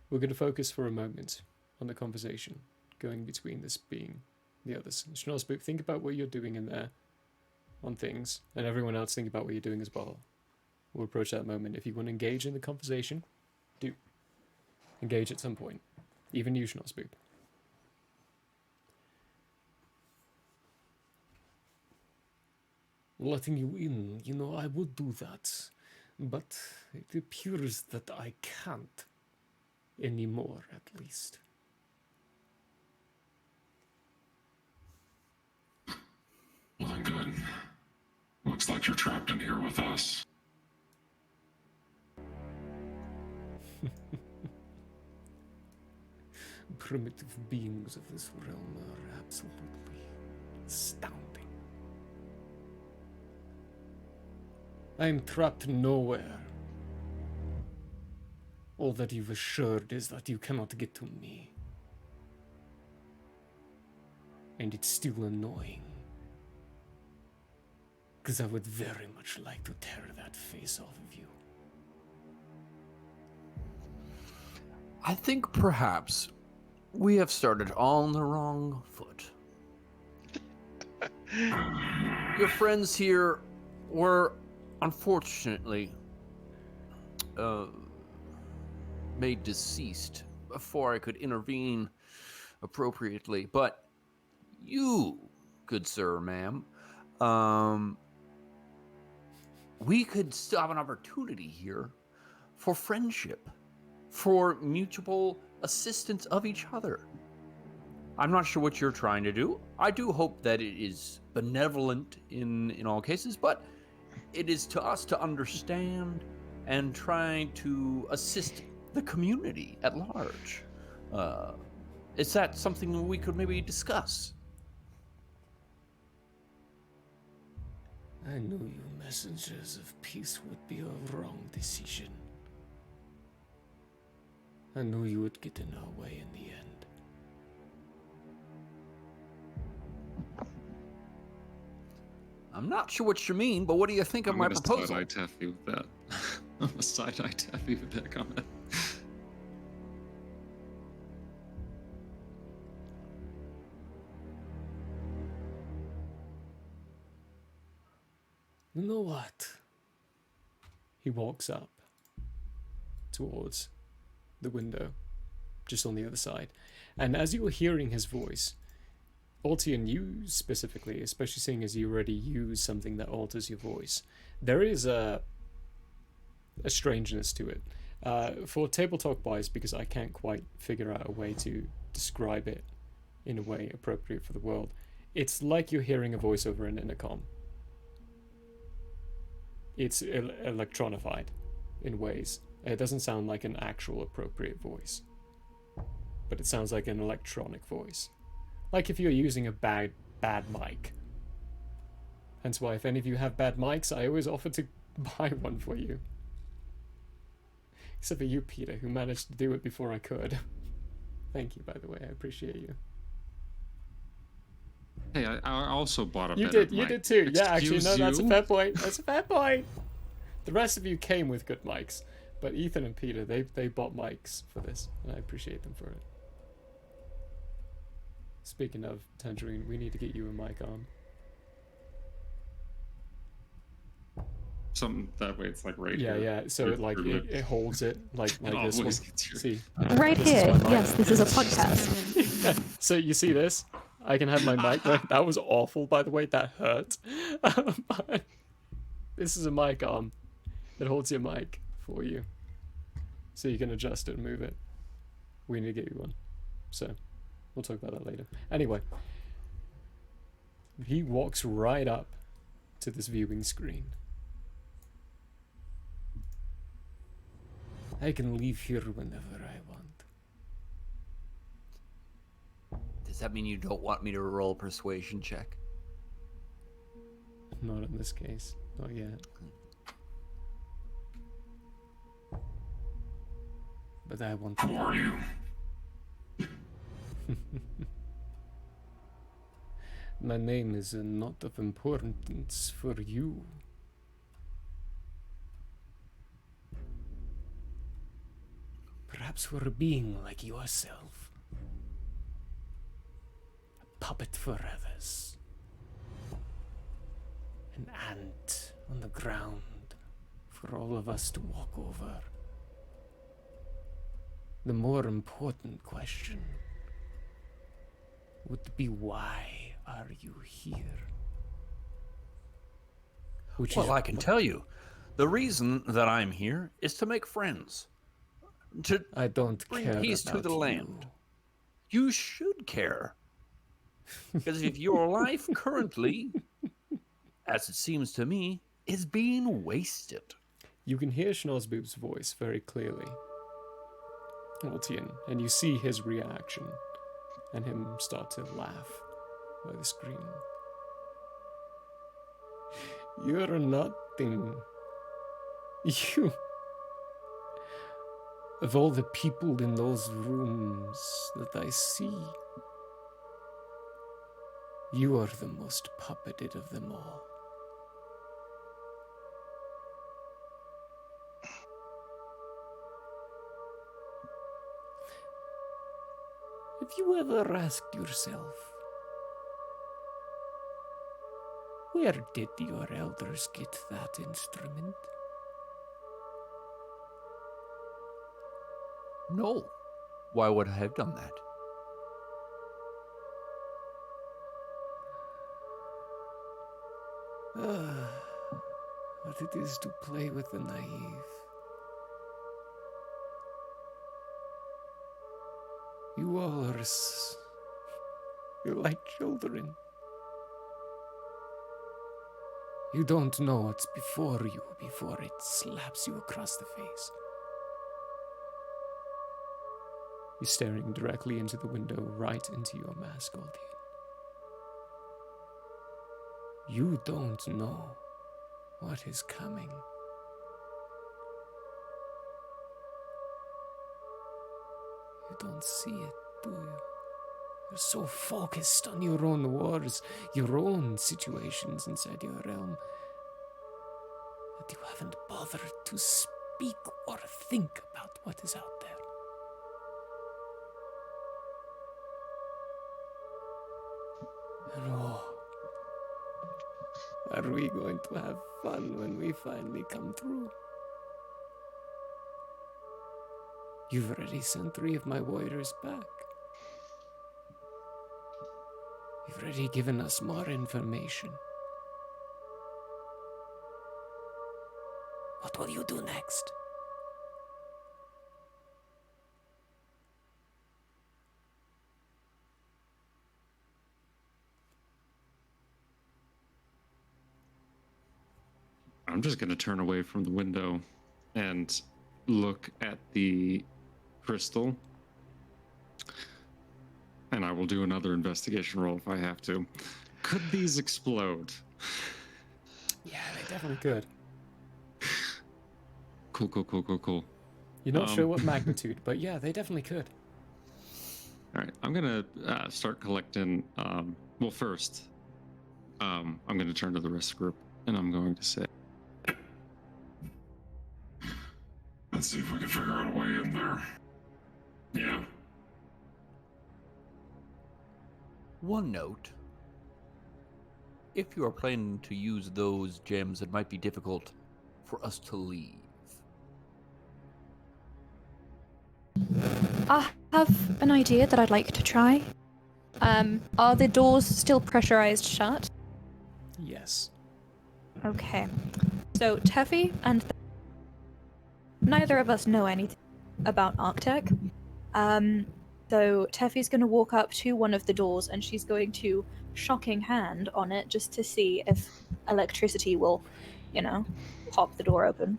Speaker 1: We're going to focus for a moment on the conversation going between this being the others. Schnorzboop, think about what you're doing in there on things, and everyone else think about what you're doing as well. We'll approach that moment. If you want to engage in the conversation, do. Engage at some point. Even you, Schnorzboop. Letting you in, I would do that, but it appears that I can't anymore, at least.
Speaker 7: Well then good. Looks like you're trapped in here with us.
Speaker 1: Primitive beings of this realm are absolutely astounding. I am trapped nowhere. All that you've assured is that you cannot get to me. And it's still annoying. Because I would very much like to tear that face off of you.
Speaker 3: I think perhaps we have started on the wrong foot. Your friends here were unfortunately made deceased before I could intervene appropriately. But you, good sir, ma'am, we could still have an opportunity here for friendship, for mutual assistance of each other. I'm not sure what you're trying to do. I do hope that it is benevolent in all cases, but it is to us to understand and try to assist the community at large. Is that something we could maybe discuss?
Speaker 1: I knew you messengers of peace would be a wrong decision. I knew you would get in our way in the end.
Speaker 3: I'm not sure what you mean, but what do you think of my proposal?
Speaker 2: I'm gonna side-eye taffy with that. I'm gonna side-eye taffy with that comment.
Speaker 1: You know what? He walks up towards the window, just on the other side. And as you were hearing his voice, Altian, you specifically, especially seeing as you already use something that alters your voice, there is a strangeness to it. For table talk wise, because I can't quite figure out a way to describe it in a way appropriate for the world, it's like you're hearing a voice over an intercom. It's electronified in ways. It doesn't sound like an actual appropriate voice, but it sounds like an electronic voice. Like if you're using a bad mic. Hence why if any of you have bad mics, I always offer to buy one for you. Except for you, Peter, who managed to do it before I could. Thank you, by the way. I appreciate you.
Speaker 2: Hey, I also bought a
Speaker 1: You
Speaker 2: better
Speaker 1: did, you
Speaker 2: mic.
Speaker 1: did too. Yeah, actually, no,
Speaker 2: Excuse
Speaker 1: that's a
Speaker 2: you?
Speaker 1: fair point. That's a fair point. The rest of you came with good mics, but Ethan and Peter, they bought mics for this, and I appreciate them for it. Speaking of Tangerine, we need to get you a mic on.
Speaker 2: Something that way it's like right
Speaker 1: Yeah,
Speaker 2: here.
Speaker 1: yeah. So it like it holds it like
Speaker 2: It
Speaker 1: this one.
Speaker 2: always gets here.
Speaker 1: See,
Speaker 20: Right
Speaker 1: this is
Speaker 20: here.
Speaker 1: my mic.
Speaker 20: Yes, this is a podcast.
Speaker 1: Yeah. So you see this? I can have my mic right. That was awful, by the way. That hurt. But this is a mic arm that holds your mic for you, so you can adjust it and move it. We need to get you one. So we'll talk about that later. Anyway, he walks right up to this viewing screen. I can leave here whenever I want.
Speaker 3: Does that mean you don't want me to roll a persuasion check?
Speaker 1: Not in this case. Not yet. But I want to.
Speaker 7: Who are you?
Speaker 1: My name is not of importance for you. Perhaps for a being like yourself. A puppet for others. An ant on the ground for all of us to walk over. The more important question would be, why are you here?
Speaker 3: Well, I can tell you, the reason that I'm here is to make friends.
Speaker 1: I don't
Speaker 3: bring
Speaker 1: care
Speaker 3: peace to
Speaker 1: about
Speaker 3: the land. You should care. Because if your life currently, as it seems to me, is being wasted.
Speaker 1: You can hear Schnorzboob's voice very clearly, Altian, and you see his reaction, and him start to laugh by the screen. You're nothing. You... Of all the people in those rooms that I see, you are the most puppeted of them all. Have you ever asked yourself, Where did your elders get that instrument?
Speaker 3: No. Why would I have done that?
Speaker 1: What it is to play with the naive. You all are you're like children. You don't know what's before you before it slaps you across the face. You're staring directly into the window, right into your mask, Aldean. You don't know what is coming. You don't see it, do you? You're so focused on your own wars, your own situations inside your realm, that you haven't bothered to speak or think about what is out there. And are we going to have fun when we finally come through? You've already sent 3 of my warriors back. You've already given us more information. What will you do next?
Speaker 2: I'm just going to turn away from the window and look at the crystal. And I will do another investigation roll if I have to. Could these explode?
Speaker 1: Yeah, they definitely could.
Speaker 2: Cool.
Speaker 1: You're not sure what magnitude, but yeah, they definitely could.
Speaker 2: All right, I'm going to start collecting. Well, first, I'm going to turn to the rest of the group, and I'm going to say,
Speaker 7: let's see if we can figure out a way in there. Yeah.
Speaker 3: One note. If you are planning to use those gems, it might be difficult for us to leave.
Speaker 6: I have an idea that I'd like to try. Are the doors still pressurized shut?
Speaker 1: Yes.
Speaker 6: Okay. So Teffy and neither of us know anything about Arctech. So Teffy's going to walk up to one of the doors and she's going to shocking hand on it just to see if electricity will, pop the door open.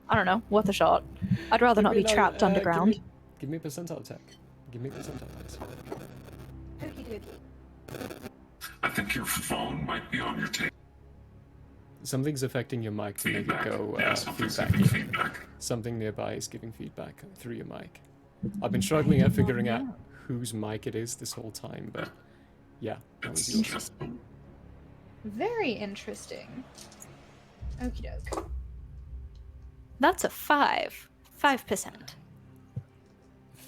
Speaker 6: I don't know, worth a shot. I'd rather not be trapped underground.
Speaker 1: Give me a percentile attack. Give me a percentile dice.
Speaker 6: Okie dokie.
Speaker 7: I think your phone might be on your table.
Speaker 1: Something's affecting your mic to make it go feedback. Something nearby is giving feedback through your mic. I've been struggling at figuring out whose mic it is this whole time, but yeah, that was yours.
Speaker 6: Interesting. Very interesting. Okie doke. That's a 5. 5%.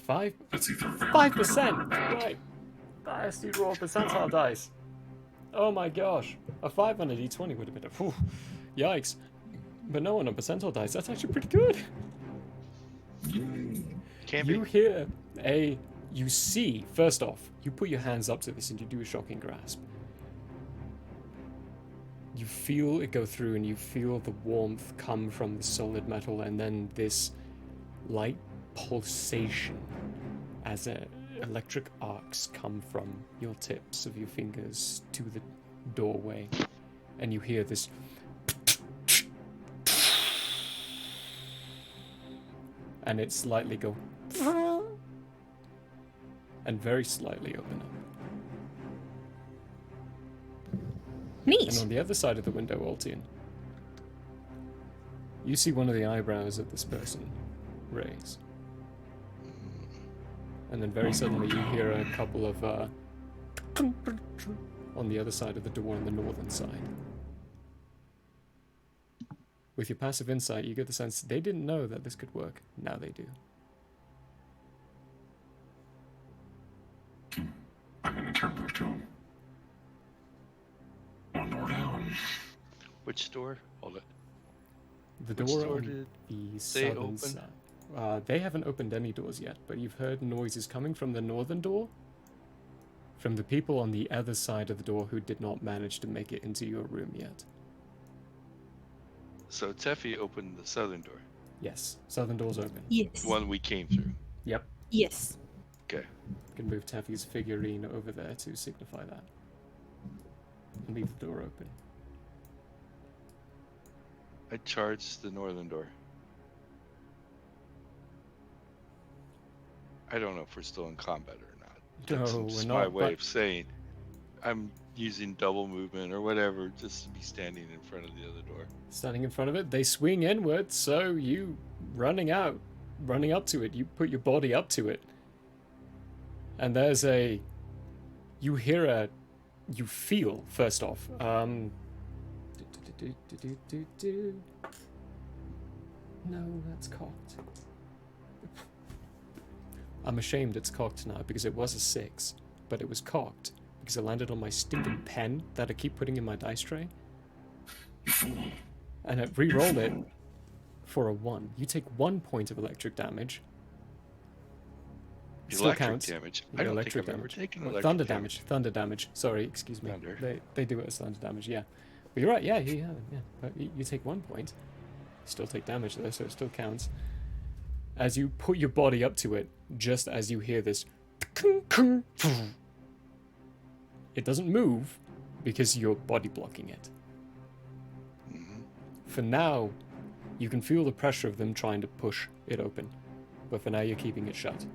Speaker 1: 5%?
Speaker 7: That's either
Speaker 1: 5%! Right. Highest you roll percentile dice. Oh my gosh. A 5 on a d20 would have been a... Yikes. But no on a percentile dice. That's actually pretty good. You hear you see, first off, you put your hands up to this and you do a shocking grasp. You feel it go through and you feel the warmth come from the solid metal and then this light pulsation as electric arcs come from your tips of your fingers to the doorway. And you hear this and it slightly go and very slightly open up.
Speaker 6: Neat.
Speaker 1: And on the other side of the window, Altian, you see one of the eyebrows of this person raise. And then very suddenly you hear a couple of on the other side of the door on the northern side. With your passive insight, you get the sense they didn't know that this could work. Now they do.
Speaker 7: I'm gonna turn back to him. One door down.
Speaker 5: Which door? Hold it.
Speaker 1: The
Speaker 5: Which
Speaker 1: door
Speaker 5: door
Speaker 1: on
Speaker 5: did
Speaker 1: the
Speaker 5: they
Speaker 1: southern
Speaker 5: open?
Speaker 1: side. They haven't opened any doors yet, but you've heard noises coming from the northern door. From the people on the other side of the door who did not manage to make it into your room yet.
Speaker 5: So Teffy opened the southern door.
Speaker 1: Yes, southern door's open.
Speaker 6: Yes.
Speaker 5: The one we came through.
Speaker 1: Yep.
Speaker 6: Yes.
Speaker 5: Okay.
Speaker 1: You can move Teffy's figurine over there to signify that. And leave the door open.
Speaker 5: I charged the northern door. I don't know if we're still in combat or not. That's
Speaker 1: No, we're
Speaker 5: just
Speaker 1: not,
Speaker 5: my way
Speaker 1: but-
Speaker 5: of saying I'm using double movement or whatever just to be standing in front of the other door.
Speaker 1: Standing in front of it, they swing inward, so you running up to it, you put your body up to it. And there's you feel, first off, no, that's cocked. I'm ashamed it's cocked now because it was a 6, but it was cocked because it landed on my stinking pen that I keep putting in my dice tray. And I re-rolled it for a 1. You take 1 point of electric damage. Still
Speaker 5: Electric
Speaker 1: counts.
Speaker 5: damage?
Speaker 1: Yeah,
Speaker 5: I don't
Speaker 1: electric
Speaker 5: think I've ever
Speaker 1: damage.
Speaker 5: taken
Speaker 1: Or
Speaker 5: electric
Speaker 1: thunder
Speaker 5: damage.
Speaker 1: damage. Thunder damage. Sorry, excuse me.
Speaker 5: Thunder.
Speaker 1: They do it as thunder damage, yeah. But you're right, yeah. But you take 1 point. Still take damage though, so it still counts. As you put your body up to it, just as you hear this, it doesn't move because you're body blocking it. For now, you can feel the pressure of them trying to push it open, but for now you're keeping it shut.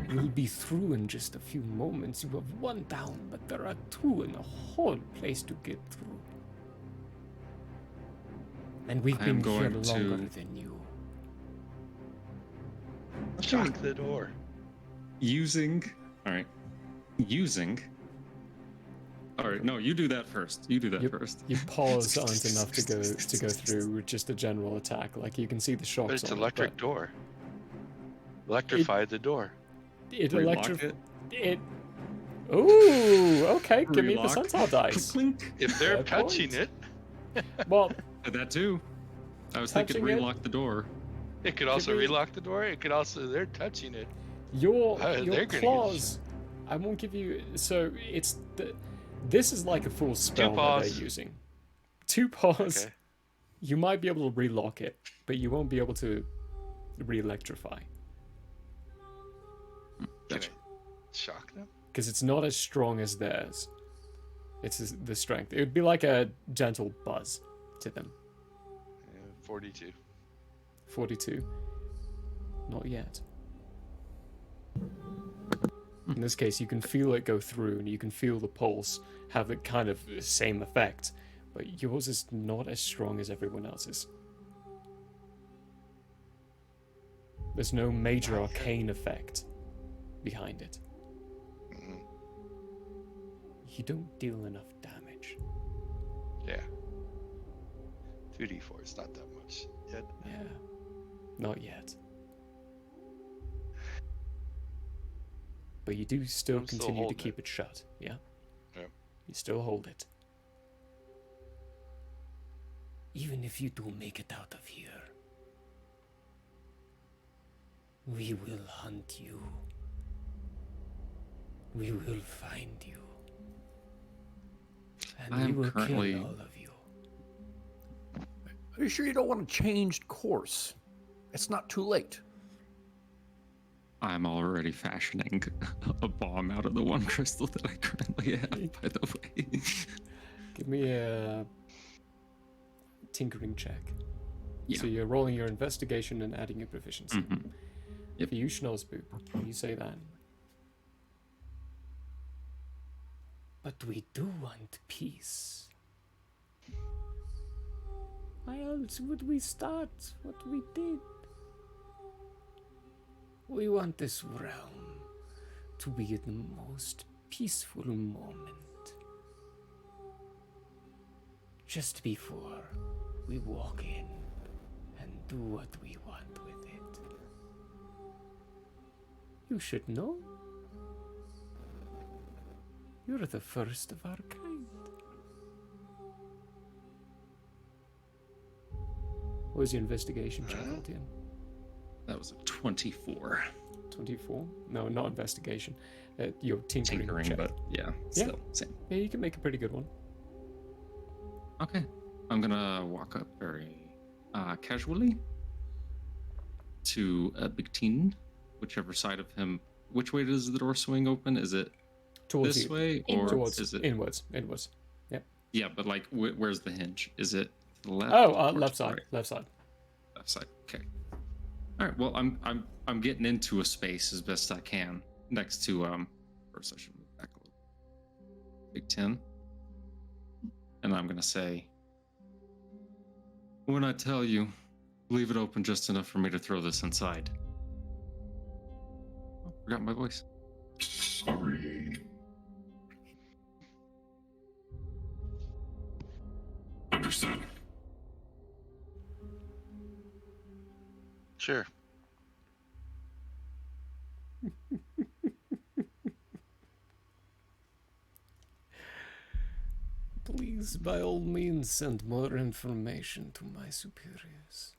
Speaker 1: We'll be through in just a few moments. You have 1 down, but there are 2 in the whole place to get through. And we've been here longer than you.
Speaker 5: Shock the door.
Speaker 2: Alright, no, you do that first. You do that first.
Speaker 1: Your paws aren't enough to go through with just a general attack. Like you can see the shocks.
Speaker 5: But it's
Speaker 1: on
Speaker 5: electric
Speaker 1: it,
Speaker 5: door. Electrified the door.
Speaker 1: It
Speaker 2: Relock
Speaker 1: electrified
Speaker 2: it.
Speaker 1: it. Ooh, okay. Give me
Speaker 2: Relock.
Speaker 1: percentile dice.
Speaker 5: If they're
Speaker 1: Fair
Speaker 5: touching
Speaker 1: point.
Speaker 5: it,
Speaker 1: Well,
Speaker 2: that too. I was thinking
Speaker 1: Touching it?
Speaker 2: relock the door.
Speaker 5: it could also
Speaker 1: me-
Speaker 5: relock the door. It could also, they're touching it.
Speaker 1: Your
Speaker 5: They're gonna get
Speaker 1: claws. I won't give you. So it's this is like a full spell that
Speaker 5: paws.
Speaker 1: they're using. 2 paws.
Speaker 5: Okay.
Speaker 1: You might be able to relock it, but you won't be able to re-electrify
Speaker 5: Can I shock them?
Speaker 1: because it's not as strong as theirs. It's the strength. It would be like a gentle buzz to them.
Speaker 5: 42.
Speaker 1: 42. Not yet. In this case, you can feel it go through, and you can feel the pulse have the kind of same effect, but yours is not as strong as everyone else's. There's no major arcane effect behind it. You don't deal enough damage.
Speaker 5: Yeah. 2d4 is not that much yet.
Speaker 1: Yeah. Not yet. But you do still
Speaker 5: I'm still
Speaker 1: continue to
Speaker 5: holding
Speaker 1: keep it shut, yeah?
Speaker 5: Yep.
Speaker 1: You still hold it. Even if you do make it out of here, we will hunt you. We will find you. And we
Speaker 2: I'm
Speaker 1: will
Speaker 2: currently-
Speaker 1: kill all of you.
Speaker 3: Are you sure you don't want to change course? It's not too late.
Speaker 2: I'm already fashioning a bomb out of the 1 crystal that I currently have, by the way.
Speaker 1: Give me a tinkering check.
Speaker 2: Yeah.
Speaker 1: So you're rolling your investigation and adding your proficiency.
Speaker 2: Mhm.
Speaker 1: For you, Schnollspoop, you say that. But we do want peace. Why else would we start what we did? We want this realm to be the most peaceful moment. Just before we walk in and do what we want with it. You should know. You're the first of our kind. What was your investigation check, Altian?
Speaker 2: That was a 24.
Speaker 1: 24? No, not investigation. Your tinkering check.
Speaker 2: But yeah, still same.
Speaker 1: Yeah, you can make a pretty good one.
Speaker 2: Okay. I'm gonna walk up very casually to Big Teen, whichever side of him. Which way does the door swing open? Is it
Speaker 1: towards
Speaker 2: this
Speaker 1: you.
Speaker 2: way or
Speaker 1: towards
Speaker 2: is it
Speaker 1: inwards? Inwards. Yep.
Speaker 2: Yeah, but like, where's the hinge? Is it to the left?
Speaker 1: Oh,
Speaker 2: or
Speaker 1: left
Speaker 2: to the
Speaker 1: side.
Speaker 2: right?
Speaker 1: Left side.
Speaker 2: Left side. Okay. All right. Well, I'm getting into a space as best I can next to First, I should move back a little. Big 10. And I'm gonna say, when I tell you, leave it open just enough for me to throw this inside. Oh, forgot my voice.
Speaker 7: Sorry. Understood.
Speaker 5: Sure.
Speaker 1: Please, by all means, send more information to my superiors.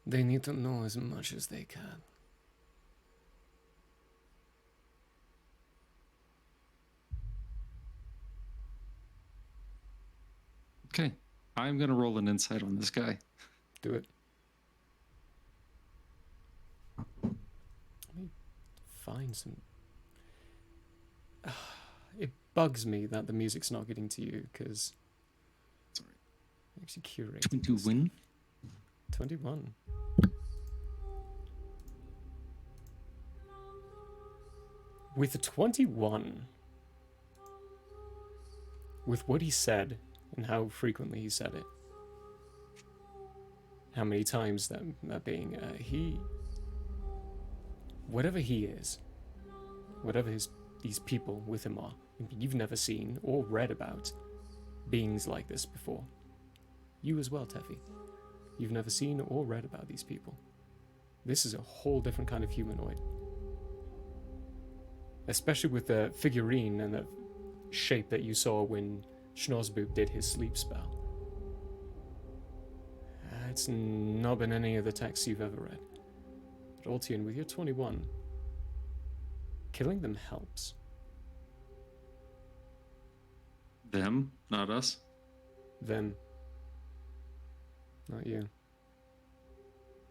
Speaker 1: They need to know as much as they can.
Speaker 2: Okay. I'm gonna roll an insight on this guy.
Speaker 1: Do it. Let me find some. It bugs me that the music's not getting to you because.
Speaker 2: Sorry.
Speaker 1: Actually, curate.
Speaker 2: 21.
Speaker 1: 21. With a 21, with what he said and how frequently he said it, how many times that being, whatever he is, whatever these people with him are, you've never seen or read about beings like this before. You as well, Teffy. You've never seen or read about these people. This is a whole different kind of humanoid. Especially with the figurine and the shape that you saw when Schnorzboot did his sleep spell. It's not been any of the texts you've ever read. But Altian, with your 21, killing them helps.
Speaker 2: Them, not us.
Speaker 1: Them. Not you.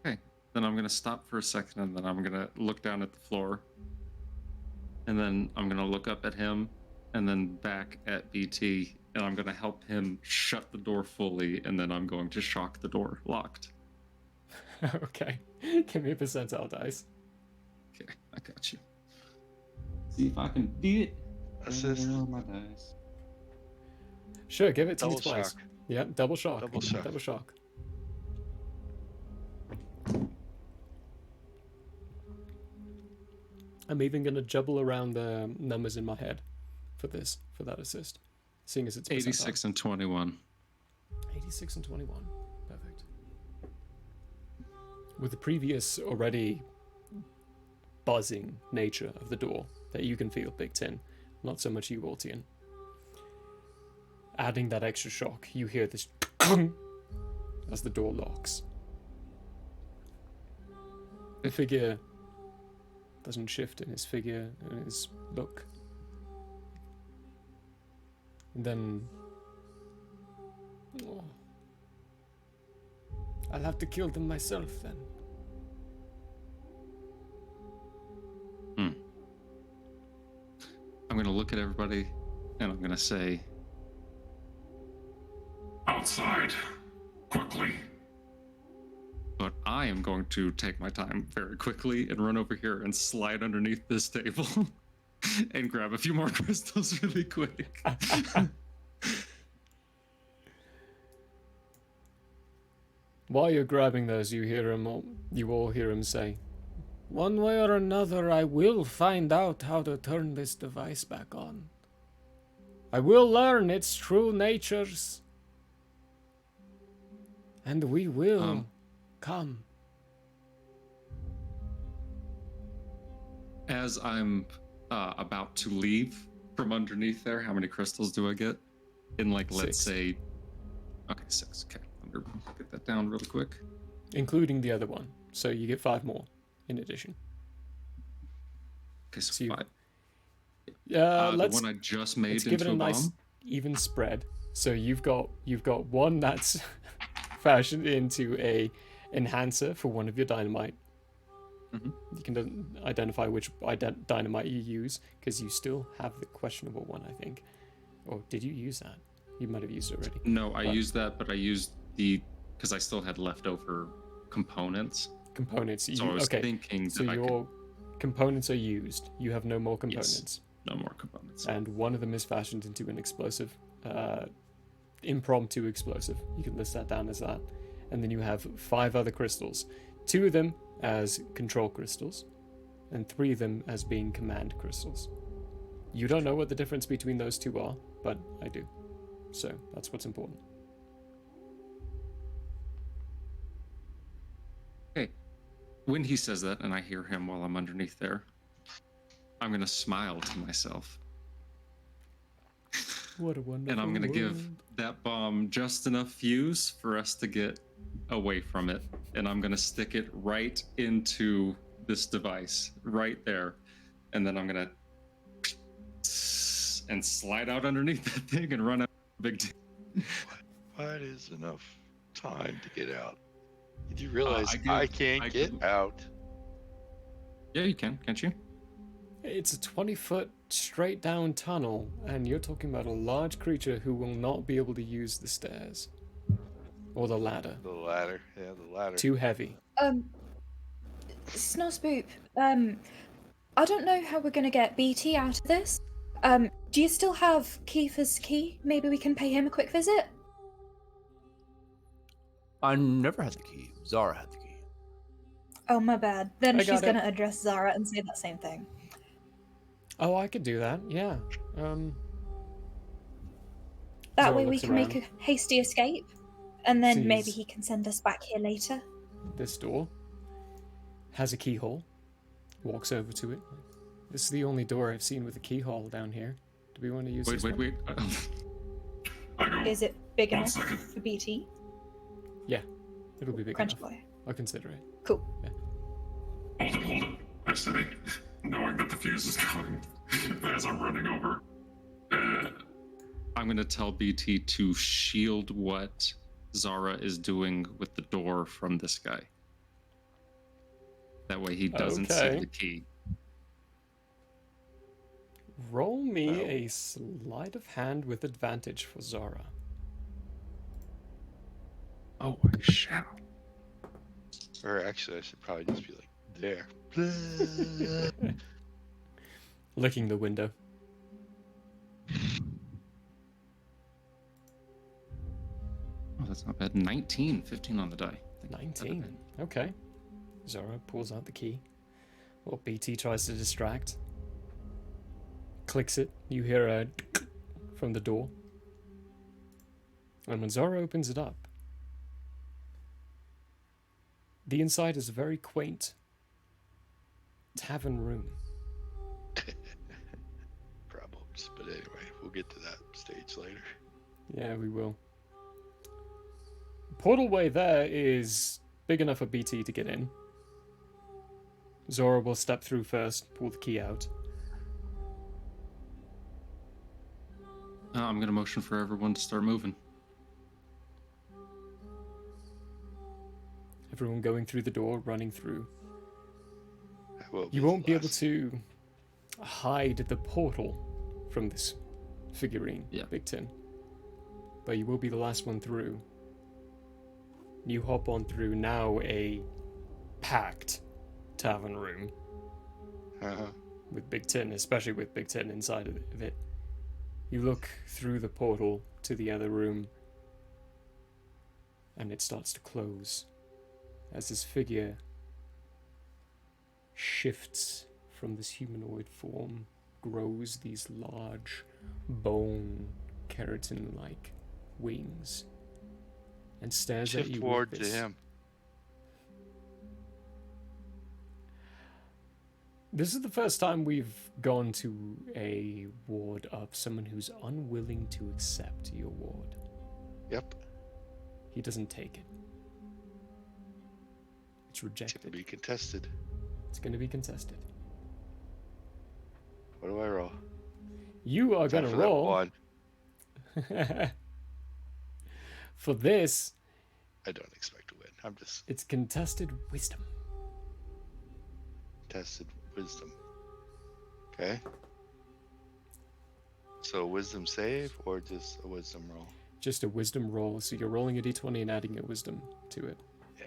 Speaker 2: Okay. Then I'm gonna stop for a second and then I'm gonna look down at the floor. And then I'm gonna look up at him and then back at BT and I'm gonna help him shut the door fully and then I'm going to shock the door locked.
Speaker 1: Okay. Give me a percentile dice.
Speaker 2: Okay, I got you. See if I can do it.
Speaker 5: Assist.
Speaker 2: My dice.
Speaker 1: Sure, give it to
Speaker 5: Double
Speaker 1: me twice.
Speaker 5: shock.
Speaker 1: Yeah, double shock.
Speaker 5: Double shock.
Speaker 1: Double shock. I'm even going to juggle around the numbers in my head for that assist. Seeing as it's
Speaker 2: 86 and 21.
Speaker 1: 86 and 21. Perfect. With the previous already buzzing nature of the door that you can feel, Big Tin, not so much you, Altian. Adding that extra shock, you hear this as the door locks. The figure doesn't shift in his figure and his look. And then... Oh, I'll have to kill them myself then.
Speaker 2: I'm going to look at everybody and I'm going to say...
Speaker 7: Outside. Quickly.
Speaker 2: But I am going to take my time very quickly and run over here and slide underneath this table and grab a few more crystals really quick.
Speaker 1: While you're grabbing those, you all hear him say, "One way or another, I will find out how to turn this device back on. I will learn its true natures. And we will come."
Speaker 2: As I'm about to leave from underneath there, how many crystals do I get? In like, let's
Speaker 1: 6.
Speaker 2: say, okay, 6. Okay, I'm gonna get that down really quick.
Speaker 1: Including the other one, so you get 5 more in addition.
Speaker 2: Okay, so 5.
Speaker 1: Let's,
Speaker 2: the one I just made
Speaker 1: let's give it
Speaker 2: into
Speaker 1: a
Speaker 2: a
Speaker 1: nice
Speaker 2: bomb.
Speaker 1: even spread. So you've got one that's fashioned into a enhancer for one of your dynamite.
Speaker 2: Mhm.
Speaker 1: You can identify which dynamite you use, because you still have the questionable one, I think. Or did you use that? You might have used it already.
Speaker 2: No, I used that, but I used because I still had leftover components.
Speaker 1: Components.
Speaker 2: So I was
Speaker 1: okay.
Speaker 2: thinking
Speaker 1: So
Speaker 2: that
Speaker 1: your components are used. You have no more components.
Speaker 2: Yes, no more components.
Speaker 1: And one of them is fashioned into an explosive, impromptu explosive. You can list that down as that. And then you have 5 other crystals. 2 of them as control crystals, and 3 of them as being command crystals. You don't know what the difference between those 2 are, but I do. So that's what's important.
Speaker 2: Okay. When he says that, and I hear him while I'm underneath there, I'm gonna smile to myself.
Speaker 1: What a wonderful
Speaker 2: And I'm gonna give
Speaker 1: world.
Speaker 2: that bomb just enough fuse for us to get away from it. And I'm gonna stick it right into this device, right there. And then I'm gonna and slide out underneath that thing and run out. Big.
Speaker 5: What is enough time to get out? Did you realize
Speaker 2: I
Speaker 5: I can't get out?
Speaker 2: Yeah, you can, can't you?
Speaker 1: It's a 20-foot straight down tunnel, and you're talking about a large creature who will not be able to use the stairs. Or the ladder.
Speaker 5: The ladder, yeah, the ladder.
Speaker 1: Too heavy.
Speaker 6: Snozzboop, I don't know how we're gonna get BT out of this. Do you still have Kiefer's key? Maybe we can pay him a quick visit?
Speaker 3: I never had the key. Zara had the key.
Speaker 6: Oh, my bad. Then
Speaker 1: I
Speaker 6: she's
Speaker 1: got it.
Speaker 6: gonna address Zara and say that same thing.
Speaker 1: Oh, I could do that, yeah.
Speaker 6: That
Speaker 1: Zora
Speaker 6: way we
Speaker 1: looks
Speaker 6: can make
Speaker 1: around.
Speaker 6: a hasty escape, and then maybe
Speaker 1: Sees-
Speaker 6: he can send us back here later.
Speaker 1: This door has a keyhole. Walks over to it. This is the only door I've seen with a keyhole down here. Do we want to use this one?
Speaker 2: Wait.
Speaker 6: Is it big
Speaker 7: One
Speaker 6: enough
Speaker 7: second.
Speaker 6: for BT?
Speaker 1: Yeah, it'll be big
Speaker 6: Crunch
Speaker 1: enough.
Speaker 6: boy.
Speaker 1: I'll consider it.
Speaker 6: Cool.
Speaker 1: Yeah.
Speaker 7: Hold it. I say, knowing that the fuse is going as I'm running over.
Speaker 2: I'm gonna tell BT to shield what Zara is doing with the door from this guy. That way he doesn't see
Speaker 1: Okay.
Speaker 2: the key.
Speaker 1: Roll me a sleight of hand with advantage for Zara.
Speaker 2: Oh, I shall.
Speaker 5: Or actually, I should probably just be like, there.
Speaker 1: Licking the window.
Speaker 2: Oh, that's not bad. 19, 15 on the die.
Speaker 1: 19. Okay. Zara pulls out the key. Well, BT tries to distract. Clicks it. You hear a from the door. And when Zara opens it up, the inside is a very quaint tavern room.
Speaker 5: Problems. But anyway, we'll get to that stage later.
Speaker 1: Yeah, we will. Portalway there is big enough for BT to get in. Zora will step through first, pull the key out.
Speaker 2: I'm gonna motion for everyone to start moving.
Speaker 1: Everyone going through the door, running through.
Speaker 5: Will
Speaker 1: You won't be able to hide the portal from this figurine, Big Tin. But you will be the last one through. You hop on through now a packed tavern room. With Big Tin, especially with Big Tin inside of it. You look through the portal to the other room, and it starts to close as this figure shifts from this humanoid form, grows these large bone keratin-like wings, and stares at
Speaker 5: Shift
Speaker 1: you
Speaker 5: ward
Speaker 1: with
Speaker 5: to
Speaker 1: this.
Speaker 5: him.
Speaker 1: This is the first time we've gone to a ward of someone who's unwilling to accept your ward.
Speaker 5: Yep.
Speaker 1: He doesn't take it. It's rejected.
Speaker 5: To be contested.
Speaker 1: It's going to be contested.
Speaker 5: What do I roll?
Speaker 1: You are going to roll. For this.
Speaker 5: I don't expect to win. I'm just.
Speaker 1: It's contested wisdom.
Speaker 5: Contested wisdom. Okay. So a wisdom save or just a wisdom roll?
Speaker 1: Just a wisdom roll. So you're rolling a d20 and adding a wisdom to it.
Speaker 5: Yeah.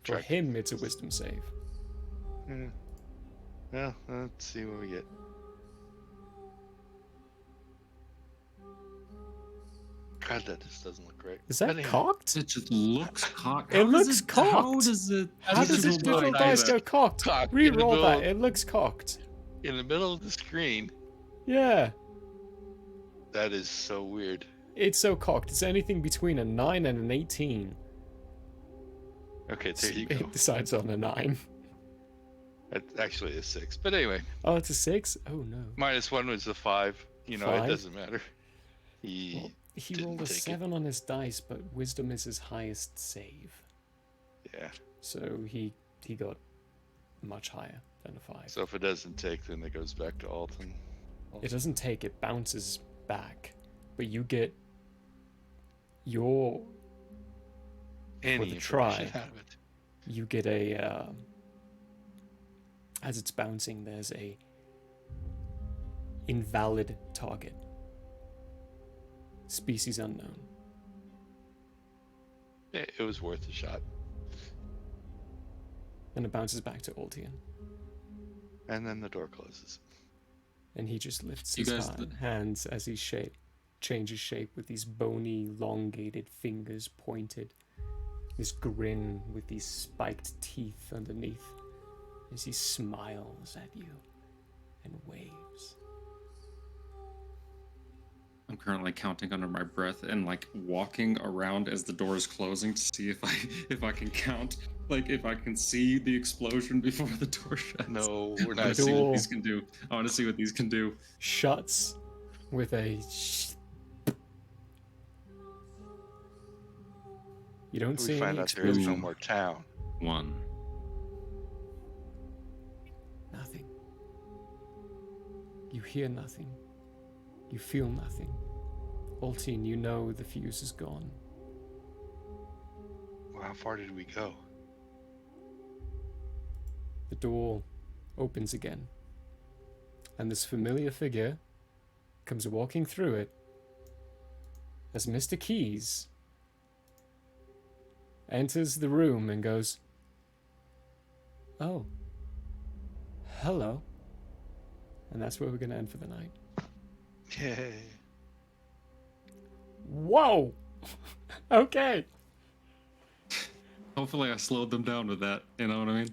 Speaker 1: For him, it's a wisdom save.
Speaker 5: Yeah. Well, let's see what we get. God, that just doesn't look great.
Speaker 1: Is that cocked?
Speaker 2: It just looks cocked.
Speaker 1: It looks cocked.
Speaker 2: How does it?
Speaker 1: How does this little dice go cocked? Re-roll that. It looks cocked.
Speaker 5: In the middle of the screen.
Speaker 1: Yeah.
Speaker 5: That is so weird.
Speaker 1: It's so cocked. It's anything between a 9 and an 18.
Speaker 5: Okay, there you go.
Speaker 1: It decides on a 9.
Speaker 5: It's actually a 6. But anyway.
Speaker 1: Oh, it's a 6? Oh, no.
Speaker 5: -1 was the 5. You know,
Speaker 1: 5?
Speaker 5: it doesn't matter. He
Speaker 1: rolled a 7 on his dice, but wisdom is his highest save.
Speaker 5: Yeah.
Speaker 1: So he got much higher than a 5.
Speaker 5: So if it doesn't take, then it goes back to Alton.
Speaker 1: It doesn't take, it bounces back. But you get your...
Speaker 5: Any
Speaker 1: for the try,
Speaker 5: out of it.
Speaker 1: you get a... as it's bouncing, there's a invalid target. Species unknown.
Speaker 5: It was worth a shot.
Speaker 1: And it bounces back to Altian.
Speaker 5: And then the door closes.
Speaker 1: And he just lifts his hands as he changes shape with these bony, elongated fingers pointed. This grin with these spiked teeth underneath as he smiles at you and waves.
Speaker 2: I'm currently counting under my breath and like walking around as the door is closing to see if I can count, like if I can see the explosion before the door shuts.
Speaker 5: No, we're
Speaker 2: I want
Speaker 5: not.
Speaker 2: to see what these can do. I want to see what these can do.
Speaker 1: Shuts with a. You don't see
Speaker 5: We find
Speaker 1: any
Speaker 5: out there is
Speaker 1: explosion.
Speaker 5: no more town.
Speaker 2: 1.
Speaker 1: Nothing. You hear nothing. You feel nothing. Altian, you know the fuse is gone.
Speaker 5: Well, how far did we go?
Speaker 1: The door opens again. And this familiar figure comes walking through it as Mr. Keys enters the room and goes, "Oh, hello." And that's where we're going to end for the night.
Speaker 5: Yay.
Speaker 1: Whoa! Okay.
Speaker 2: Hopefully I slowed them down with that, you know what I mean?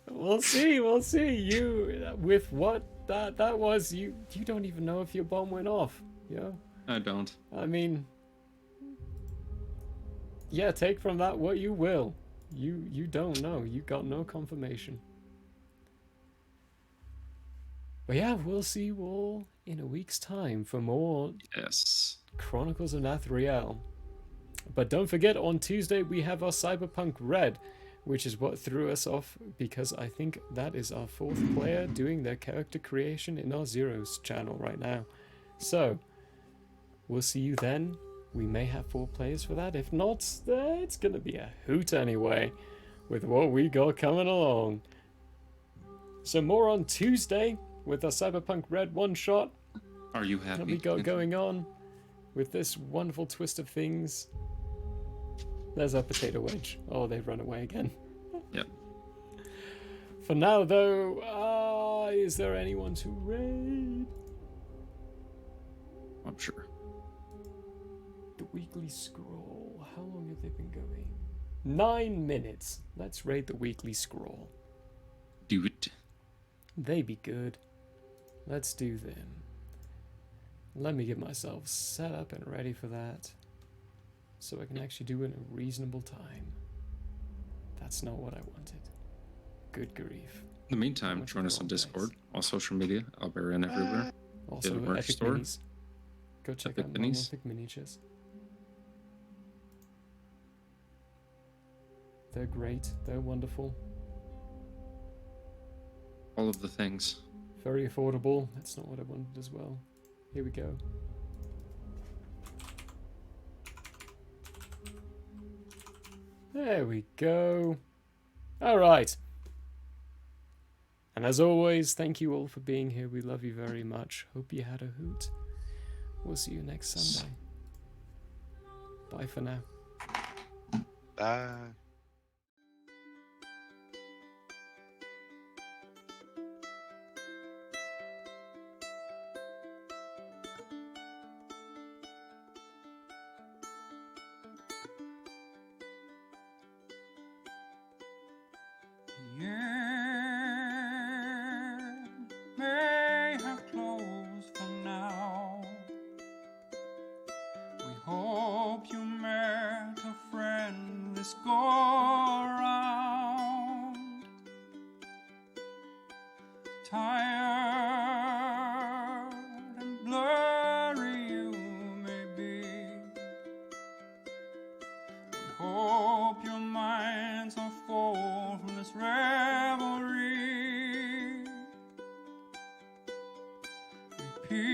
Speaker 1: We'll see. You, with what that was, you don't even know if your bomb went off, yeah?
Speaker 2: I don't.
Speaker 1: I mean, yeah, take from that what you will. You don't know. You got no confirmation. But yeah, we'll see you all in a week's time for more Chronicles of Nathriel. But don't forget, on Tuesday we have our Cyberpunk Red, which is what threw us off, because I think that is our 4th player doing their character creation in our Zeros channel right now. So, we'll see you then. We may have 4 players for that. If not, it's going to be a hoot anyway, with what we got coming along. So more on Tuesday with our Cyberpunk Red one-shot.
Speaker 2: Are you happy?
Speaker 1: What we got going on with this wonderful twist of things. There's our potato wedge. Oh, they've run away again.
Speaker 2: Yep.
Speaker 1: For now, though, is there anyone to raid?
Speaker 2: I'm sure.
Speaker 1: The weekly scroll. How long have they been going? 9 minutes. Let's raid the weekly scroll.
Speaker 2: Do it.
Speaker 1: They be good. Let's do them. Let me get myself set up and ready for that, so I can actually do it in a reasonable time. That's not what I wanted. Good grief.
Speaker 2: In the meantime, join us on Discord, all social media, Albarian everywhere.
Speaker 1: Also,
Speaker 2: the merch
Speaker 1: Epic
Speaker 2: store.
Speaker 1: Minis. Go check
Speaker 2: Epic
Speaker 1: out
Speaker 2: Minis.
Speaker 1: Epic Miniatures. They're great. They're wonderful.
Speaker 2: All of the things.
Speaker 1: Very affordable. That's not what I wanted as well. Here we go. There we go. All right. And as always, thank you all for being here. We love you very much. Hope you had a hoot. We'll see you next Sunday. Bye for now.
Speaker 5: Bye.
Speaker 4: May have closed for now. We hope you met a friend this go around. Tired and blurry you may be. We hope your minds are full from this revelry. Peace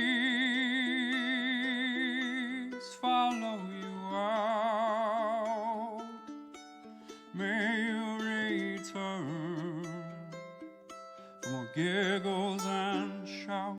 Speaker 4: follow you out. May you return for more giggles.